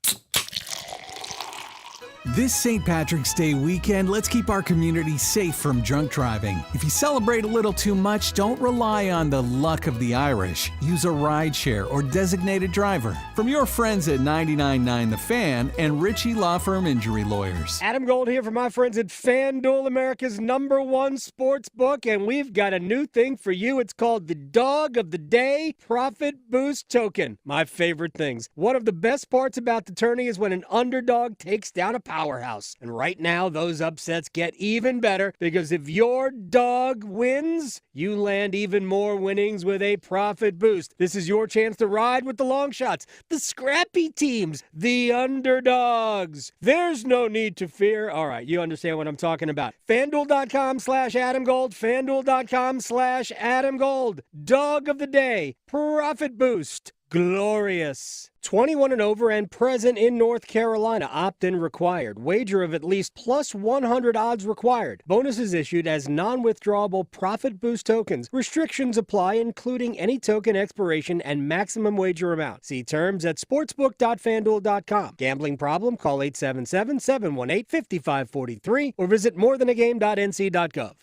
This St. Patrick's Day weekend, let's keep our community safe from drunk driving. If you celebrate a little too much, don't rely on the luck of the Irish. Use a rideshare or designated driver. From your friends at 99.9 The Fan and Ritchie Law Firm Injury Lawyers. Adam Gold here from my friends at FanDuel, America's #1 sports book, and we've got a new thing for you. It's called the Dog of the Day Profit Boost Token. My favorite things. One of the best parts about the tourney is when an underdog takes down a powerhouse. And right now, those upsets get even better because if your dog wins, you land even more winnings with a profit boost. This is your chance to ride with the long shots, the scrappy teams, the underdogs. There's no need to fear. All right, you understand what I'm talking about. FanDuel.com/AdamGold, FanDuel.com/AdamGold. Dog of the Day, Profit Boost. Glorious. 21 and over and present in North Carolina. Opt-in required. Wager of at least plus 100 odds required. Bonuses issued as non-withdrawable profit boost tokens. Restrictions apply, including any token expiration and maximum wager amount. See terms at sportsbook.fanduel.com. Gambling problem? Call 877-718-5543 or visit morethanagame.nc.gov.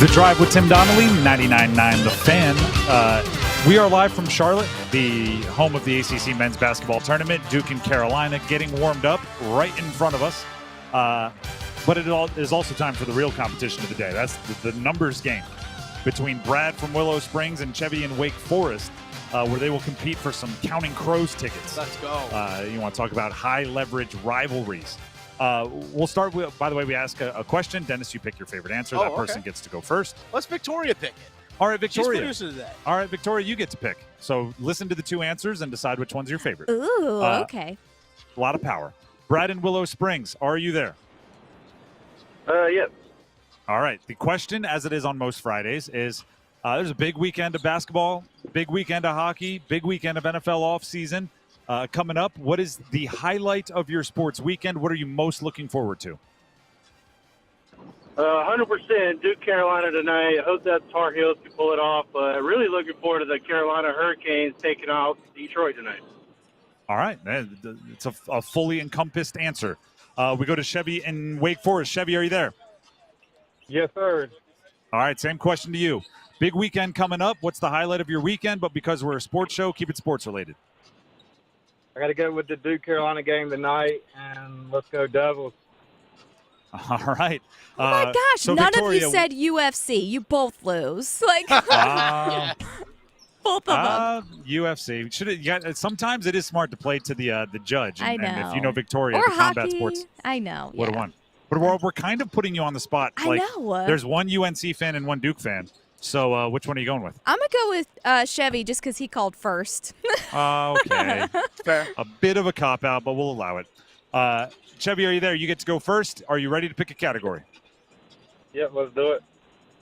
The Drive with Tim Donnelly, 99.9 The Fan. We are live from Charlotte, the home of the ACC men's basketball tournament. Duke and Carolina getting warmed up right in front of us. But it is also time for the real competition of the day. That's the numbers game between Brad from Willow Springs and Chevy in Wake Forest, where they will compete for some Counting Crows tickets. Let's go. You want to talk about high leverage rivalries. We'll start with, by the way, we ask a question. Dennis, you pick your favorite answer. That person gets to go first. Let's Victoria pick it. All right, Victoria. She's producer today. All right, Victoria, you get to pick. So listen to the two answers and decide which one's your favorite. Ooh, okay. A lot of power. Brad in Willow Springs, are you there? Yep. All right. The question, as it is on most Fridays, is there's a big weekend of basketball, big weekend of hockey, big weekend of NFL offseason. Coming up, what is the highlight of your sports weekend? What are you most looking forward to? 100% Duke, Carolina tonight. I hope that Tar Heels can pull it off. Really looking forward to the Carolina Hurricanes taking out Detroit tonight. All right. It's a fully encompassed answer. We go to Chevy in Wake Forest. Chevy, are you there? Yes, sir. All right, same question to you. Big weekend coming up. What's the highlight of your weekend? But because we're a sports show, keep it sports related. I got to go with the Duke-Carolina game tonight, and let's go Devils. All right. Oh, my gosh. So None Victoria, of you said UFC. You both lose. Like, both of them. UFC. Sometimes it is smart to play to the judge. And, I know. And if you know Victoria, or the hockey. combat sports. I know. Would have won. But we're kind of putting you on the spot. I know. There's one UNC fan and one Duke fan. So which one are you going with? I'm going to go with Chevy just because he called first. Okay. Fair. A bit of a cop-out, but we'll allow it. Chevy, are you there? You get to go first. Are you ready to pick a category? Yep, let's do it.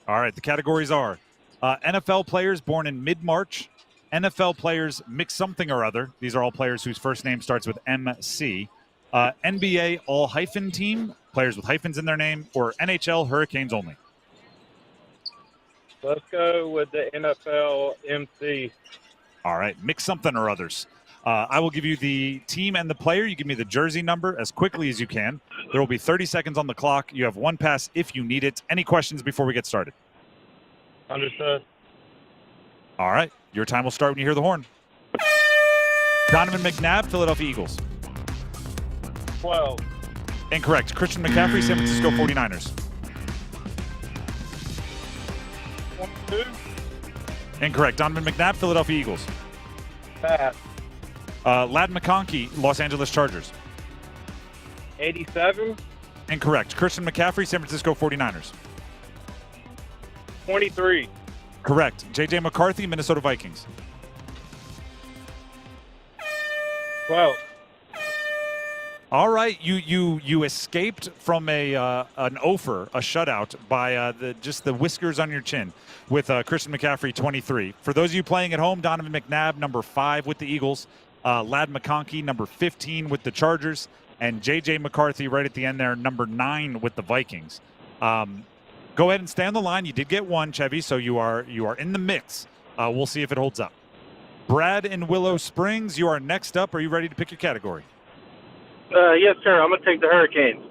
All right. The categories are NFL players born in mid-March, NFL players mix something or other. These are all players whose first name starts with MC. NBA all-hyphen team, players with hyphens in their name, or NHL Hurricanes only. Let's go with the NFL MC. All right. Mix something or others. I will give you the team and the player. You give me the jersey number as quickly as you can. There will be 30 seconds on the clock. You have one pass if you need it. Any questions before we get started? Understood. All right. Your time will start when you hear the horn. Donovan McNabb, Philadelphia Eagles. 12. Incorrect. Christian McCaffrey, San Francisco 49ers. 22. Incorrect. Donovan McNabb, Philadelphia Eagles. Pass. Ladd McConkey, Los Angeles Chargers. 87. Incorrect. Christian McCaffrey, San Francisco 49ers. 23. Correct. J.J. McCarthy, Minnesota Vikings. 12. All right, you escaped from an offer, a shutout by just the whiskers on your chin with Christian McCaffrey 23. For those of you playing at home, Donovan McNabb number 5 with the Eagles, Ladd McConkey number 15 with the Chargers, and J.J. McCarthy right at the end there number 9 with the Vikings. Go ahead and stay on the line. You did get one, Chevy, so you are in the mix. We'll see if it holds up. Brad in Willow Springs, you are next up. Are you ready to pick your category? Yes, sir. I'm going to take the Hurricanes.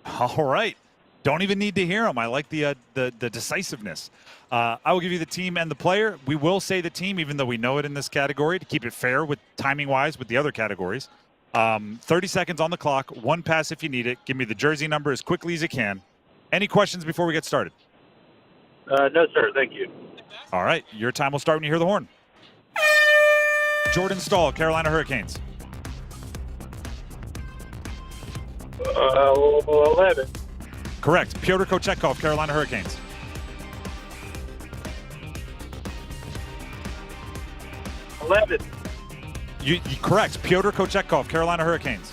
All right. Don't even need to hear them. I like the decisiveness. I will give you the team and the player. We will say the team, even though we know it in this category, to keep it fair with timing-wise with the other categories. 30 seconds on the clock. One pass if you need it. Give me the jersey number as quickly as you can. Any questions before we get started? No, sir. Thank you. All right. Your time will start when you hear the horn. Jordan Stahl, Carolina Hurricanes. 11. Correct. Pyotr Kochetkov, Carolina Hurricanes. 11. You correct. Pyotr Kochetkov, Carolina Hurricanes.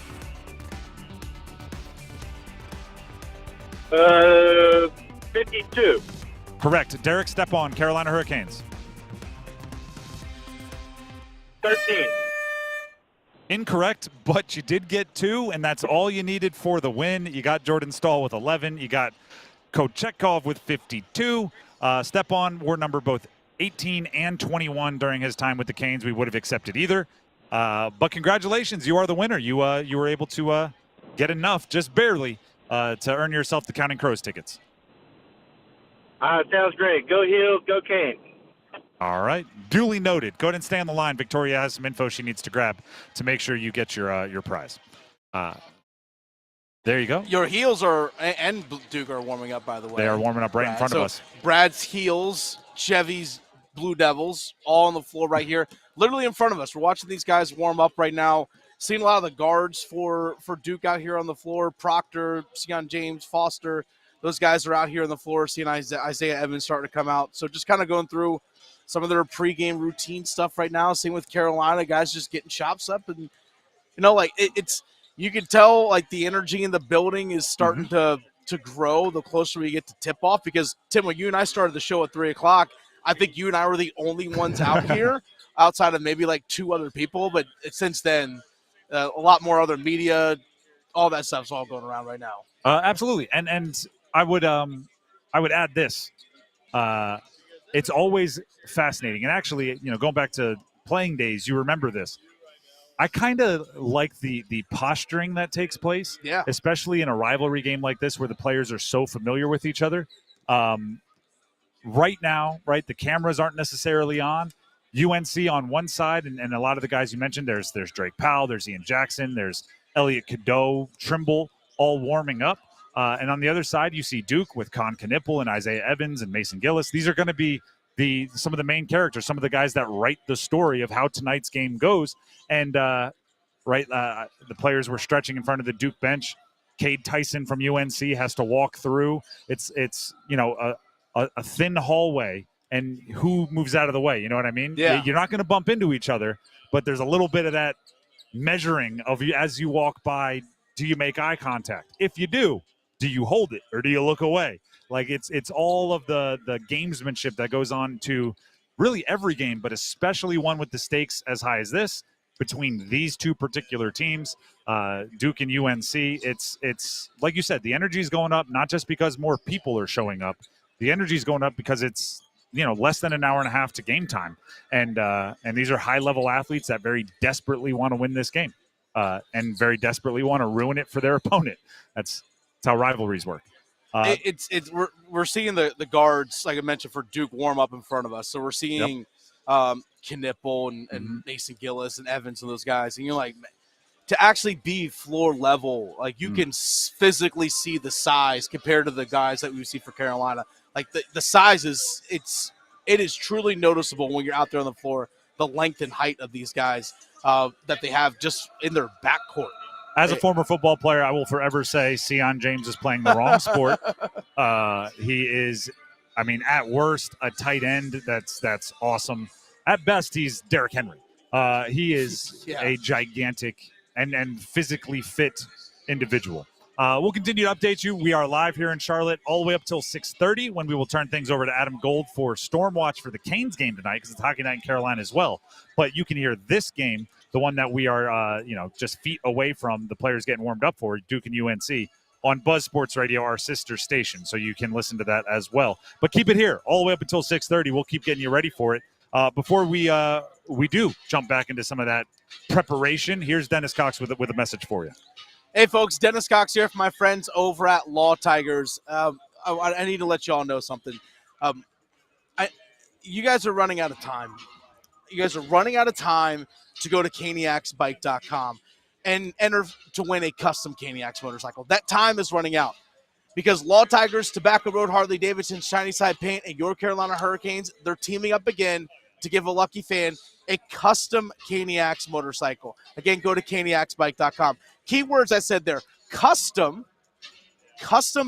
52. Correct. Derek Stepan, Carolina Hurricanes. 13. Incorrect, but you did get 2, and that's all you needed for the win. You got Jordan Stahl with 11. You got Kochetkov with 52. Stepan were number both 18 and 21 during his time with the Canes. We would have accepted either. But congratulations, you are the winner. You were able to get enough, just barely, to earn yourself the Counting Crows tickets. Sounds great. Go Heels, go Canes. All right. Duly noted. Go ahead and stay on the line. Victoria has some info she needs to grab to make sure you get your prize. There you go. Your Heels and Duke are warming up, by the way. They are warming up right in front of us. Brad's Heels, Chevy's Blue Devils, all on the floor right here, literally in front of us. We're watching these guys warm up right now. Seeing a lot of the guards for Duke out here on the floor. Proctor, Sion James, Foster. Those guys are out here on the floor. Seeing Isaiah Evans starting to come out. So just kind of going through some of their pregame routine stuff right now. Same with Carolina, guys just getting chops up. And, it's you can tell, the energy in the building is starting to grow the closer we get to tip-off. Because, Tim, when you and I started the show at 3 o'clock, I think you and I were the only ones out here outside of maybe, 2 other people. But since then, a lot more other media, all that stuff's all going around right now. Absolutely. And I would add this. It's always fascinating. And actually, going back to playing days, you remember this. I kind of like the posturing that takes place, especially in a rivalry game like this where the players are so familiar with each other. Right now, the cameras aren't necessarily on. UNC on one side, and a lot of the guys you mentioned, there's Drake Powell, there's Ian Jackson, there's Elliot Cadeau, Trimble, all warming up. And on the other side, you see Duke with Con Knipple and Isaiah Evans and Mason Gillis. These are going to be some of the main characters, some of the guys that write the story of how tonight's game goes. And the players were stretching in front of the Duke bench. Cade Tyson from UNC has to walk through. It's a thin hallway, and who moves out of the way? You know what I mean? Yeah. You're not going to bump into each other, but there's a little bit of that measuring of you as you walk by. Do you make eye contact? If you do you hold it or do you look away? It's all of the gamesmanship that goes on to really every game, but especially one with the stakes as high as this between these two particular teams, Duke and UNC. It's like you said, the energy is going up, not just because more people are showing up. The energy is going up because it's less than an hour and a half to game time, and these are high level athletes that very desperately want to win this game, and very desperately want to ruin it for their opponent. That's how rivalries work. We're seeing the guards, like I mentioned, for Duke warm up in front of us. So we're seeing Knipple and Mason Gillis and Evans and those guys. And you're like, to actually be floor level, like you can physically see the size compared to the guys that we see for Carolina. Like the size it is truly noticeable when you're out there on the floor, the length and height of these guys that they have just in their backcourt. As a former football player, I will forever say Sion James is playing the wrong sport. He is, I mean, at worst, a tight end. That's awesome. At best, he's Derrick Henry. He is a gigantic and physically fit individual. We'll continue to update you. We are live here in Charlotte all the way up till 6:30 when we will turn things over to Adam Gold for Storm Watch for the Canes game tonight because it's Hockey Night in Carolina as well. But you can hear this game, the one that we are, just feet away from, the players getting warmed up for, Duke and UNC, on Buzz Sports Radio, our sister station. So you can listen to that as well. But keep it here all the way up until 6:30. We'll keep getting you ready for it. Before we do jump back into some of that preparation, here's Dennis Cox with a message for you. Hey, folks, Dennis Cox here for my friends over at Law Tigers. I need to let you all know something. You guys are running out of time. You guys are running out of time to go to caniacsbike.com and enter to win a custom Caniacs motorcycle. That time is running out because Law Tigers, Tobacco Road, Harley-Davidson, Shiny Side Paint, and your Carolina Hurricanes, they're teaming up again to give a lucky fan a custom Caniacs motorcycle. Again, go to caniacsbike.com. Keywords I said there, custom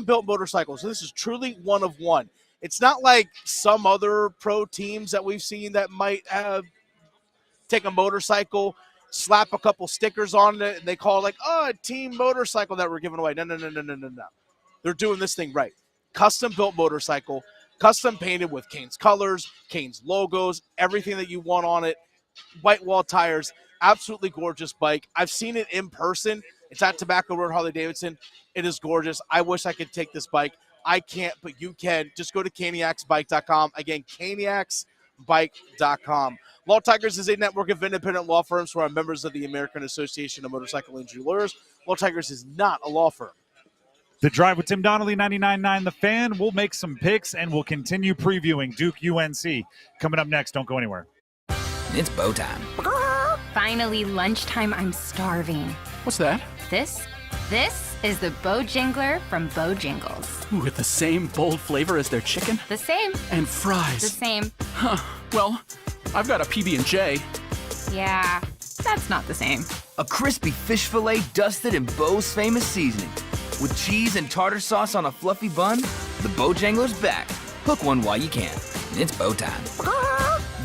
built motorcycles. So this is truly one of one. It's not like some other pro teams that we've seen that might take a motorcycle, slap a couple stickers on it, and they call it like, a team motorcycle that we're giving away. No. They're doing this thing right. Custom built motorcycle, custom painted with Canes colors, Canes logos, everything that you want on it. White wall tires, absolutely gorgeous bike. I've seen it in person. It's at Tobacco Road, Harley-Davidson. It is gorgeous. I wish I could take this bike. I can't, but you can. Just go to caniacsbike.com. Again, caniacsbike.com. Law Tigers is a network of independent law firms who are members of the American Association of Motorcycle Injury Lawyers. Law Tigers is not a law firm. The Drive with Tim Donnelly, 99.9 The Fan. We'll make some picks, and we'll continue previewing Duke UNC. Coming up next, don't go anywhere. It's bow time. Finally, lunchtime. I'm starving. What's that? This is the Bojangler from Bojangles. With the same bold flavor as their chicken? The same. And fries? The same. Huh. Well, I've got a PB&J. Yeah, that's not the same. A crispy fish fillet dusted in Bo's famous seasoning. With cheese and tartar sauce on a fluffy bun, the Bojangler's back. Hook one while you can. It's bow time.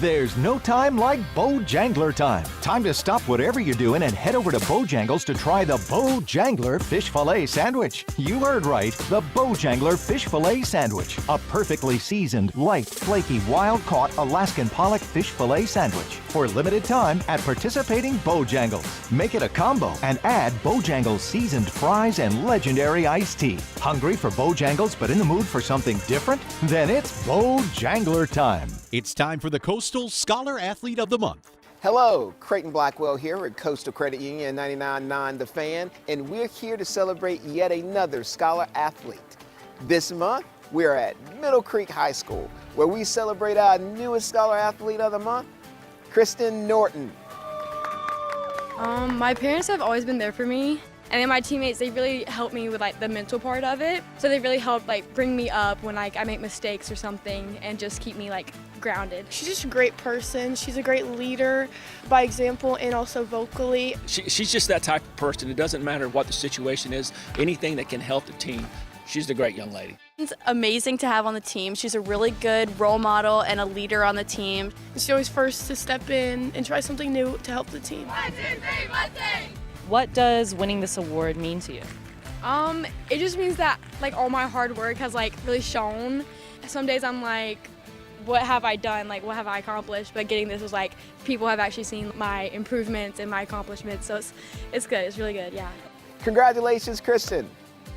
There's no time like Bojangler time. Time to stop whatever you're doing and head over to Bojangles to try the Bojangler Fish Fillet Sandwich. You heard right, the Bojangler Fish Fillet Sandwich. A perfectly seasoned, light, flaky, wild-caught Alaskan pollock fish fillet sandwich. For limited time at participating Bojangles. Make it a combo and add Bojangles seasoned fries and legendary iced tea. Hungry for Bojangles but in the mood for something different? Then it's Bojangler time. It's time for the Coastal Scholar Athlete of the Month. Hello, Creighton Blackwell here at Coastal Credit Union 99.9 The Fan, and we're here to celebrate yet another Scholar Athlete. This month, we're at Middle Creek High School, where we celebrate our newest Scholar Athlete of the Month, Kristen Norton. My parents have always been there for me. And then my teammates, they really helped me with the mental part of it. So they really helped bring me up when I make mistakes or something and just keep me grounded. She's just a great person. She's a great leader by example and also vocally. She's just that type of person. It doesn't matter what the situation is, anything that can help the team. She's a great young lady. It's amazing to have on the team. She's a really good role model and a leader on the team. She's always first to step in and try something new to help the team. 1, 2, 3, let's sing! What does winning this award mean to you? It just means that all my hard work has really shown. Some days I'm what have I done? What have I accomplished? But getting this was people have actually seen my improvements and my accomplishments. So it's good. It's really good. Yeah. Congratulations, Kristen.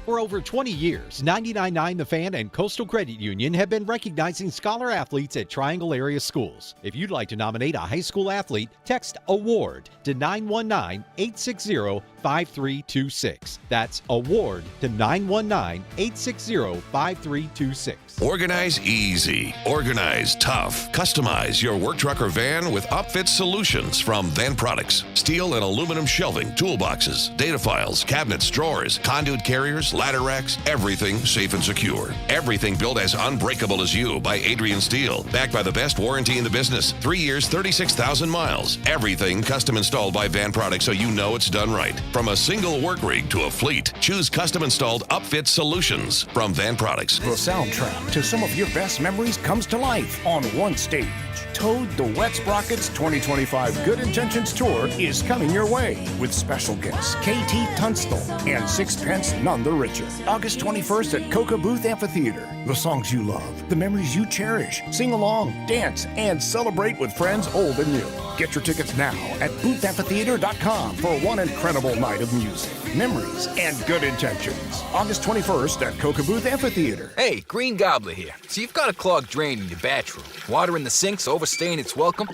For over 20 years, 99.9 The Fan and Coastal Credit Union have been recognizing scholar athletes at Triangle area schools. If you'd like to nominate a high school athlete, text AWARD to 919-860-5326. That's AWARD to 919-860-5326. Organize easy. Organize tough. Customize your work truck or van with upfit solutions from Van Products. Steel and aluminum shelving, toolboxes, data files, cabinets, drawers, conduit carriers, ladder racks, everything safe and secure. Everything built as unbreakable as you by Adrian Steel. Backed by the best warranty in the business. 3 years, 36,000 miles. Everything custom installed by Van Products so you know it's done right. From a single work rig to a fleet, choose custom installed upfit solutions from Van Products. The soundtrack to some of your best memories comes to life on one stage. Toad the Wet Sprockets 2025 Good Intentions Tour is coming your way with special guests KT Tunstall and Sixpence None the Richer. August 21st at Coca Booth Amphitheater. The songs you love, the memories you cherish. Sing along, dance, and celebrate with friends old and new. Get your tickets now at boothamphitheater.com for one incredible night of music, memories, and good intentions. August 21st at Coca Booth Amphitheater. Hey, Green Gobbler here. So you've got a clogged drain in your bathroom. Water in the sink's overstaying its welcome.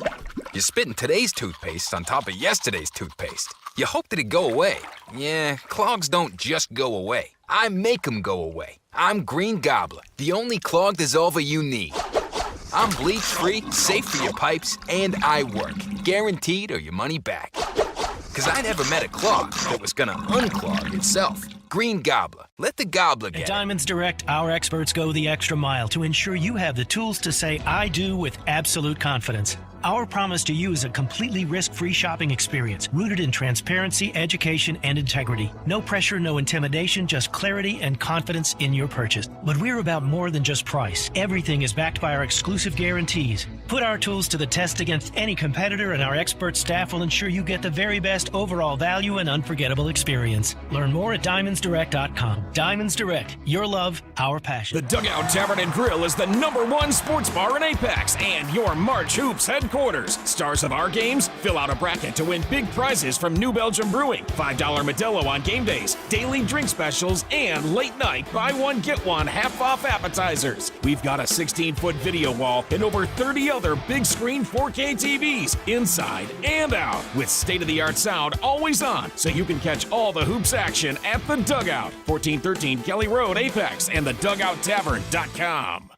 You're spitting today's toothpaste on top of yesterday's toothpaste. You hope that it go away. Yeah, clogs don't just go away. I make them go away. I'm Green Gobbler, the only clog dissolver you need. I'm bleach-free, safe for your pipes, and I work. Guaranteed or your money back. Because I never met a clog that was gonna unclog itself. Green Gobbler. Let the gobbler get At it. Diamonds Direct, our experts go the extra mile to ensure you have the tools to say I do with absolute confidence. Our promise to you is a completely risk-free shopping experience, rooted in transparency, education, and integrity. No pressure, no intimidation, just clarity and confidence in your purchase. But we're about more than just price. Everything is backed by our exclusive guarantees. Put our tools to the test against any competitor, and our expert staff will ensure you get the very best overall value and unforgettable experience. Learn more at diamondsdirect.com. Diamonds Direct, your love, our passion. The Dugout Tavern and Grill is the #1 sports bar in Apex and your March Hoops headquarters. Stars of our games, fill out a bracket to win big prizes from New Belgium Brewing, $5 Modelo on game days, daily drink specials, and late night buy one get one half off appetizers. We've got a 16-foot video wall and over 30 other big screen 4K TVs inside and out with state-of-the-art sound always on so you can catch all the hoops action at the Dugout, 1413 Kelly Road, Apex, and the thedugouttavern.com.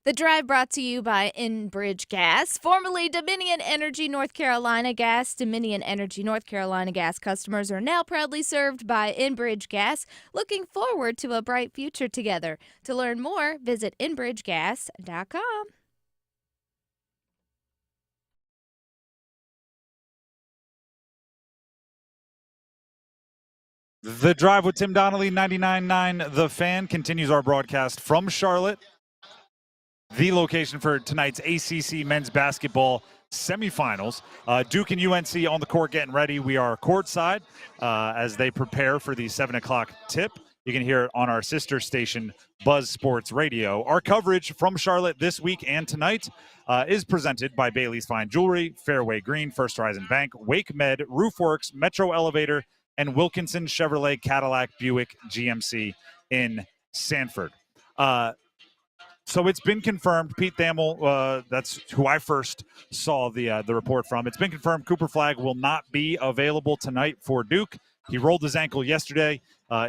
The Drive brought to you by Enbridge Gas, formerly Dominion Energy North Carolina Gas. Dominion Energy North Carolina Gas customers are now proudly served by Enbridge Gas, looking forward to a bright future together. To learn more, visit enbridgegas.com. The Drive with Tim Donnelly, 99.9 The Fan, continues our broadcast from Charlotte, the location for tonight's ACC men's basketball semifinals. Duke and UNC on the court getting ready. We are courtside as they prepare for the 7 o'clock tip. You can hear it on our sister station, Buzz Sports Radio. Our coverage from Charlotte this week and tonight is presented by Bailey's Fine Jewelry, Fairway Green, First Horizon Bank, Wake Med, Roofworks, Metro Elevator, and Wilkinson Chevrolet Cadillac Buick GMC in Sanford. So it's been confirmed. Pete Thamel, that's who I first saw the report from. It's been confirmed Cooper Flagg will not be available tonight for Duke. He rolled his ankle yesterday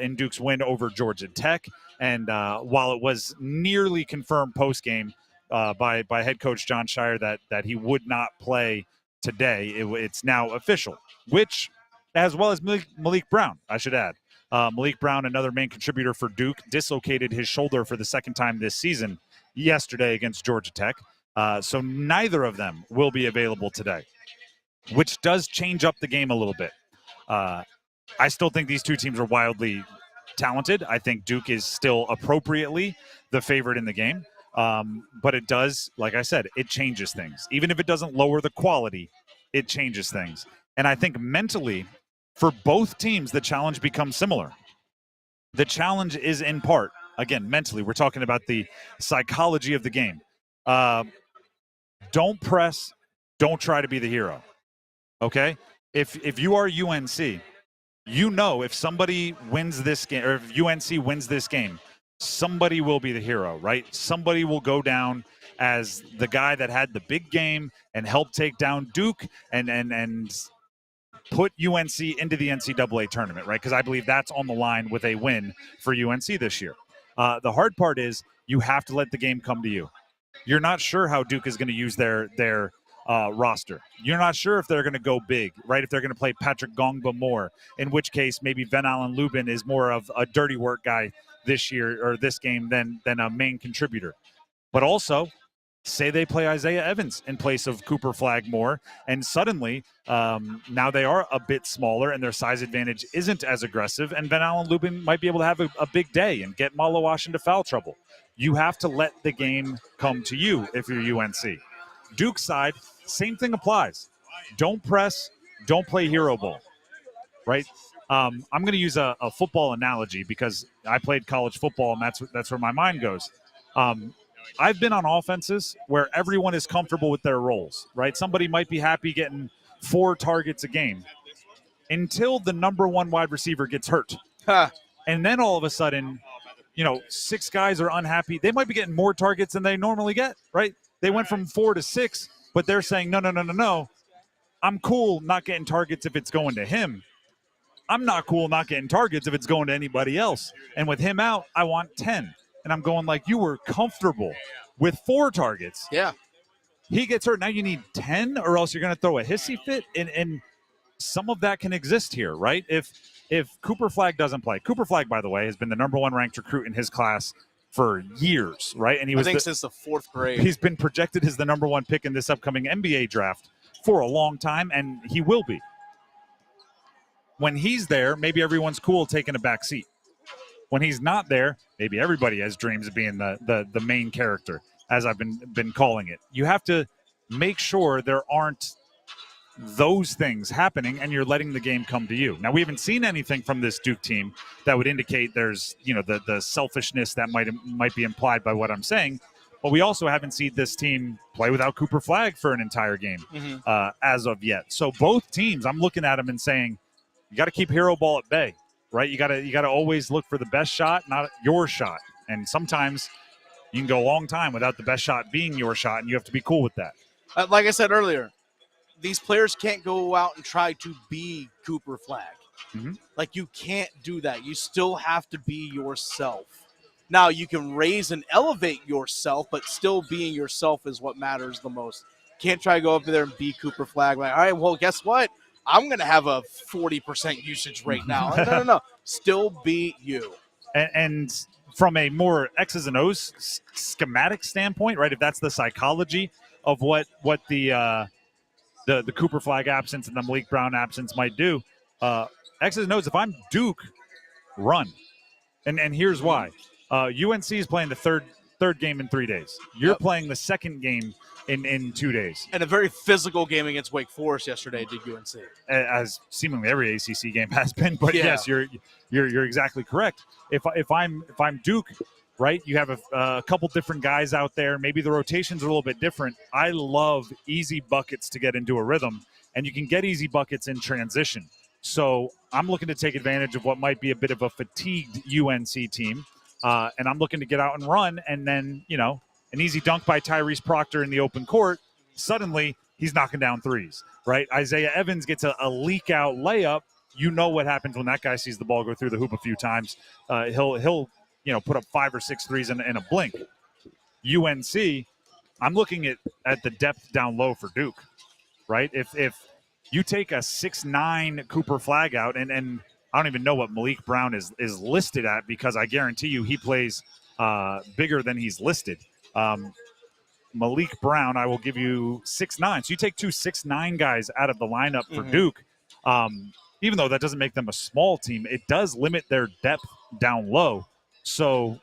in Duke's win over Georgia Tech. And while it was nearly confirmed post-game by head coach John Shire that he would not play today, it's now official, which, as well as Malik Brown, I should add. Malik Brown, another main contributor for Duke, dislocated his shoulder for the second time this season yesterday against Georgia Tech. So neither of them will be available today, which does change up the game a little bit. I still think these two teams are wildly talented. I think Duke is still appropriately the favorite in the game. But it does, like I said, it changes things. Even if it doesn't lower the quality, it changes things. And I think mentally, for both teams, the challenge becomes similar. The challenge is in part, again, mentally, we're talking about the psychology of the game. Don't press, don't try to be the hero, okay? If you are UNC if somebody wins this game, or if UNC wins this game, somebody will be the hero, right? Somebody will go down as the guy that had the big game and helped take down Duke and put UNC into the NCAA tournament, right? Because I believe that's on the line with a win for UNC this year. The hard part is you have to let the game come to you. You're not sure how Duke is going to use their roster. You're not sure if they're going to go big, right? If they're going to play Patrick Gongba more, in which case maybe Van Allen Lubin is more of a dirty work guy this year or this game than a main contributor. But also, say they play Isaiah Evans in place of Cooper Flagg more, and suddenly now they are a bit smaller and their size advantage isn't as aggressive, and Van Allen Lubin might be able to have a big day and get Malawash into foul trouble. You have to let the game come to you if you're UNC. Duke's side, same thing applies. Don't press, don't play hero ball, right? I'm going to use a football analogy because I played college football, and that's where my mind goes. I've been on offenses where everyone is comfortable with their roles, right? Somebody might be happy getting 4 targets a game until the number 1 wide receiver gets hurt. And then all of a sudden, 6 guys are unhappy. They might be getting more targets than they normally get, right? They went from 4 to 6, but they're saying, no. I'm cool not getting targets if it's going to him. I'm not cool not getting targets if it's going to anybody else. And with him out, I want 10. And I'm going like, you were comfortable with 4 targets. Yeah. He gets hurt. Now you need 10 or else you're going to throw a hissy fit. And some of that can exist here, right? If Cooper Flagg doesn't play. Cooper Flagg, by the way, has been the number 1 ranked recruit in his class for years, right? And I think since the 4th grade. He's been projected as the number 1 pick in this upcoming NBA draft for a long time, and he will be. When he's there, maybe everyone's cool taking a back seat. When he's not there, maybe everybody has dreams of being the main character, as I've been calling it. You have to make sure there aren't those things happening and you're letting the game come to you. Now, we haven't seen anything from this Duke team that would indicate there's, the selfishness that might be implied by what I'm saying. But we also haven't seen this team play without Cooper Flagg for an entire game as of yet. So both teams, I'm looking at them and saying, you got to keep hero ball at bay, right? You got to always look for the best shot, not your shot. And sometimes you can go a long time without the best shot being your shot, and you have to be cool with that. Like I said earlier, these players can't go out and try to be Cooper Flagg. Mm-hmm. Like, you can't do that. You still have to be yourself. Now, you can raise and elevate yourself, but still being yourself is what matters the most. Can't try to go up there and be Cooper Flagg. Like, all right, well, guess what? I'm going to have a 40% usage rate now. Like, no. Still be you. And from a more X's and O's schematic standpoint, right, if that's the psychology of what the Cooper Flagg absence and the Malik Brown absence might do, X's and O's, if I'm Duke, run. And here's why. UNC is playing the third game in 3 days. You're playing the second game in 2 days. And a very physical game against Wake Forest yesterday did UNC. As seemingly every ACC game has been. But yes, you're exactly correct. If I'm Duke, right, you have a couple different guys out there. Maybe the rotations are a little bit different. I love easy buckets to get into a rhythm, and you can get easy buckets in transition. So I'm looking to take advantage of what might be a bit of a fatigued UNC team. And I'm looking to get out and run, and then, an easy dunk by Tyrese Proctor in the open court, suddenly he's knocking down threes, right? Isaiah Evans gets a leak-out layup. You know what happens when that guy sees the ball go through the hoop a few times. He'll put up 5 or 6 threes in a blink. UNC, I'm looking at the depth down low for Duke, right? If you take a 6'9" Cooper Flagg out, and I don't even know what Malik Brown is listed at, because I guarantee you he plays bigger than he's listed. Malik Brown, I will give you 6'9". So you take 2 6'9" guys out of the lineup for Duke. Even though that doesn't make them a small team, it does limit their depth down low. So,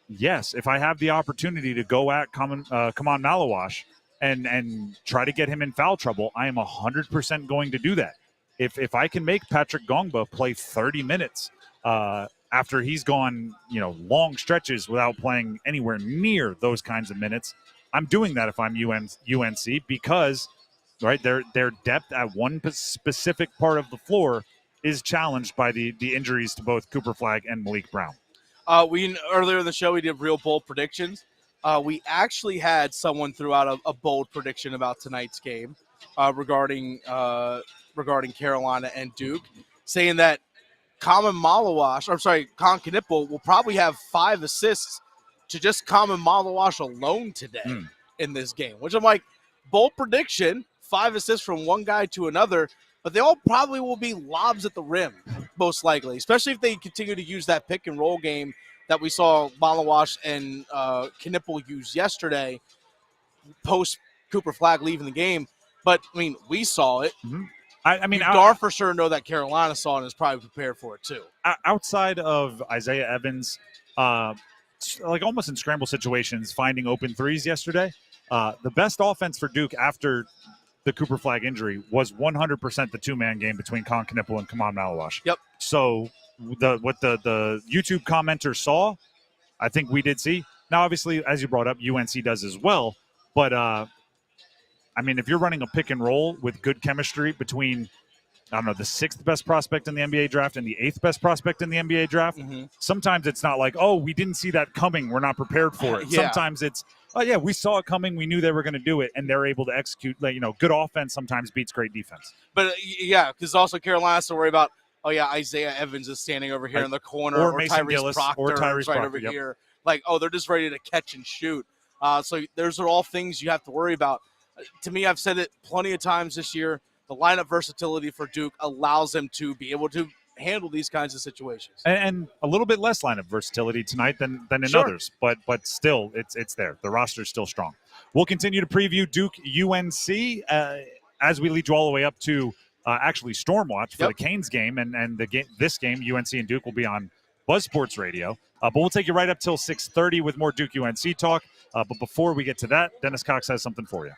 yes, if I have the opportunity to go at Kaman Malawash and try to get him in foul trouble, I am 100% going to do that. If I can make Patrick Gongba play 30 minutes after he's gone, long stretches without playing anywhere near those kinds of minutes, I'm doing that if I'm UNC, because, right, their depth at one specific part of the floor is challenged by the injuries to both Cooper Flagg and Malik Brown. Earlier in the show, we did real bold predictions. We actually had someone throw out a bold prediction about tonight's game regarding Carolina and Duke, saying that Con Knipple will probably have 5 assists to just Common Malawash alone today in this game, which I'm like, bold prediction, 5 assists from one guy to another, but they all probably will be lobs at the rim, most likely, especially if they continue to use that pick and roll game that we saw Malawash and Knipple use yesterday post Cooper Flagg leaving the game. But, I mean, we saw it. I mean, Dar for sure know that Carolina saw it and is probably prepared for it too. Outside of Isaiah Evans, like almost in scramble situations, finding open threes yesterday, the best offense for Duke after the Cooper Flagg injury was 100% the two-man game between Con Knipple and Kaman Malawash. Yep. So what the YouTube commenter saw, I think we did see. Now, obviously, as you brought up, UNC does as well. But, I mean, if you're running a pick and roll with good chemistry between, I don't know, the 6th best prospect in the NBA draft and the 8th best prospect in the NBA draft, sometimes it's not like, oh, we didn't see that coming, we're not prepared for it. Sometimes it's, oh, yeah, we saw it coming, we knew they were going to do it, and they're able to execute. Like, you know, good offense sometimes beats great defense. But, yeah, because also Carolina has to worry about, oh, yeah, Isaiah Evans is standing over here in the corner, or Mason Tyrese Gillis, Proctor or Tyrese right Proctor, over here. Like, oh, they're just ready to catch and shoot. So those are all things you have to worry about. To me, I've said it plenty of times this year, the lineup versatility for Duke allows them to be able to handle these kinds of situations. And a little bit less lineup versatility tonight than in others, but still, it's there. The roster is still strong. We'll continue to preview Duke UNC as we lead you all the way up to actually Stormwatch for the Canes game, and this game, UNC and Duke, will be on Buzz Sports Radio. But we'll take you right up till 6:30 with more Duke UNC talk. But before we get to that, Dennis Cox has something for you.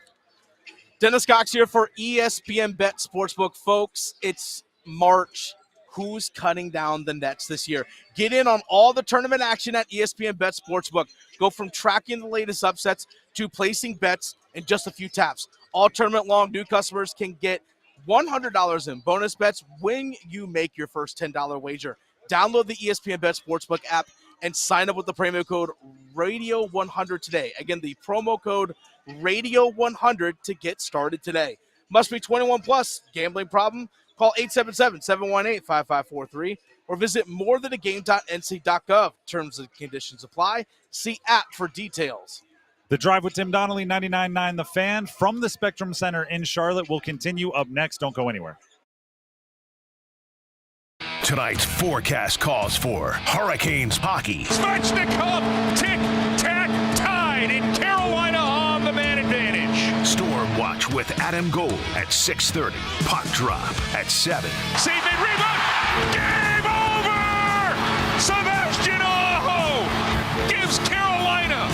Dennis Cox here for ESPN Bet Sportsbook. Folks, it's March. Who's cutting down the nets this year? Get in on all the tournament action at ESPN Bet Sportsbook. Go from tracking the latest upsets to placing bets in just a few taps. All tournament long, new customers can get $100 in bonus bets when you make your first $10 wager. Download the ESPN Bet Sportsbook app and sign up with the promo code Radio100 today. Again, the promo code Radio100 to get started today. Must be 21 plus. Gambling problem? Call 877-718-5543 or visit morethanagame.nc.gov. Terms and conditions apply. See app for details. The Drive with Tim Donnelly, 99.9 The Fan from the Spectrum Center in Charlotte will continue up next. Don't go anywhere. Tonight's forecast calls for Hurricanes hockey. Svechnikov, tick-tack tied, and Carolina on the man advantage. Storm Watch with Adam Gold at 6:30. Puck drop at 7. Save it, rebound! Game over! Sebastian Aho gives Carolina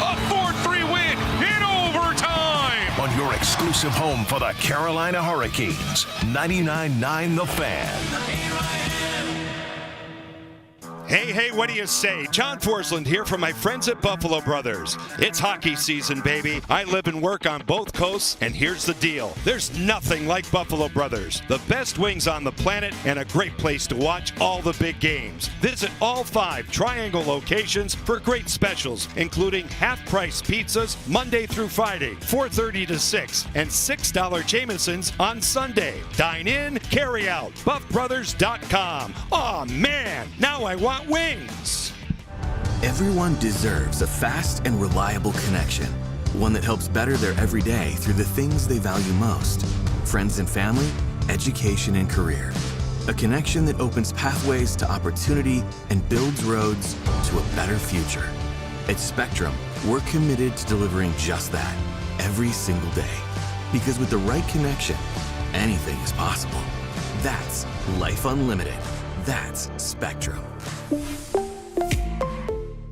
a 4-3 win in overtime. On your exclusive home for the Carolina Hurricanes, 99.9 The Fan. Hey, what do you say? John Forsland here from my friends at Buffalo Brothers. It's hockey season, baby. I live and work on both coasts, and here's the deal. There's nothing like Buffalo Brothers. The best wings on the planet and a great place to watch all the big games. Visit all 5 Triangle locations for great specials, including half-price pizzas Monday through Friday, 4:30 to 6, and $6 Jamesons on Sunday. Dine in, carry out. BuffBrothers.com. Aw, man, now I want wings. Everyone deserves a fast and reliable connection, one that helps better their everyday through the things they value most: friends and family, education and career. A connection that opens pathways to opportunity and builds roads to a better future. At Spectrum, we're committed to delivering just that every single day. Because with the right connection, anything is possible. That's Life Unlimited. That's Spectrum.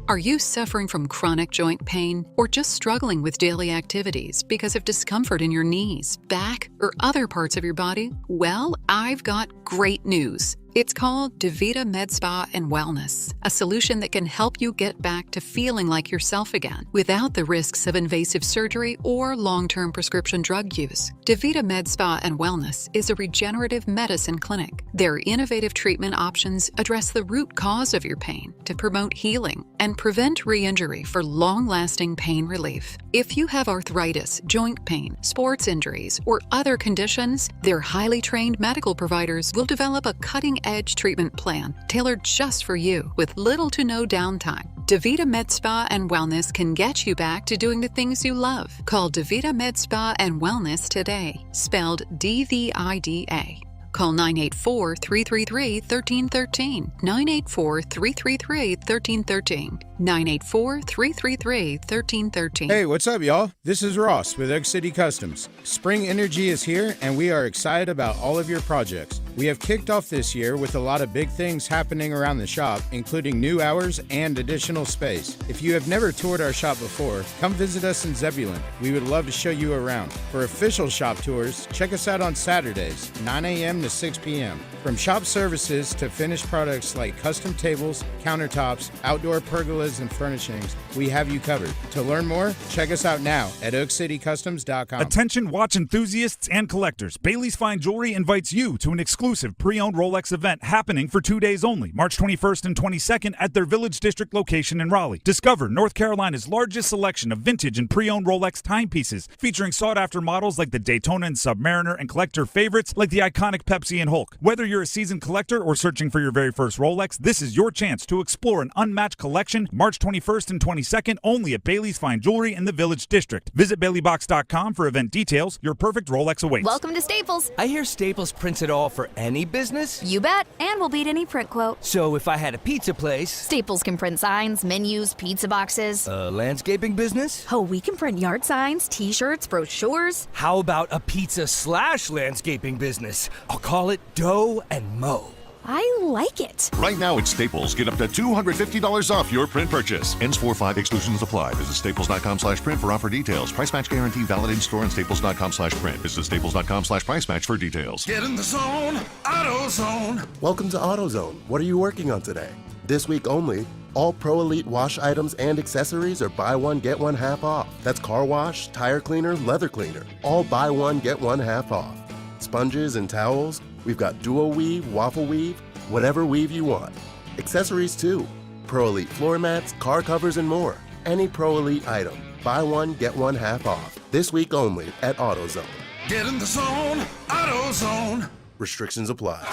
Are you suffering from chronic joint pain or just struggling with daily activities because of discomfort in your knees, back, or other parts of your body? Well, I've got great news. It's called DaVita Med Spa and Wellness, a solution that can help you get back to feeling like yourself again without the risks of invasive surgery or long-term prescription drug use. DaVita Med Spa and Wellness is a regenerative medicine clinic. Their innovative treatment options address the root cause of your pain to promote healing and prevent re-injury for long-lasting pain relief. If you have arthritis, joint pain, sports injuries, or other conditions, their highly trained medical providers will develop a cutting-edge treatment plan tailored just for you with little to no downtime. DaVita Med Spa and Wellness can get you back to doing the things you love. Call DaVita Med Spa and Wellness today, spelled DVIDA. Call 984-333-1313, 984-333-1313, 984-333-1313. Hey, what's up, y'all? This is Ross with Oak City Customs. Spring energy is here, and we are excited about all of your projects. We have kicked off this year with a lot of big things happening around the shop, including new hours and additional space. If you have never toured our shop before, come visit us in Zebulon. We would love to show you around. For official shop tours, check us out on Saturdays, 9 a.m. to 6 p.m. From shop services to finished products like custom tables, countertops, outdoor pergolas, and furnishings, we have you covered. To learn more, check us out now at oakcitycustoms.com. Attention watch enthusiasts and collectors. Bailey's Fine Jewelry invites you to an exclusive pre-owned Rolex event happening for 2 days only, March 21st and 22nd at their Village District location in Raleigh. Discover North Carolina's largest selection of vintage and pre-owned Rolex timepieces featuring sought-after models like the Daytona and Submariner and collector favorites like the iconic Pepsi and Hulk. Whether you're a seasoned collector or searching for your very first Rolex, this is your chance to explore an unmatched collection March 21st and 22nd only at Bailey's Fine Jewelry in the Village District. Visit BaileyBox.com for event details. Your perfect Rolex awaits. Welcome to Staples. I hear Staples prints it all for any business? You bet, and we'll beat any print quote. So if I had a pizza place... Staples can print signs, menus, pizza boxes. A landscaping business? Oh, we can print yard signs, t-shirts, brochures. How about a pizza/landscaping business? I'll call it Dough and Mo. I like it. Right now at Staples, get up to $250 off your print purchase. Ends 4/5, exclusions apply. Visit staples.com/print for offer details. Price match guarantee valid in store and staples.com/print. Visit staples.com/price match for details. Get in the zone, AutoZone. Welcome to AutoZone. What are you working on today? This week only, all Pro Elite wash items and accessories are buy one, get one half off. That's car wash, tire cleaner, leather cleaner. All buy one, get one half off. Sponges and towels, we've got duo weave, waffle weave, whatever weave you want. Accessories too. Pro Elite floor mats, car covers, and more. Any Pro Elite item, buy one, get one half off. This week only at AutoZone. Get in the zone, AutoZone. Restrictions apply.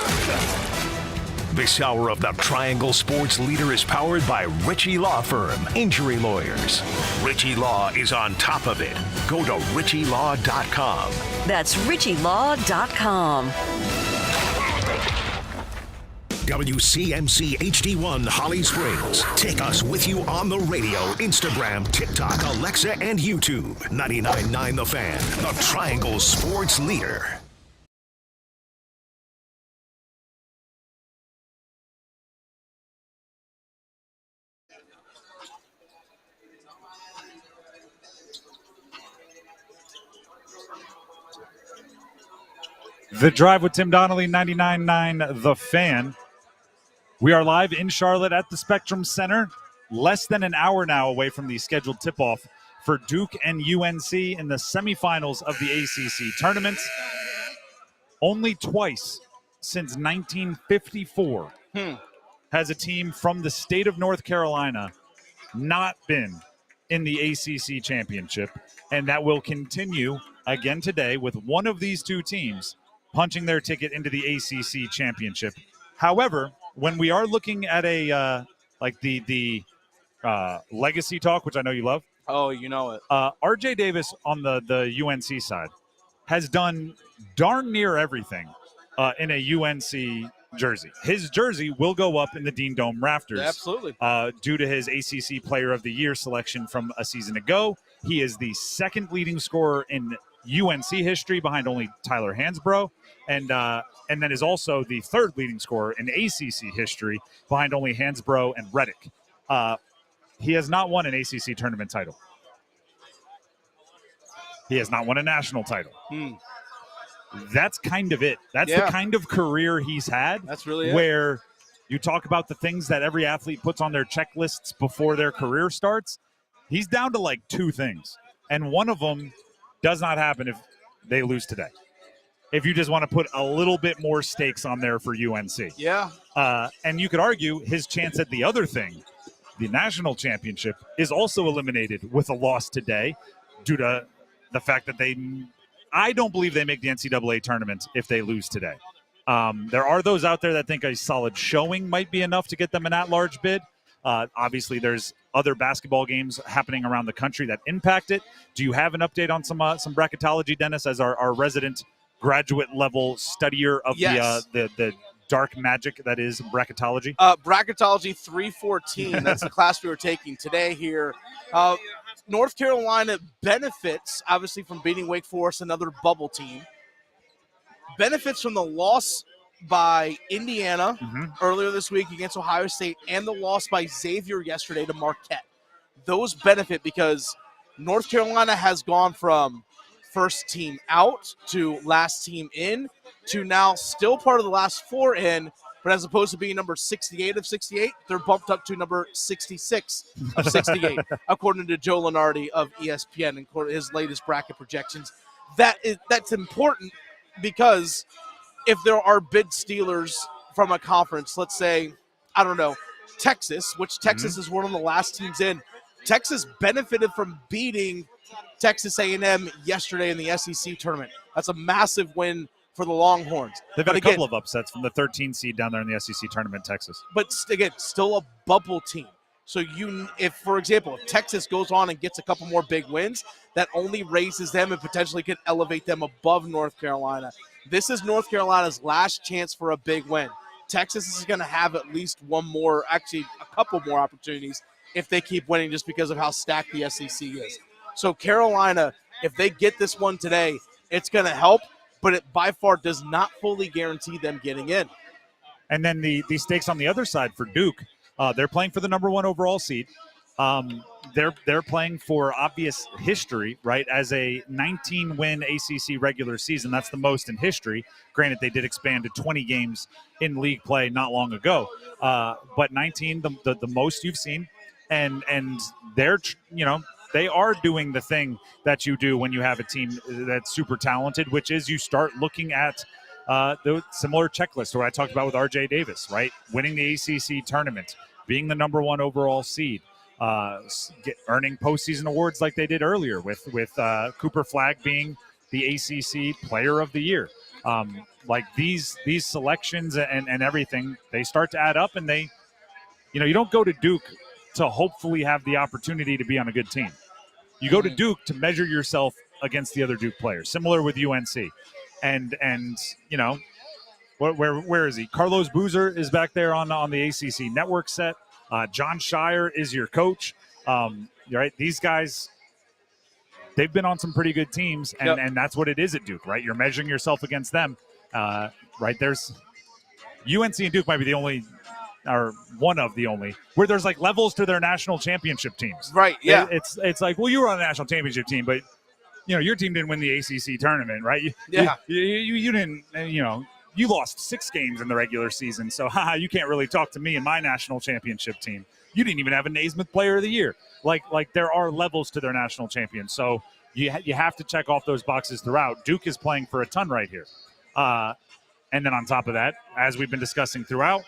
This hour of the Triangle Sports Leader is powered by Ritchie Law Firm, injury lawyers. Ritchie Law is on top of it. Go to ritchielaw.com. That's ritchielaw.com. WCMC HD1 Holly Springs. Take us with you on the radio, Instagram, TikTok, Alexa, and YouTube. 99.9 The Fan, the Triangle Sports Leader. The Drive with Tim Donnelly, 99.9 The Fan. We are live in Charlotte at the Spectrum Center, less than an hour now away from the scheduled tip-off for Duke and UNC in the semifinals of the ACC tournament. Only twice since 1954 has a team from the state of North Carolina not been in the ACC championship, and that will continue again today with one of these two teams punching their ticket into the ACC championship. However, when we are looking at a the legacy talk, which I know you love. Oh, you know it. RJ Davis on the UNC side has done darn near everything in a UNC jersey. His jersey will go up in the Dean Dome rafters. Yeah, absolutely. Due to his ACC Player of the Year selection from a season ago. He is the second leading scorer in UNC history behind only Tyler Hansbrough, and then is also the third leading scorer in ACC history behind only Hansbrough and Reddick. He has not won an ACC tournament title. He has not won a national title. that's kind of it. That's the kind of career he's had. That's really where you talk about the things that every athlete puts on their checklists before their career starts. He's down to like 2 things, and one of them does not happen if they lose today. If you just want to put a little bit more stakes on there for UNC. Yeah. And you could argue his chance at the other thing, the national championship, is also eliminated with a loss today due to the fact that I don't believe they make the NCAA tournament if they lose today. There are those out there that think a solid showing might be enough to get them an at-large bid. Obviously, there's other basketball games happening around the country that impact it. Do you have an update on some bracketology, Dennis, as our resident graduate-level studier of the dark magic that is bracketology? Bracketology 314, that's the class we were taking today here. North Carolina benefits, obviously, from beating Wake Forest, another bubble team. Benefits from the loss by Indiana earlier this week against Ohio State and the loss by Xavier yesterday to Marquette. Those benefit because North Carolina has gone from first team out to last team in to now still part of the last 4 in, but as opposed to being number 68 of 68, they're bumped up to number 66 of 68, according to Joe Lunardi of ESPN and his latest bracket projections. That's important because if there are bid stealers from a conference, let's say, I don't know, Texas, which Texas is one of the last teams in, Texas benefited from beating Texas A&M yesterday in the SEC tournament. That's a massive win for the Longhorns. They've had a couple of upsets from the 13 seed down there in the SEC tournament, Texas. But again, still a bubble team. So if, for example, if Texas goes on and gets a couple more big wins, that only raises them and potentially could elevate them above North Carolina. This is North Carolina's last chance for a big win. Texas is going to have at least one more, actually a couple more opportunities if they keep winning just because of how stacked the SEC is. So Carolina, if they get this one today, it's going to help, but it by far does not fully guarantee them getting in. And then the stakes on the other side for Duke, they're playing for the number 1 overall seed. They're playing for obvious history, right? As a 19-win ACC regular season, that's the most in history. Granted, they did expand to 20 games in league play not long ago, but 19, the most you've seen, and they're they are doing the thing that you do when you have a team that's super talented, which is you start looking at the similar checklist what I talked about with RJ Davis, right? Winning the ACC tournament, being the number 1 overall seed, earning postseason awards like they did earlier with Cooper Flagg being the ACC Player of the Year. Like these selections and everything, they start to add up, and they, you don't go to Duke to hopefully have the opportunity to be on a good team. You go to Duke to measure yourself against the other Duke players, similar with UNC. And where is he? Carlos Boozer is back there on the ACC network set. John Shire is your coach. Right? These guys, they've been on some pretty good teams, and that's what it is at Duke, right? You're measuring yourself against them. Right? There's UNC and Duke might be the only, or one of the only, where there's like levels to their national championship teams. Right, yeah. It's like, well, you were on the national championship team, but your team didn't win the ACC tournament, right? You didn't, you lost 6 games in the regular season, so you can't really talk to me and my national championship team. You didn't even have a Naismith Player of the Year. Like there are levels to their national champions, so you have to check off those boxes throughout. Duke is playing for a ton right here. And then on top of that, as we've been discussing throughout,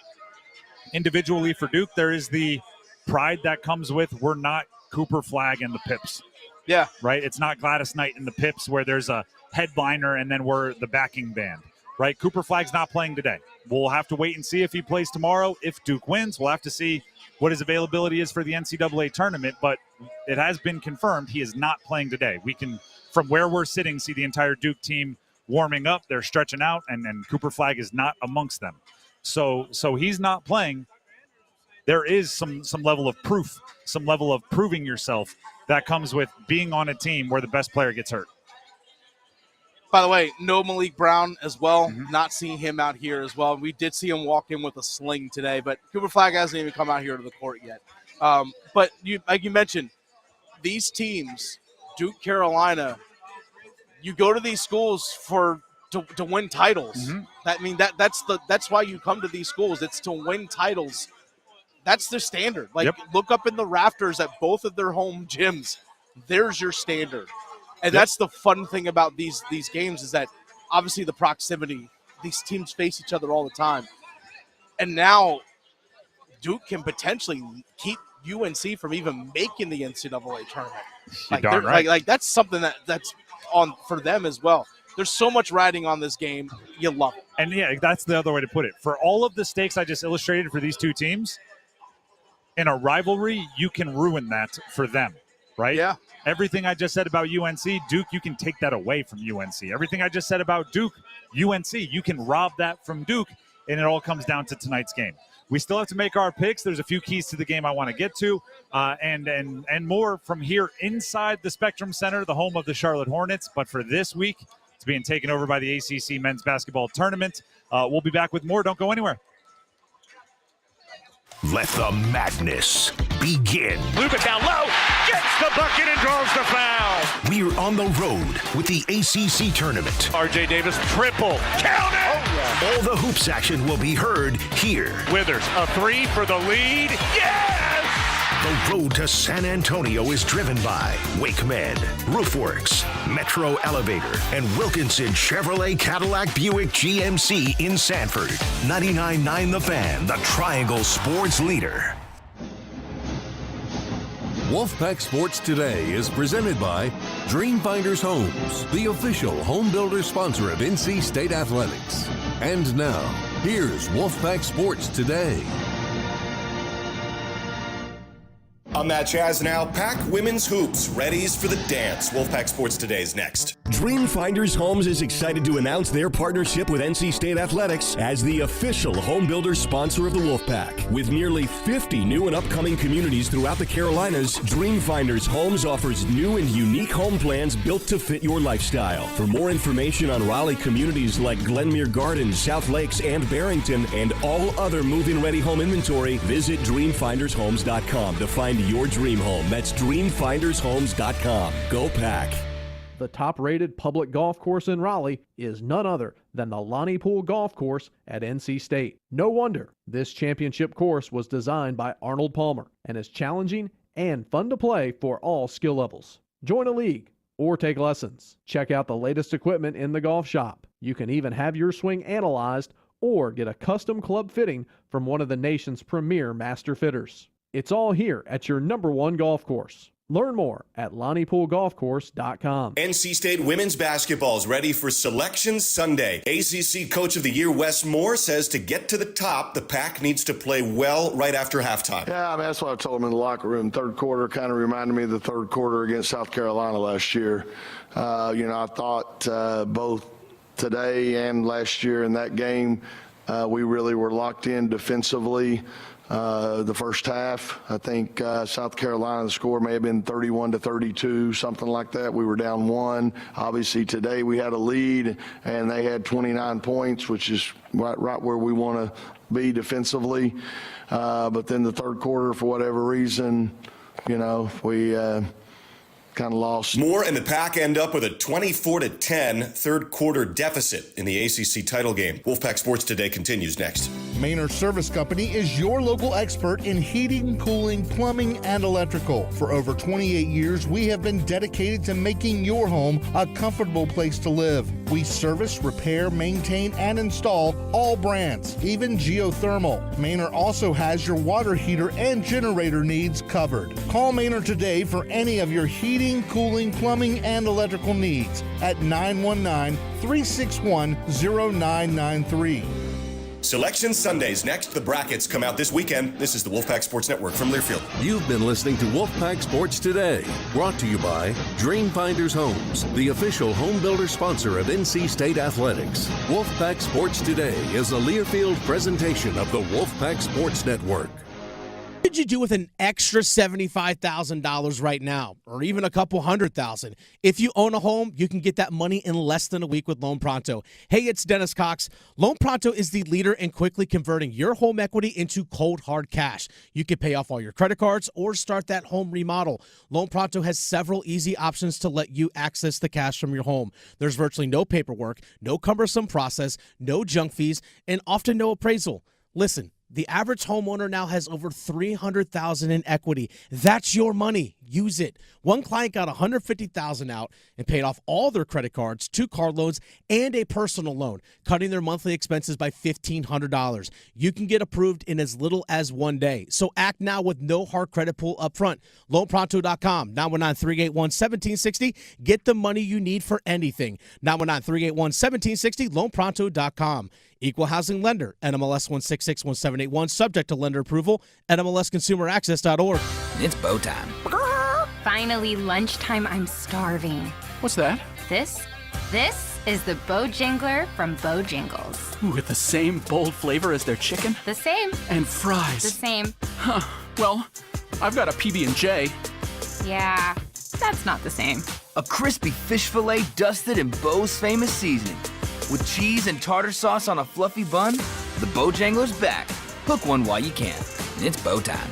individually for Duke, there is the pride that comes with we're not Cooper Flagg and the Pips. Yeah. Right? It's not Gladys Knight and the Pips where there's a headliner and then we're the backing band. Right? Cooper Flagg's not playing today. We'll have to wait and see if he plays tomorrow. If Duke wins, we'll have to see what his availability is for the NCAA tournament, but it has been confirmed he is not playing today. We can, from where we're sitting, see the entire Duke team warming up. They're stretching out, and Cooper Flagg is not amongst them. So he's not playing. There is some level of proof, some level of proving yourself that comes with being on a team where the best player gets hurt. By the way, no Malik Brown as well. Not seeing him out here as well. We did see him walk in with a sling today, but Cooper Flagg hasn't even come out here to the court yet. But like you mentioned, these teams, Duke, Carolina, you go to these schools for to win titles. That's why you come to these schools. It's to win titles. That's the standard. Look up in the rafters at both of their home gyms. There's your standard. And that's the fun thing about these games is that obviously the proximity. These teams face each other all the time. And now Duke can potentially keep UNC from even making the NCAA tournament. That's something that's on for them as well. There's so much riding on this game. You love it. And yeah, that's the other way to put it. For all of the stakes I just illustrated for these two teams, in a rivalry, you can ruin that for them, right? Yeah. Everything I just said about UNC, Duke, you can take that away from UNC. Everything I just said about Duke, UNC, you can rob that from Duke, and it all comes down to tonight's game. We still have to make our picks. There's a few keys to the game I want to get to, and more from here inside the Spectrum Center, the home of the Charlotte Hornets. But for this week, it's being taken over by the ACC Men's Basketball Tournament. We'll be back with more. Don't go anywhere. Let the madness begin. Move it down low, gets the bucket and draws the foul. We're on the road with the ACC Tournament. R.J. Davis triple, count it! All the hoops action will be heard here. Withers, a three for the lead, yes! The road to San Antonio is driven by Wakemed, Roofworks, Metro Elevator, and Wilkinson Chevrolet Cadillac Buick GMC in Sanford. 99.9 The Fan, the Triangle Sports leader. Wolfpack Sports Today is presented by Dreamfinders Homes, the official home builder sponsor of NC State Athletics. And now, here's Wolfpack Sports Today. I'm Matt Chasnow. Pack Women's Hoops, readies for the dance. Wolfpack Sports Today is next. Dreamfinders Homes is excited to announce their partnership with NC State Athletics as the official home builder sponsor of the Wolfpack. With nearly 50 new and upcoming communities throughout the Carolinas, Dreamfinders Homes offers new and unique home plans built to fit your lifestyle. For more information on Raleigh communities like Glenmere Gardens, South Lakes, and Barrington, and all other move-in ready home inventory, visit dreamfindershomes.com to find your dream home. That's dreamfindershomes.com. Go Pack. The top-rated public golf course in Raleigh is none other than the Lonnie Pool Golf Course at NC State. No wonder this championship course was designed by Arnold Palmer and is challenging and fun to play for all skill levels. Join a league or take lessons. Check out the latest equipment in the golf shop. You can even have your swing analyzed or get a custom club fitting from one of the nation's premier master fitters. It's all here at your #1 golf course. Learn more at LonniePoolGolfCourse.com. NC State women's basketball is ready for Selection Sunday. ACC Coach of the Year Wes Moore says to get to the top, the Pack needs to play well right after halftime. Yeah, that's what I told him in the locker room. Third quarter kind of reminded me of the third quarter against South Carolina last year. I thought both today and last year in that game, we really were locked in defensively. The first half, I think South Carolina, the score may have been 31-32, something like that. We were down 1. Obviously today we had a lead and they had 29 points, which is right where we want to be defensively. But then the third quarter, for whatever reason, we kind of lost. Moore and the Pack end up with a 24-10 third quarter deficit in the ACC title game. Wolfpack Sports Today continues next. Maynard Service Company is your local expert in heating, cooling, plumbing, and electrical. For over 28 years, we have been dedicated to making your home a comfortable place to live. We service, repair, maintain, and install all brands, even geothermal. Maynard also has your water heater and generator needs covered. Call Maynard today for any of your heating, cooling, plumbing, and electrical needs at 919-361-0993. Selection Sundays next. The brackets come out this weekend. This is the Wolfpack Sports Network from Learfield. You've been listening to Wolfpack Sports Today, brought to you by Dreamfinders Homes, the official home builder sponsor of NC State Athletics. Wolfpack Sports Today is a Learfield presentation of the Wolfpack Sports Network. What could you do with an extra $75,000 right now, or even a couple $100,000? If you own a home, you can get that money in less than a week with Loan Pronto. Hey, it's Dennis Cox. Loan Pronto is the leader in quickly converting your home equity into cold, hard cash. You can pay off all your credit cards or start that home remodel. Loan Pronto has several easy options to let you access the cash from your home. There's virtually no paperwork, no cumbersome process, no junk fees, and often no appraisal. Listen, the average homeowner now has over $300,000 in equity. That's your money. Use it. One client got $150,000 out and paid off all their credit cards, 2 car loans, and a personal loan, cutting their monthly expenses by $1,500. You can get approved in as little as 1 day. So act now with no hard credit pull up front. LoanPronto.com, 919-381-1760. Get the money you need for anything. 919-381-1760, LoanPronto.com. Equal housing lender, NMLS 1661781, subject to lender approval, NMLSconsumeraccess.org. It's bow time. Finally, lunchtime. I'm starving. What's that? This is the Bojangler from Bojangles. With the same bold flavor as their chicken? The same. And fries? The same. Huh. Well, I've got a PB&J. Yeah, that's not the same. A crispy fish fillet dusted in Bo's famous seasoning. With cheese and tartar sauce on a fluffy bun, the Bojangler's back. Hook one while you can. And it's bow time.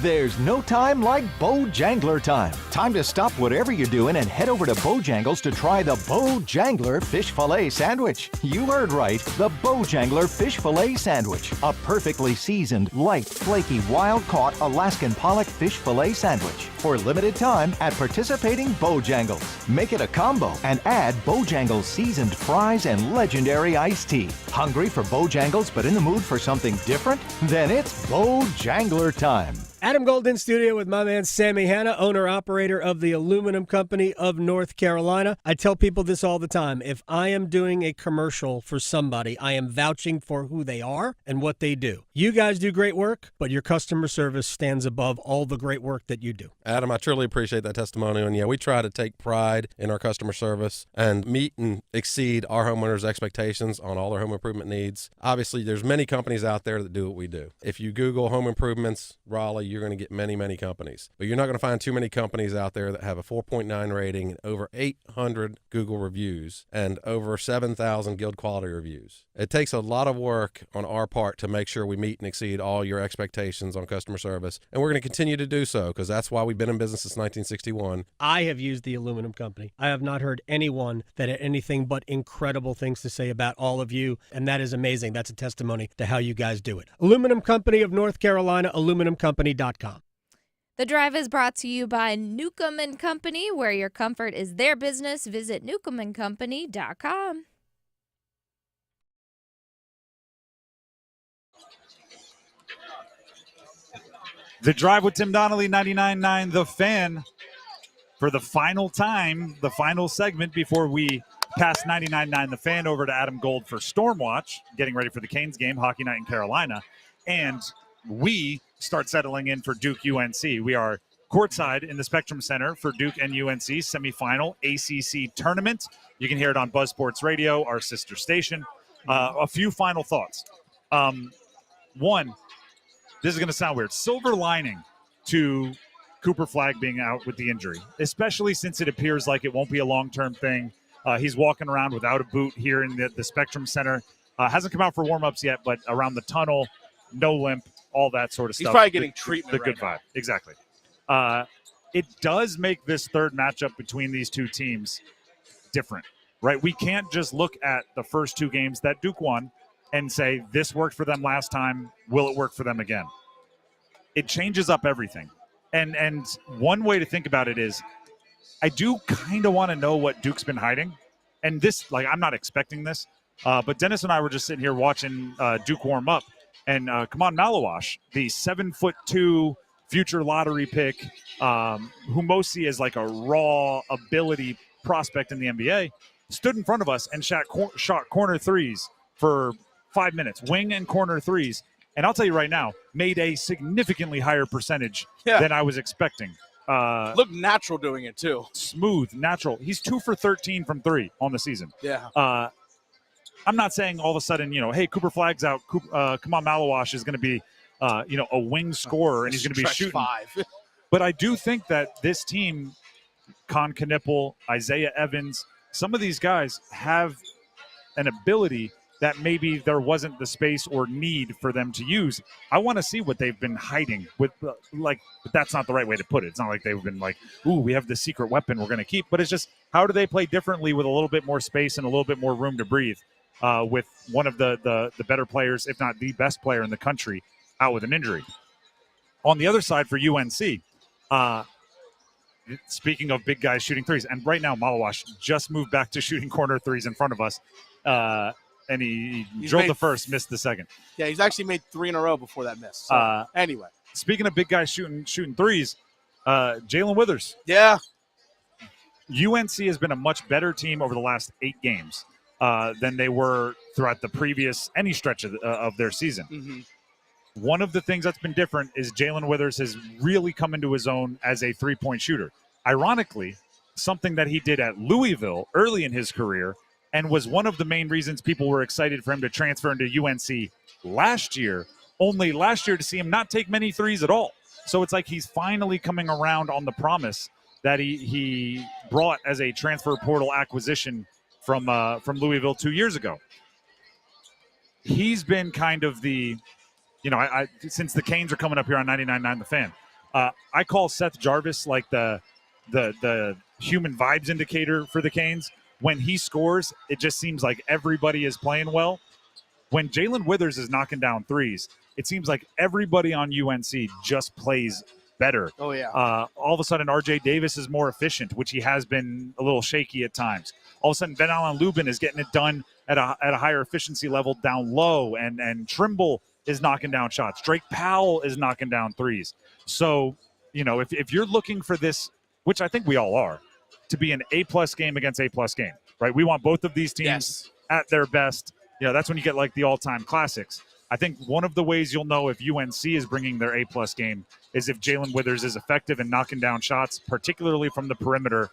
There's no time like Bojangler time. Time to stop whatever you're doing and head over to Bojangles to try the Bojangler Fish Fillet Sandwich. You heard right, the Bojangler Fish Fillet Sandwich. A perfectly seasoned, light, flaky, wild-caught Alaskan pollock fish fillet sandwich. For limited time at participating Bojangles. Make it a combo and add Bojangles seasoned fries and legendary iced tea. Hungry for Bojangles but in the mood for something different? Then it's Bojangler time. Adam Gold in studio with my man Sammy Hanna, owner-operator of the Aluminum Company of North Carolina. I tell people this all the time. If I am doing a commercial for somebody, I am vouching for who they are and what they do. You guys do great work, but your customer service stands above all the great work that you do. Adam, I truly appreciate that testimonial. And yeah, we try to take pride in our customer service and meet and exceed our homeowners' expectations on all their home improvement needs. Obviously, there's many companies out there that do what we do. If you Google home improvements, Raleigh, you're going to get many, many companies. But you're not going to find too many companies out there that have a 4.9 rating and over 800 Google reviews and over 7,000 Guild quality reviews. It takes a lot of work on our part to make sure we meet and exceed all your expectations on customer service. And we're going to continue to do so because that's why we've been in business since 1961. I have used the Aluminum Company. I have not heard anyone that had anything but incredible things to say about all of you, and that is amazing. That's a testimony to how you guys do it. Aluminum Company of North Carolina, aluminumcompany.com. The Drive is brought to you by Newcomb & Company, where your comfort is their business. Visit newcombandcompany.com. The Drive with Tim Donnelly, 99.9 The Fan. For the final time, the final segment before we pass 99.9 The Fan over to Adam Gold for Stormwatch, getting ready for the Canes game, Hockey Night in Carolina. And we start settling in for Duke UNC. We are courtside in the Spectrum Center for Duke and UNC semifinal ACC tournament. You can hear it on Buzz Sports Radio, our sister station. A few final thoughts. One, this is going to sound weird. Silver lining to Cooper Flagg being out with the injury, especially since it appears like it won't be a long-term thing. He's walking around without a boot here in the Spectrum Center. Hasn't come out for warm-ups yet, but around the tunnel, no limp, all that sort of stuff. He's probably getting treatment. The good vibe. Exactly. It does make this third matchup between these two teams different, right? We can't just look at the first two games that Duke won and say, this worked for them last time, will it work for them again? It changes up everything. And one way to think about it is, I do kind of want to know what Duke's been hiding. And this, like, I'm not expecting this, but Dennis and I were just sitting here watching Duke warm up. And Kaman Malawash, the 7'2" future lottery pick, who most see as like a raw ability prospect in the NBA, stood in front of us and shot corner threes for 5 minutes, wing and corner threes. And I'll tell you right now, made a significantly higher percentage than I was expecting. Looked natural doing it, too. Smooth, natural. He's 2 for 13 from 3 on the season. Yeah. I'm not saying all of a sudden, hey, Cooper Flagg's out. Kaman Malawash is going to be a wing scorer, and he's going to be Stretch shooting. 5. But I do think that this team, Con Knipple, Isaiah Evans, some of these guys have an ability that maybe there wasn't the space or need for them to use. I want to see what they've been hiding with, but that's not the right way to put it. It's not like they've been like, ooh, we have the secret weapon we're going to keep, but it's just how do they play differently with a little bit more space and a little bit more room to breathe with one of the better players, if not the best player in the country, out with an injury. On the other side for UNC, speaking of big guys shooting threes, and right now Malawash just moved back to shooting corner threes in front of us, and he drilled the first, missed the second. Yeah, he's actually made 3 in a row before that miss. So, anyway. Speaking of big guys shooting threes, Jalen Withers. Yeah. UNC has been a much better team over the last 8 games than they were throughout the previous any stretch of their season. Mm-hmm. One of the things that's been different is Jalen Withers has really come into his own as a three-point shooter. Ironically, something that he did at Louisville early in his career and was one of the main reasons people were excited for him to transfer into UNC last year, only last year to see him not take many threes at all. So it's like he's finally coming around on the promise that he brought as a transfer portal acquisition from Louisville 2 years ago. He's been kind of the, I since the Canes are coming up here on 99.9 The Fan, I call Seth Jarvis like the human vibes indicator for the Canes. When he scores, it just seems like everybody is playing well. When Jalen Withers is knocking down threes, it seems like everybody on UNC just plays better. Oh, yeah. All of a sudden, RJ Davis is more efficient, which he has been a little shaky at times. All of a sudden, Ben Allen Lubin is getting it done at a higher efficiency level down low, and Trimble is knocking down shots. Drake Powell is knocking down threes. So, if you're looking for this, which I think we all are, to be an A-plus game against A-plus game, right? We want both of these teams at their best. That's when you get like the all-time classics. I think one of the ways you'll know if UNC is bringing their A-plus game is if Jalen Withers is effective in knocking down shots, particularly from the perimeter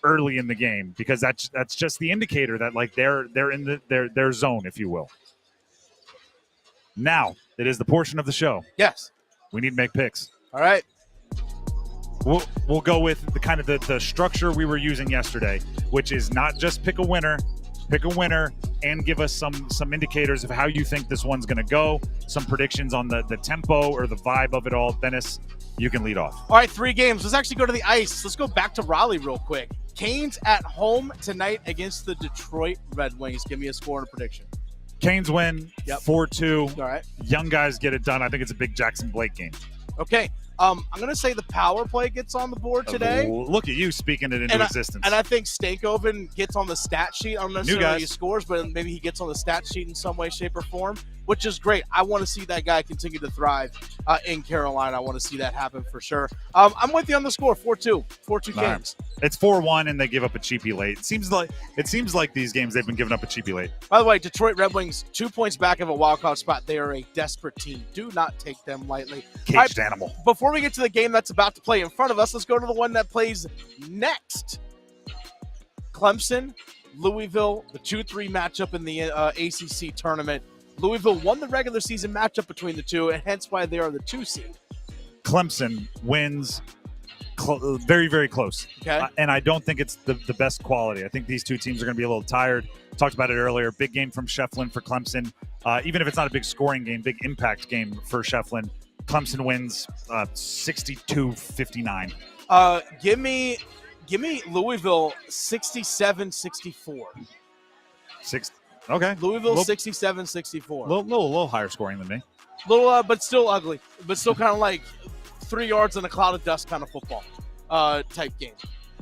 early in the game, because that's just the indicator that like they're in their zone, if you will. Now, it is the portion of the show. Yes. We need to make picks. All right. We'll go with the kind of the structure we were using yesterday, which is not just pick a winner and give us some indicators of how you think this one's going to go, some predictions on the tempo or the vibe of it all. Dennis, you can lead off. All right, 3 games. Let's actually go to the ice. Let's go back to Raleigh real quick. Canes at home tonight against the Detroit Red Wings. Give me a score and a prediction. Canes win 4-2. All right. Young guys get it done. I think it's a big Jackson Blake game. Okay. I'm going to say the power play gets on the board today. Look at you speaking it into existence. And I think Stankoven gets on the stat sheet. I don't necessarily he scores, but maybe he gets on the stat sheet in some way, shape, or form, which is great. I want to see that guy continue to thrive in Carolina. I want to see that happen for sure. I'm with you on the score, 4-2. 4-2 Canes. It's 4-1, and they give up a cheapie late. It seems like these games they've been giving up a cheapie late. By the way, Detroit Red Wings 2 points back of a wild card spot. They are a desperate team. Do not take them lightly. Caged animal. Before we get to the game that's about to play in front of us, let's go to the one that plays next. Clemson, Louisville, the 2-3 matchup in the ACC tournament. Louisville won the regular season matchup between the two, and hence why they are the 2 seed. Clemson wins very, very close. Okay. And I don't think it's the best quality. I think these two teams are going to be a little tired. Talked about it earlier. Big game from Shefflin for Clemson. Even if it's not a big scoring game, big impact game for Shefflin. Clemson wins 62-59. Give me Louisville 67-64. Okay. Louisville 67-64. Little higher scoring than me. Little, but still ugly. But still kind of like 3 yards in a cloud of dust kind of football type game.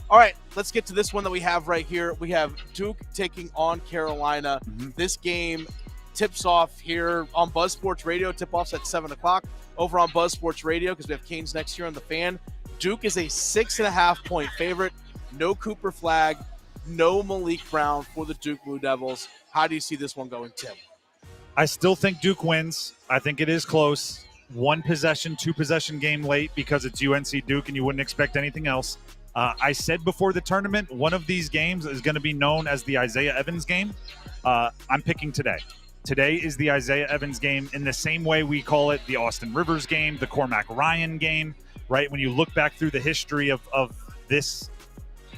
All right, let's get to this one that we have right here. We have Duke taking on Carolina. Mm-hmm. This game tips off here on Buzz Sports Radio. Tip-off's at 7 o'clock over on Buzz Sports Radio because we have Canes next year on The Fan. Duke is a 6.5-point favorite. No Cooper Flag, no Malik Brown for the Duke Blue Devils. How do you see this one going, Tim? I still think Duke wins. I think it is close. 1 possession, 2 possession game late because it's UNC Duke and you wouldn't expect anything else. I said before the tournament, one of these games is going to be known as the Isaiah Evans game. I'm picking today. today is the Isaiah Evans game in the same way we call it the Austin Rivers game, the Cormac Ryan game, right? When you look back through the history of this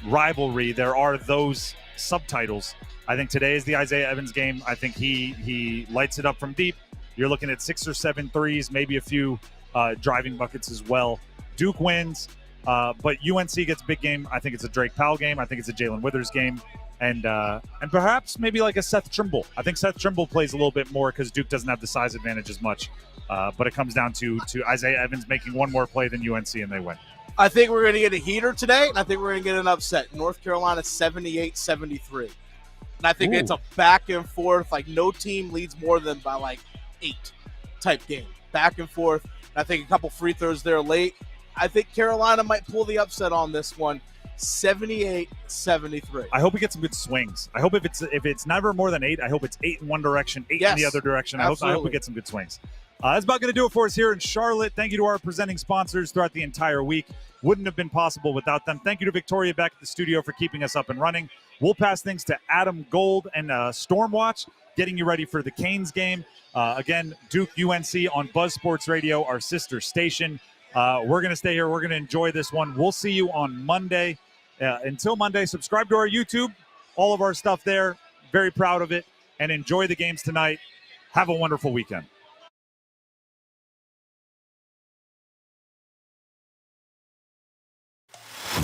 rivalry, there are those subtitles. I think today is the Isaiah Evans game. I think he lights it up from deep. You're looking at 6 or 7 threes, maybe a few driving buckets as well. Duke wins, but UNC gets a big game. I think it's a Drake Powell game. I think it's a Jalen Withers game. And perhaps maybe like a Seth Trimble. I think Seth Trimble plays a little bit more because Duke doesn't have the size advantage as much. But it comes down to Isaiah Evans making one more play than UNC, and they win. I think we're going to get a heater today, and I think we're going to get an upset. North Carolina 78-73. And I think it's a back and forth, like no team leads more than by like 8 type game. Back and forth. And I think a couple free throws there late. I think Carolina might pull the upset on this one. 78-73. I hope we get some good swings. I hope if it's never more than 8, I hope it's 8 in one direction, 8 in the other direction. I hope we get some good swings. That's about going to do it for us here in Charlotte. Thank you to our presenting sponsors throughout the entire week. Wouldn't have been possible without them. Thank you to Victoria back at the studio for keeping us up and running. We'll pass things to Adam Gold and Stormwatch, getting you ready for the Canes game. Again, Duke UNC on Buzz Sports Radio, our sister station. We're going to stay here. We're going to enjoy this one. We'll see you on Monday. Until Monday, subscribe to our YouTube. All of our stuff there. Very proud of it. And enjoy the games tonight. Have a wonderful weekend.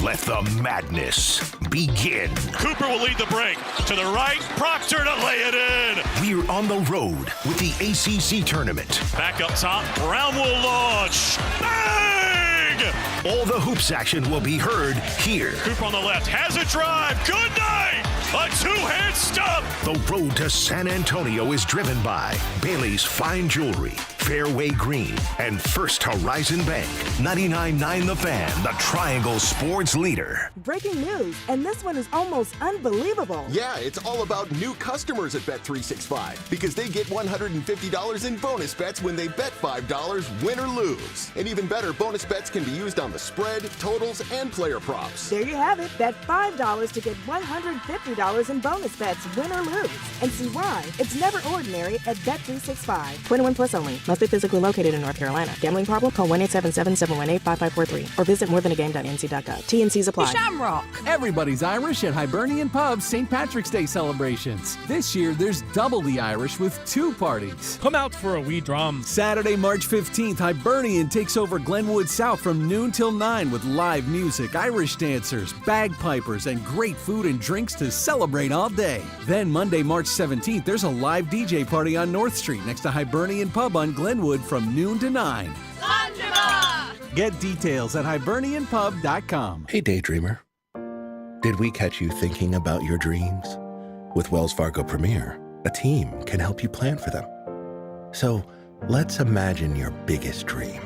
Let the madness begin. Cooper will lead the break. To the right, Proctor to lay it in. We're on the road with the ACC Tournament. Back up top, Brown will launch. Bang! All the hoops action will be heard here. Cooper on the left, has a drive. Good night! A two-hand stop! The road to San Antonio is driven by Bailey's Fine Jewelry, Fairway Green, and First Horizon Bank. 99.9 The Fan, the Triangle Sports leader. Breaking news, and this one is almost unbelievable. Yeah, it's all about new customers at Bet365 because they get $150 in bonus bets when they bet $5, win or lose. And even better, bonus bets can be used on the spread, totals, and player props. There you have it. Bet $5 to get $150 in bonus bets, win or lose. And see why. It's never ordinary at Bet365. 21 plus only. Must be physically located in North Carolina. Gambling problem? Call 1-877-718-5543 or visit morethanagames.nc.gov. T&Cs apply. Shamrock. Everybody's Irish at Hibernian Pub's St. Patrick's Day celebrations. This year, there's double the Irish with 2 parties. Come out for a wee drum. Saturday, March 15th, Hibernian takes over Glenwood South from noon till 9 with live music, Irish dancers, bagpipers, and great food and drinks to celebrate all day. Then Monday, March 17th, there's a live DJ party on North Street next to Hibernian Pub on Glenwood from noon to 9. Get details at hibernianpub.com. Hey, Daydreamer. Did we catch you thinking about your dreams? With Wells Fargo Premier, a team can help you plan for them. So let's imagine your biggest dream.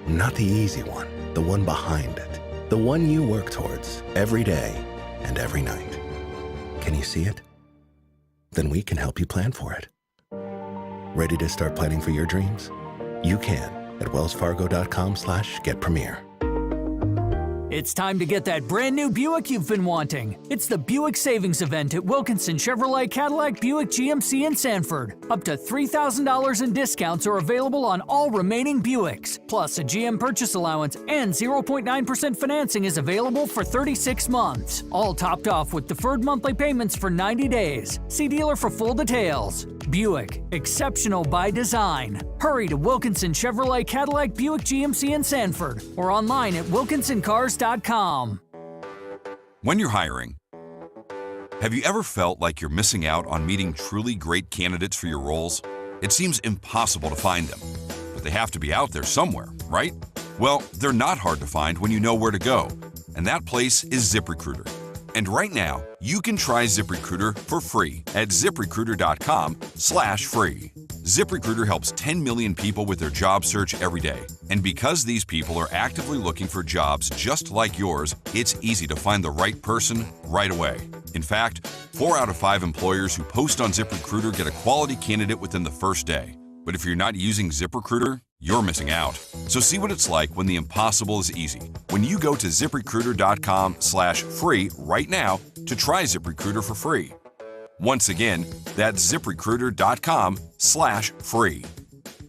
Not the easy one, the one behind it. The one you work towards every day and every night. Can you see it? Then we can help you plan for it. Ready to start planning for your dreams? You can at wellsfargo.com/getpremier. It's time to get that brand new Buick you've been wanting. It's the Buick Savings Event at Wilkinson Chevrolet Cadillac Buick GMC in Sanford. Up to $3,000 in discounts are available on all remaining Buicks. Plus, a GM purchase allowance and 0.9% financing is available for 36 months. All topped off with deferred monthly payments for 90 days. See dealer for full details. Buick, exceptional by design. Hurry to Wilkinson Chevrolet Cadillac Buick GMC in Sanford or online at wilkinsoncars.com. When you're hiring, have you ever felt like you're missing out on meeting truly great candidates for your roles? It seems impossible to find them, but they have to be out there somewhere, right? Well, they're not hard to find when you know where to go, and that place is ZipRecruiter. And right now, you can try ZipRecruiter for free at ZipRecruiter.com/free. ZipRecruiter helps 10 million people with their job search every day. And because these people are actively looking for jobs just like yours, it's easy to find the right person right away. In fact, 4 out of 5 employers who post on ZipRecruiter get a quality candidate within the first day. But if you're not using ZipRecruiter, you're missing out. So see what it's like when the impossible is easy. When you go to ZipRecruiter.com/free right now to try ZipRecruiter for free. Once again, that's ZipRecruiter.com/free.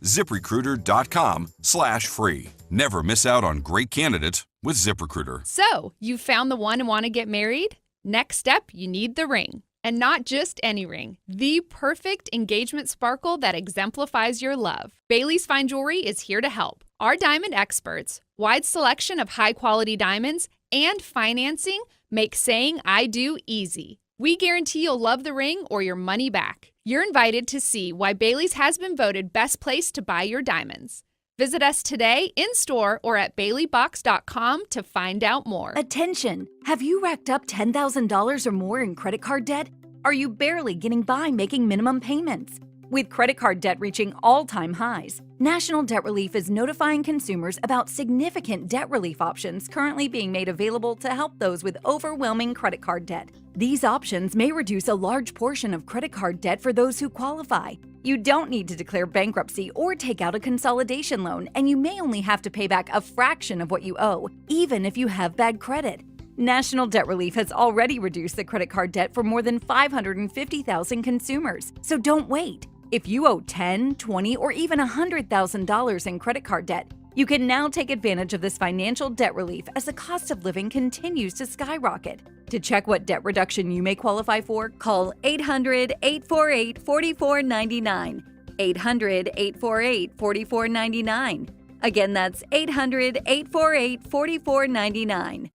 ZipRecruiter.com/free. Never miss out on great candidates with ZipRecruiter. So, you found the one and want to get married? Next step, you need the ring. And not just any ring, the perfect engagement sparkle that exemplifies your love. Bailey's Fine Jewelry is here to help. Our diamond experts, wide selection of high-quality diamonds, and financing make saying I do easy. We guarantee you'll love the ring or your money back. You're invited to see why Bailey's has been voted best place to buy your diamonds. Visit us today in-store or at baileybox.com to find out more. Attention! Have you racked up $10,000 or more in credit card debt? Are you barely getting by making minimum payments? With credit card debt reaching all-time highs, National Debt Relief is notifying consumers about significant debt relief options currently being made available to help those with overwhelming credit card debt. These options may reduce a large portion of credit card debt for those who qualify. You don't need to declare bankruptcy or take out a consolidation loan, and you may only have to pay back a fraction of what you owe, even if you have bad credit. National Debt Relief has already reduced the credit card debt for more than 550,000 consumers, so don't wait. If you owe $10,000, $20,000, or even $100,000 in credit card debt, you can now take advantage of this financial debt relief as the cost of living continues to skyrocket. To check what debt reduction you may qualify for, call 800-848-4499. 800-848-4499. Again, that's 800-848-4499.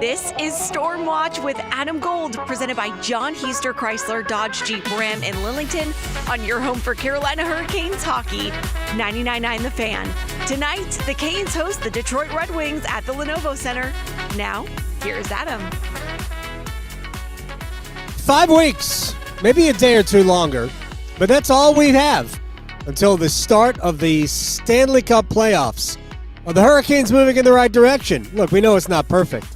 This is Storm Watch with Adam Gold, presented by John Heister Chrysler Dodge Jeep Ram in Lillington, on your home for Carolina Hurricanes hockey, 99.9 The Fan. Tonight, the Canes host the Detroit Red Wings at the Lenovo Center. Now, here's Adam. 5 weeks, maybe a day or two longer, but that's all we have until the start of the Stanley Cup playoffs. Are the Hurricanes moving in the right direction? Look, we know it's not perfect,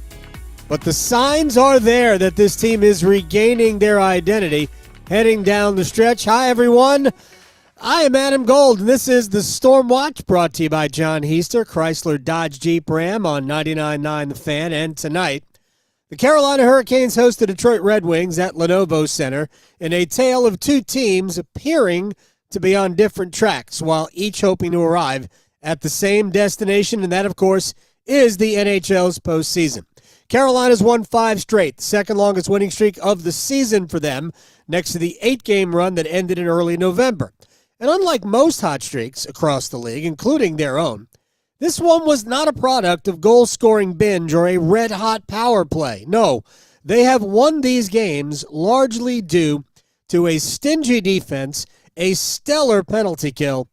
but the signs are there that this team is regaining their identity, heading down the stretch. Hi, everyone. I am Adam Gold, and this is the Storm Watch, brought to you by John Heister, Chrysler Dodge Jeep Ram on 99.9 The Fan. And tonight, the Carolina Hurricanes host the Detroit Red Wings at Lenovo Center in a tale of two teams appearing to be on different tracks, while each hoping to arrive at the same destination, and that, of course, is the NHL's postseason. Carolina's won 5 straight, the second longest winning streak of the season for them, next to the 8-game run that ended in early November. And unlike most hot streaks across the league, including their own, this one was not a product of goal-scoring binge or a red-hot power play. No, they have won these games largely due to a stingy defense, a stellar penalty kill,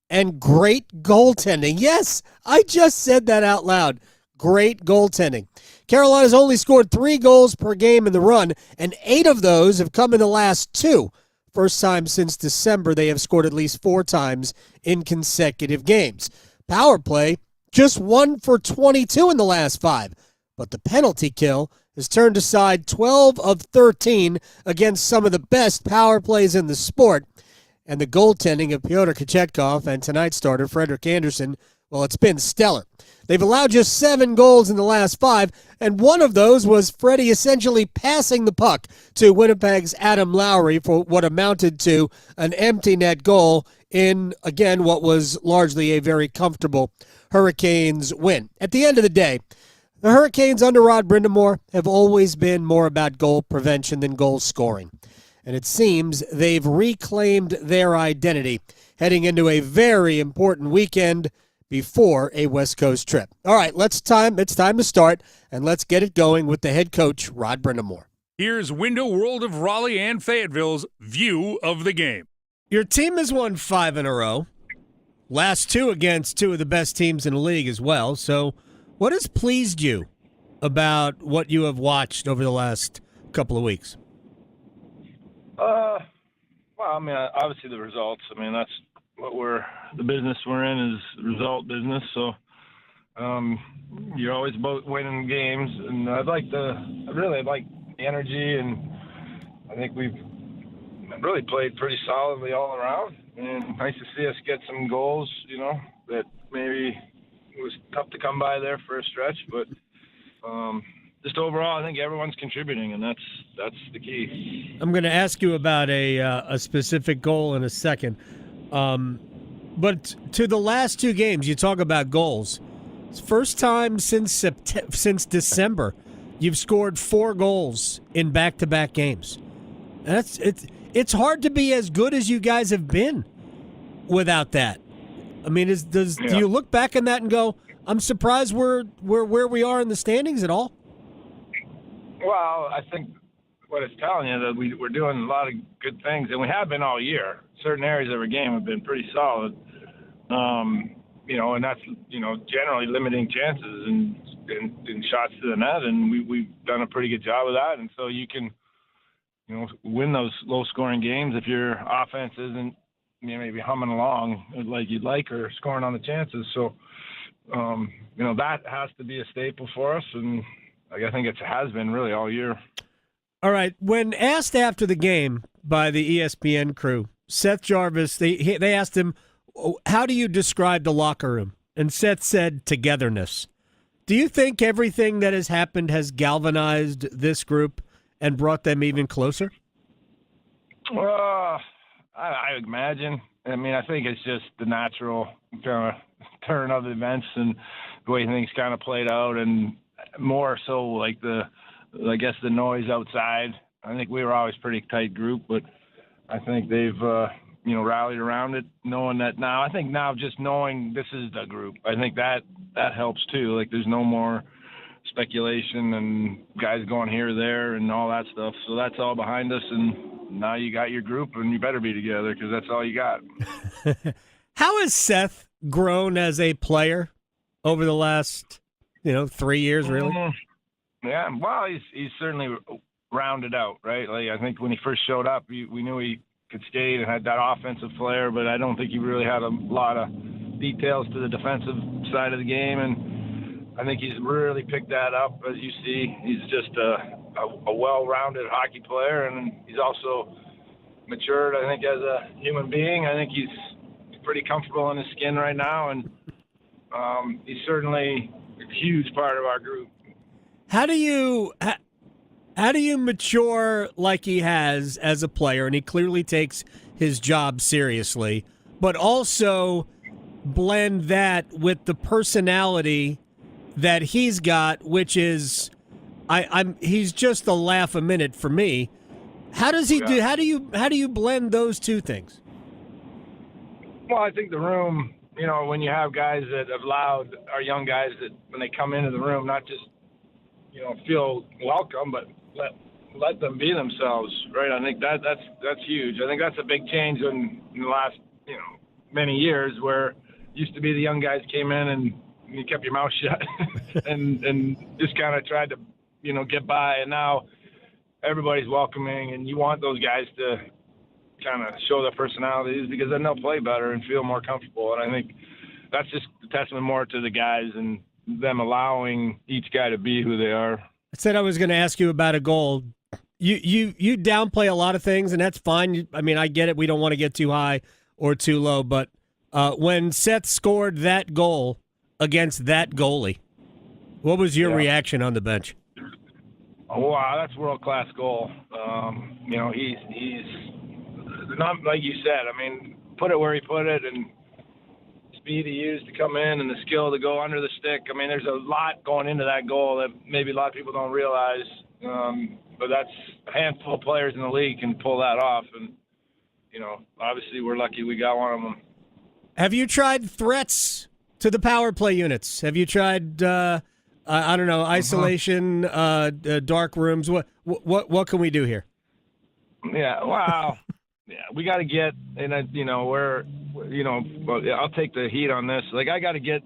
and great goaltending. Yes, I just said that out loud. Great goaltending. Carolina's only scored 3 goals per game in the run, and 8 of those have come in the last 2. First time since December they have scored at least 4 times in consecutive games. Power play, just 1 for 22 in the last 5. But the penalty kill has turned aside 12 of 13 against some of the best power plays in the sport. And the goaltending of Pyotr Kochetkov and tonight's starter Frederik Andersen, well, it's been stellar. They've allowed just 7 goals in the last 5, and one of those was Freddie essentially passing the puck to Winnipeg's Adam Lowry for what amounted to an empty net goal in, again, what was largely a very comfortable Hurricanes win. At the end of the day, the Hurricanes under Rod Brind'Amour have always been more about goal prevention than goal scoring. And it seems they've reclaimed their identity heading into a very important weekend before a West Coast trip. All right, it's time to start, and let's get it going with the head coach, Rod Brind'Amour. Here's Window World of Raleigh and Fayetteville's view of the game. Your team has won 5 in a row. Last 2 against 2 of the best teams in the league as well. So what has pleased you about what you have watched over the last couple of weeks? Well, I mean, obviously the results. I mean, that's what the business we're in is result business. So you're always about winning games, and I like the energy, and I think we've really played pretty solidly all around. And nice to see us get some goals, that maybe it was tough to come by there for a stretch, but just overall, I think everyone's contributing, and that's the key. I'm going to ask you about a specific goal in a second. But to the last two games, you talk about goals. It's first time since December you've scored 4 goals in back-to-back games. It's hard to be as good as you guys have been without that. I mean, do you look back on that and go, I'm surprised we're where we are in the standings at all? Well, I think what it's telling you that we're doing a lot of good things, and we have been all year. Certain areas of our game have been pretty solid, and that's generally limiting chances and shots to the net, and we've done a pretty good job of that. And so you can, win those low-scoring games if your offense isn't maybe humming along like you'd like or scoring on the chances. So, that has to be a staple for us, and I think it has been really all year. All right. When asked after the game by the ESPN crew, Seth Jarvis, they asked him, how do you describe the locker room? And Seth said, togetherness. Do you think everything that has happened has galvanized this group and brought them even closer? Well, I imagine. I mean, I think it's just the natural kind of turn of events and the way things kind of played out, and more so like the noise outside. I think we were always a pretty tight group, but I think they've rallied around it, knowing that now. I think now just knowing this is the group, I think that helps too. Like there's no more speculation and guys going here or there and all that stuff. So that's all behind us, and now you got your group, and you better be together because that's all you got. How has Seth grown as a player over the last 3 years, really? Yeah, well, he's certainly rounded out, right? Like I think when he first showed up, we knew he could skate and had that offensive flair, but I don't think he really had a lot of details to the defensive side of the game, and I think he's really picked that up. As you see, he's just a well-rounded hockey player, and he's also matured, I think, as a human being. I think he's pretty comfortable in his skin right now, and he's certainly a huge part of our group. How do you mature like he has as a player, and he clearly takes his job seriously, but also blend that with the personality that he's got, which is he's just a laugh a minute for me. How does he do? How do you blend those two things? Well, I think the room, when you have guys that have allowed our young guys that when they come into the room, not just feel welcome, but let them be themselves, right? I think that's huge. I think that's a big change in the last many years, where it used to be the young guys came in and you kept your mouth shut and just kind of tried to get by, and now everybody's welcoming, and you want those guys to kind of show their personalities, because then they'll play better and feel more comfortable. And I think that's just a testament more to the guys and them allowing each guy to be who they are. I said I was going to ask you about a goal. You downplay a lot of things, and that's fine. I mean, I get it. We don't want to get too high or too low, but when Seth scored that goal against that goalie, what was your reaction on the bench? Oh, wow, that's a world-class goal. He's not, like you said, I mean, put it where he put it, and speed he used to come in and the skill to go under the stick. I mean, there's a lot going into that goal that maybe a lot of people don't realize, but that's a handful of players in the league can pull that off, and, obviously we're lucky we got one of them. Have you tried threats to the power play units? Have you tried, isolation, dark rooms? What can we do here? Yeah, wow. Yeah, we got to get, and I'll take the heat on this. Like, I got to get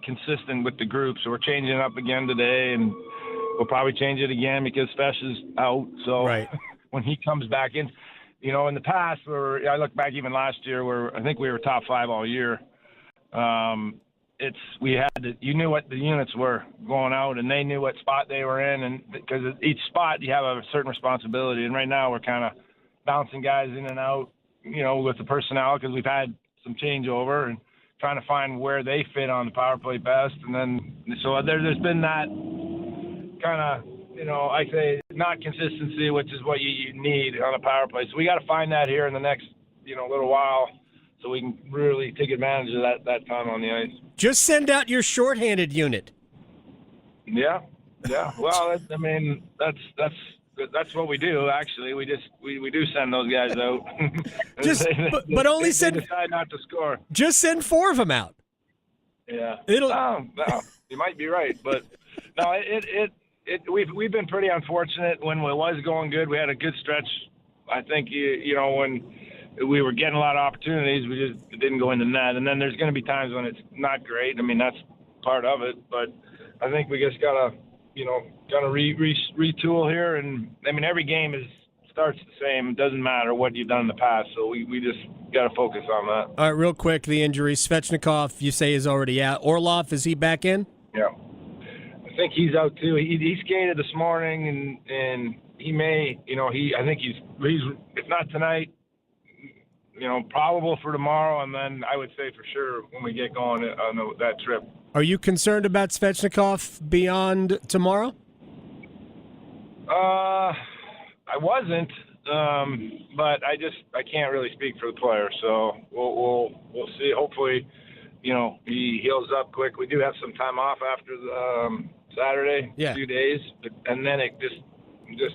consistent with the group, so we're changing it up again today, and we'll probably change it again because Fesh is out. So when he comes back in, in the past, I look back even last year where I think we were top 5 all year. You knew what the units were going out, and they knew what spot they were in, and because each spot you have a certain responsibility. And right now we're kind of bouncing guys in and out, with the personnel, because we've had some changeover and trying to find where they fit on the power play best. And then, so there's been that kind of, I say not consistency, which is what you need on a power play. So we got to find that here in the next, little while, so we can really take advantage of that time on the ice. Just send out your shorthanded unit. Yeah. Well, that's what we do. Actually, we do send those guys out. but only they send. Decide not to score. Just send 4 of them out. Yeah. No, you might be right, but no, we've been pretty unfortunate when it was going good. We had a good stretch. I think when we were getting a lot of opportunities, we just didn't go in the net. And then there's going to be times when it's not great. I mean, that's part of it, but I think we just gotta retool here. And I mean, every game starts the same. It doesn't matter what you've done in the past. So we just got to focus on that. All right, real quick, the injury. Svechnikov, you say, is already out. Orlov, is he back in? Yeah. I think he's out too. He skated this morning, and he may, I think he's if not tonight, probable for tomorrow, and then I would say for sure when we get going on that trip. Are you concerned about Svechnikov beyond tomorrow? I wasn't, but I can't really speak for the player, so we'll see. Hopefully, he heals up quick. We do have some time off after the Saturday, a few days, and then it just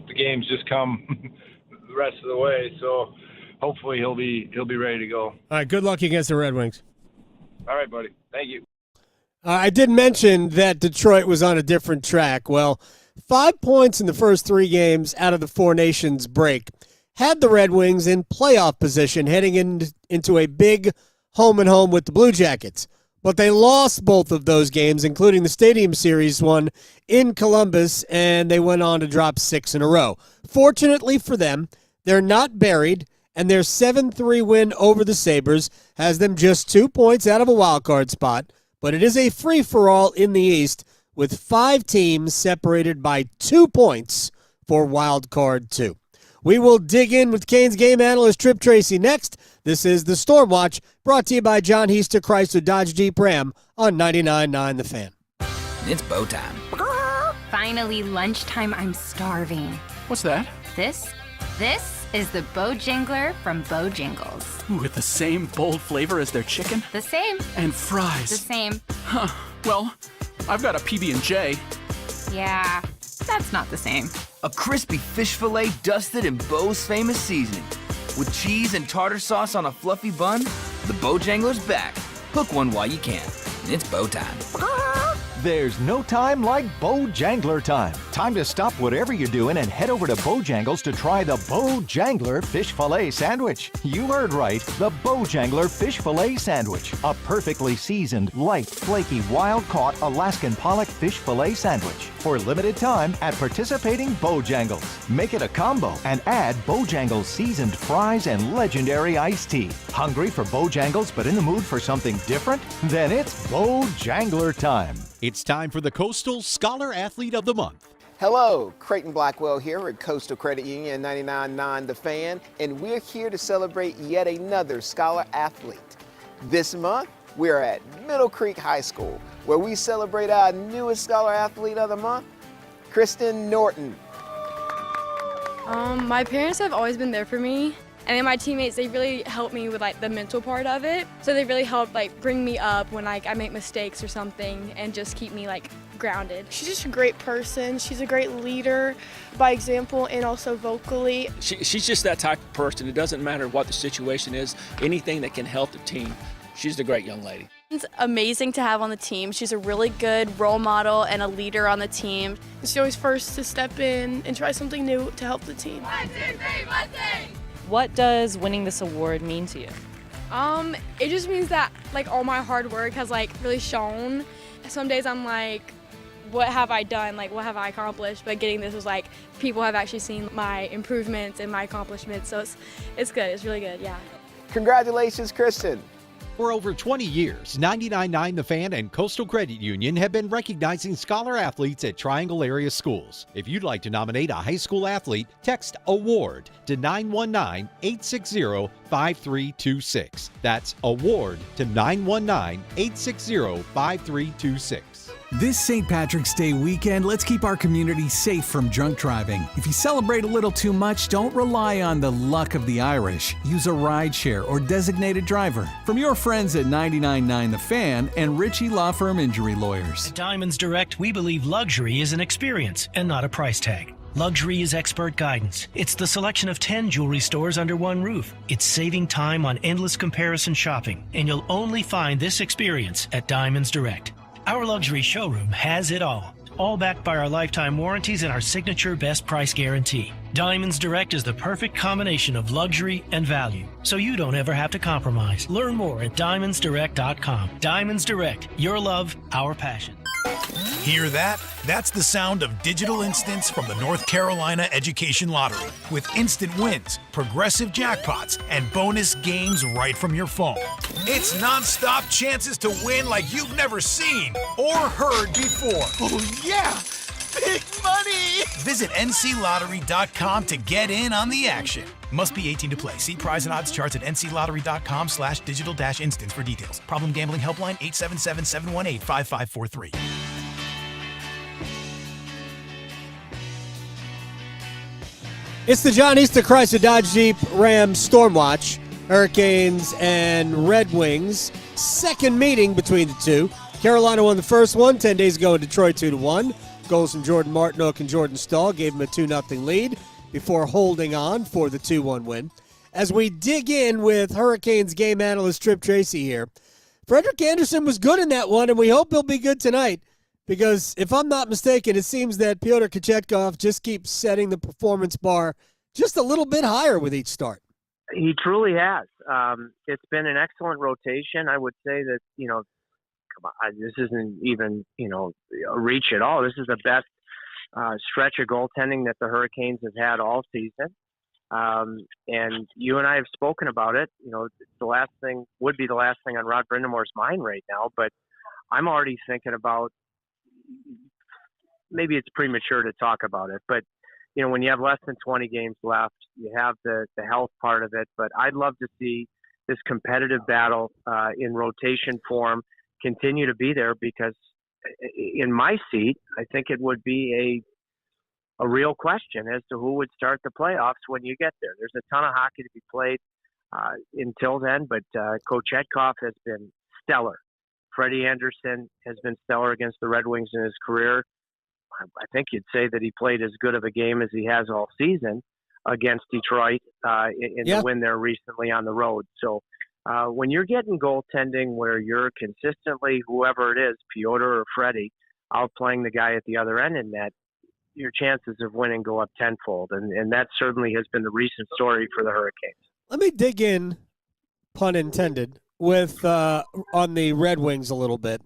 the games just come the rest of the way. So hopefully he'll be ready to go. All right, good luck against the Red Wings. All right, buddy. Thank you. I did mention that Detroit was on a different track. Well, 5 points in the first 3 games out of the Four Nations break had the Red Wings in playoff position heading into a big home-and-home with the Blue Jackets. But they lost both of those games, including the Stadium Series one in Columbus, and they went on to drop 6 in a row. Fortunately for them, they're not buried, and their 7-3 win over the Sabres has them just 2 points out of a wild-card spot. But it is a free-for-all in the East with 5 teams separated by 2 points for Wild Card 2. We will dig in with Canes game analyst Trip Tracy next. This is the Storm Watch, brought to you by John Hiester Chrysler Dodge Jeep Ram on 99.9 The Fan. It's bow time. Finally, lunchtime. I'm starving. What's that? This is the Bojangler from Bojangles. Ooh, with the same bold flavor as their chicken? The same. And fries. The same. Huh. Well, I've got a PB&J. Yeah, that's not the same. A crispy fish fillet dusted in Bo's famous seasoning. With cheese and tartar sauce on a fluffy bun, the Bojangler's back. Hook one while you can. And it's bow time. There's no time like Bojangler time. Time to stop whatever you're doing and head over to Bojangles to try the Bojangler Fish Fillet Sandwich. You heard right, the Bojangler Fish Fillet Sandwich. A perfectly seasoned, light, flaky, wild-caught Alaskan pollock fish fillet sandwich. For limited time at participating Bojangles. Make it a combo and add Bojangles seasoned fries and legendary iced tea. Hungry for Bojangles but in the mood for something different? Then it's Bojangler time. It's time for the Coastal Scholar Athlete of the Month. Hello, Creighton Blackwell here at Coastal Credit Union 99.9 The Fan, and we're here to celebrate yet another Scholar Athlete. This month, we're at Middle Creek High School, where we celebrate our newest Scholar Athlete of the Month, Kristen Norton. My parents have always been there for me. And then my teammates, they really helped me with the mental part of it. So they really helped bring me up when I make mistakes or something and just keep me grounded. She's just a great person. She's a great leader by example and also vocally. She's just that type of person. It doesn't matter what the situation is, anything that can help the team. She's a great young lady. It's amazing to have on the team. She's a really good role model and a leader on the team. She's always first to step in and try something new to help the team. 1, 2, 3, let's sing! What does winning this award mean to you? It just means that all my hard work has really shown. Some days I'm what have I done? What have I accomplished? But getting this was people have actually seen my improvements and my accomplishments. So it's good. It's really good. Yeah. Congratulations, Kristen. For over 20 years, 99.9 The Fan and Coastal Credit Union have been recognizing scholar athletes at Triangle area schools. If you'd like to nominate a high school athlete, text AWARD to 919-860-5326. That's AWARD to 919-860-5326. This St. Patrick's Day weekend, let's keep our community safe from drunk driving. If you celebrate a little too much, don't rely on the luck of the Irish. Use a rideshare or designated driver. From your friends at 99.9 The Fan and Ritchie Law Firm Injury Lawyers. At Diamonds Direct, we believe luxury is an experience and not a price tag. Luxury is expert guidance. It's the selection of 10 jewelry stores under one roof. It's saving time on endless comparison shopping, and you'll only find this experience at Diamonds Direct. Our luxury showroom has it all backed by our lifetime warranties and our signature best price guarantee. Diamonds Direct is the perfect combination of luxury and value, so you don't ever have to compromise. Learn more at diamondsdirect.com. Diamonds Direct, your love, our passion. Hear that? That's the sound of digital instants from the North Carolina Education Lottery. With instant wins, progressive jackpots, and bonus games right from your phone. It's nonstop chances to win like you've never seen or heard before. Oh, yeah! Big money! Visit nclottery.com to get in on the action. Must be 18 to play. See prize and odds charts at nclottery.com/digital-instants for details. Problem gambling helpline 877-718-5543. It's the John Easter Chrysler Dodge Jeep Ram Stormwatch. Hurricanes and Red Wings. Second meeting between the two. Carolina won the first one 10 days ago in Detroit 2-1. Goals from Jordan Martinook and Jordan Stahl gave him a 2-0 lead before holding on for the 2-1 win. As we dig in with Hurricanes game analyst Trip Tracy here, Frederick Anderson was good in that one, and we hope he'll be good tonight because if I'm not mistaken, it seems that Pyotr Kochetkov just keeps setting the performance bar just a little bit higher with each start. He truly has. It's been an excellent rotation. I would say that, this isn't even, a reach at all. This is the best stretch of goaltending that the Hurricanes have had all season. And you and I have spoken about it. The last thing would be the last thing on Rod Brindamore's mind right now, but I'm already thinking about, maybe it's premature to talk about it, but when you have less than 20 games left, you have the health part of it, but I'd love to see this competitive battle in rotation form continue to be there, because in my seat, I think it would be a real question as to who would start the playoffs when you get there. There's a ton of hockey to be played until then, but Kochetkov has been stellar. Freddie Anderson has been stellar against the Red Wings in his career. I think you'd say that he played as good of a game as he has all season against Detroit in the win there recently on the road. So when you're getting goaltending where you're consistently, whoever it is, Pyotr or Freddie, outplaying the guy at the other end in net, your chances of winning go up tenfold. And that certainly has been the recent story for the Hurricanes. Let me dig in, pun intended, with on the Red Wings a little bit.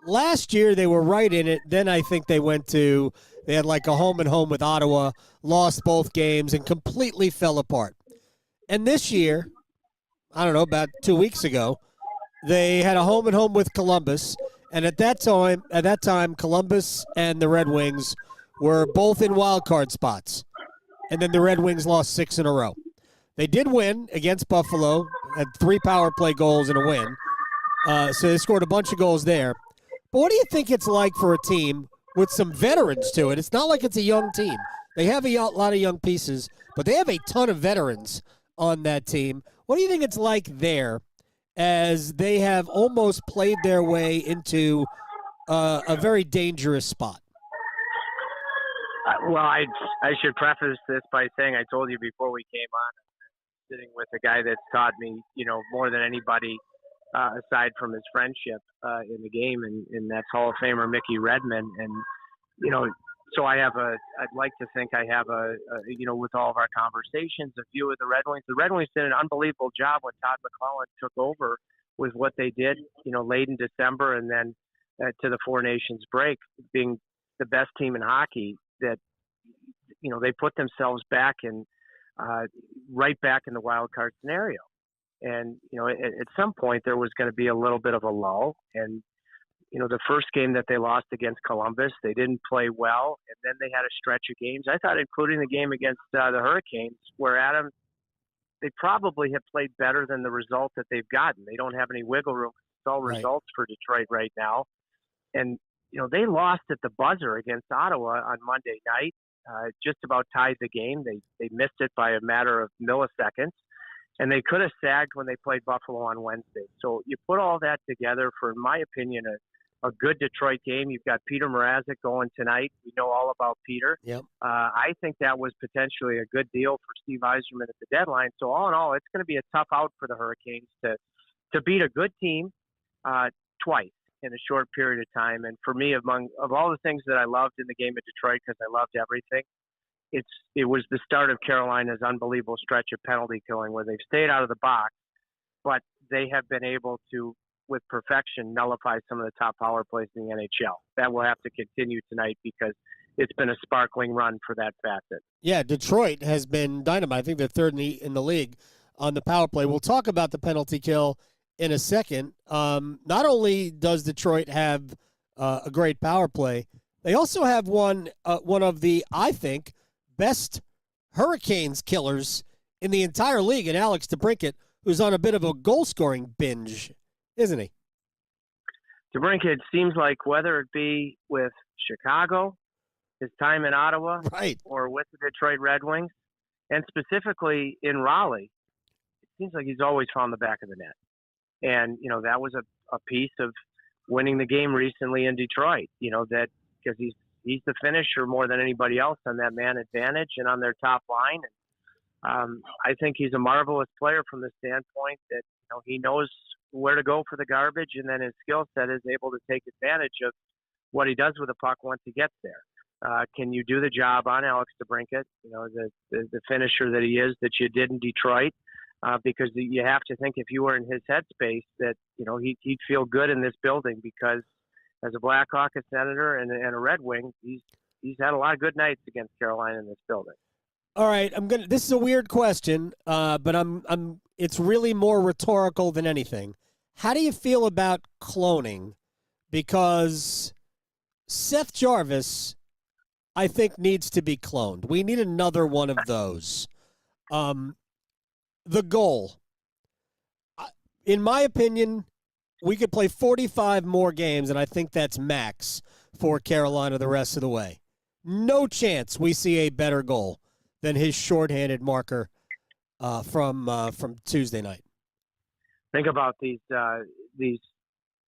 Last year, they were right in it. Then I think they had like a home and home with Ottawa, lost both games, and completely fell apart. And this year, I don't know, about 2 weeks ago, they had a home and home with Columbus. And at that time, Columbus and the Red Wings were both in wild card spots. And then the Red Wings lost 6 in a row. They did win against Buffalo, had 3 power play goals and a win. So they scored a bunch of goals there. But what do you think it's like for a team with some veterans to it? It's not like it's a young team. They have a lot of young pieces, but they have a ton of veterans on that team. What do you think it's like there as they have almost played their way into a very dangerous spot? Well, I should preface this by saying I told you before we came on, I'm sitting with a guy that's taught me, more than anybody aside from his friendship in the game, and that's Hall of Famer Mickey Redmond. And, so I'd like to think I have with all of our conversations, a view of the Red Wings. The Red Wings did an unbelievable job when Todd McClellan took over with what they did, late in December and then to the Four Nations break, being the best team in hockey. That, they put themselves back right back in the wild card scenario. And, at some point there was going to be a little bit of a lull. And, the first game that they lost against Columbus, they didn't play well. And then they had a stretch of games, I thought, including the game against the Hurricanes, where, Adam, they probably have played better than the result that they've gotten. They don't have any wiggle room. It's all results for Detroit right now. And they lost at the buzzer against Ottawa on Monday night. Just about tied the game. They missed it by a matter of milliseconds, and they could have sagged when they played Buffalo on Wednesday. So you put all that together for, in my opinion, a good Detroit game. You've got Peter Mrazek going tonight. We know all about Peter. Yep. I think that was potentially a good deal for Steve Yzerman at the deadline. So all in all, it's going to be a tough out for the Hurricanes to beat a good team twice in a short period of time. And for me, of all the things that I loved in the game at Detroit, because I loved everything, it was the start of Carolina's unbelievable stretch of penalty killing where they've stayed out of the box, but they have been able to, with perfection, nullify some of the top power plays in the NHL. That will have to continue tonight because it's been a sparkling run for that facet. Yeah, Detroit has been dynamite. I think they're third in the league on the power play. We'll talk about the penalty kill in a second. Not only does Detroit have a great power play, they also have one of the, I think, best Hurricanes killers in the entire league, and Alex DeBrincat, who's on a bit of a goal-scoring binge, isn't he? DeBrincat seems like, whether it be with Chicago, his time in Ottawa, right, or with the Detroit Red Wings, and specifically in Raleigh, it seems like he's always found the back of the net. And, that was a piece of winning the game recently in Detroit, that because he's the finisher more than anybody else on that man advantage and on their top line. And I think he's a marvelous player from the standpoint that, he knows where to go for the garbage, and then his skill set is able to take advantage of what he does with the puck once he gets there. Can you do the job on Alex DeBrincat, the finisher that he is, that you did in Detroit? Because you have to think, if you were in his headspace, that he'd feel good in this building, because as a Blackhawk, a Senator, and a Red Wing, he's had a lot of good nights against Carolina in this building. All right, this is a weird question, but it's really more rhetorical than anything. How do you feel about cloning? Because Seth Jarvis, I think, needs to be cloned. We need another one of those. The goal, in my opinion, we could play 45 more games, and I think that's max for Carolina the rest of the way. No chance we see a better goal than his shorthanded marker from Tuesday night. Think about these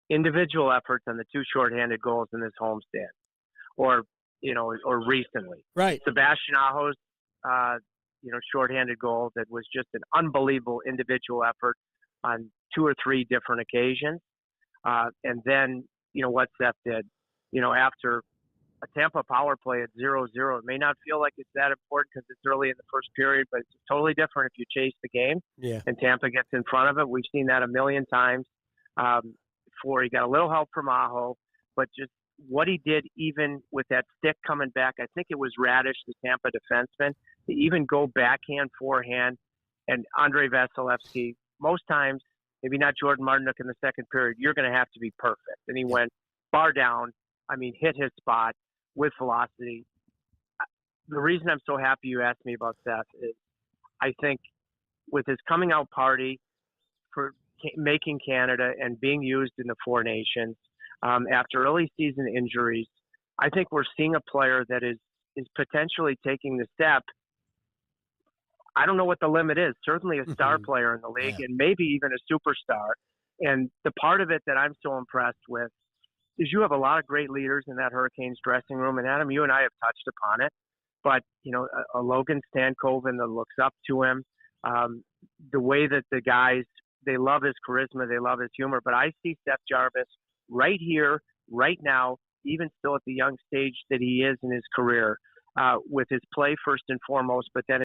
individual efforts and the two shorthanded goals in this homestand, or recently. Right. Sebastian Aho's shorthanded goal that was just an unbelievable individual effort on 2 or 3 different occasions. And then, what Seth did, after a Tampa power play at 0-0, it may not feel like it's that important because it's early in the first period, but it's totally different if you chase the game and Tampa gets in front of it. We've seen that a million times before. He got a little help from Aho, but just what he did, even with that stick coming back, I think it was Radish, the Tampa defenseman, to even go backhand, forehand, and Andrei Vasilevsky, most times, maybe not Jordan Martinook in the second period, you're going to have to be perfect. And he went bar down, hit his spot with velocity. The reason I'm so happy you asked me about Seth is I think with his coming out party for making Canada and being used in the Four Nations, after early season injuries, I think we're seeing a player that is potentially taking the step. I don't know what the limit is. Certainly a star player in the league, and maybe even a superstar. And the part of it that I'm so impressed with is you have a lot of great leaders in that Hurricanes dressing room. And Adam, you and I have touched upon it. But, a Logan Stankoven that looks up to him, the way that the guys, they love his charisma, they love his humor. But I see Seth Jarvis right here, right now, even still at the young stage that he is in his career, with his play first and foremost, but then